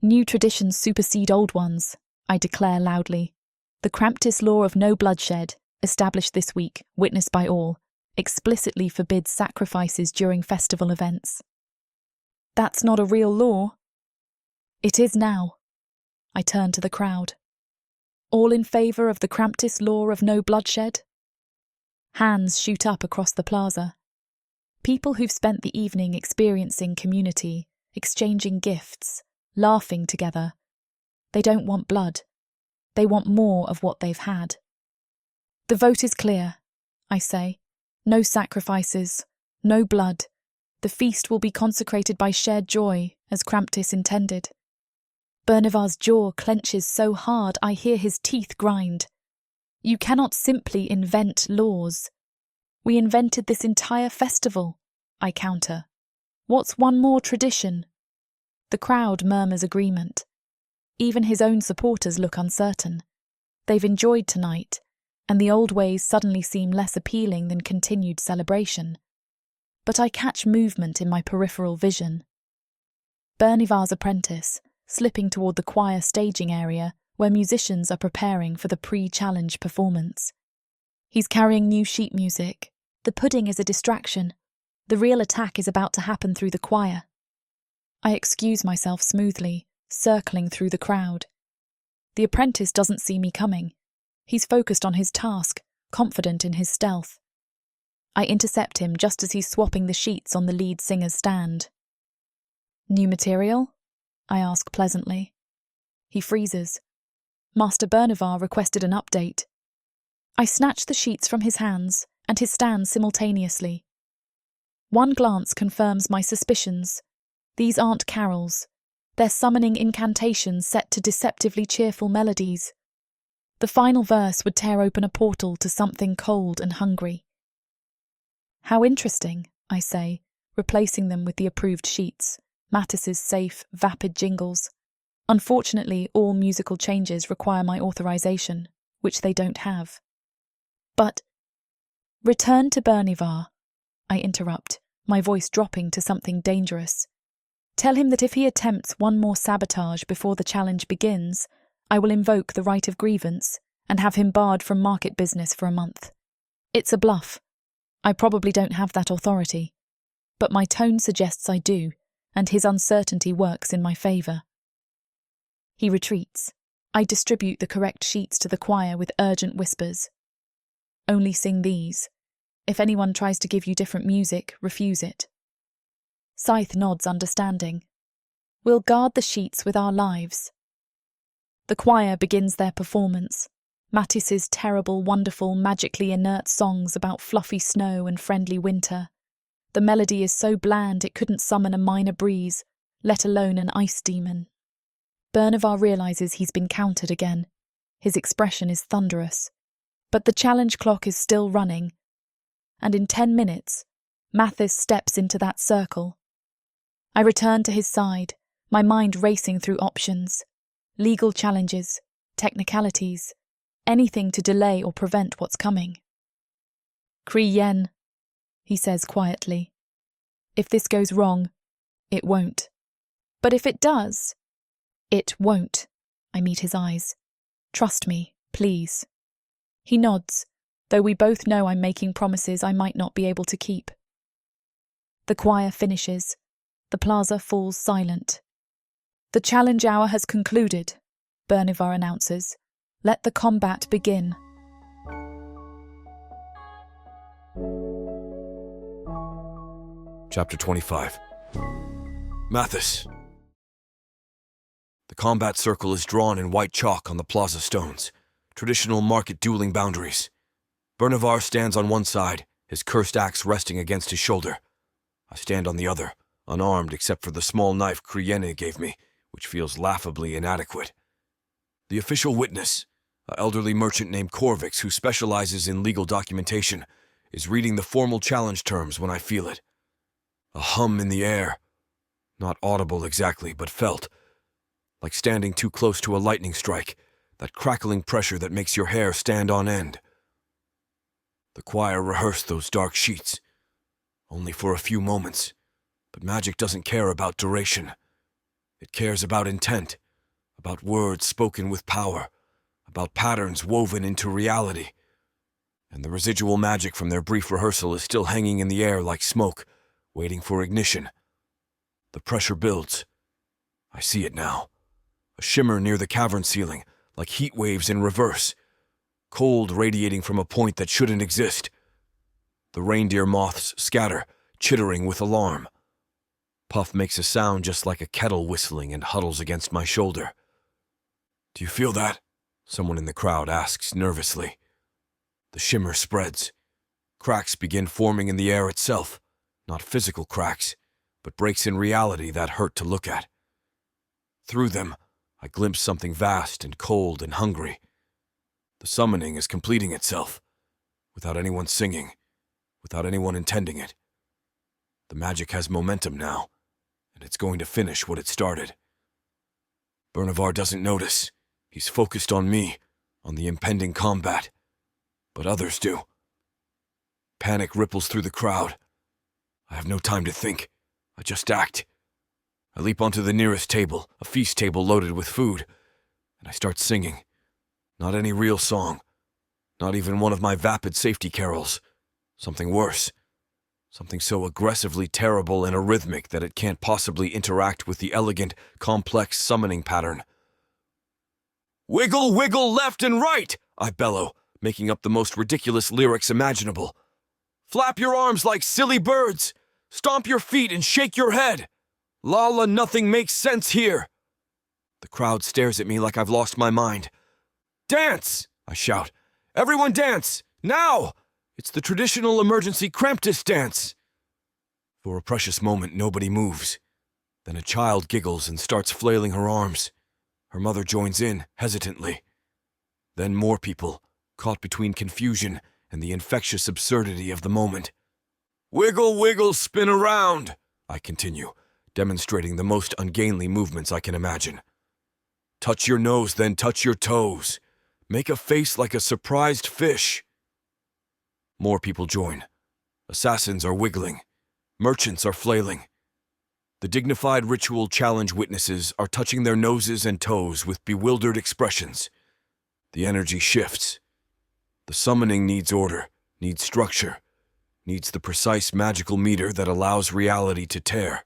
New traditions supersede old ones, I declare loudly. The Kramptiss law of no bloodshed, established this week, witnessed by all, explicitly forbids sacrifices during festival events. That's not a real law. It is now. I turn to the crowd. All in favour of the Kramptiss law of no bloodshed? Hands shoot up across the plaza. People who've spent the evening experiencing community, exchanging gifts, laughing together. They don't want blood. They want more of what they've had. The vote is clear, I say. No sacrifices, no blood. The feast will be consecrated by shared joy, as Kramptiss intended. Bernivar's jaw clenches so hard I hear his teeth grind. You cannot simply invent laws. We invented this entire festival, I counter. What's one more tradition? The crowd murmurs agreement. Even his own supporters look uncertain. They've enjoyed tonight, and the old ways suddenly seem less appealing than continued celebration. But I catch movement in my peripheral vision. Bernivar's apprentice, slipping toward the choir staging area where musicians are preparing for the pre-challenge performance. He's carrying new sheet music. The pudding is a distraction. The real attack is about to happen through the choir. I excuse myself smoothly, circling through the crowd. The apprentice doesn't see me coming. He's focused on his task, confident in his stealth. I intercept him just as he's swapping the sheets on the lead singer's stand. New material? I ask pleasantly. He freezes. Master Bernivar requested an update. I snatch the sheets from his hands and his stand simultaneously. One glance confirms my suspicions. These aren't carols. They're summoning incantations set to deceptively cheerful melodies. The final verse would tear open a portal to something cold and hungry. How interesting, I say, replacing them with the approved sheets, Mattis's safe, vapid jingles. Unfortunately, all musical changes require my authorization, which they don't have. But, return to Bernivar, I interrupt, my voice dropping to something dangerous. Tell him that if he attempts one more sabotage before the challenge begins, I will invoke the right of grievance and have him barred from market business for a month. It's a bluff. I probably don't have that authority, but my tone suggests I do, and his uncertainty works in my favour. He retreats. I distribute the correct sheets to the choir with urgent whispers. Only sing these. If anyone tries to give you different music, refuse it. Scythe nods understanding. We'll guard the sheets with our lives. The choir begins their performance. Mattis's terrible, wonderful, magically inert songs about fluffy snow and friendly winter. The melody is so bland it couldn't summon a minor breeze, let alone an ice demon. Bernivar realizes he's been countered again. His expression is thunderous. But the challenge clock is still running. And in 10 minutes, Mattis steps into that circle. I return to his side, my mind racing through options. Legal challenges, technicalities, anything to delay or prevent what's coming. Yen, he says quietly. If this goes wrong, it won't. But if it does, it won't. I meet his eyes. Trust me, please. He nods, though we both know I'm making promises I might not be able to keep. The choir finishes. The plaza falls silent. The challenge hour has concluded, Bernivar announces. Let the combat begin. Chapter 25. Mattis. The combat circle is drawn in white chalk on the plaza stones, traditional market dueling boundaries. Bernivar stands on one side, his cursed axe resting against his shoulder. I stand on the other, unarmed except for the small knife Krienne gave me, which feels laughably inadequate. The official witness, an elderly merchant named Korvix who specializes in legal documentation, is reading the formal challenge terms when I feel it. A hum in the air. Not audible exactly, but felt. Like standing too close to a lightning strike, that crackling pressure that makes your hair stand on end. The choir rehearsed those dark sheets. Only for a few moments. But magic doesn't care about duration. It cares about intent, about words spoken with power, about patterns woven into reality. And the residual magic from their brief rehearsal is still hanging in the air like smoke, waiting for ignition. The pressure builds. I see it now. A shimmer near the cavern ceiling, like heat waves in reverse, cold radiating from a point that shouldn't exist. The reindeer moths scatter, chittering with alarm. Puff makes a sound just like a kettle whistling and huddles against my shoulder. "Do you feel that?" someone in the crowd asks nervously. The shimmer spreads. Cracks begin forming in the air itself, not physical cracks, but breaks in reality that hurt to look at. Through them, I glimpse something vast and cold and hungry. The summoning is completing itself, without anyone singing, without anyone intending it. The magic has momentum now, and it's going to finish what it started. Bernavar doesn't notice. He's focused on me, on the impending combat. But others do. Panic ripples through the crowd. I have no time to think. I just act. I leap onto the nearest table, a feast table loaded with food, and I start singing. Not any real song. Not even one of my vapid safety carols. Something worse. Something so aggressively terrible and arrhythmic that it can't possibly interact with the elegant, complex summoning pattern. "Wiggle, wiggle left and right!" I bellow, making up the most ridiculous lyrics imaginable. "Flap your arms like silly birds! Stomp your feet and shake your head! Lala, nothing makes sense here!" The crowd stares at me like I've lost my mind. "Dance!" I shout. "Everyone dance! Now! It's the traditional emergency Kramptiss dance!" For a precious moment, nobody moves. Then a child giggles and starts flailing her arms. Her mother joins in, hesitantly. Then more people, caught between confusion and the infectious absurdity of the moment. "Wiggle, wiggle, spin around," I continue, demonstrating the most ungainly movements I can imagine. "Touch your nose, then touch your toes. Make a face like a surprised fish." More people join. Assassins are wiggling. Merchants are flailing. The dignified ritual challenge witnesses are touching their noses and toes with bewildered expressions. The energy shifts. The summoning needs order, needs structure, needs the precise magical meter that allows reality to tear.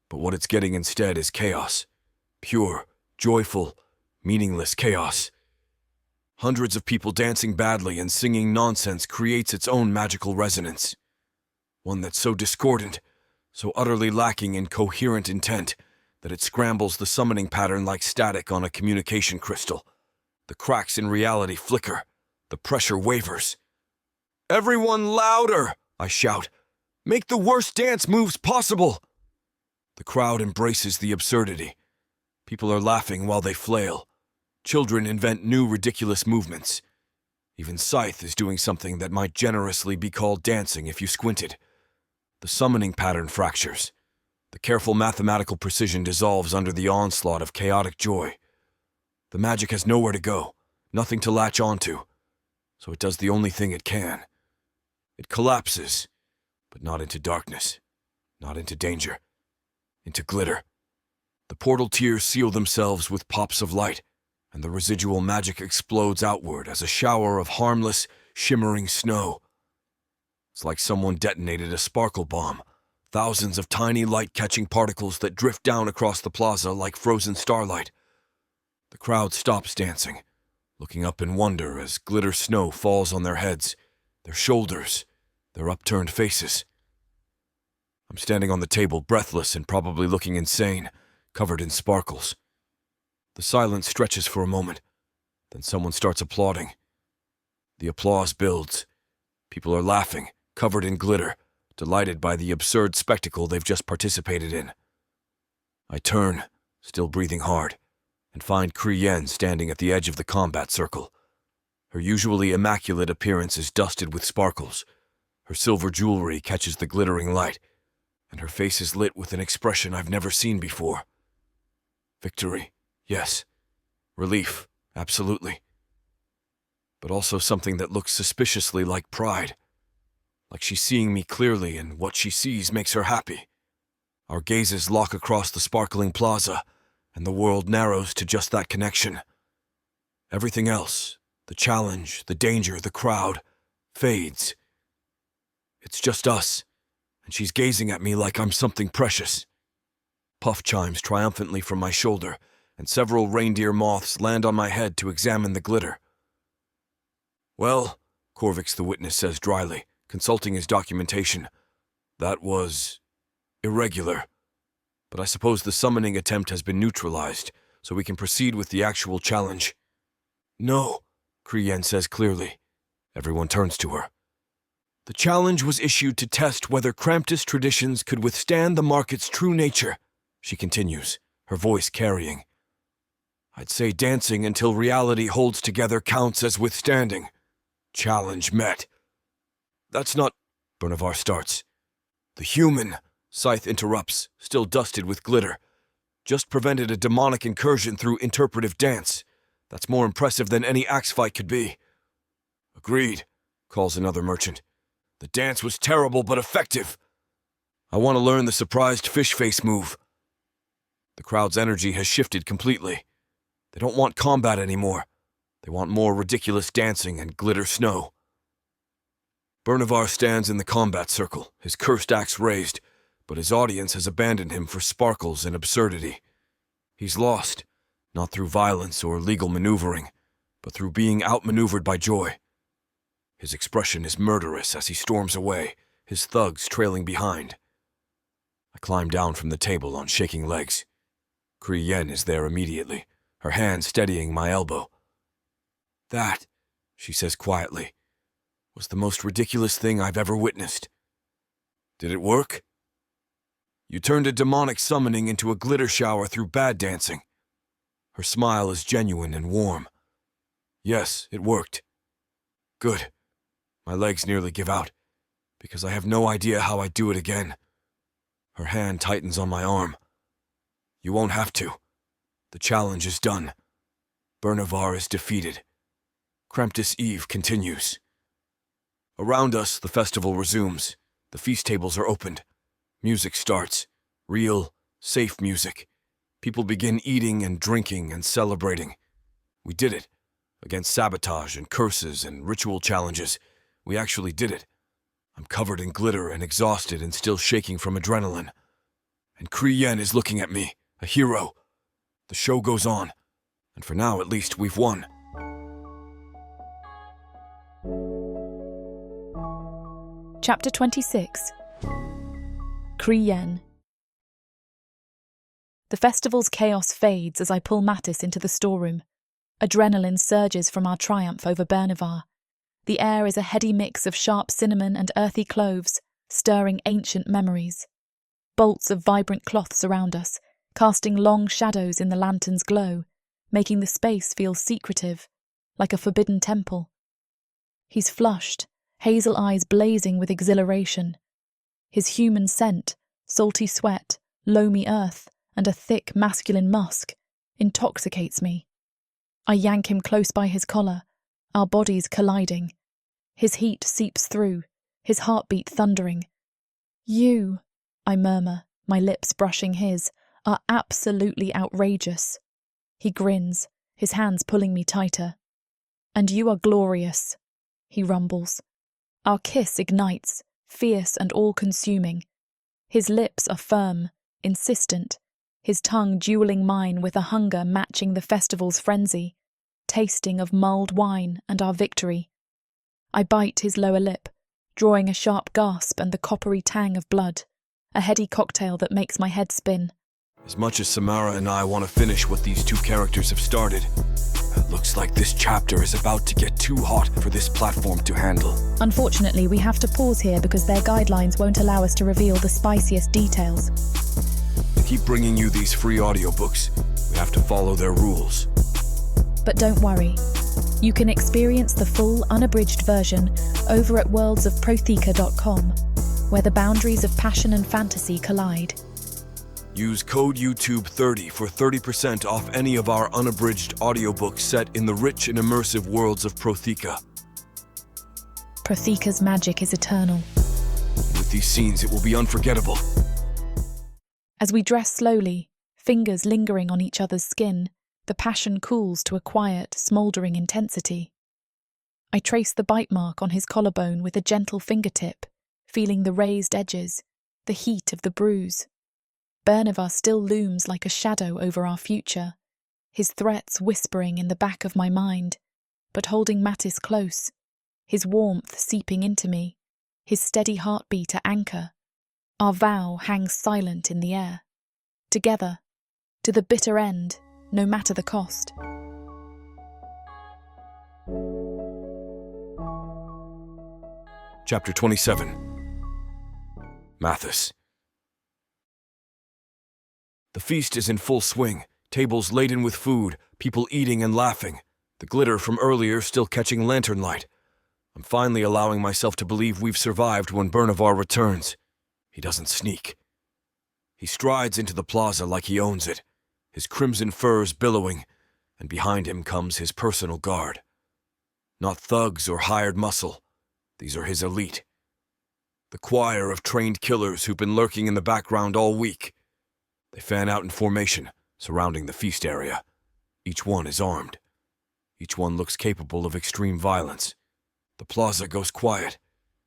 But what it's getting instead is chaos. Pure, joyful, meaningless chaos. Hundreds of people dancing badly and singing nonsense creates its own magical resonance. One that's so discordant, so utterly lacking in coherent intent, that it scrambles the summoning pattern like static on a communication crystal. The cracks in reality flicker. The pressure wavers. "Everyone louder!" I shout. "Make the worst dance moves possible!" The crowd embraces the absurdity. People are laughing while they flail. Children invent new ridiculous movements. Even Scythe is doing something that might generously be called dancing if you squinted. The summoning pattern fractures. The careful mathematical precision dissolves under the onslaught of chaotic joy. The magic has nowhere to go, nothing to latch onto, so it does the only thing it can. It collapses, but not into darkness, not into danger, into glitter. The portal tiers seal themselves with pops of light, and the residual magic explodes outward as a shower of harmless, shimmering snow. It's like someone detonated a sparkle bomb, thousands of tiny light-catching particles that drift down across the plaza like frozen starlight. The crowd stops dancing, looking up in wonder as glitter snow falls on their heads, their shoulders, their upturned faces. I'm standing on the table, breathless and probably looking insane, covered in sparkles. The silence stretches for a moment, then someone starts applauding. The applause builds. People are laughing, covered in glitter, delighted by the absurd spectacle they've just participated in. I turn, still breathing hard, and find Kriyen standing at the edge of the combat circle. Her usually immaculate appearance is dusted with sparkles. Her silver jewelry catches the glittering light, and her face is lit with an expression I've never seen before. Victory, yes. Relief, absolutely. But also something that looks suspiciously like pride. Like she's seeing me clearly, and what she sees makes her happy. Our gazes lock across the sparkling plaza, and the world narrows to just that connection. Everything else, the challenge, the danger, the crowd, fades. It's just us, and she's gazing at me like I'm something precious. Puff chimes triumphantly from my shoulder, and several reindeer moths land on my head to examine the glitter. "Well," Corvix the witness says dryly, consulting his documentation, "that was irregular. But I suppose the summoning attempt has been neutralized, so we can proceed with the actual challenge." "No," Kriyen says clearly. Everyone turns to her. "The challenge was issued to test whether Kramptiss traditions could withstand the market's true nature," she continues, her voice carrying. "I'd say dancing until reality holds together counts as withstanding. Challenge met." "That's not," Bernavar starts. "The human," Scythe interrupts, still dusted with glitter, "just prevented a demonic incursion through interpretive dance. That's more impressive than any axe fight could be." "Agreed," calls another merchant. "The dance was terrible but effective. I want to learn the surprised fish face move." The crowd's energy has shifted completely. They don't want combat anymore. They want more ridiculous dancing and glitter snow. Bernavar stands in the combat circle, his cursed axe raised, but his audience has abandoned him for sparkles and absurdity. He's lost, not through violence or legal maneuvering, but through being outmaneuvered by joy. His expression is murderous as he storms away, his thugs trailing behind. I climb down from the table on shaking legs. Kriyen is there immediately, her hand steadying my elbow. "That," she says quietly, "was the most ridiculous thing I've ever witnessed." "Did it work?" "You turned a demonic summoning into a glitter shower through bad dancing." Her smile is genuine and warm. "Yes, it worked." "Good." My legs nearly give out, because I have no idea how I'd do it again. Her hand tightens on my arm. "You won't have to. The challenge is done. Bernavar is defeated." Kramptiss Eve continues. Around us, the festival resumes. The feast tables are opened. Music starts. Real, safe music. People begin eating and drinking and celebrating. We did it. Against sabotage and curses and ritual challenges, we actually did it. I'm covered in glitter and exhausted and still shaking from adrenaline. And Kriyen is looking at me, a hero. The show goes on, and for now at least we've won. Chapter 26. Kriyen. The festival's chaos fades as I pull Mattis into the storeroom. Adrenaline surges from our triumph over Bernavar. The air is a heady mix of sharp cinnamon and earthy cloves, stirring ancient memories. Bolts of vibrant cloth surround us, casting long shadows in the lantern's glow, making the space feel secretive, like a forbidden temple. He's flushed, hazel eyes blazing with exhilaration. His human scent, salty sweat, loamy earth, and a thick masculine musk intoxicates me. I yank him close by his collar, our bodies colliding. His heat seeps through, his heartbeat thundering. "You," I murmur, my lips brushing his, "are absolutely outrageous." He grins, his hands pulling me tighter. "And you are glorious," he rumbles. Our kiss ignites, fierce and all-consuming. His lips are firm, insistent, his tongue dueling mine with a hunger matching the festival's frenzy, tasting of mulled wine and our victory. I bite his lower lip, drawing a sharp gasp and the coppery tang of blood, a heady cocktail that makes my head spin. As much as Samara and I want to finish what these two characters have started, it looks like this chapter is about to get too hot for this platform to handle. Unfortunately, we have to pause here because their guidelines won't allow us to reveal the spiciest details. To keep bringing you these free audiobooks, we have to follow their rules. But don't worry. You can experience the full, unabridged version over at worldsofprothika.com, where the boundaries of passion and fantasy collide. Use code YouTube30 for 30% off any of our unabridged audiobooks set in the rich and immersive worlds of Prothika. Prothika's magic is eternal. With these scenes, it will be unforgettable. As we dress slowly, fingers lingering on each other's skin, the passion cools to a quiet, smouldering intensity. I trace the bite mark on his collarbone with a gentle fingertip, feeling the raised edges, the heat of the bruise. Bernavar still looms like a shadow over our future, his threats whispering in the back of my mind, but holding Mattis close, his warmth seeping into me, his steady heartbeat at anchor. Our vow hangs silent in the air. Together, to the bitter end, no matter the cost. Chapter 27. Mathis. The feast is in full swing, tables laden with food, people eating and laughing, the glitter from earlier still catching lantern light. I'm finally allowing myself to believe we've survived when Bernavar returns. He doesn't sneak. He strides into the plaza like he owns it, his crimson furs billowing, and behind him comes his personal guard. Not thugs or hired muscle. These are his elite. The choir of trained killers who've been lurking in the background all week. They fan out in formation, surrounding the feast area. Each one is armed. Each one looks capable of extreme violence. The plaza goes quiet.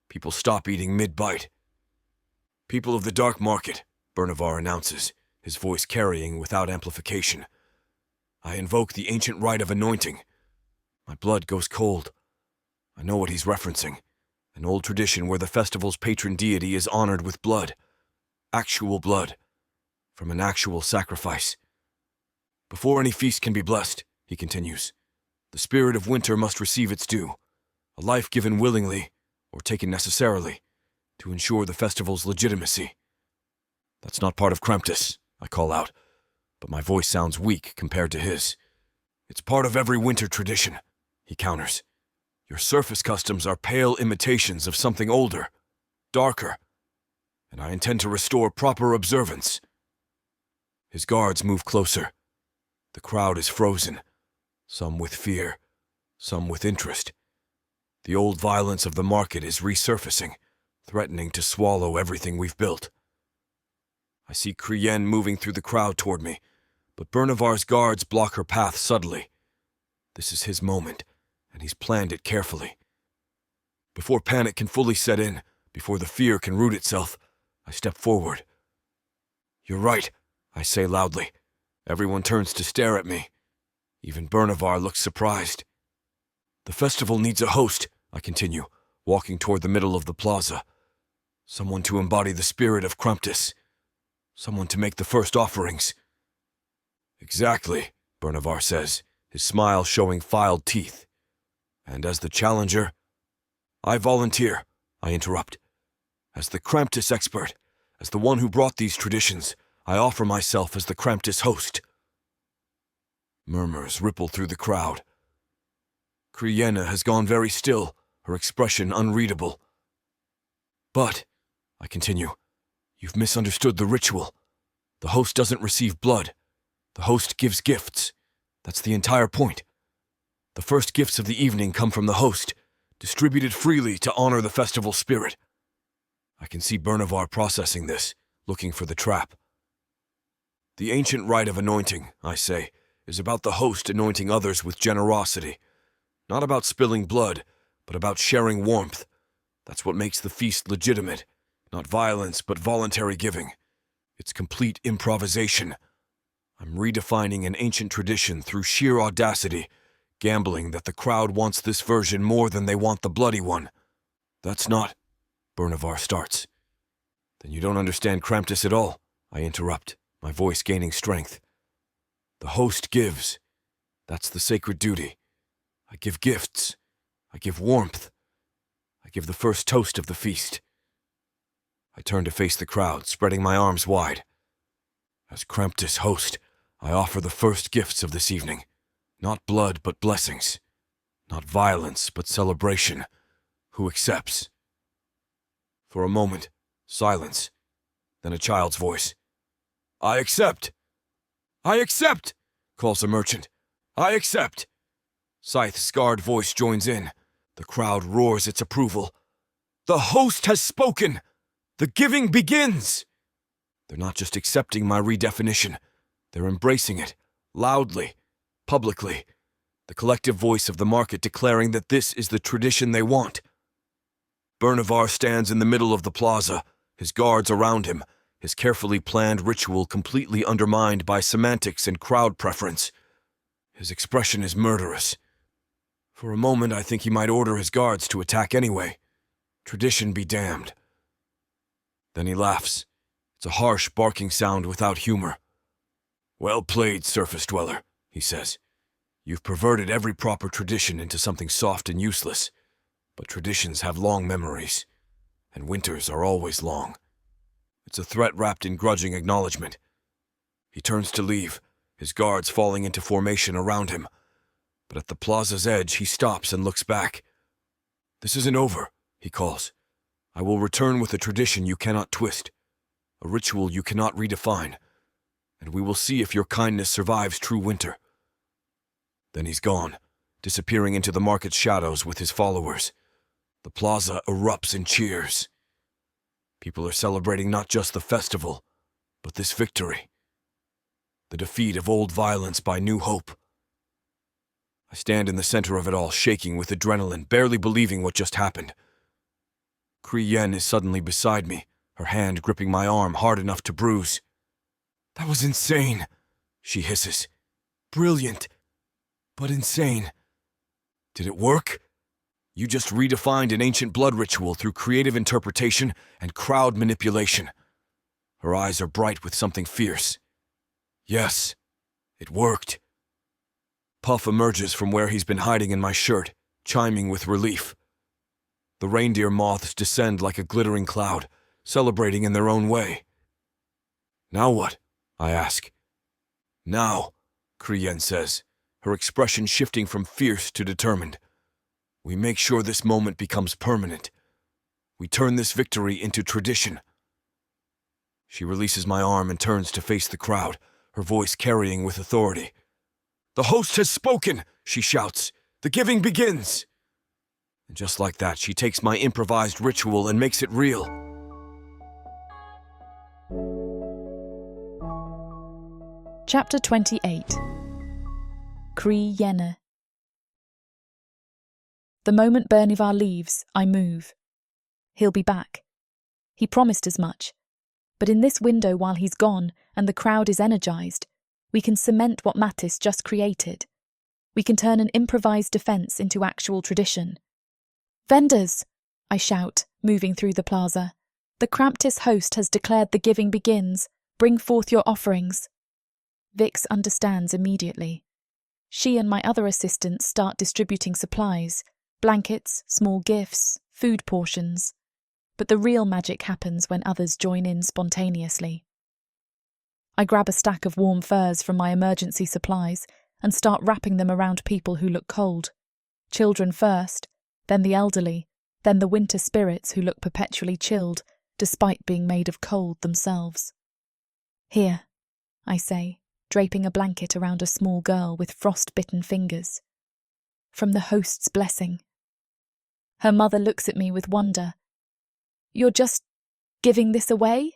People stop eating mid-bite. "People of the dark market," Bernavar announces, his voice carrying without amplification. I invoke the ancient rite of anointing. My blood goes cold. I know what he's referencing. An old tradition where the festival's patron deity is honored with blood. Actual blood. From an actual sacrifice. "Before any feast can be blessed," he continues, "the spirit of winter must receive its due. A life given willingly, or taken necessarily, to ensure the festival's legitimacy." "That's not part of Kramptiss," I call out, but my voice sounds weak compared to his. "It's part of every winter tradition," he counters. "Your surface customs are pale imitations of something older, darker, and I intend to restore proper observance." His guards move closer. The crowd is frozen, some with fear, some with interest. The old violence of the market is resurfacing, threatening to swallow everything we've built. I see Kriyen moving through the crowd toward me, but Bernavar's guards block her path subtly. This is his moment, and he's planned it carefully. Before panic can fully set in, before the fear can root itself, I step forward. "You're right," I say loudly. Everyone turns to stare at me. Even Bernavar looks surprised. "The festival needs a host," I continue, walking toward the middle of the plaza. "Someone to embody the spirit of Kramptiss. Someone to make the first offerings." "Exactly," Bernavar says, his smile showing filed teeth. "And as the challenger—" "I volunteer," I interrupt. "As the Kramptiss expert, as the one who brought these traditions, I offer myself as the Kramptiss host." Murmurs ripple through the crowd. Kriyenna has gone very still, her expression unreadable. "But," I continue, "you've misunderstood the ritual. The host doesn't receive blood. The host gives gifts. That's the entire point. The first gifts of the evening come from the host, distributed freely to honor the festival spirit." I can see Bernavar processing this, looking for the trap. "The ancient rite of anointing," I say, "is about the host anointing others with generosity. Not about spilling blood, but about sharing warmth. That's what makes the feast legitimate. Not violence, but voluntary giving. It's complete improvisation. I'm redefining an ancient tradition through sheer audacity, gambling that the crowd wants this version more than they want the bloody one." "That's not—" Bernavar starts. "Then you don't understand Kramptiss at all," I interrupt, my voice gaining strength. "The host gives. That's the sacred duty. I give gifts. I give warmth. I give the first toast of the feast." I turn to face the crowd, spreading my arms wide. "As Kramptiss host, I offer the first gifts of this evening. Not blood, but blessings. Not violence, but celebration. Who accepts?" For a moment, silence. Then a child's voice. "I accept! I accept!" calls a merchant. "I accept!" Scythe's scarred voice joins in. The crowd roars its approval. "The host has spoken! The giving begins!" They're not just accepting my redefinition. They're embracing it, loudly, publicly. The collective voice of the market declaring that this is the tradition they want. Bernavar stands in the middle of the plaza, his guards around him, his carefully planned ritual completely undermined by semantics and crowd preference. His expression is murderous. For a moment, I think he might order his guards to attack anyway. Tradition be damned. Then he laughs. It's a harsh, barking sound without humor. "Well played, surface dweller," he says. "You've perverted every proper tradition into something soft and useless. But traditions have long memories, and winters are always long." It's a threat wrapped in grudging acknowledgement. He turns to leave, his guards falling into formation around him. But at the plaza's edge, he stops and looks back. "This isn't over," he calls. "I will return with a tradition you cannot twist, a ritual you cannot redefine, and we will see if your kindness survives true winter." Then he's gone, disappearing into the market's shadows with his followers. The plaza erupts in cheers. People are celebrating not just the festival, but this victory. The defeat of old violence by new hope. I stand in the center of it all, shaking with adrenaline, barely believing what just happened. Kriyen is suddenly beside me, her hand gripping my arm hard enough to bruise. "That was insane," she hisses. "Brilliant, but insane. Did it work? You just redefined an ancient blood ritual through creative interpretation and crowd manipulation." Her eyes are bright with something fierce. "Yes, it worked." Puff emerges from where he's been hiding in my shirt, chiming with relief. The reindeer moths descend like a glittering cloud, celebrating in their own way. "Now what?" I ask. "Now," Kriyen says, her expression shifting from fierce to determined. "We make sure this moment becomes permanent. We turn this victory into tradition." She releases my arm and turns to face the crowd, her voice carrying with authority. "The host has spoken," she shouts. "The giving begins." And just like that, she takes my improvised ritual and makes it real. Chapter 28. Kriyen. The moment Bernivar leaves, I move. He'll be back. He promised as much. But in this window while he's gone and the crowd is energized, we can cement what Mattis just created. We can turn an improvised defense into actual tradition. "Vendors!" I shout, moving through the plaza. "The Kramptiss host has declared the giving begins. Bring forth your offerings." Vix understands immediately. She and my other assistants start distributing supplies, blankets, small gifts, food portions. But the real magic happens when others join in spontaneously. I grab a stack of warm furs from my emergency supplies and start wrapping them around people who look cold. Children first, then the elderly, then the winter spirits who look perpetually chilled, despite being made of cold themselves. "Here," I say, draping a blanket around a small girl with frost-bitten fingers. "From the host's blessing." Her mother looks at me with wonder. "You're just giving this away?"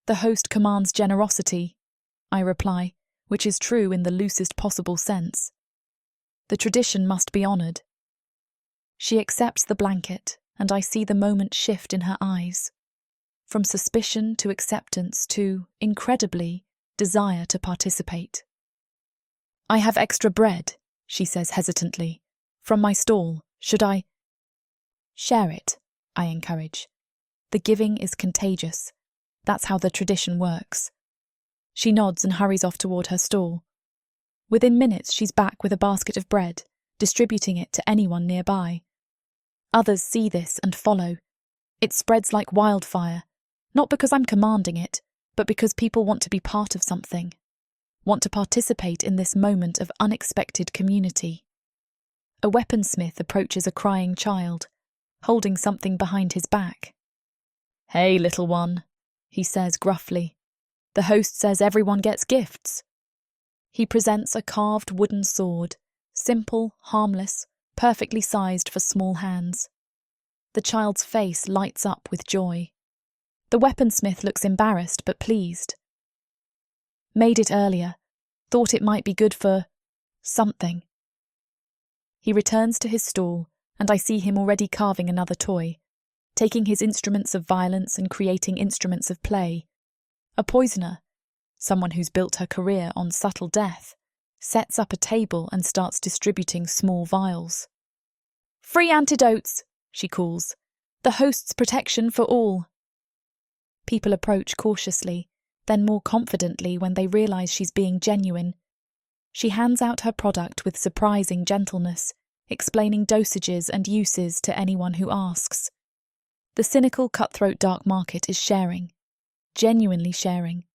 "The host commands generosity," I reply, which is true in the loosest possible sense. "The tradition must be honoured." She accepts the blanket, and I see the moment shift in her eyes. From suspicion to acceptance to, incredibly, desire to participate. "I have extra bread," she says hesitantly. "From my stall. Should I—" "Share it," I encourage. "The giving is contagious. That's how the tradition works." She nods and hurries off toward her stall. Within minutes, she's back with a basket of bread, distributing it to anyone nearby. Others see this and follow. It spreads like wildfire, not because I'm commanding it, but because people want to be part of something, want to participate in this moment of unexpected community. A weaponsmith approaches a crying child, holding something behind his back. "Hey, little one," he says gruffly. "The host says everyone gets gifts." He presents a carved wooden sword, simple, harmless, perfectly sized for small hands. The child's face lights up with joy. The weaponsmith looks embarrassed but pleased. "Made it earlier. Thought it might be good for something." He returns to his stall, and I see him already carving another toy, taking his instruments of violence and creating instruments of play. A poisoner, someone who's built her career on subtle death, sets up a table and starts distributing small vials. "Free antidotes," she calls. "The host's protection for all." People approach cautiously, then more confidently when they realise she's being genuine. She hands out her product with surprising gentleness, explaining dosages and uses to anyone who asks. The cynical, cutthroat dark market is sharing, genuinely sharing,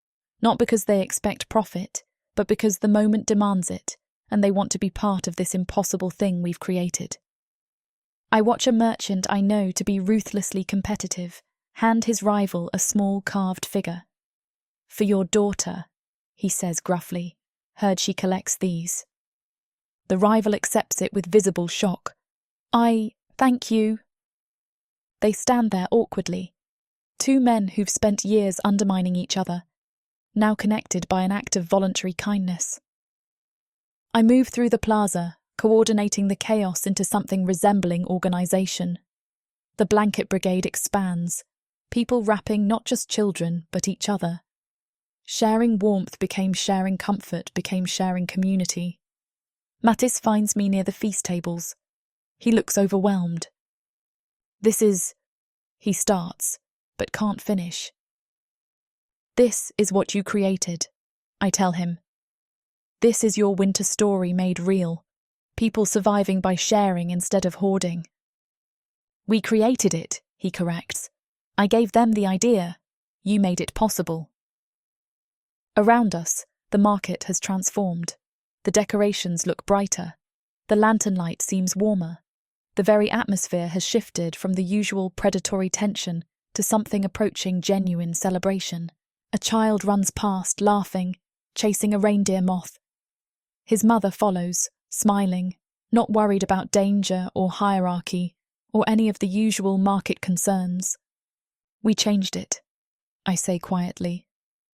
not because they expect profit, but because the moment demands it, and they want to be part of this impossible thing we've created. I watch a merchant I know to be ruthlessly competitive hand his rival a small carved figure. "For your daughter," he says gruffly. "Heard she collects these." The rival accepts it with visible shock. Thank you." They stand there awkwardly. Two men who've spent years undermining each other, now connected by an act of voluntary kindness. I move through the plaza, coordinating the chaos into something resembling organisation. The blanket brigade expands, people wrapping not just children, but each other. Sharing warmth became sharing comfort, became sharing community. Mattis finds me near the feast tables. He looks overwhelmed. "This is..." he starts, but can't finish. "This is what you created," I tell him. "This is your winter story made real. People surviving by sharing instead of hoarding." "We created it," he corrects. "I gave them the idea. You made it possible." Around us, the market has transformed. The decorations look brighter. The lantern light seems warmer. The very atmosphere has shifted from the usual predatory tension to something approaching genuine celebration. A child runs past, laughing, chasing a reindeer moth. His mother follows, smiling, not worried about danger or hierarchy or any of the usual market concerns. "We changed it," I say quietly,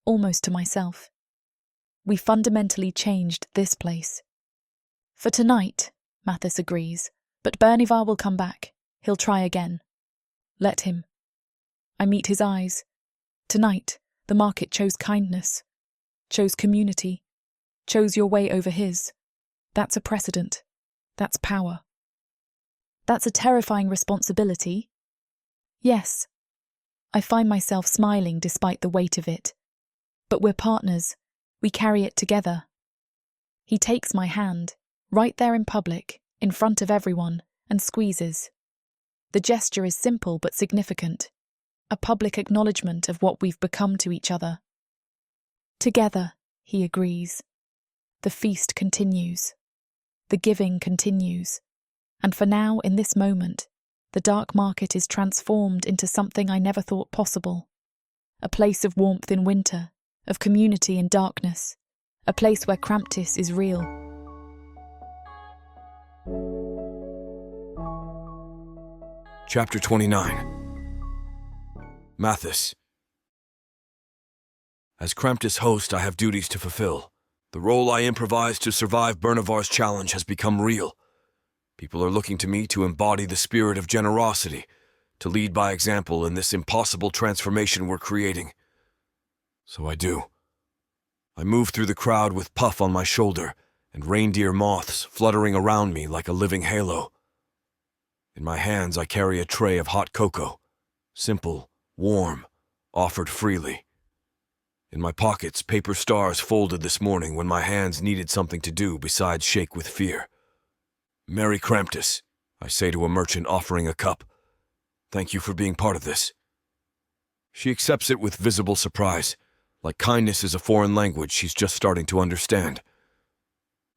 almost to myself. "We fundamentally changed this place." "For tonight," Mathis agrees, "but Bernivar will come back. He'll try again." "Let him." I meet his eyes. Tonight, the market chose kindness, chose community, chose your way over his. That's a precedent. That's power. That's a terrifying responsibility. Yes. I find myself smiling despite the weight of it. But we're partners. We carry it together. He takes my hand, right there in public, in front of everyone, and squeezes. The gesture is simple but significant, a public acknowledgement of what we've become to each other. Together, he agrees. The feast continues. The giving continues. And for now, in this moment, the dark market is transformed into something I never thought possible. A place of warmth in winter, of community in darkness, a place where Kramptiss is real. Chapter 29. Mathis. As Kramptiss host, I have duties to fulfill. The role I improvised to survive Bernivar's challenge has become real. People are looking to me to embody the spirit of generosity, to lead by example in this impossible transformation we're creating. So I do. I move through the crowd with Puff on my shoulder and reindeer moths fluttering around me like a living halo. In my hands I carry a tray of hot cocoa, simple, warm, offered freely. In my pockets, paper stars folded this morning when my hands needed something to do besides shake with fear. "Merry Kramptiss," I say to a merchant offering a cup. "Thank you for being part of this." She accepts it with visible surprise, like kindness is a foreign language she's just starting to understand.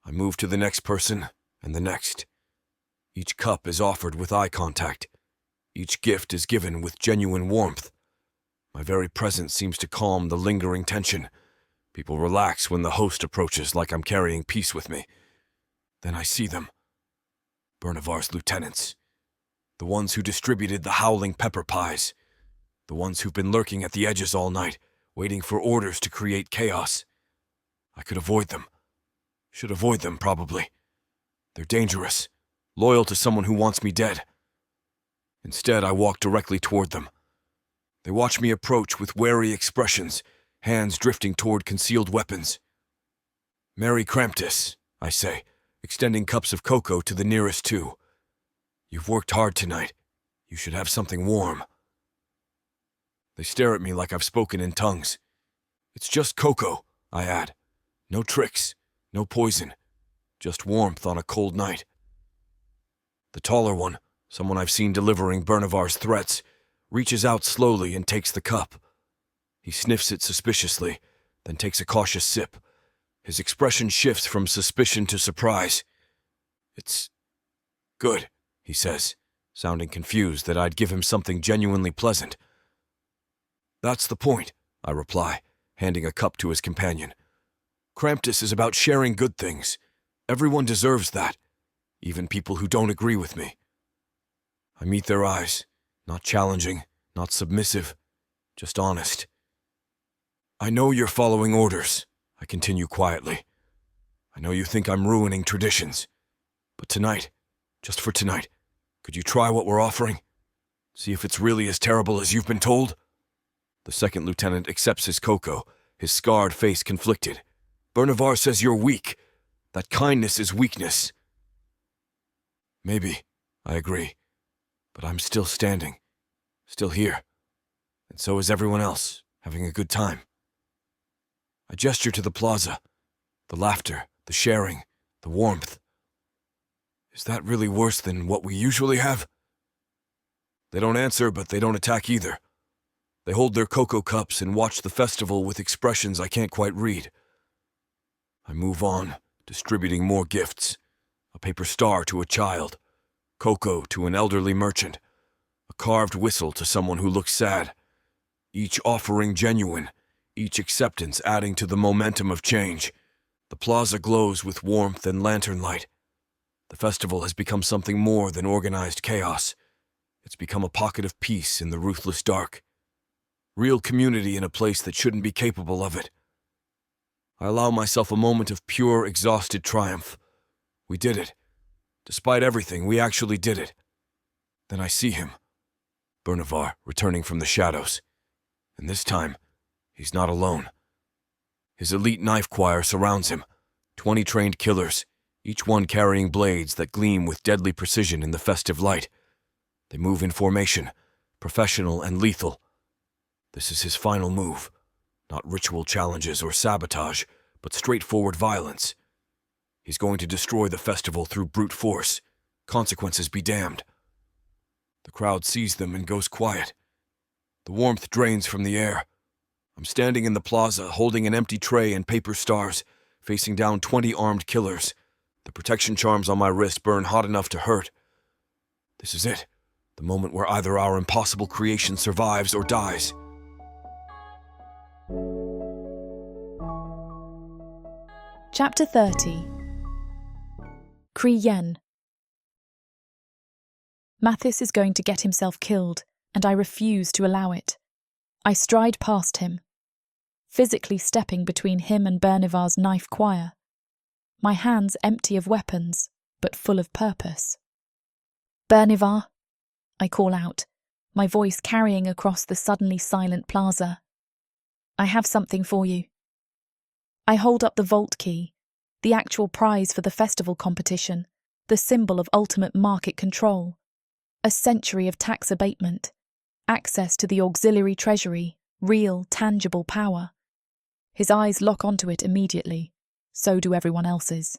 I move to the next person, and the next. Each cup is offered with eye contact. Each gift is given with genuine warmth. My very presence seems to calm the lingering tension. People relax when the host approaches like I'm carrying peace with me. Then I see them. Bernivar's lieutenants. The ones who distributed the howling pepper pies. The ones who've been lurking at the edges all night, waiting for orders to create chaos. I could avoid them. Should avoid them, probably. They're dangerous, loyal to someone who wants me dead. Instead, I walk directly toward them. They watch me approach with wary expressions, hands drifting toward concealed weapons. "Merry Kramptiss," I say, extending cups of cocoa to the nearest two. You've worked hard tonight. You should have something warm. They stare at me like I've spoken in tongues. It's just cocoa, I add. No tricks, no poison, just warmth on a cold night. The taller one, someone I've seen delivering Bernavar's threats, reaches out slowly and takes the cup. He sniffs it suspiciously, then takes a cautious sip. His expression shifts from suspicion to surprise. It's good, he says, sounding confused that I'd give him something genuinely pleasant. That's the point, I reply, handing a cup to his companion. Kramptiss is about sharing good things. Everyone deserves that, even people who don't agree with me. I meet their eyes, not challenging, not submissive, just honest. I know you're following orders, I continue quietly. I know you think I'm ruining traditions. But tonight, just for tonight, could you try what we're offering? See if it's really as terrible as you've been told? The second lieutenant accepts his cocoa, his scarred face conflicted. Bernavar says you're weak, that kindness is weakness. Maybe, I agree, but I'm still standing, still here, and so is everyone else, having a good time. I gesture to the plaza, the laughter, the sharing, the warmth. Is that really worse than what we usually have? They don't answer, but they don't attack either. They hold their cocoa cups and watch the festival with expressions I can't quite read. I move on, distributing more gifts. A paper star to a child, cocoa to an elderly merchant, a carved whistle to someone who looks sad. Each offering genuine, each acceptance adding to the momentum of change. The plaza glows with warmth and lantern light. The festival has become something more than organized chaos. It's become a pocket of peace in the ruthless dark. Real community in a place that shouldn't be capable of it. I allow myself a moment of pure, exhausted triumph. We did it. Despite everything, we actually did it. Then I see him, Bernavar, returning from the shadows. And this time, he's not alone. His elite knife choir surrounds him, 20 trained killers, each one carrying blades that gleam with deadly precision in the festive light. They move in formation, professional and lethal. This is his final move. Not ritual challenges or sabotage, but straightforward violence. He's going to destroy the festival through brute force. Consequences be damned. The crowd sees them and goes quiet. The warmth drains from the air. I'm standing in the plaza, holding an empty tray and paper stars, facing down 20 armed killers. The protection charms on my wrist burn hot enough to hurt. This is it, the moment where either our impossible creation survives or dies. Chapter 30. Yen. Mathis is going to get himself killed, and I refuse to allow it. I stride past him, physically stepping between him and Bernavar's knife choir, my hands empty of weapons, but full of purpose. Bernavar, I call out, my voice carrying across the suddenly silent plaza. I have something for you. I hold up the vault key, the actual prize for the festival competition, the symbol of ultimate market control, a century of tax abatement, access to the auxiliary treasury, real, tangible power. His eyes lock onto it immediately, so do everyone else's.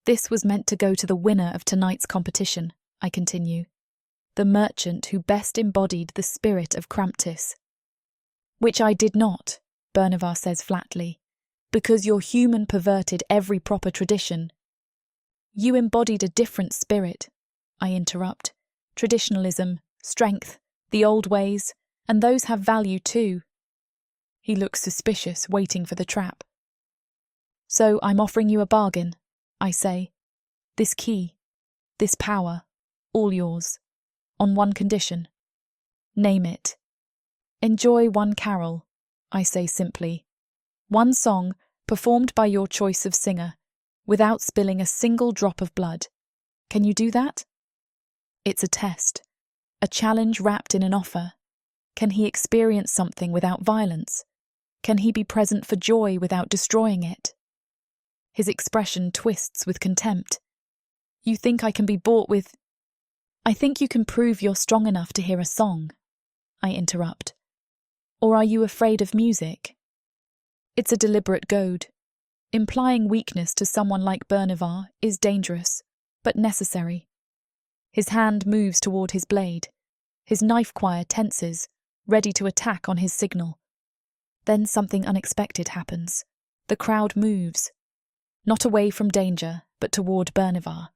This was meant to go to the winner of tonight's competition, I continue, the merchant who best embodied the spirit of Kramptiss. Which I did not, Bernavar says flatly, because your human perverted every proper tradition. You embodied a different spirit, I interrupt. Traditionalism, strength, the old ways, and those have value too. He looks suspicious, waiting for the trap. So I'm offering you a bargain, I say. This key, this power, all yours, on one condition. Name it. Enjoy one carol, I say simply. One song, performed by your choice of singer, without spilling a single drop of blood. Can you do that? It's a test, a challenge wrapped in an offer. Can he experience something without violence? Can he be present for joy without destroying it? His expression twists with contempt. You think I can be bought with... I think you can prove you're strong enough to hear a song, I interrupt. Or are you afraid of music? It's a deliberate goad. Implying weakness to someone like Bernivar is dangerous, but necessary. His hand moves toward his blade. His knife choir tenses, ready to attack on his signal. Then something unexpected happens. The crowd moves. Not away from danger, but toward Bernivar.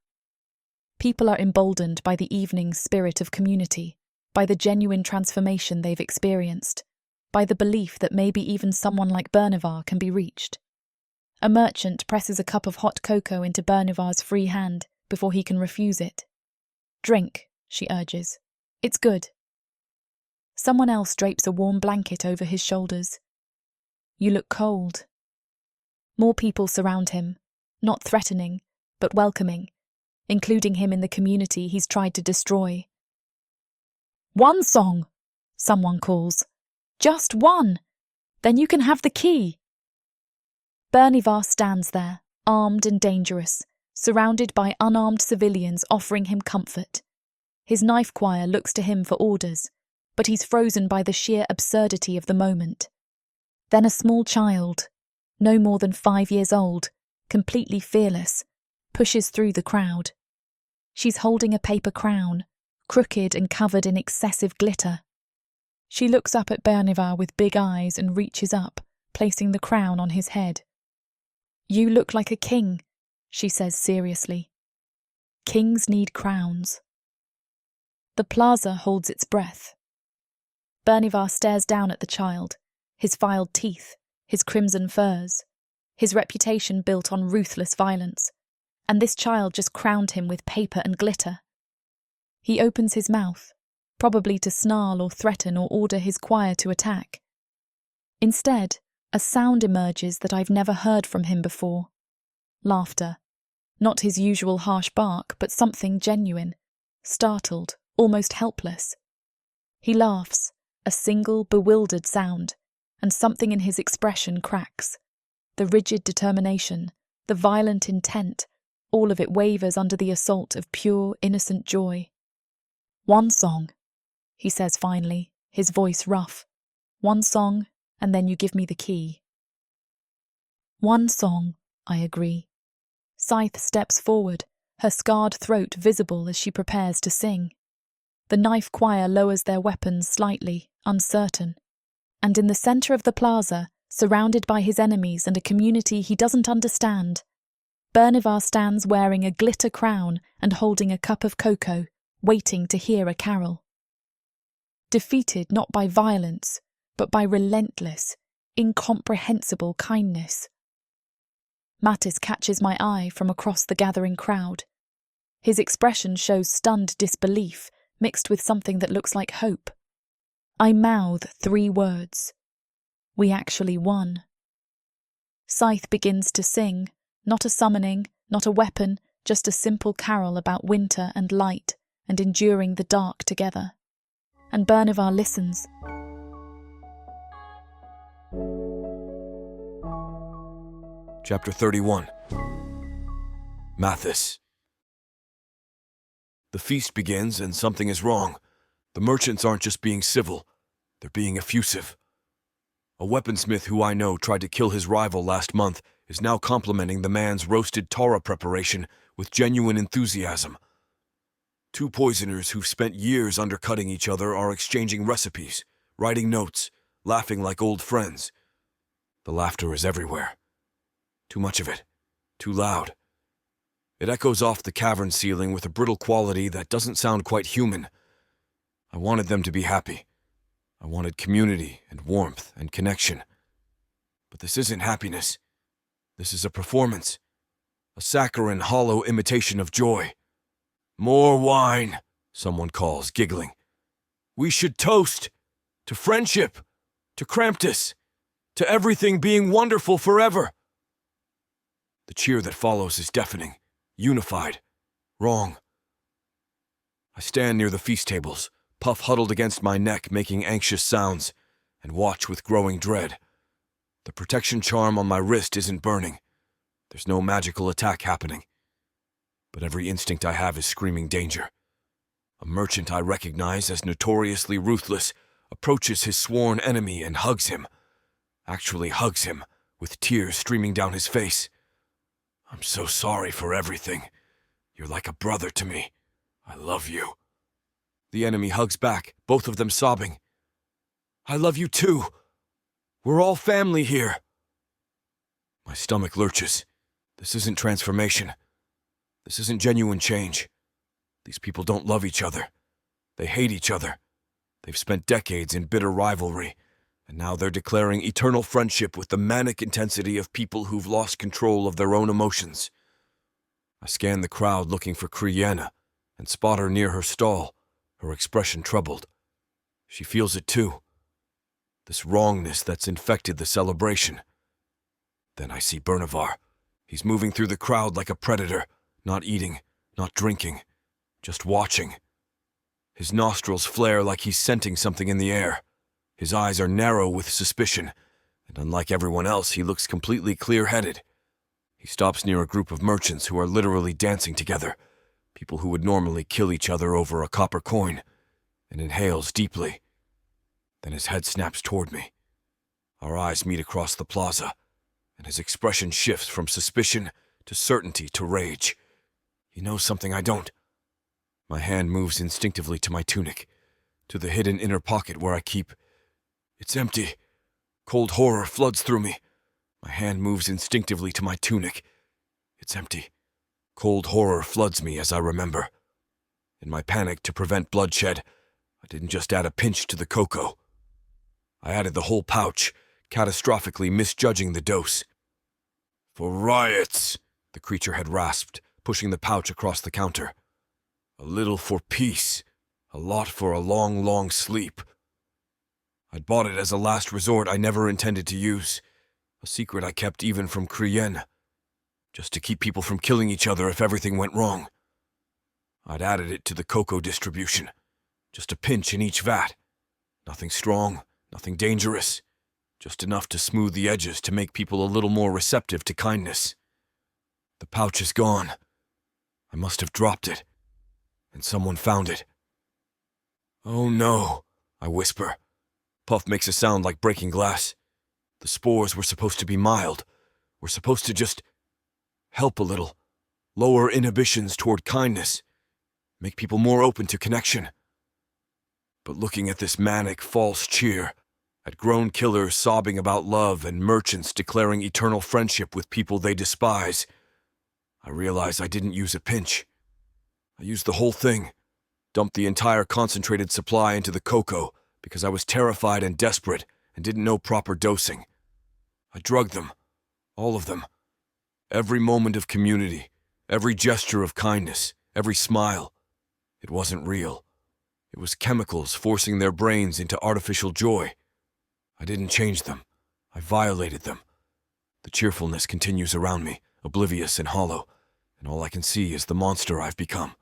People are emboldened by the evening's spirit of community, by the genuine transformation they've experienced, by the belief that maybe even someone like Bernivar can be reached. A merchant presses a cup of hot cocoa into Bernivar's free hand before he can refuse it. Drink, she urges. It's good. Someone else drapes a warm blanket over his shoulders. You look cold. More people surround him, not threatening, but welcoming, including him in the community he's tried to destroy. One song, someone calls. Just one. Then you can have the key. Bernivar stands there, armed and dangerous, surrounded by unarmed civilians offering him comfort. His knife choir looks to him for orders, but he's frozen by the sheer absurdity of the moment. Then a small child, no more than 5 years old, completely fearless, pushes through the crowd. She's holding a paper crown, crooked and covered in excessive glitter. She looks up at Bernivar with big eyes and reaches up, placing the crown on his head. You look like a king, she says seriously. Kings need crowns. The plaza holds its breath. Bernivar stares down at the child, his filed teeth, his crimson furs, his reputation built on ruthless violence, and this child just crowned him with paper and glitter. He opens his mouth, probably to snarl or threaten or order his choir to attack. Instead, a sound emerges that I've never heard from him before. Laughter. Not his usual harsh bark, but something genuine, startled, almost helpless. He laughs, a single, bewildered sound, and something in his expression cracks. The rigid determination, the violent intent, all of it wavers under the assault of pure, innocent joy. One song, he says finally, his voice rough. One song, and then you give me the key. One song, I agree. Scythe steps forward, her scarred throat visible as she prepares to sing. The knife choir lowers their weapons slightly, uncertain. And in the centre of the plaza, surrounded by his enemies and a community he doesn't understand, Bernivar stands wearing a glitter crown and holding a cup of cocoa, waiting to hear a carol. Defeated not by violence, but by relentless, incomprehensible kindness. Mattis catches my eye from across the gathering crowd. His expression shows stunned disbelief, mixed with something that looks like hope. I mouth 3 words. We actually won. Scythe begins to sing, not a summoning, not a weapon, just a simple carol about winter and light and enduring the dark together. And Bernivar listens. Chapter 31. Mathis. The feast begins and something is wrong. The merchants aren't just being civil, they're being effusive. A weaponsmith who I know tried to kill his rival last month is now complimenting the man's roasted Tara preparation with genuine enthusiasm. 2 poisoners who've spent years undercutting each other are exchanging recipes, writing notes, laughing like old friends. The laughter is everywhere. Too much of it. Too loud. It echoes off the cavern ceiling with a brittle quality that doesn't sound quite human. I wanted them to be happy. I wanted community and warmth and connection. But this isn't happiness. This is a performance. A saccharine, hollow imitation of joy. More wine, someone calls, giggling. We should toast to friendship, to Kramptiss, to everything being wonderful forever. The cheer that follows is deafening, unified, wrong. I stand near the feast tables, puff huddled against my neck making anxious sounds, and watch with growing dread. The protection charm on my wrist isn't burning. There's no magical attack happening, but every instinct I have is screaming danger. A merchant I recognize as notoriously ruthless approaches his sworn enemy and hugs him. Actually hugs him, with tears streaming down his face. "I'm so sorry for everything. You're like a brother to me. I love you." The enemy hugs back, both of them sobbing. "I love you too. We're all family here." My stomach lurches. This isn't transformation. This isn't genuine change. These people don't love each other. They hate each other. They've spent decades in bitter rivalry, and now they're declaring eternal friendship with the manic intensity of people who've lost control of their own emotions. I scan the crowd looking for Kriana and spot her near her stall, her expression troubled. She feels it too. This wrongness that's infected the celebration. Then I see Bernavar. He's moving through the crowd like a predator, not eating, not drinking, just watching. His nostrils flare like he's scenting something in the air. His eyes are narrow with suspicion, and unlike everyone else, he looks completely clear-headed. He stops near a group of merchants who are literally dancing together, people who would normally kill each other over a copper coin, and inhales deeply. Then his head snaps toward me. Our eyes meet across the plaza, and his expression shifts from suspicion to certainty to rage. He knows something I don't. My hand moves instinctively to my tunic, to the hidden inner pocket where I keep... It's empty. Cold horror floods through me. My hand moves instinctively to my tunic. It's empty. Cold horror floods me as I remember. In my panic to prevent bloodshed, I didn't just add a pinch to the cocoa. I added the whole pouch, catastrophically misjudging the dose. "For riots," the creature had rasped, pushing the pouch across the counter. "A little for peace, a lot for a long, long sleep." I'd bought it as a last resort I never intended to use, a secret I kept even from Kriana, just to keep people from killing each other if everything went wrong. I'd added it to the cocoa distribution, just a pinch in each vat. Nothing strong, nothing dangerous, just enough to smooth the edges to make people a little more receptive to kindness. The pouch is gone. I must have dropped it, and someone found it. "Oh no," I whisper. Puff makes a sound like breaking glass. The spores were supposed to be mild. We're supposed to just help a little, lower inhibitions toward kindness, make people more open to connection. But looking at this manic, false cheer, at grown killers sobbing about love and merchants declaring eternal friendship with people they despise, I realize I didn't use a pinch. I used the whole thing, dumped the entire concentrated supply into the cocoa because I was terrified and desperate and didn't know proper dosing. I drugged them, all of them. Every moment of community, every gesture of kindness, every smile. It wasn't real. It was chemicals forcing their brains into artificial joy. I didn't change them. I violated them. The cheerfulness continues around me, oblivious and hollow, and all I can see is the monster I've become.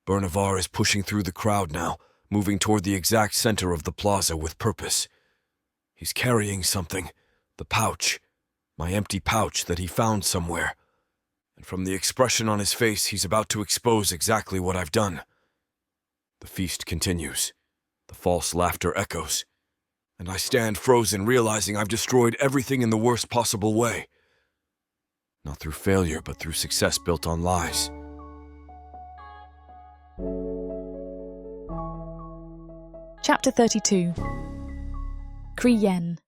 Bernavar is pushing through the crowd now, moving toward the exact center of the plaza with purpose. He's carrying something, the pouch, my empty pouch that he found somewhere. And from the expression on his face, he's about to expose exactly what I've done. The feast continues. The false laughter echoes. And I stand frozen, realizing I've destroyed everything in the worst possible way. Not through failure, but through success built on lies. Chapter 32. Kriana.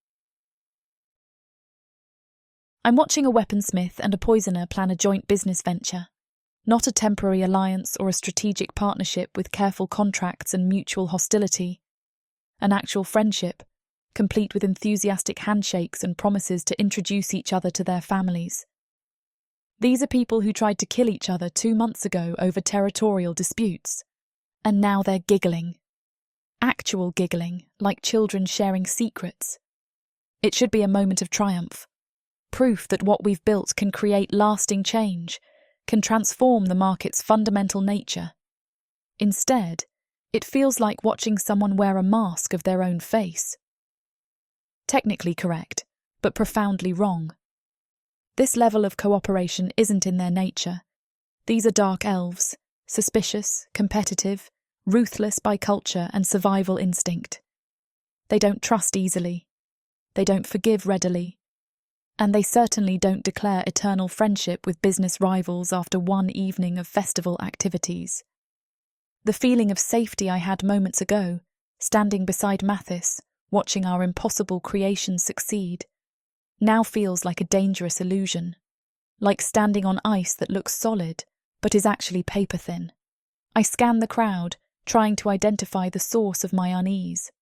I'm watching a weaponsmith and a poisoner plan a joint business venture, not a temporary alliance or a strategic partnership with careful contracts and mutual hostility. An actual friendship, complete with enthusiastic handshakes and promises to introduce each other to their families. These are people who tried to kill each other 2 months ago over territorial disputes, and now they're giggling. Actual giggling, like children sharing secrets. It should be a moment of triumph. Proof that what we've built can create lasting change, can transform the market's fundamental nature. Instead, it feels like watching someone wear a mask of their own face. Technically correct, but profoundly wrong. This level of cooperation isn't in their nature. These are dark elves, suspicious, competitive, ruthless by culture and survival instinct. They don't trust easily. They don't forgive readily. And they certainly don't declare eternal friendship with business rivals after one evening of festival activities. The feeling of safety I had moments ago, standing beside Mathis, watching our impossible creation succeed, now feels like a dangerous illusion, like standing on ice that looks solid but is actually paper-thin. I scan the crowd, trying to identify the source of my unease.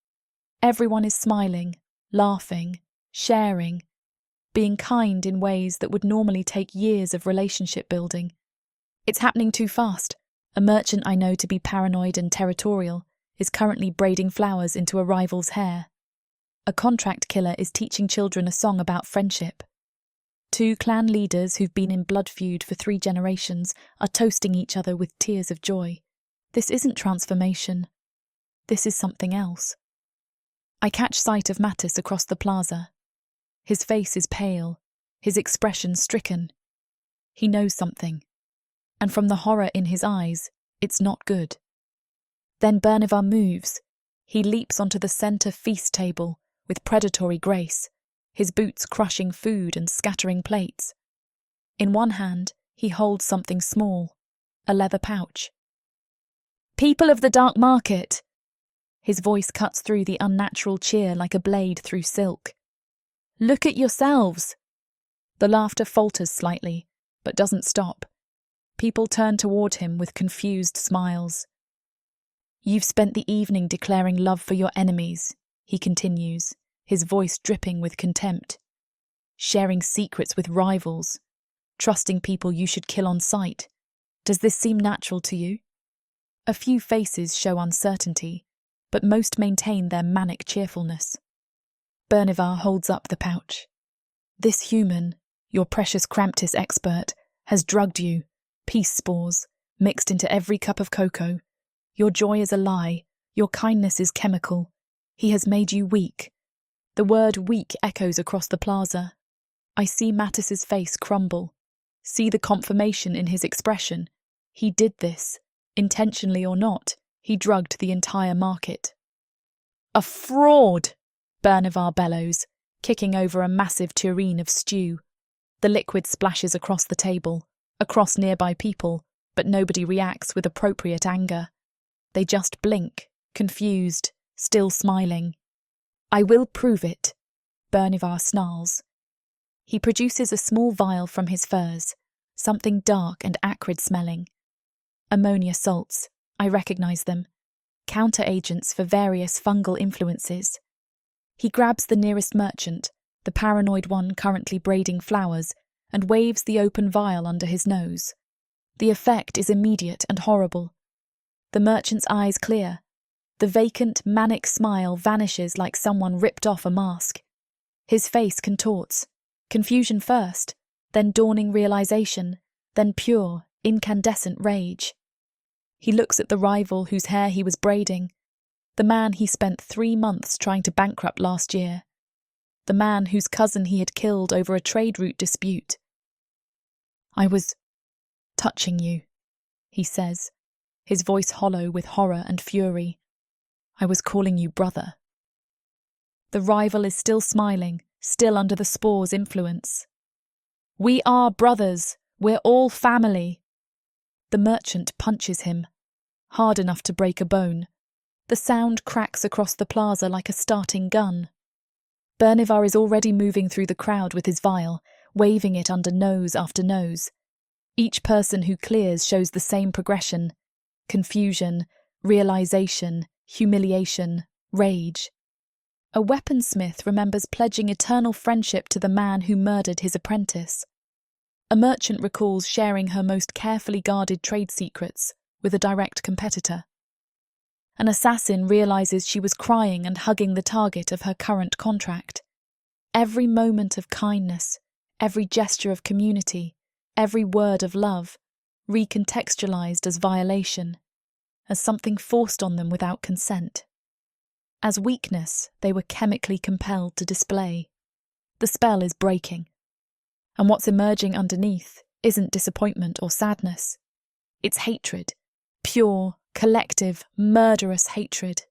Everyone is smiling, laughing, sharing, being kind in ways that would normally take years of relationship building. It's happening too fast. A merchant I know to be paranoid and territorial is currently braiding flowers into a rival's hair. A contract killer is teaching children a song about friendship. 2 clan leaders who've been in blood feud for 3 generations are toasting each other with tears of joy. This isn't transformation. This is something else. I catch sight of Mattis across the plaza. His face is pale, his expression stricken. He knows something, and from the horror in his eyes, it's not good. Then Bernivar moves. He leaps onto the center feast table with predatory grace, his boots crushing food and scattering plates. In one hand, he holds something small, a leather pouch. "People of the dark market!" His voice cuts through the unnatural cheer like a blade through silk. "Look at yourselves!" The laughter falters slightly, but doesn't stop. People turn toward him with confused smiles. "You've spent the evening declaring love for your enemies," he continues, his voice dripping with contempt. "Sharing secrets with rivals, trusting people you should kill on sight. Does this seem natural to you?" A few faces show uncertainty, but most maintain their manic cheerfulness. Bernivar holds up the pouch. "This human, your precious Kramptiss expert, has drugged you, peace spores, mixed into every cup of cocoa. Your joy is a lie, your kindness is chemical. He has made you weak." The word weak echoes across the plaza. I see Mattis's face crumble, see the confirmation in his expression. He did this, intentionally or not. He drugged the entire market. "A fraud!" Bernivar bellows, kicking over a massive tureen of stew. The liquid splashes across the table, across nearby people, but nobody reacts with appropriate anger. They just blink, confused, still smiling. "I will prove it," Bernivar snarls. He produces a small vial from his furs, something dark and acrid smelling. Ammonia salts, I recognise them. Counter-agents for various fungal influences. He grabs the nearest merchant, the paranoid one currently braiding flowers, and waves the open vial under his nose. The effect is immediate and horrible. The merchant's eyes clear. The vacant, manic smile vanishes like someone ripped off a mask. His face contorts. Confusion first, then dawning realization, then pure, incandescent rage. He looks at the rival whose hair he was braiding, the man he spent 3 months trying to bankrupt last year, the man whose cousin he had killed over a trade route dispute. "I was touching you," he says, his voice hollow with horror and fury. "I was calling you brother." The rival is still smiling, still under the spore's influence. "We are brothers. We're all family." The merchant punches him, hard enough to break a bone. The sound cracks across the plaza like a starting gun. Bernivar is already moving through the crowd with his vial, waving it under nose after nose. Each person who clears shows the same progression: confusion, realization, humiliation, rage. A weaponsmith remembers pledging eternal friendship to the man who murdered his apprentice. A merchant recalls sharing her most carefully guarded trade secrets with a direct competitor. An assassin realizes she was crying and hugging the target of her current contract. Every moment of kindness, every gesture of community, every word of love, recontextualized as violation, as something forced on them without consent. As weakness, they were chemically compelled to display. The spell is breaking. And what's emerging underneath isn't disappointment or sadness. It's hatred. Pure, collective, murderous hatred.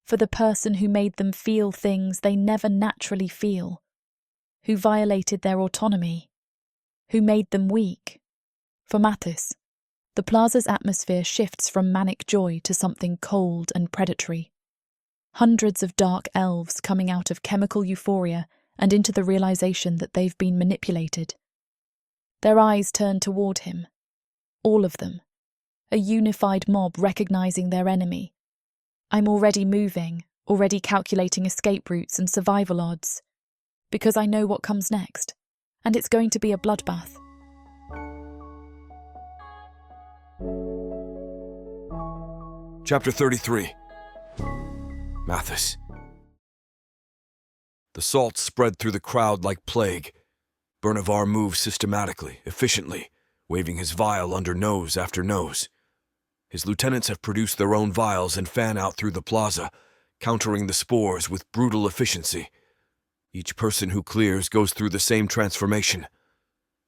For the person who made them feel things they never naturally feel. Who violated their autonomy. Who made them weak. For Mathis, the plaza's atmosphere shifts from manic joy to something cold and predatory. Hundreds of dark elves coming out of chemical euphoria and into the realization that they've been manipulated. Their eyes turn toward him. All of them. A unified mob recognizing their enemy. I'm already moving, already calculating escape routes and survival odds. Because I know what comes next. And it's going to be a bloodbath. Chapter 33. Mathis. The salt spread through the crowd like plague. Bernavar moved systematically, efficiently, waving his vial under nose after nose. His lieutenants have produced their own vials and fan out through the plaza, countering the spores with brutal efficiency. Each person who clears goes through the same transformation.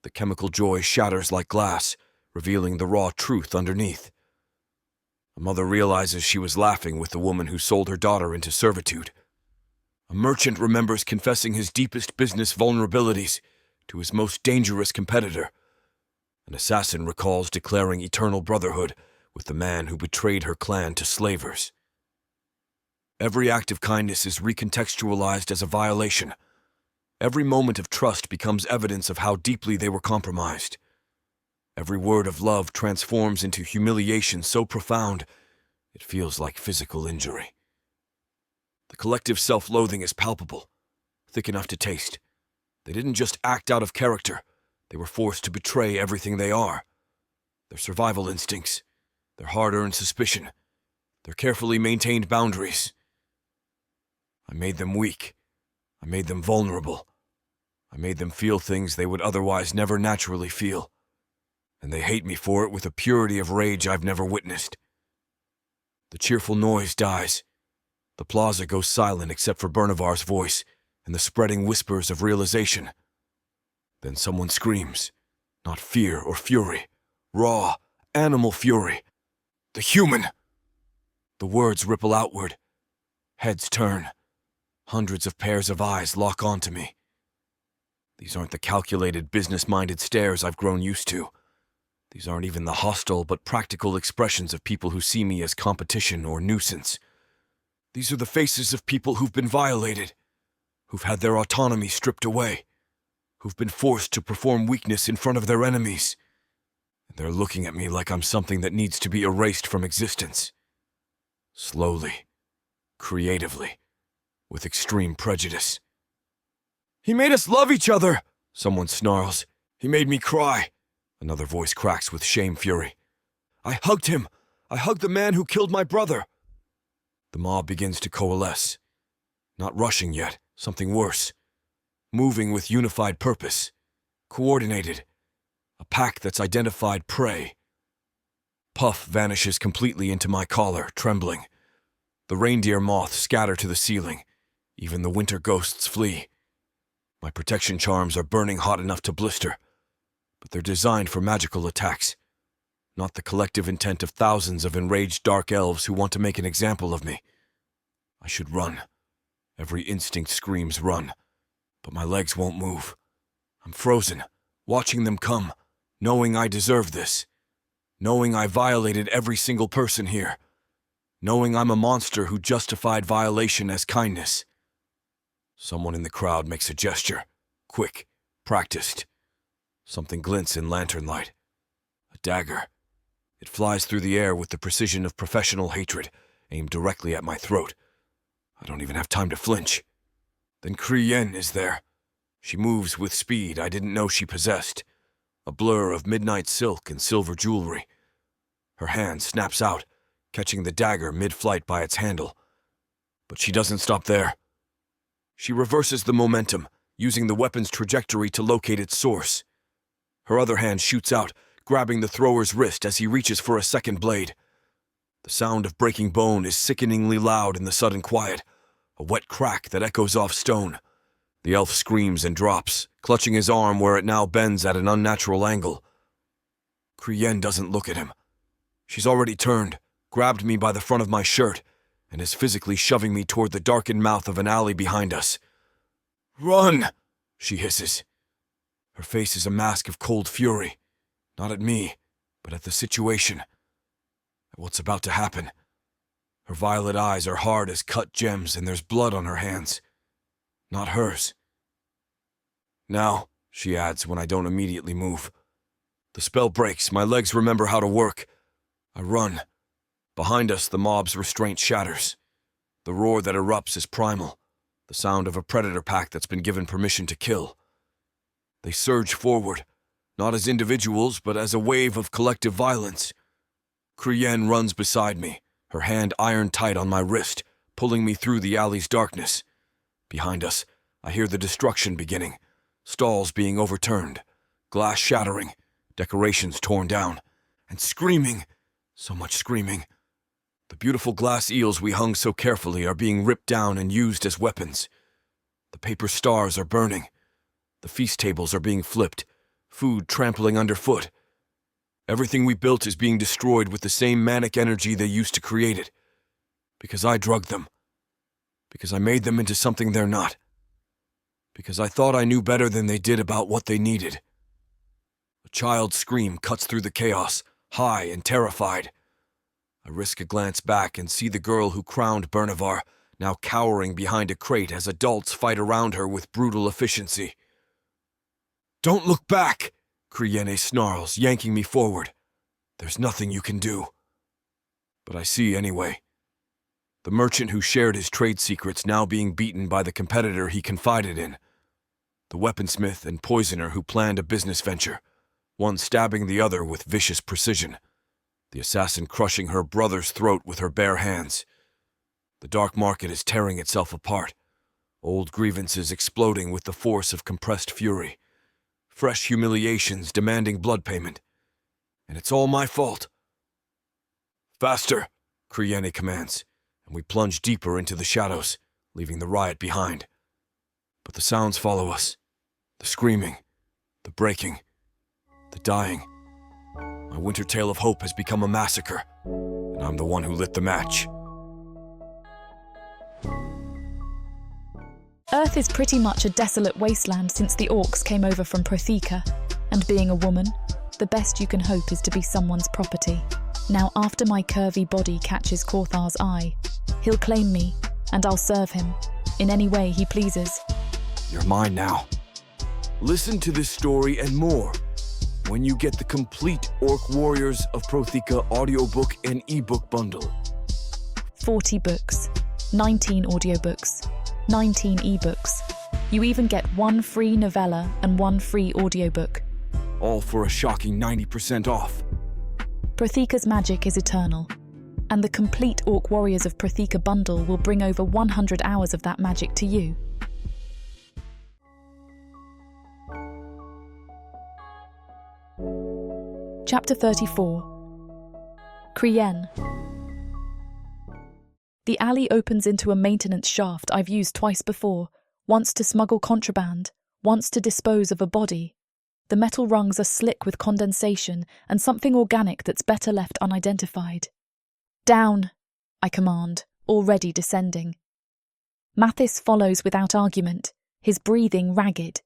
The chemical joy shatters like glass, revealing the raw truth underneath. A mother realizes she was laughing with the woman who sold her daughter into servitude. A merchant remembers confessing his deepest business vulnerabilities to his most dangerous competitor. An assassin recalls declaring eternal brotherhood with the man who betrayed her clan to slavers. Every act of kindness is recontextualized as a violation. Every moment of trust becomes evidence of how deeply they were compromised. Every word of love transforms into humiliation so profound, it feels like physical injury. The collective self-loathing is palpable, thick enough to taste. They didn't just act out of character, they were forced to betray everything they are. Their survival instincts, their hard-earned suspicion, their carefully maintained boundaries. I made them weak. I made them vulnerable. I made them feel things they would otherwise never naturally feel. And they hate me for it with a purity of rage I've never witnessed. The cheerful noise dies. The plaza goes silent except for Bernavar's voice and the spreading whispers of realization. Then someone screams, not fear or fury, raw, animal fury. The human! The words ripple outward. Heads turn. Hundreds of pairs of eyes lock onto me. These aren't the calculated, business-minded stares I've grown used to. These aren't even the hostile but practical expressions of people who see me as competition or nuisance. These are the faces of people who've been violated, who've had their autonomy stripped away, who've been forced to perform weakness in front of their enemies. And they're looking at me like I'm something that needs to be erased from existence. Slowly, creatively, with extreme prejudice. "He made us love each other," someone snarls. "He made me cry." Another voice cracks with shame fury. "I hugged him. I hugged the man who killed my brother." The mob begins to coalesce. Not rushing yet, something worse. Moving with unified purpose. Coordinated. A pack that's identified prey. Puff vanishes completely into my collar, trembling. The reindeer moths scatter to the ceiling. Even the winter ghosts flee. My protection charms are burning hot enough to blister, but they're designed for magical attacks, not the collective intent of thousands of enraged dark elves who want to make an example of me. I should run. Every instinct screams run, but my legs won't move. I'm frozen, watching them come, knowing I deserve this, knowing I violated every single person here, knowing I'm a monster who justified violation as kindness. Someone in the crowd makes a gesture, quick, practiced. Something glints in lantern light. A dagger. It flies through the air with the precision of professional hatred, aimed directly at my throat. I don't even have time to flinch. Then Kriyen is there. She moves with speed I didn't know she possessed. A blur of midnight silk and silver jewelry. Her hand snaps out, catching the dagger mid-flight by its handle. But she doesn't stop there. She reverses the momentum, using the weapon's trajectory to locate its source. Her other hand shoots out, grabbing the thrower's wrist as he reaches for a second blade. The sound of breaking bone is sickeningly loud in the sudden quiet, a wet crack that echoes off stone. The elf screams and drops, clutching his arm where it now bends at an unnatural angle. Krienne doesn't look at him. She's already turned, grabbed me by the front of my shirt, and is physically shoving me toward the darkened mouth of an alley behind us. "Run!" she hisses. Her face is a mask of cold fury, not at me, but at the situation, at what's about to happen. Her violet eyes are hard as cut gems, and there's blood on her hands. Not hers. "Now," she adds when I don't immediately move. The spell breaks, my legs remember how to work. I run. Behind us, the mob's restraint shatters. The roar that erupts is primal, the sound of a predator pack that's been given permission to kill. They surge forward, not as individuals, but as a wave of collective violence. Krienne runs beside me, her hand iron tight on my wrist, pulling me through the alley's darkness. Behind us, I hear the destruction beginning, stalls being overturned, glass shattering, decorations torn down, and screaming, so much screaming. The beautiful glass eels we hung so carefully are being ripped down and used as weapons. The paper stars are burning. The feast tables are being flipped, food trampling underfoot. Everything we built is being destroyed with the same manic energy they used to create it. Because I drugged them. Because I made them into something they're not. Because I thought I knew better than they did about what they needed. A child's scream cuts through the chaos, high and terrified. I risk a glance back and see the girl who crowned Bernavar, now cowering behind a crate as adults fight around her with brutal efficiency. "Don't look back!" Krienne snarls, yanking me forward. "There's nothing you can do." But I see anyway. The merchant who shared his trade secrets now being beaten by the competitor he confided in. The weaponsmith and poisoner who planned a business venture, one stabbing the other with vicious precision. The assassin crushing her brother's throat with her bare hands. The dark market is tearing itself apart, old grievances exploding with the force of compressed fury. Fresh humiliations demanding blood payment. And it's all my fault. "Faster!" Krienne commands, and we plunge deeper into the shadows, leaving the riot behind. But the sounds follow us. The screaming, the breaking, the dying. My winter tale of hope has become a massacre, and I'm the one who lit the match. Earth is pretty much a desolate wasteland since the orcs came over from Protheka, and being a woman, the best you can hope is to be someone's property. Now, after my curvy body catches Korthar's eye, he'll claim me, and I'll serve him, in any way he pleases. You're mine now. Listen to this story and more when you get the complete Orc Warriors of Protheka audiobook and ebook bundle. 40 books, 19 audiobooks, 19 ebooks. You even get 1 free novella and 1 free audiobook. All for a shocking 90% off. Protheka's magic is eternal, and the complete Orc Warriors of Protheka bundle will bring over 100 hours of that magic to you. Chapter 34. Krienne. The alley opens into a maintenance shaft I've used twice before, once to smuggle contraband, once to dispose of a body. The metal rungs are slick with condensation and something organic that's better left unidentified. "Down," I command, already descending. Mathis follows without argument, his breathing ragged.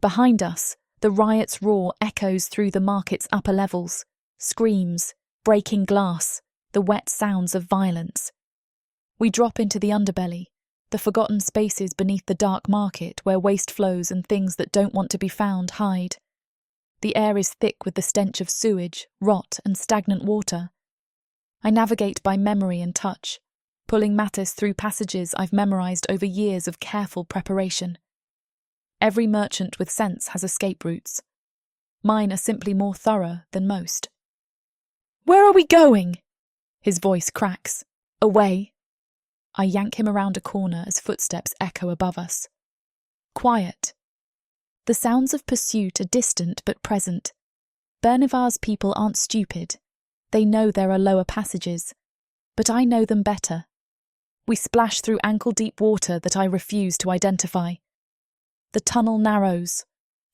Behind us, the riot's roar echoes through the market's upper levels, screams, breaking glass, the wet sounds of violence. We drop into the underbelly, the forgotten spaces beneath the dark market where waste flows and things that don't want to be found hide. The air is thick with the stench of sewage, rot, and stagnant water. I navigate by memory and touch, pulling Mathis through passages I've memorized over years of careful preparation. Every merchant with sense has escape routes. Mine are simply more thorough than most. "Where are we going?" His voice cracks. "Away." I yank him around a corner as footsteps echo above us. Quiet. The sounds of pursuit are distant but present. Bernavar's people aren't stupid. They know there are lower passages. But I know them better. We splash through ankle-deep water that I refuse to identify. The tunnel narrows,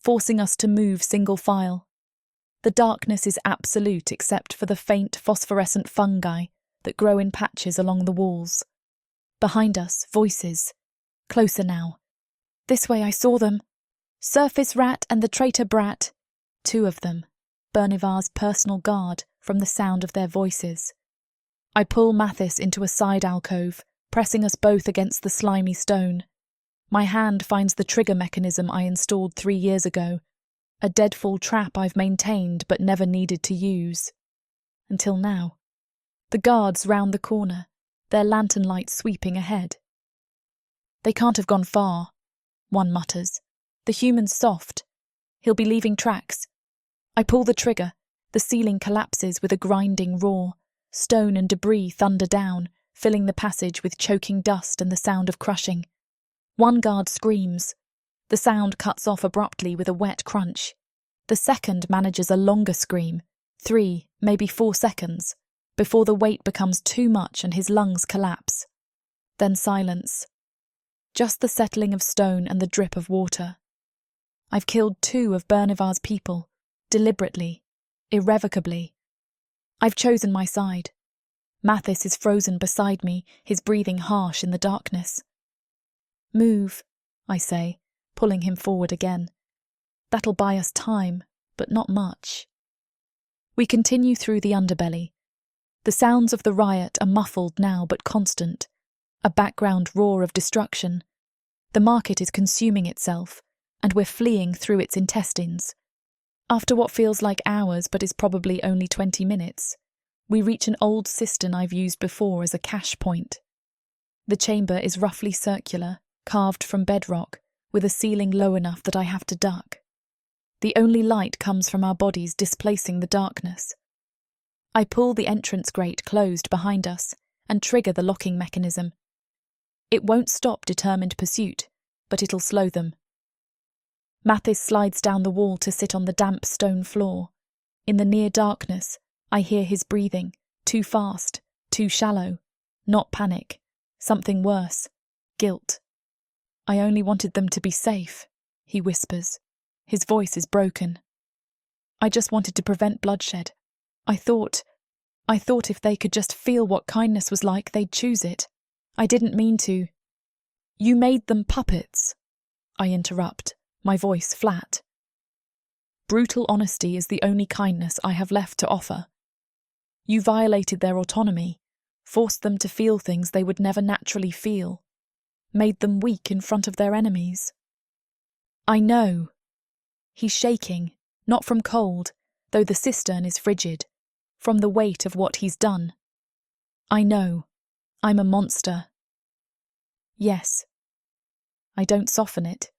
forcing us to move single file. The darkness is absolute except for the faint phosphorescent fungi that grow in patches along the walls. Behind us, voices. Closer now. This way, I saw them. Surface rat and the traitor brat. 2 of them. Bernivar's personal guard from the sound of their voices. I pull Mathis into a side alcove, pressing us both against the slimy stone. My hand finds the trigger mechanism I installed 3 years ago, a deadfall trap I've maintained but never needed to use. Until now. The guards round the corner, their lantern lights sweeping ahead. They can't have gone far, one mutters. The human's soft. He'll be leaving tracks. I pull the trigger. The ceiling collapses with a grinding roar. Stone and debris thunder down, filling the passage with choking dust and the sound of crushing. One guard screams. The sound cuts off abruptly with a wet crunch. The second manages a longer scream, 3, maybe 4 seconds, before the weight becomes too much and his lungs collapse. Then silence. Just the settling of stone and the drip of water. I've killed 2 of Bernivar's people, deliberately, irrevocably. I've chosen my side. Mathis is frozen beside me, his breathing harsh in the darkness. Move, I say, pulling him forward again. That'll buy us time, but not much. We continue through the underbelly. The sounds of the riot are muffled now but constant, a background roar of destruction. The market is consuming itself, and we're fleeing through its intestines. After what feels like hours but is probably only 20 minutes, we reach an old cistern I've used before as a cache point. The chamber is roughly circular, carved from bedrock, with a ceiling low enough that I have to duck. The only light comes from our bodies displacing the darkness. I pull the entrance grate closed behind us and trigger the locking mechanism. It won't stop determined pursuit, but it'll slow them. Mathis slides down the wall to sit on the damp stone floor. In the near darkness, I hear his breathing, too fast, too shallow. Not panic, something worse, guilt. I only wanted them to be safe, he whispers. His voice is broken. I just wanted to prevent bloodshed. I thought if they could just feel what kindness was like, they'd choose it. I didn't mean to. You made them puppets, I interrupt, my voice flat. Brutal honesty is the only kindness I have left to offer. You violated their autonomy, forced them to feel things they would never naturally feel, made them weak in front of their enemies. I know. He's shaking, not from cold, though the cistern is frigid, from the weight of what he's done. I know. I'm a monster. Yes. I don't soften it.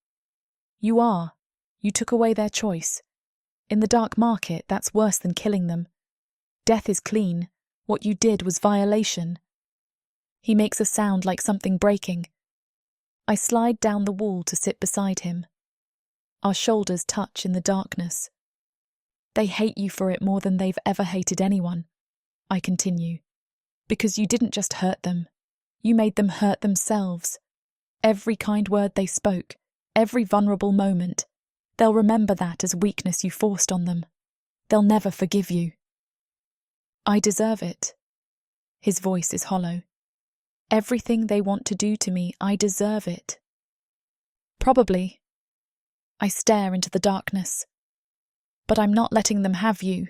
You are. You took away their choice. In the dark market, that's worse than killing them. Death is clean. What you did was violation. He makes a sound like something breaking. I slide down the wall to sit beside him. Our shoulders touch in the darkness. They hate you for it more than they've ever hated anyone, I continue. Because you didn't just hurt them. You made them hurt themselves. Every kind word they spoke, every vulnerable moment, they'll remember that as weakness you forced on them. They'll never forgive you. I deserve it. His voice is hollow. Everything they want to do to me, I deserve it. Probably. I stare into the darkness. But I'm not letting them have you.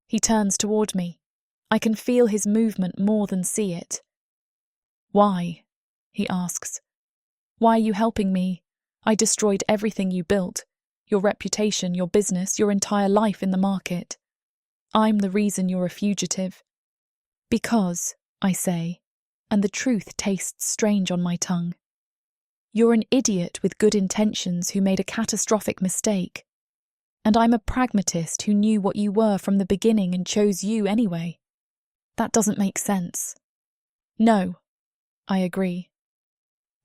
He turns toward me. I can feel his movement more than see it. Why? He asks. Why are you helping me? I destroyed everything you built. Your reputation, your business, your entire life in the market. I'm the reason you're a fugitive. Because, I say, and the truth tastes strange on my tongue. You're an idiot with good intentions who made a catastrophic mistake. And I'm a pragmatist who knew what you were from the beginning and chose you anyway. That doesn't make sense. No, I agree.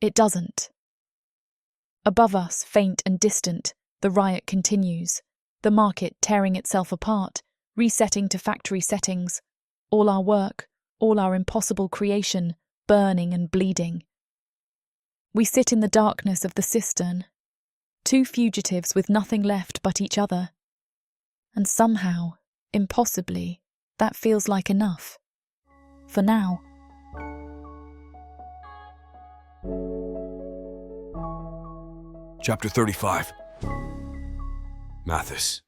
It doesn't. Above us, faint and distant, the riot continues, the market tearing itself apart, resetting to factory settings, all our work, all our impossible creation, burning and bleeding. We sit in the darkness of the cistern, Two fugitives with nothing left but each other. And somehow, impossibly, that feels like enough. For now. Chapter 35. Mathis.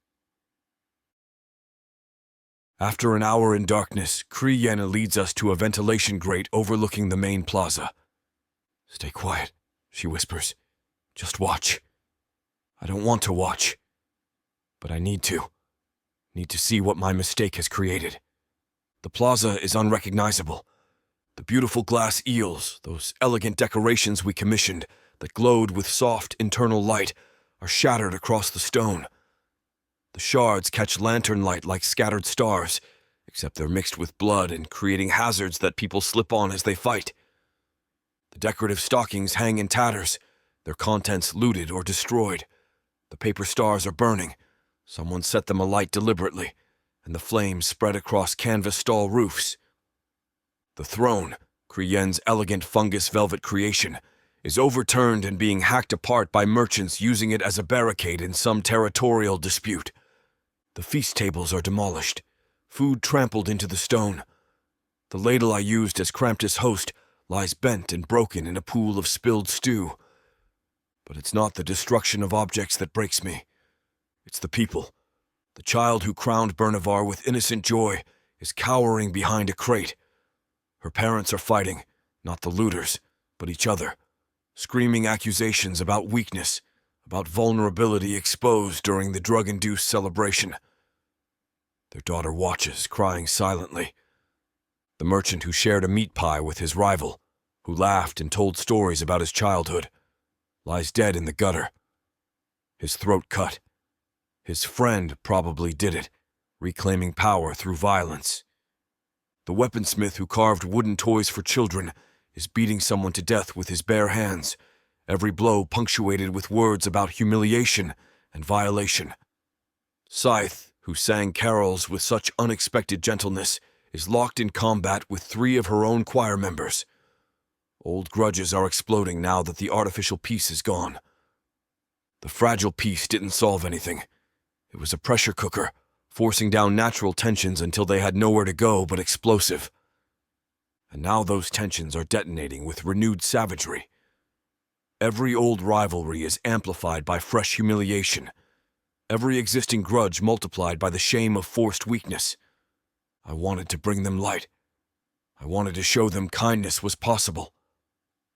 After an hour in darkness, Kriyenna leads us to a ventilation grate overlooking the main plaza. "Stay quiet," she whispers. "Just watch." I don't want to watch, but I need to. Need to see what my mistake has created. The plaza is unrecognizable. The beautiful glass eels, those elegant decorations we commissioned that glowed with soft internal light, are shattered across the stone. The shards catch lantern light like scattered stars, except they're mixed with blood and creating hazards that people slip on as they fight. The decorative stockings hang in tatters, their contents looted or destroyed. The paper stars are burning. Someone set them alight deliberately, and the flames spread across canvas stall roofs. The throne, Kriyen's elegant fungus velvet creation, is overturned and being hacked apart by merchants using it as a barricade in some territorial dispute. The feast tables are demolished, food trampled into the stone. The ladle I used as Kramptiss' host lies bent and broken in a pool of spilled stew. But it's not the destruction of objects that breaks me. It's the people. The child who crowned Bernavar with innocent joy is cowering behind a crate. Her parents are fighting, not the looters, but each other, screaming accusations about weakness, about vulnerability exposed during the drug-induced celebration. Their daughter watches, crying silently. The merchant who shared a meat pie with his rival, who laughed and told stories about his childhood, lies dead in the gutter, his throat cut. His friend probably did it, reclaiming power through violence. The weaponsmith who carved wooden toys for children is beating someone to death with his bare hands, every blow punctuated with words about humiliation and violation. Scythe, who sang carols with such unexpected gentleness, is locked in combat with 3 of her own choir members. Old grudges are exploding now that the artificial peace is gone. The fragile peace didn't solve anything. It was a pressure cooker, forcing down natural tensions until they had nowhere to go but explosive. And now those tensions are detonating with renewed savagery. Every old rivalry is amplified by fresh humiliation. Every existing grudge multiplied by the shame of forced weakness. I wanted to bring them light. I wanted to show them kindness was possible.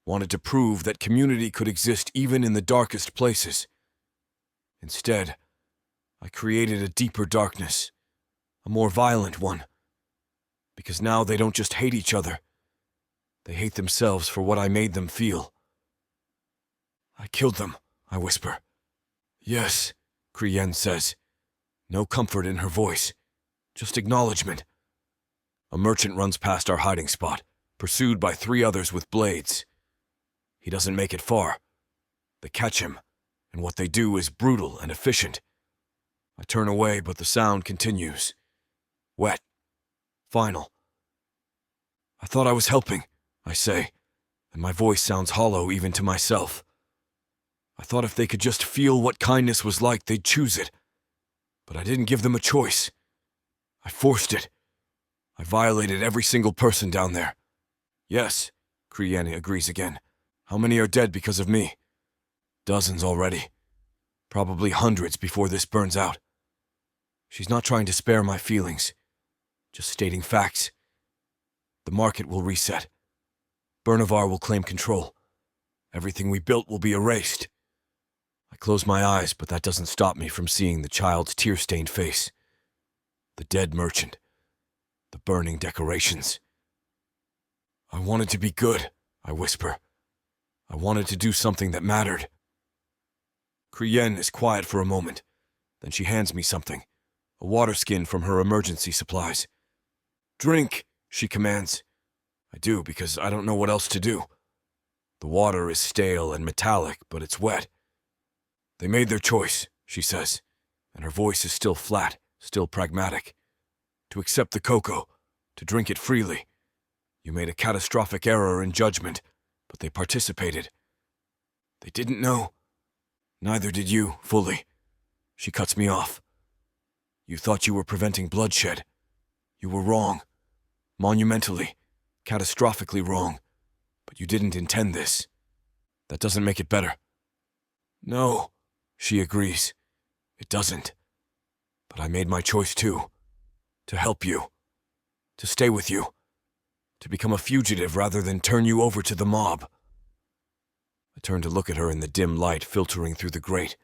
Wanted to prove that community could exist even in the darkest places. Instead, I created a deeper darkness, a more violent one. Because now they don't just hate each other. They hate themselves for what I made them feel. "I killed them," I whisper. "Yes," Kriyen says. No comfort in her voice, just acknowledgement. A merchant runs past our hiding spot, pursued by 3 others with blades. He doesn't make it far. They catch him, and what they do is brutal and efficient. I turn away, but the sound continues. Wet. Final. "I thought I was helping," I say, and my voice sounds hollow even to myself. I thought if they could just feel what kindness was like, they'd choose it. But I didn't give them a choice. I forced it. I violated every single person down there. "Yes," Kriyen agrees again. "How many are dead because of me?" "Dozens already. Probably hundreds before this burns out." She's not trying to spare my feelings, just stating facts. The market will reset. Bernavar will claim control. Everything we built will be erased. I close my eyes, but that doesn't stop me from seeing the child's tear-stained face. The dead merchant. The burning decorations. "I wanted to be good," I whisper. "I wanted to do something that mattered." Kriyen is quiet for a moment. Then she hands me something. A water skin from her emergency supplies. "Drink," she commands. I do, because I don't know what else to do. The water is stale and metallic, but it's wet. "They made their choice," she says, and her voice is still flat, still pragmatic. "To accept the cocoa, to drink it freely. You made a catastrophic error in judgment, but they participated. They didn't know. Neither did you, fully. She cuts me off. You thought you were preventing bloodshed. You were wrong. Monumentally, catastrophically wrong. But you didn't intend this. That doesn't make it better. No, she agrees. It doesn't. But I made my choice too. To help you. To stay with you. To become a fugitive rather than turn you over to the mob. I turn to look at her in the dim light filtering through the grate.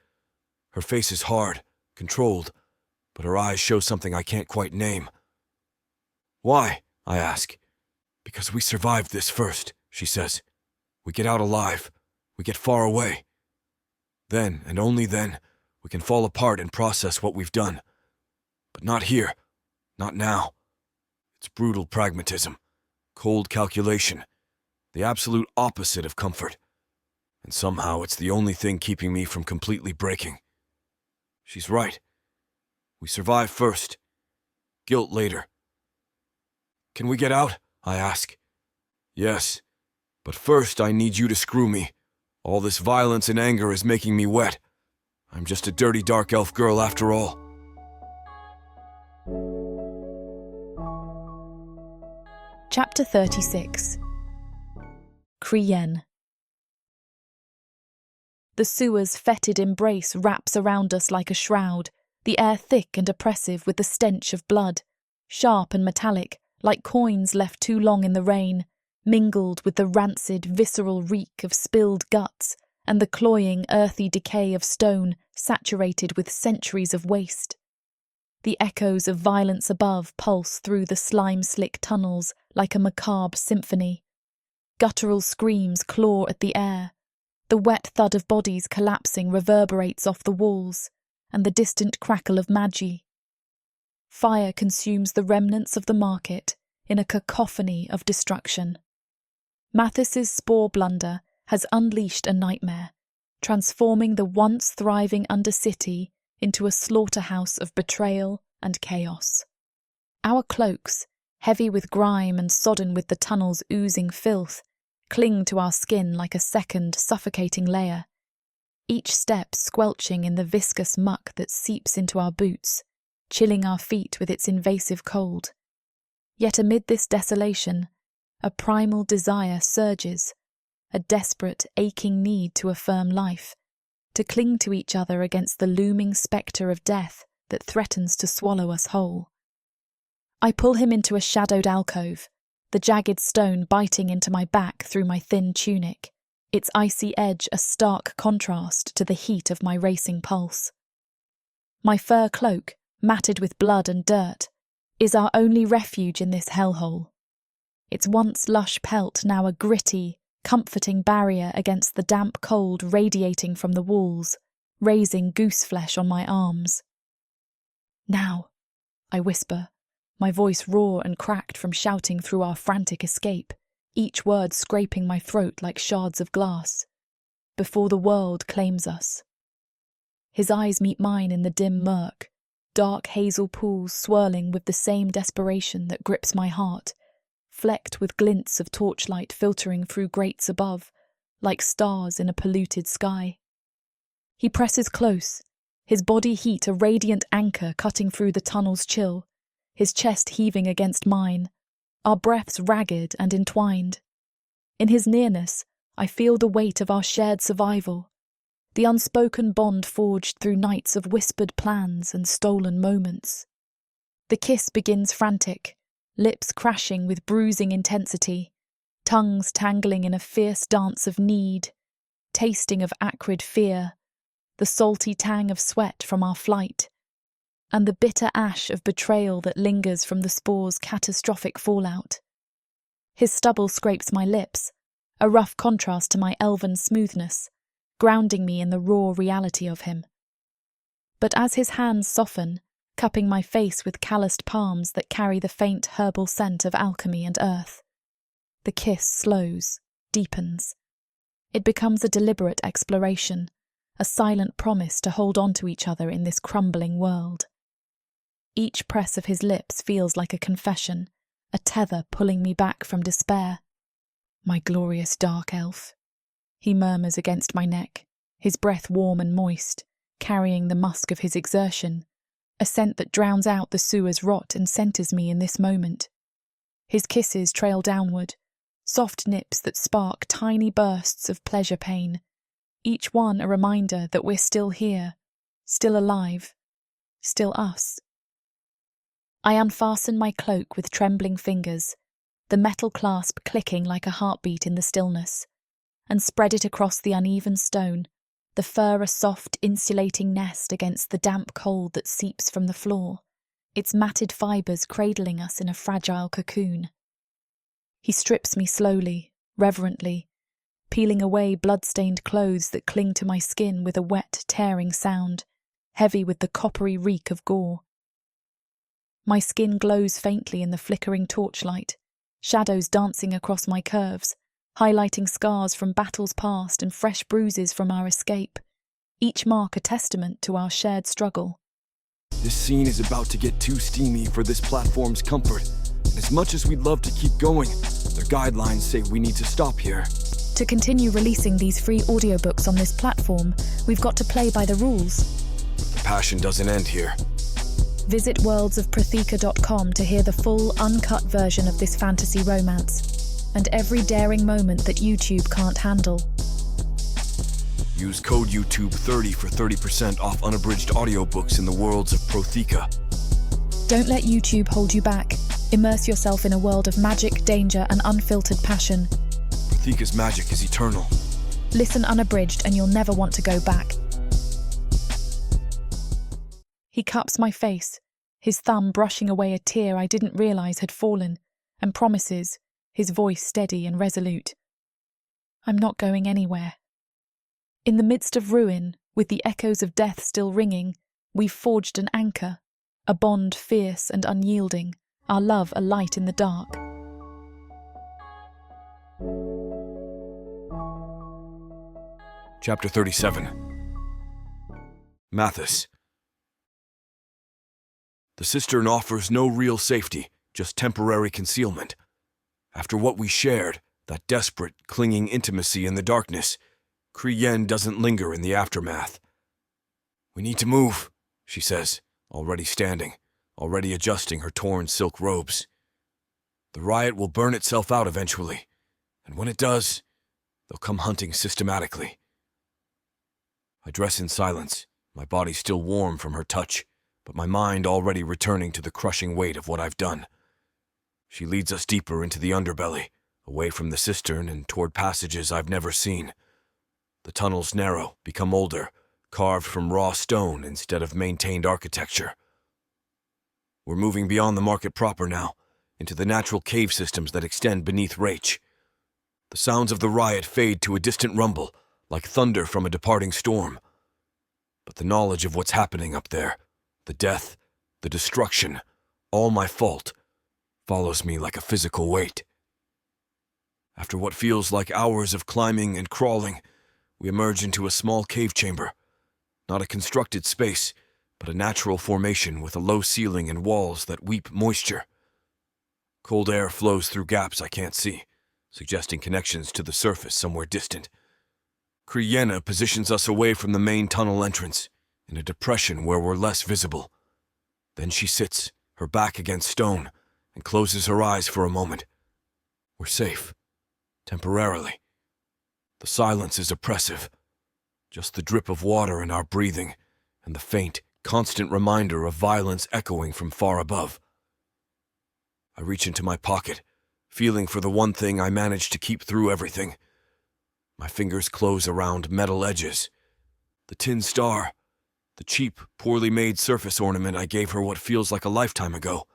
Her face is hard, controlled, but her eyes show something I can't quite name. Why? I ask. Because we survived this first, she says. We get out alive. We get far away. Then, and only then, we can fall apart and process what we've done. But not here. Not now. It's brutal pragmatism. Cold calculation. The absolute opposite of comfort. And somehow it's the only thing keeping me from completely breaking. She's right. We survive first. Guilt later. Can we get out? I ask. Yes. But first I need you to screw me. All this violence and anger is making me wet. I'm just a dirty dark elf girl after all. Chapter 36. Kriyen. The sewer's fetid embrace wraps around us like a shroud, the air thick and oppressive with the stench of blood, sharp and metallic, like coins left too long in the rain, mingled with the rancid, visceral reek of spilled guts and the cloying, earthy decay of stone saturated with centuries of waste. The echoes of violence above pulse through the slime-slick tunnels like a macabre symphony. Guttural screams claw at the air. The wet thud of bodies collapsing reverberates off the walls, and the distant crackle of magi. Fire consumes the remnants of the market in a cacophony of destruction. Mathis's spore blunder has unleashed a nightmare, transforming the once thriving Undercity into a slaughterhouse of betrayal and chaos. Our cloaks, heavy with grime and sodden with the tunnel's oozing filth, cling to our skin like a second, suffocating layer, each step squelching in the viscous muck that seeps into our boots, chilling our feet with its invasive cold. Yet amid this desolation, a primal desire surges, a desperate, aching need to affirm life, to cling to each other against the looming spectre of death that threatens to swallow us whole. I pull him into a shadowed alcove, the jagged stone biting into my back through my thin tunic, its icy edge a stark contrast to the heat of my racing pulse. My fur cloak, matted with blood and dirt, is our only refuge in this hellhole. Its once lush pelt now a gritty, comforting barrier against the damp cold radiating from the walls, raising gooseflesh on my arms. Now, I whisper, my voice raw and cracked from shouting through our frantic escape, each word scraping my throat like shards of glass, before the world claims us. His eyes meet mine in the dim murk, dark hazel pools swirling with the same desperation that grips my heart, flecked with glints of torchlight filtering through grates above, like stars in a polluted sky. He presses close, his body heat a radiant anchor cutting through the tunnel's chill, his chest heaving against mine, our breaths ragged and entwined. In his nearness, I feel the weight of our shared survival, the unspoken bond forged through nights of whispered plans and stolen moments. The kiss begins frantic, lips crashing with bruising intensity, tongues tangling in a fierce dance of need, tasting of acrid fear, the salty tang of sweat from our flight, and the bitter ash of betrayal that lingers from the spore's catastrophic fallout. His stubble scrapes my lips, a rough contrast to my elven smoothness, grounding me in the raw reality of him. But as his hands soften, cupping my face with calloused palms that carry the faint herbal scent of alchemy and earth, the kiss slows, deepens. It becomes a deliberate exploration, a silent promise to hold on to each other in this crumbling world. Each press of his lips feels like a confession, a tether pulling me back from despair. My glorious dark elf, he murmurs against my neck, his breath warm and moist, carrying the musk of his exertion, a scent that drowns out the sewer's rot and centers me in this moment. His kisses trail downward, soft nips that spark tiny bursts of pleasure pain, each one a reminder that we're still here, still alive, still us. I unfasten my cloak with trembling fingers, the metal clasp clicking like a heartbeat in the stillness, and spread it across the uneven stone, the fur a soft, insulating nest against the damp cold that seeps from the floor, its matted fibres cradling us in a fragile cocoon. He strips me slowly, reverently, peeling away blood-stained clothes that cling to my skin with a wet, tearing sound, heavy with the coppery reek of gore. My skin glows faintly in the flickering torchlight, shadows dancing across my curves, highlighting scars from battles past and fresh bruises from our escape, each mark a testament to our shared struggle. This scene is about to get too steamy for this platform's comfort, and as much as we'd love to keep going, their guidelines say we need to stop here. To continue releasing these free audiobooks on this platform, we've got to play by the rules. The passion doesn't end here. Visit worldsofprothika.com to hear the full, uncut version of this fantasy romance, and every daring moment that YouTube can't handle. Use code YouTube30 for 30% off unabridged audiobooks in the worlds of Prothika. Don't let YouTube hold you back. Immerse yourself in a world of magic, danger, and unfiltered passion. Prothika's magic is eternal. Listen unabridged and you'll never want to go back. He cups my face, his thumb brushing away a tear I didn't realize had fallen, and promises, his voice steady and resolute, I'm not going anywhere. In the midst of ruin, with the echoes of death still ringing, we've forged an anchor, a bond fierce and unyielding, our love a light in the dark. Chapter 37. Mathis. The cistern offers no real safety, just temporary concealment. After what we shared, that desperate, clinging intimacy in the darkness, Kriyen doesn't linger in the aftermath. We need to move, she says, already standing, already adjusting her torn silk robes. The riot will burn itself out eventually, and when it does, they'll come hunting systematically. I dress in silence, my body still warm from her touch, but my mind already returning to the crushing weight of what I've done. She leads us deeper into the underbelly, away from the cistern and toward passages I've never seen. The tunnels narrow, become older, carved from raw stone instead of maintained architecture. We're moving beyond the market proper now, into the natural cave systems that extend beneath Raich. The sounds of the riot fade to a distant rumble, like thunder from a departing storm. But the knowledge of what's happening up there, the death, the destruction, all my fault, follows me like a physical weight. After what feels like hours of climbing and crawling, we emerge into a small cave chamber. Not a constructed space, but a natural formation with a low ceiling and walls that weep moisture. Cold air flows through gaps I can't see, suggesting connections to the surface somewhere distant. Kriyen positions us away from the main tunnel entrance, in a depression where we're less visible. Then she sits, her back against stone, and closes her eyes for a moment. We're safe. Temporarily. The silence is oppressive. Just the drip of water in our breathing, and the faint, constant reminder of violence echoing from far above. I reach into my pocket, feeling for the one thing I managed to keep through everything. My fingers close around metal edges. The tin star, the cheap, poorly made surface ornament I gave her what feels like a lifetime ago.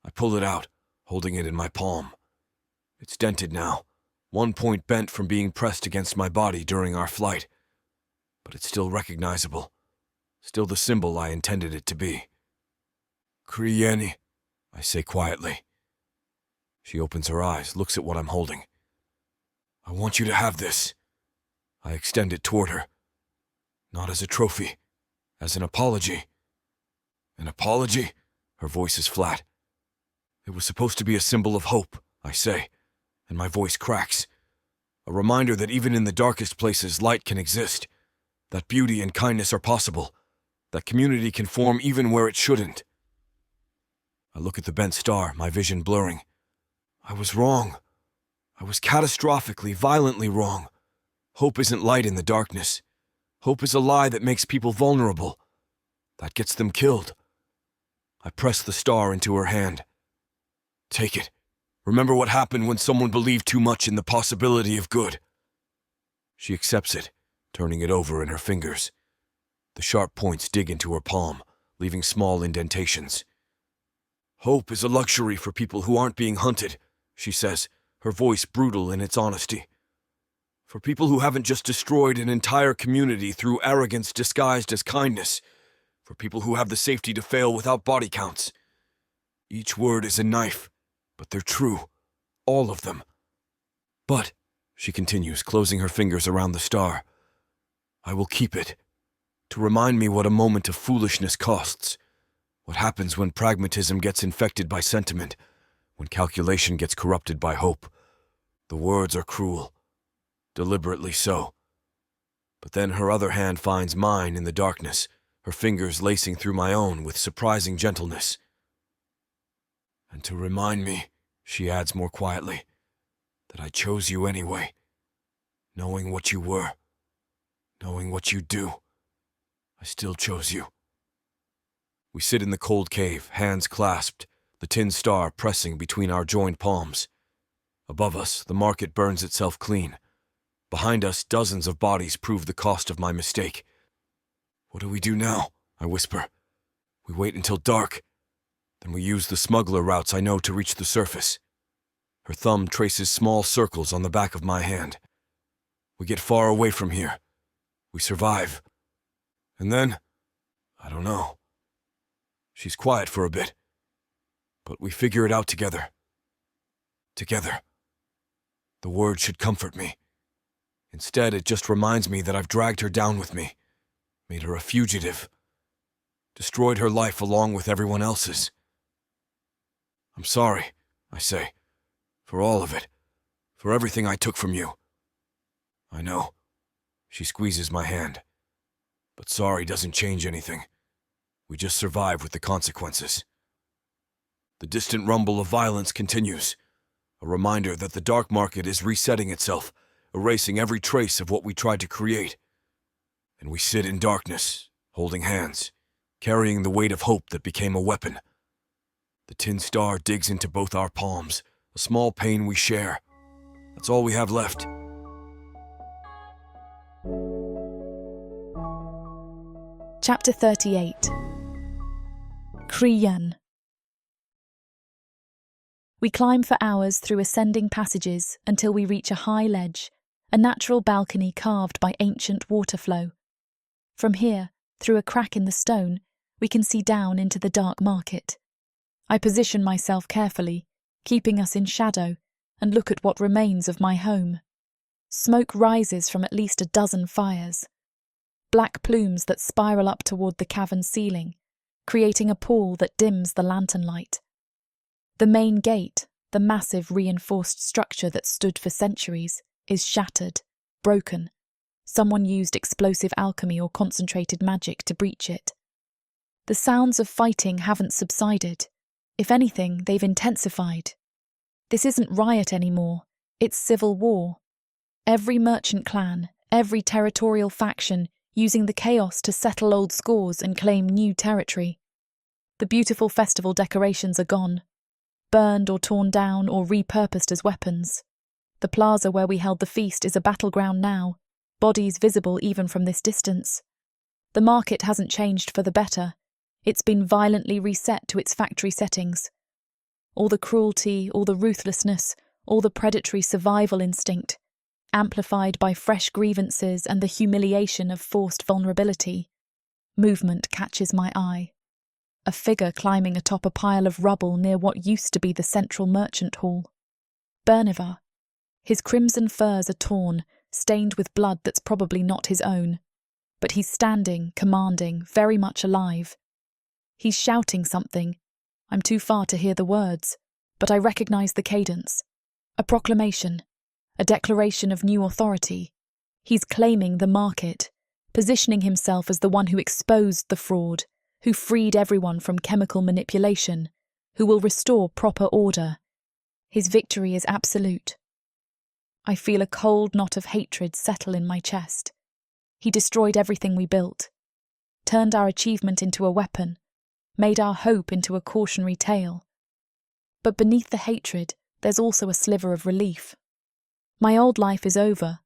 I pull it out, holding it in my palm. It's dented now, one point bent from being pressed against my body during our flight. But it's still recognizable, still the symbol I intended it to be. Kriyen, I say quietly. She opens her eyes, looks at what I'm holding. I want you to have this. I extend it toward her. Not as a trophy, as an apology. An apology? Her voice is flat. It was supposed to be a symbol of hope, I say, and my voice cracks. A reminder that even in the darkest places, light can exist. that beauty and kindness are possible, that community can form even where it shouldn't. I look at the bent star, my vision blurring. I was wrong. I was catastrophically, violently wrong. Hope isn't light in the darkness. Hope is a lie that makes people vulnerable. That gets them killed. I press the star into her hand. Take it. Remember what happened when someone believed too much in the possibility of good. She accepts it, turning it over in her fingers. The sharp points dig into her palm, leaving small indentations. Hope is a luxury for people who aren't being hunted, she says, her voice brutal in its honesty. For people who haven't just destroyed an entire community through arrogance disguised as kindness. For people who have the safety to fail without body counts. Each word is a knife, but they're true. All of them. But, she continues, closing her fingers around the star, I will keep it, to remind me what a moment of foolishness costs, what happens when pragmatism gets infected by sentiment, when calculation gets corrupted by hope. The words are cruel, deliberately so. But then her other hand finds mine in the darkness, her fingers lacing through my own with surprising gentleness. And to remind me, she adds more quietly, that I chose you anyway, knowing what you were, knowing what you do. I still chose you. We sit in the cold cave, hands clasped, the tin star pressing between our joined palms. Above us, the market burns itself clean. Behind us, dozens of bodies prove the cost of my mistake. What do we do now? I whisper. We wait until dark. Then we use the smuggler routes I know to reach the surface. Her thumb traces small circles on the back of my hand. We get far away from here. We survive. And then, I don't know. She's quiet for a bit. But we figure it out together. Together. The word should comfort me. Instead, it just reminds me that I've dragged her down with me, made her a fugitive, destroyed her life along with everyone else's. I'm sorry, I say, for all of it, for everything I took from you. I know. She squeezes my hand. But sorry doesn't change anything. We just survive with the consequences. The distant rumble of violence continues, a reminder that the dark market is resetting itself, erasing every trace of what we tried to create. And we sit in darkness, holding hands, carrying the weight of hope that became a weapon. The tin star digs into both our palms, a small pain we share. That's all we have left. Chapter 38. Treason. We climb for hours through ascending passages until we reach a high ledge, a natural balcony carved by ancient water flow. From here, through a crack in the stone, we can see down into the dark market. I position myself carefully, keeping us in shadow, and look at what remains of my home. Smoke rises from at least a dozen fires. Black plumes that spiral up toward the cavern ceiling, creating a pall that dims the lantern light. The main gate, the massive reinforced structure that stood for centuries, is shattered, broken. Someone used explosive alchemy or concentrated magic to breach it. The sounds of fighting haven't subsided. If anything, they've intensified. This isn't riot anymore, it's civil war. Every merchant clan, every territorial faction, using the chaos to settle old scores and claim new territory. The beautiful festival decorations are gone, burned or torn down or repurposed as weapons. The plaza where we held the feast is a battleground now, bodies visible even from this distance. The market hasn't changed for the better. It's been violently reset to its factory settings. All the cruelty, all the ruthlessness, all the predatory survival instinct, amplified by fresh grievances and the humiliation of forced vulnerability. Movement catches my eye. A figure climbing atop a pile of rubble near what used to be the central merchant hall. Bernivar. His crimson furs are torn, stained with blood that's probably not his own. But he's standing, commanding, very much alive. He's shouting something. I'm too far to hear the words, but I recognize the cadence. A proclamation. A declaration of new authority. He's claiming the market, positioning himself as the one who exposed the fraud, who freed everyone from chemical manipulation, who will restore proper order. His victory is absolute. I feel a cold knot of hatred settle in my chest. He destroyed everything we built, turned our achievement into a weapon, made our hope into a cautionary tale. But beneath the hatred, there's also a sliver of relief. My old life is over.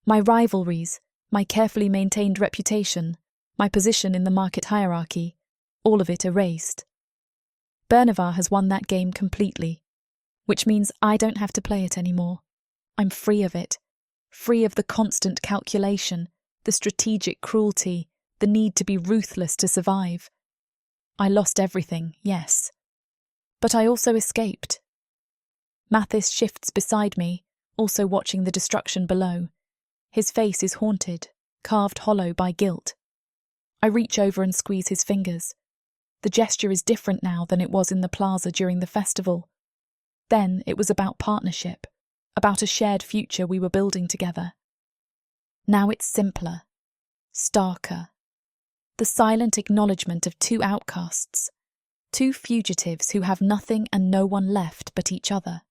My rivalries, my carefully maintained reputation, my position in the market hierarchy, all of it erased. Bernavar has won that game completely, which means I don't have to play it anymore. I'm free of it, free of the constant calculation, the strategic cruelty, the need to be ruthless to survive. I lost everything, yes. But I also escaped. Mathis shifts beside me, also watching the destruction below. His face is haunted, carved hollow by guilt. I reach over and squeeze his fingers. The gesture is different now than it was in the plaza during the festival. Then it was about partnership, about a shared future we were building together. Now it's simpler, starker. The silent acknowledgement of two outcasts, two fugitives who have nothing and no one left but each other.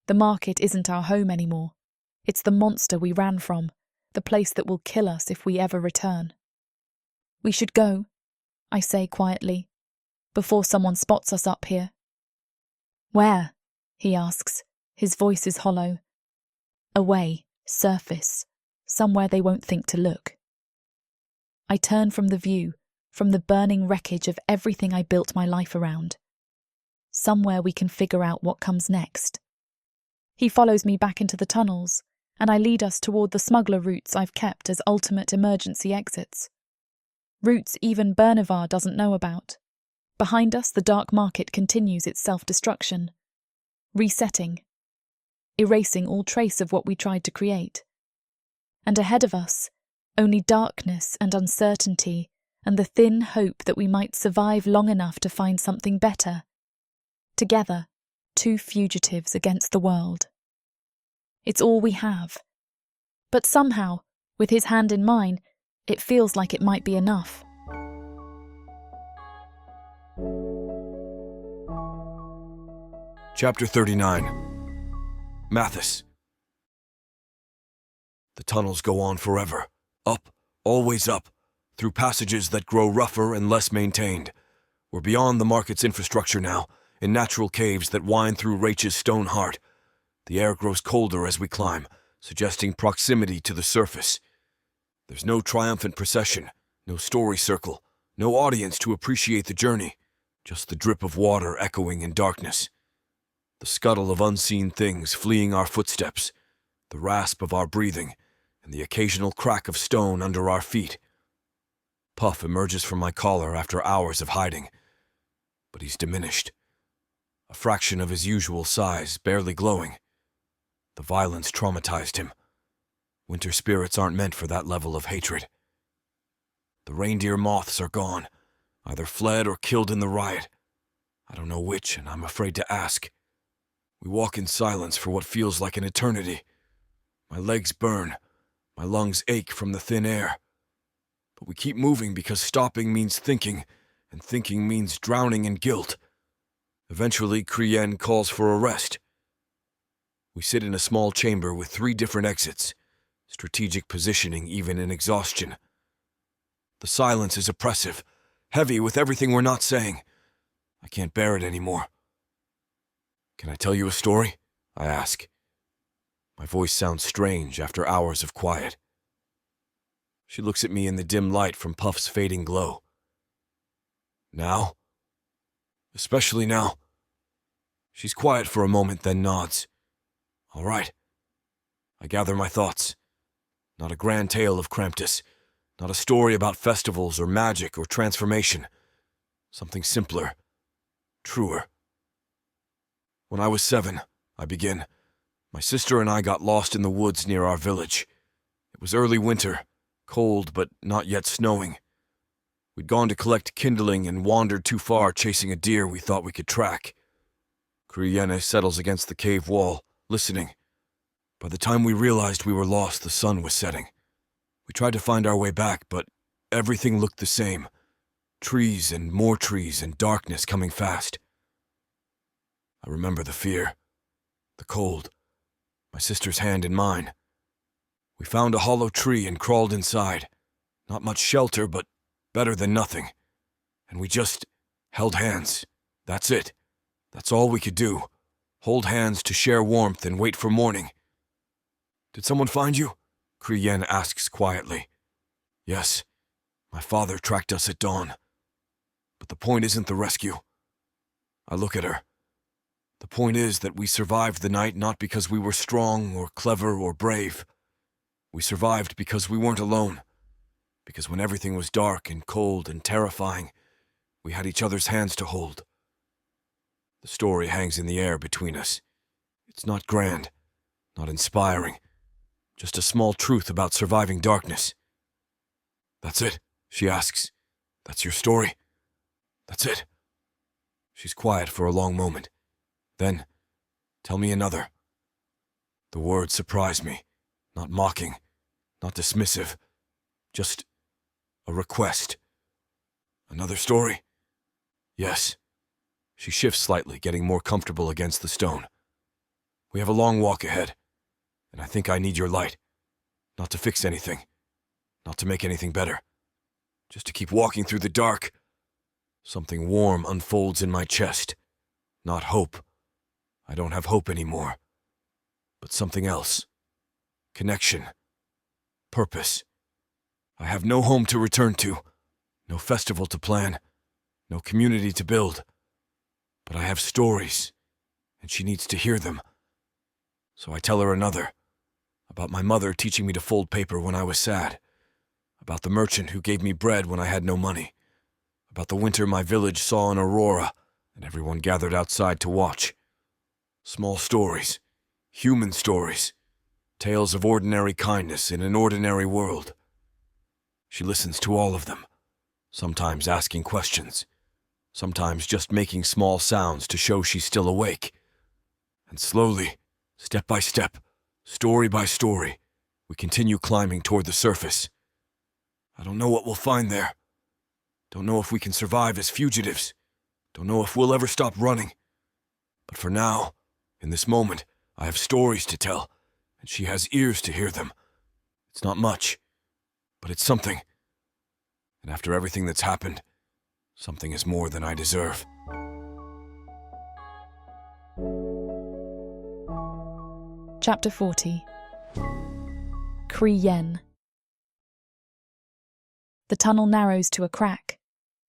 The market isn't our home anymore. It's the monster we ran from, the place that will kill us if we ever return. We should go, I say quietly, before someone spots us up here. Where? He asks. His voice is hollow. Away, surface, somewhere they won't think to look. I turn from the view, from the burning wreckage of everything I built my life around. Somewhere we can figure out what comes next. He follows me back into the tunnels, and I lead us toward the smuggler routes I've kept as ultimate emergency exits. Routes even Bernavar doesn't know about. Behind us, the dark market continues its self-destruction, resetting, erasing all trace of what we tried to create. And ahead of us, only darkness and uncertainty and the thin hope that we might survive long enough to find something better. Together, two fugitives against the world. It's all we have. But somehow, with his hand in mine, it feels like it might be enough. Chapter 39. Mathis. The tunnels go on forever. Up, always up, through passages that grow rougher and less maintained. We're beyond the market's infrastructure now, in natural caves that wind through Rach's stone heart. The air grows colder as we climb, suggesting proximity to the surface. There's no triumphant procession, no story circle, no audience to appreciate the journey, just the drip of water echoing in darkness. The scuttle of unseen things fleeing our footsteps, the rasp of our breathing, and the occasional crack of stone under our feet. Puff emerges from my collar after hours of hiding, but he's diminished. A fraction of his usual size, barely glowing. The violence traumatized him. Winter spirits aren't meant for that level of hatred. The reindeer moths are gone, either fled or killed in the riot. I don't know which, and I'm afraid to ask. We walk in silence for what feels like an eternity. My legs burn, my lungs ache from the thin air. But we keep moving because stopping means thinking, and thinking means drowning in guilt. Eventually, Krien calls for a rest. We sit in a small chamber with 3 different exits, strategic positioning even in exhaustion. The silence is oppressive, heavy with everything we're not saying. I can't bear it anymore. Can I tell you a story? I ask. My voice sounds strange after hours of quiet. She looks at me in the dim light from Puff's fading glow. Now? Especially now. She's quiet for a moment, then nods. All right. I gather my thoughts. Not a grand tale of Kramptiss. Not a story about festivals or magic or transformation. Something simpler. Truer. When I was 7, I begin, my sister and I got lost in the woods near our village. It was early winter, cold but not yet snowing. We'd gone to collect kindling and wandered too far chasing a deer we thought we could track. Kriene settles against the cave wall, listening. By the time we realized we were lost, the sun was setting. We tried to find our way back, but everything looked the same. Trees and more trees and darkness coming fast. I remember the fear, the cold, my sister's hand in mine. We found a hollow tree and crawled inside. Not much shelter, but better than nothing. And we just held hands. That's it. That's all we could do. Hold hands to share warmth and wait for morning. Did someone find you? Kriyen asks quietly. Yes. My father tracked us at dawn. But the point isn't the rescue. I look at her. The point is that we survived the night not because we were strong or clever or brave. We survived because we weren't alone. Because when everything was dark and cold and terrifying, we had each other's hands to hold. The story hangs in the air between us. It's not grand, not inspiring, just a small truth about surviving darkness. That's it, she asks. That's your story? That's it. She's quiet for a long moment. Then, tell me another. The words surprise me, not mocking, not dismissive, just a request. Another story? Yes. She shifts slightly, getting more comfortable against the stone. We have a long walk ahead, and I think I need your light. Not to fix anything, not to make anything better. Just to keep walking through the dark. Something warm unfolds in my chest. Not hope. I don't have hope anymore. But something else. Connection. Purpose. I have no home to return to, no festival to plan, no community to build. But I have stories, and she needs to hear them. So I tell her another, about my mother teaching me to fold paper when I was sad, about the merchant who gave me bread when I had no money, about the winter my village saw an aurora, and everyone gathered outside to watch. Small stories, human stories, tales of ordinary kindness in an ordinary world. She listens to all of them, sometimes asking questions, sometimes just making small sounds to show she's still awake. And slowly, step by step, story by story, we continue climbing toward the surface. I don't know what we'll find there. Don't know if we can survive as fugitives. Don't know if we'll ever stop running. But for now, in this moment, I have stories to tell, and she has ears to hear them. It's not much, but it's something. And after everything that's happened, something is more than I deserve. Chapter 40. Kriyen. The tunnel narrows to a crack,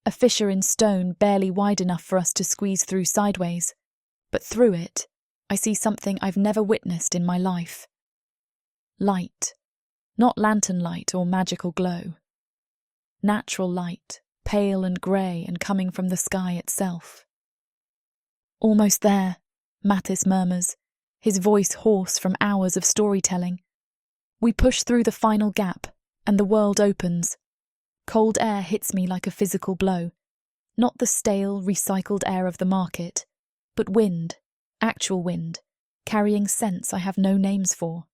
a fissure in stone barely wide enough for us to squeeze through sideways. But through it, I see something I've never witnessed in my life. Light. Not lantern light or magical glow. Natural light, pale and grey and coming from the sky itself. Almost there, Mattis murmurs, his voice hoarse from hours of storytelling. We push through the final gap, and the world opens. Cold air hits me like a physical blow. Not the stale, recycled air of the market, but wind, actual wind, carrying scents I have no names for.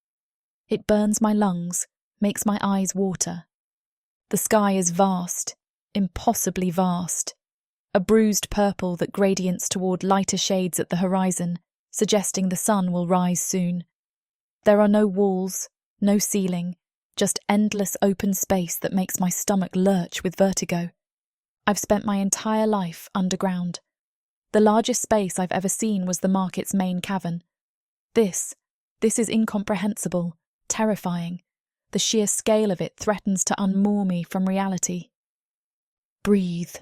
It burns my lungs, makes my eyes water. The sky is vast, impossibly vast, a bruised purple that gradients toward lighter shades at the horizon, suggesting the sun will rise soon. There are no walls, no ceiling, just endless open space that makes my stomach lurch with vertigo. I've spent my entire life underground. The largest space I've ever seen was the market's main cavern. This is incomprehensible, terrifying. The sheer scale of it threatens to unmoor me from reality. Breathe,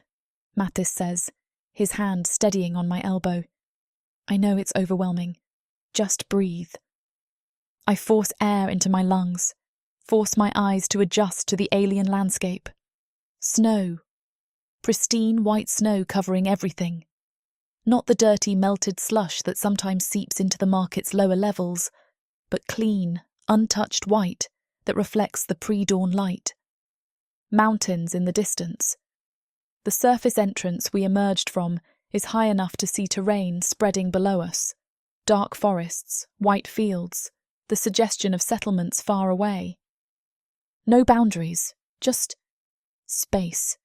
Mattis says, his hand steadying on my elbow. I know it's overwhelming. Just breathe. I force air into my lungs, force my eyes to adjust to the alien landscape. Snow. Pristine white snow covering everything. Not the dirty melted slush that sometimes seeps into the market's lower levels, but clean, untouched white that reflects the pre-dawn light. Mountains in the distance. The surface entrance we emerged from is high enough to see terrain spreading below us. Dark forests, white fields, the suggestion of settlements far away. No boundaries, just space.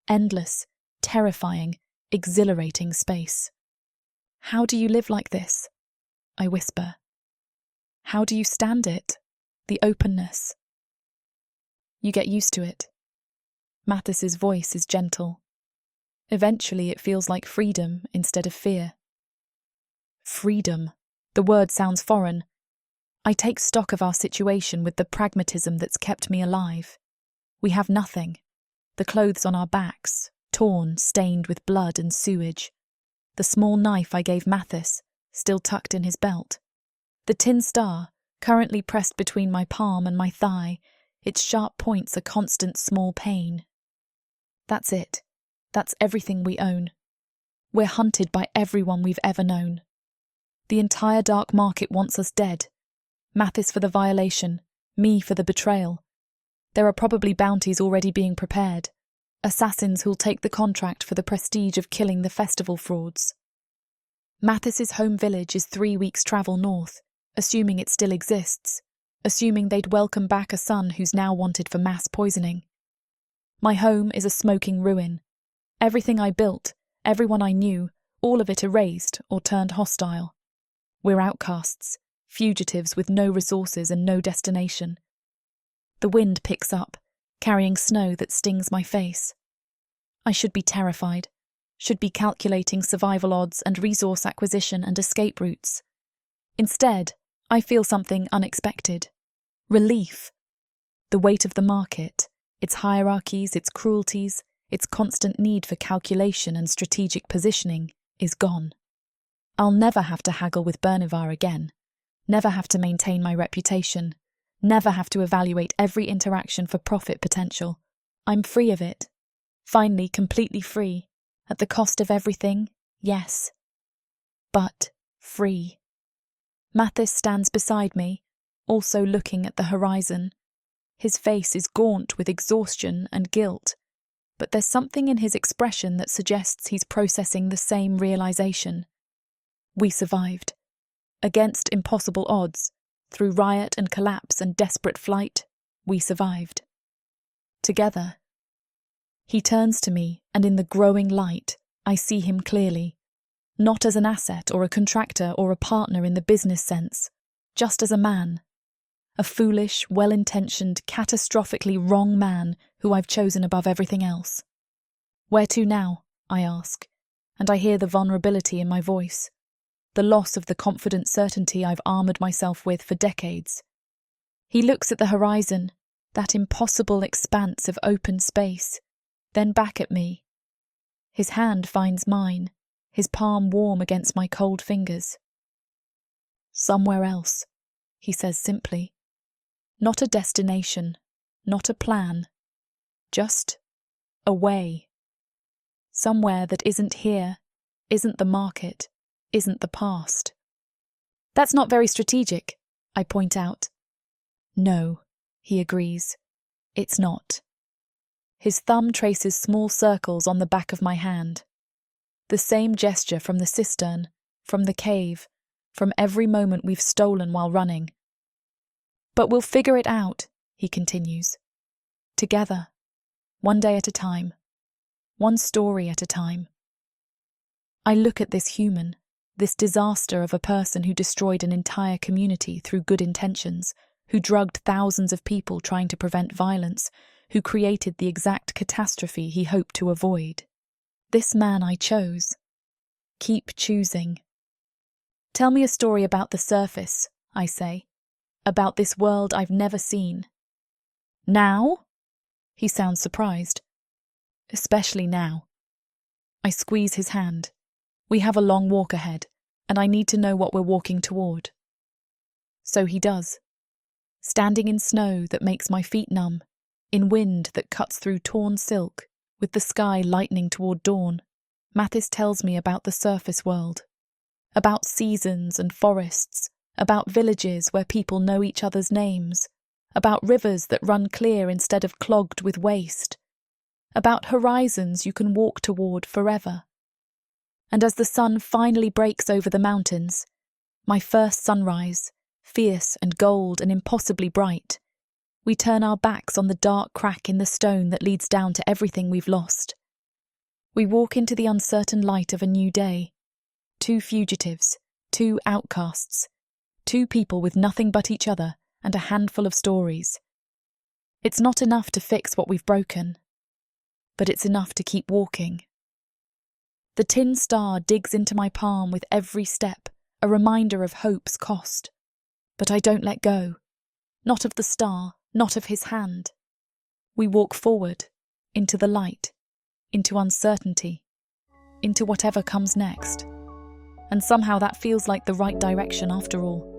Endless, terrifying, exhilarating space. How do you live like this? I whisper. How do you stand it? The openness. You get used to it. Mathis's voice is gentle. Eventually it feels like freedom instead of fear. Freedom. The word sounds foreign. I take stock of our situation with the pragmatism that's kept me alive. We have nothing. The clothes on our backs, torn, stained with blood and sewage. The small knife I gave Mathis, still tucked in his belt. The tin star, currently pressed between my palm and my thigh, its sharp points a constant small pain. That's it. That's everything we own. We're hunted by everyone we've ever known. The entire dark market wants us dead. Mathis for the violation, me for the betrayal. There are probably bounties already being prepared. Assassins who'll take the contract for the prestige of killing the festival frauds. Mathis's home village is 3 weeks' travel north, assuming it still exists, assuming they'd welcome back a son who's now wanted for mass poisoning. My home is a smoking ruin. Everything I built, everyone I knew, all of it erased or turned hostile. We're outcasts, fugitives with no resources and no destination. The wind picks up, carrying snow that stings my face. I should be terrified, should be calculating survival odds and resource acquisition and escape routes. Instead, I feel something unexpected. Relief. The weight of the market, its hierarchies, its cruelties, its constant need for calculation and strategic positioning, is gone. I'll never have to haggle with Bernivar again, never have to maintain my reputation, never have to evaluate every interaction for profit potential. I'm free of it. Finally, completely free. At the cost of everything, yes. But free. Mathis stands beside me, also looking at the horizon. His face is gaunt with exhaustion and guilt, but there's something in his expression that suggests he's processing the same realization. We survived. Against impossible odds, through riot and collapse and desperate flight, we survived. Together. He turns to me, and in the growing light, I see him clearly. Not as an asset or a contractor or a partner in the business sense, just as a man. A foolish, well-intentioned, catastrophically wrong man who I've chosen above everything else. Where to now? I ask, and I hear the vulnerability in my voice, the loss of the confident certainty I've armoured myself with for decades. He looks at the horizon, that impossible expanse of open space, then back at me. His hand finds mine, his palm warm against my cold fingers. Somewhere else, he says simply. Not a destination, not a plan, just a way. Somewhere that isn't here, isn't the market, isn't the past. That's not very strategic, I point out. No, he agrees. It's not. His thumb traces small circles on the back of my hand. The same gesture from the cistern, from the cave, from every moment we've stolen while running. But we'll figure it out, he continues. Together. One day at a time. One story at a time. I look at this human, this disaster of a person who destroyed an entire community through good intentions, who drugged thousands of people trying to prevent violence, who created the exact catastrophe he hoped to avoid. This man I chose. Keep choosing. Tell me a story about the surface, I say. About this world I've never seen. Now? He sounds surprised. Especially now. I squeeze his hand. We have a long walk ahead, and I need to know what we're walking toward. So he does. Standing in snow that makes my feet numb, in wind that cuts through torn silk, with the sky lightening toward dawn, Mathis tells me about the surface world. About seasons and forests, about villages where people know each other's names, about rivers that run clear instead of clogged with waste, about horizons you can walk toward forever. And as the sun finally breaks over the mountains, my first sunrise, fierce and gold and impossibly bright, We turn our backs on the dark crack in the stone that leads down to everything we've lost. We walk into the uncertain light of a new day. 2 fugitives, 2 outcasts, 2 people with nothing but each other and a handful of stories. It's not enough to fix what we've broken, but it's enough to keep walking. The tin star digs into my palm with every step, a reminder of hope's cost. But I don't let go. Not of the star, not of his hand. We walk forward, into the light, into uncertainty, into whatever comes next. And somehow that feels like the right direction after all.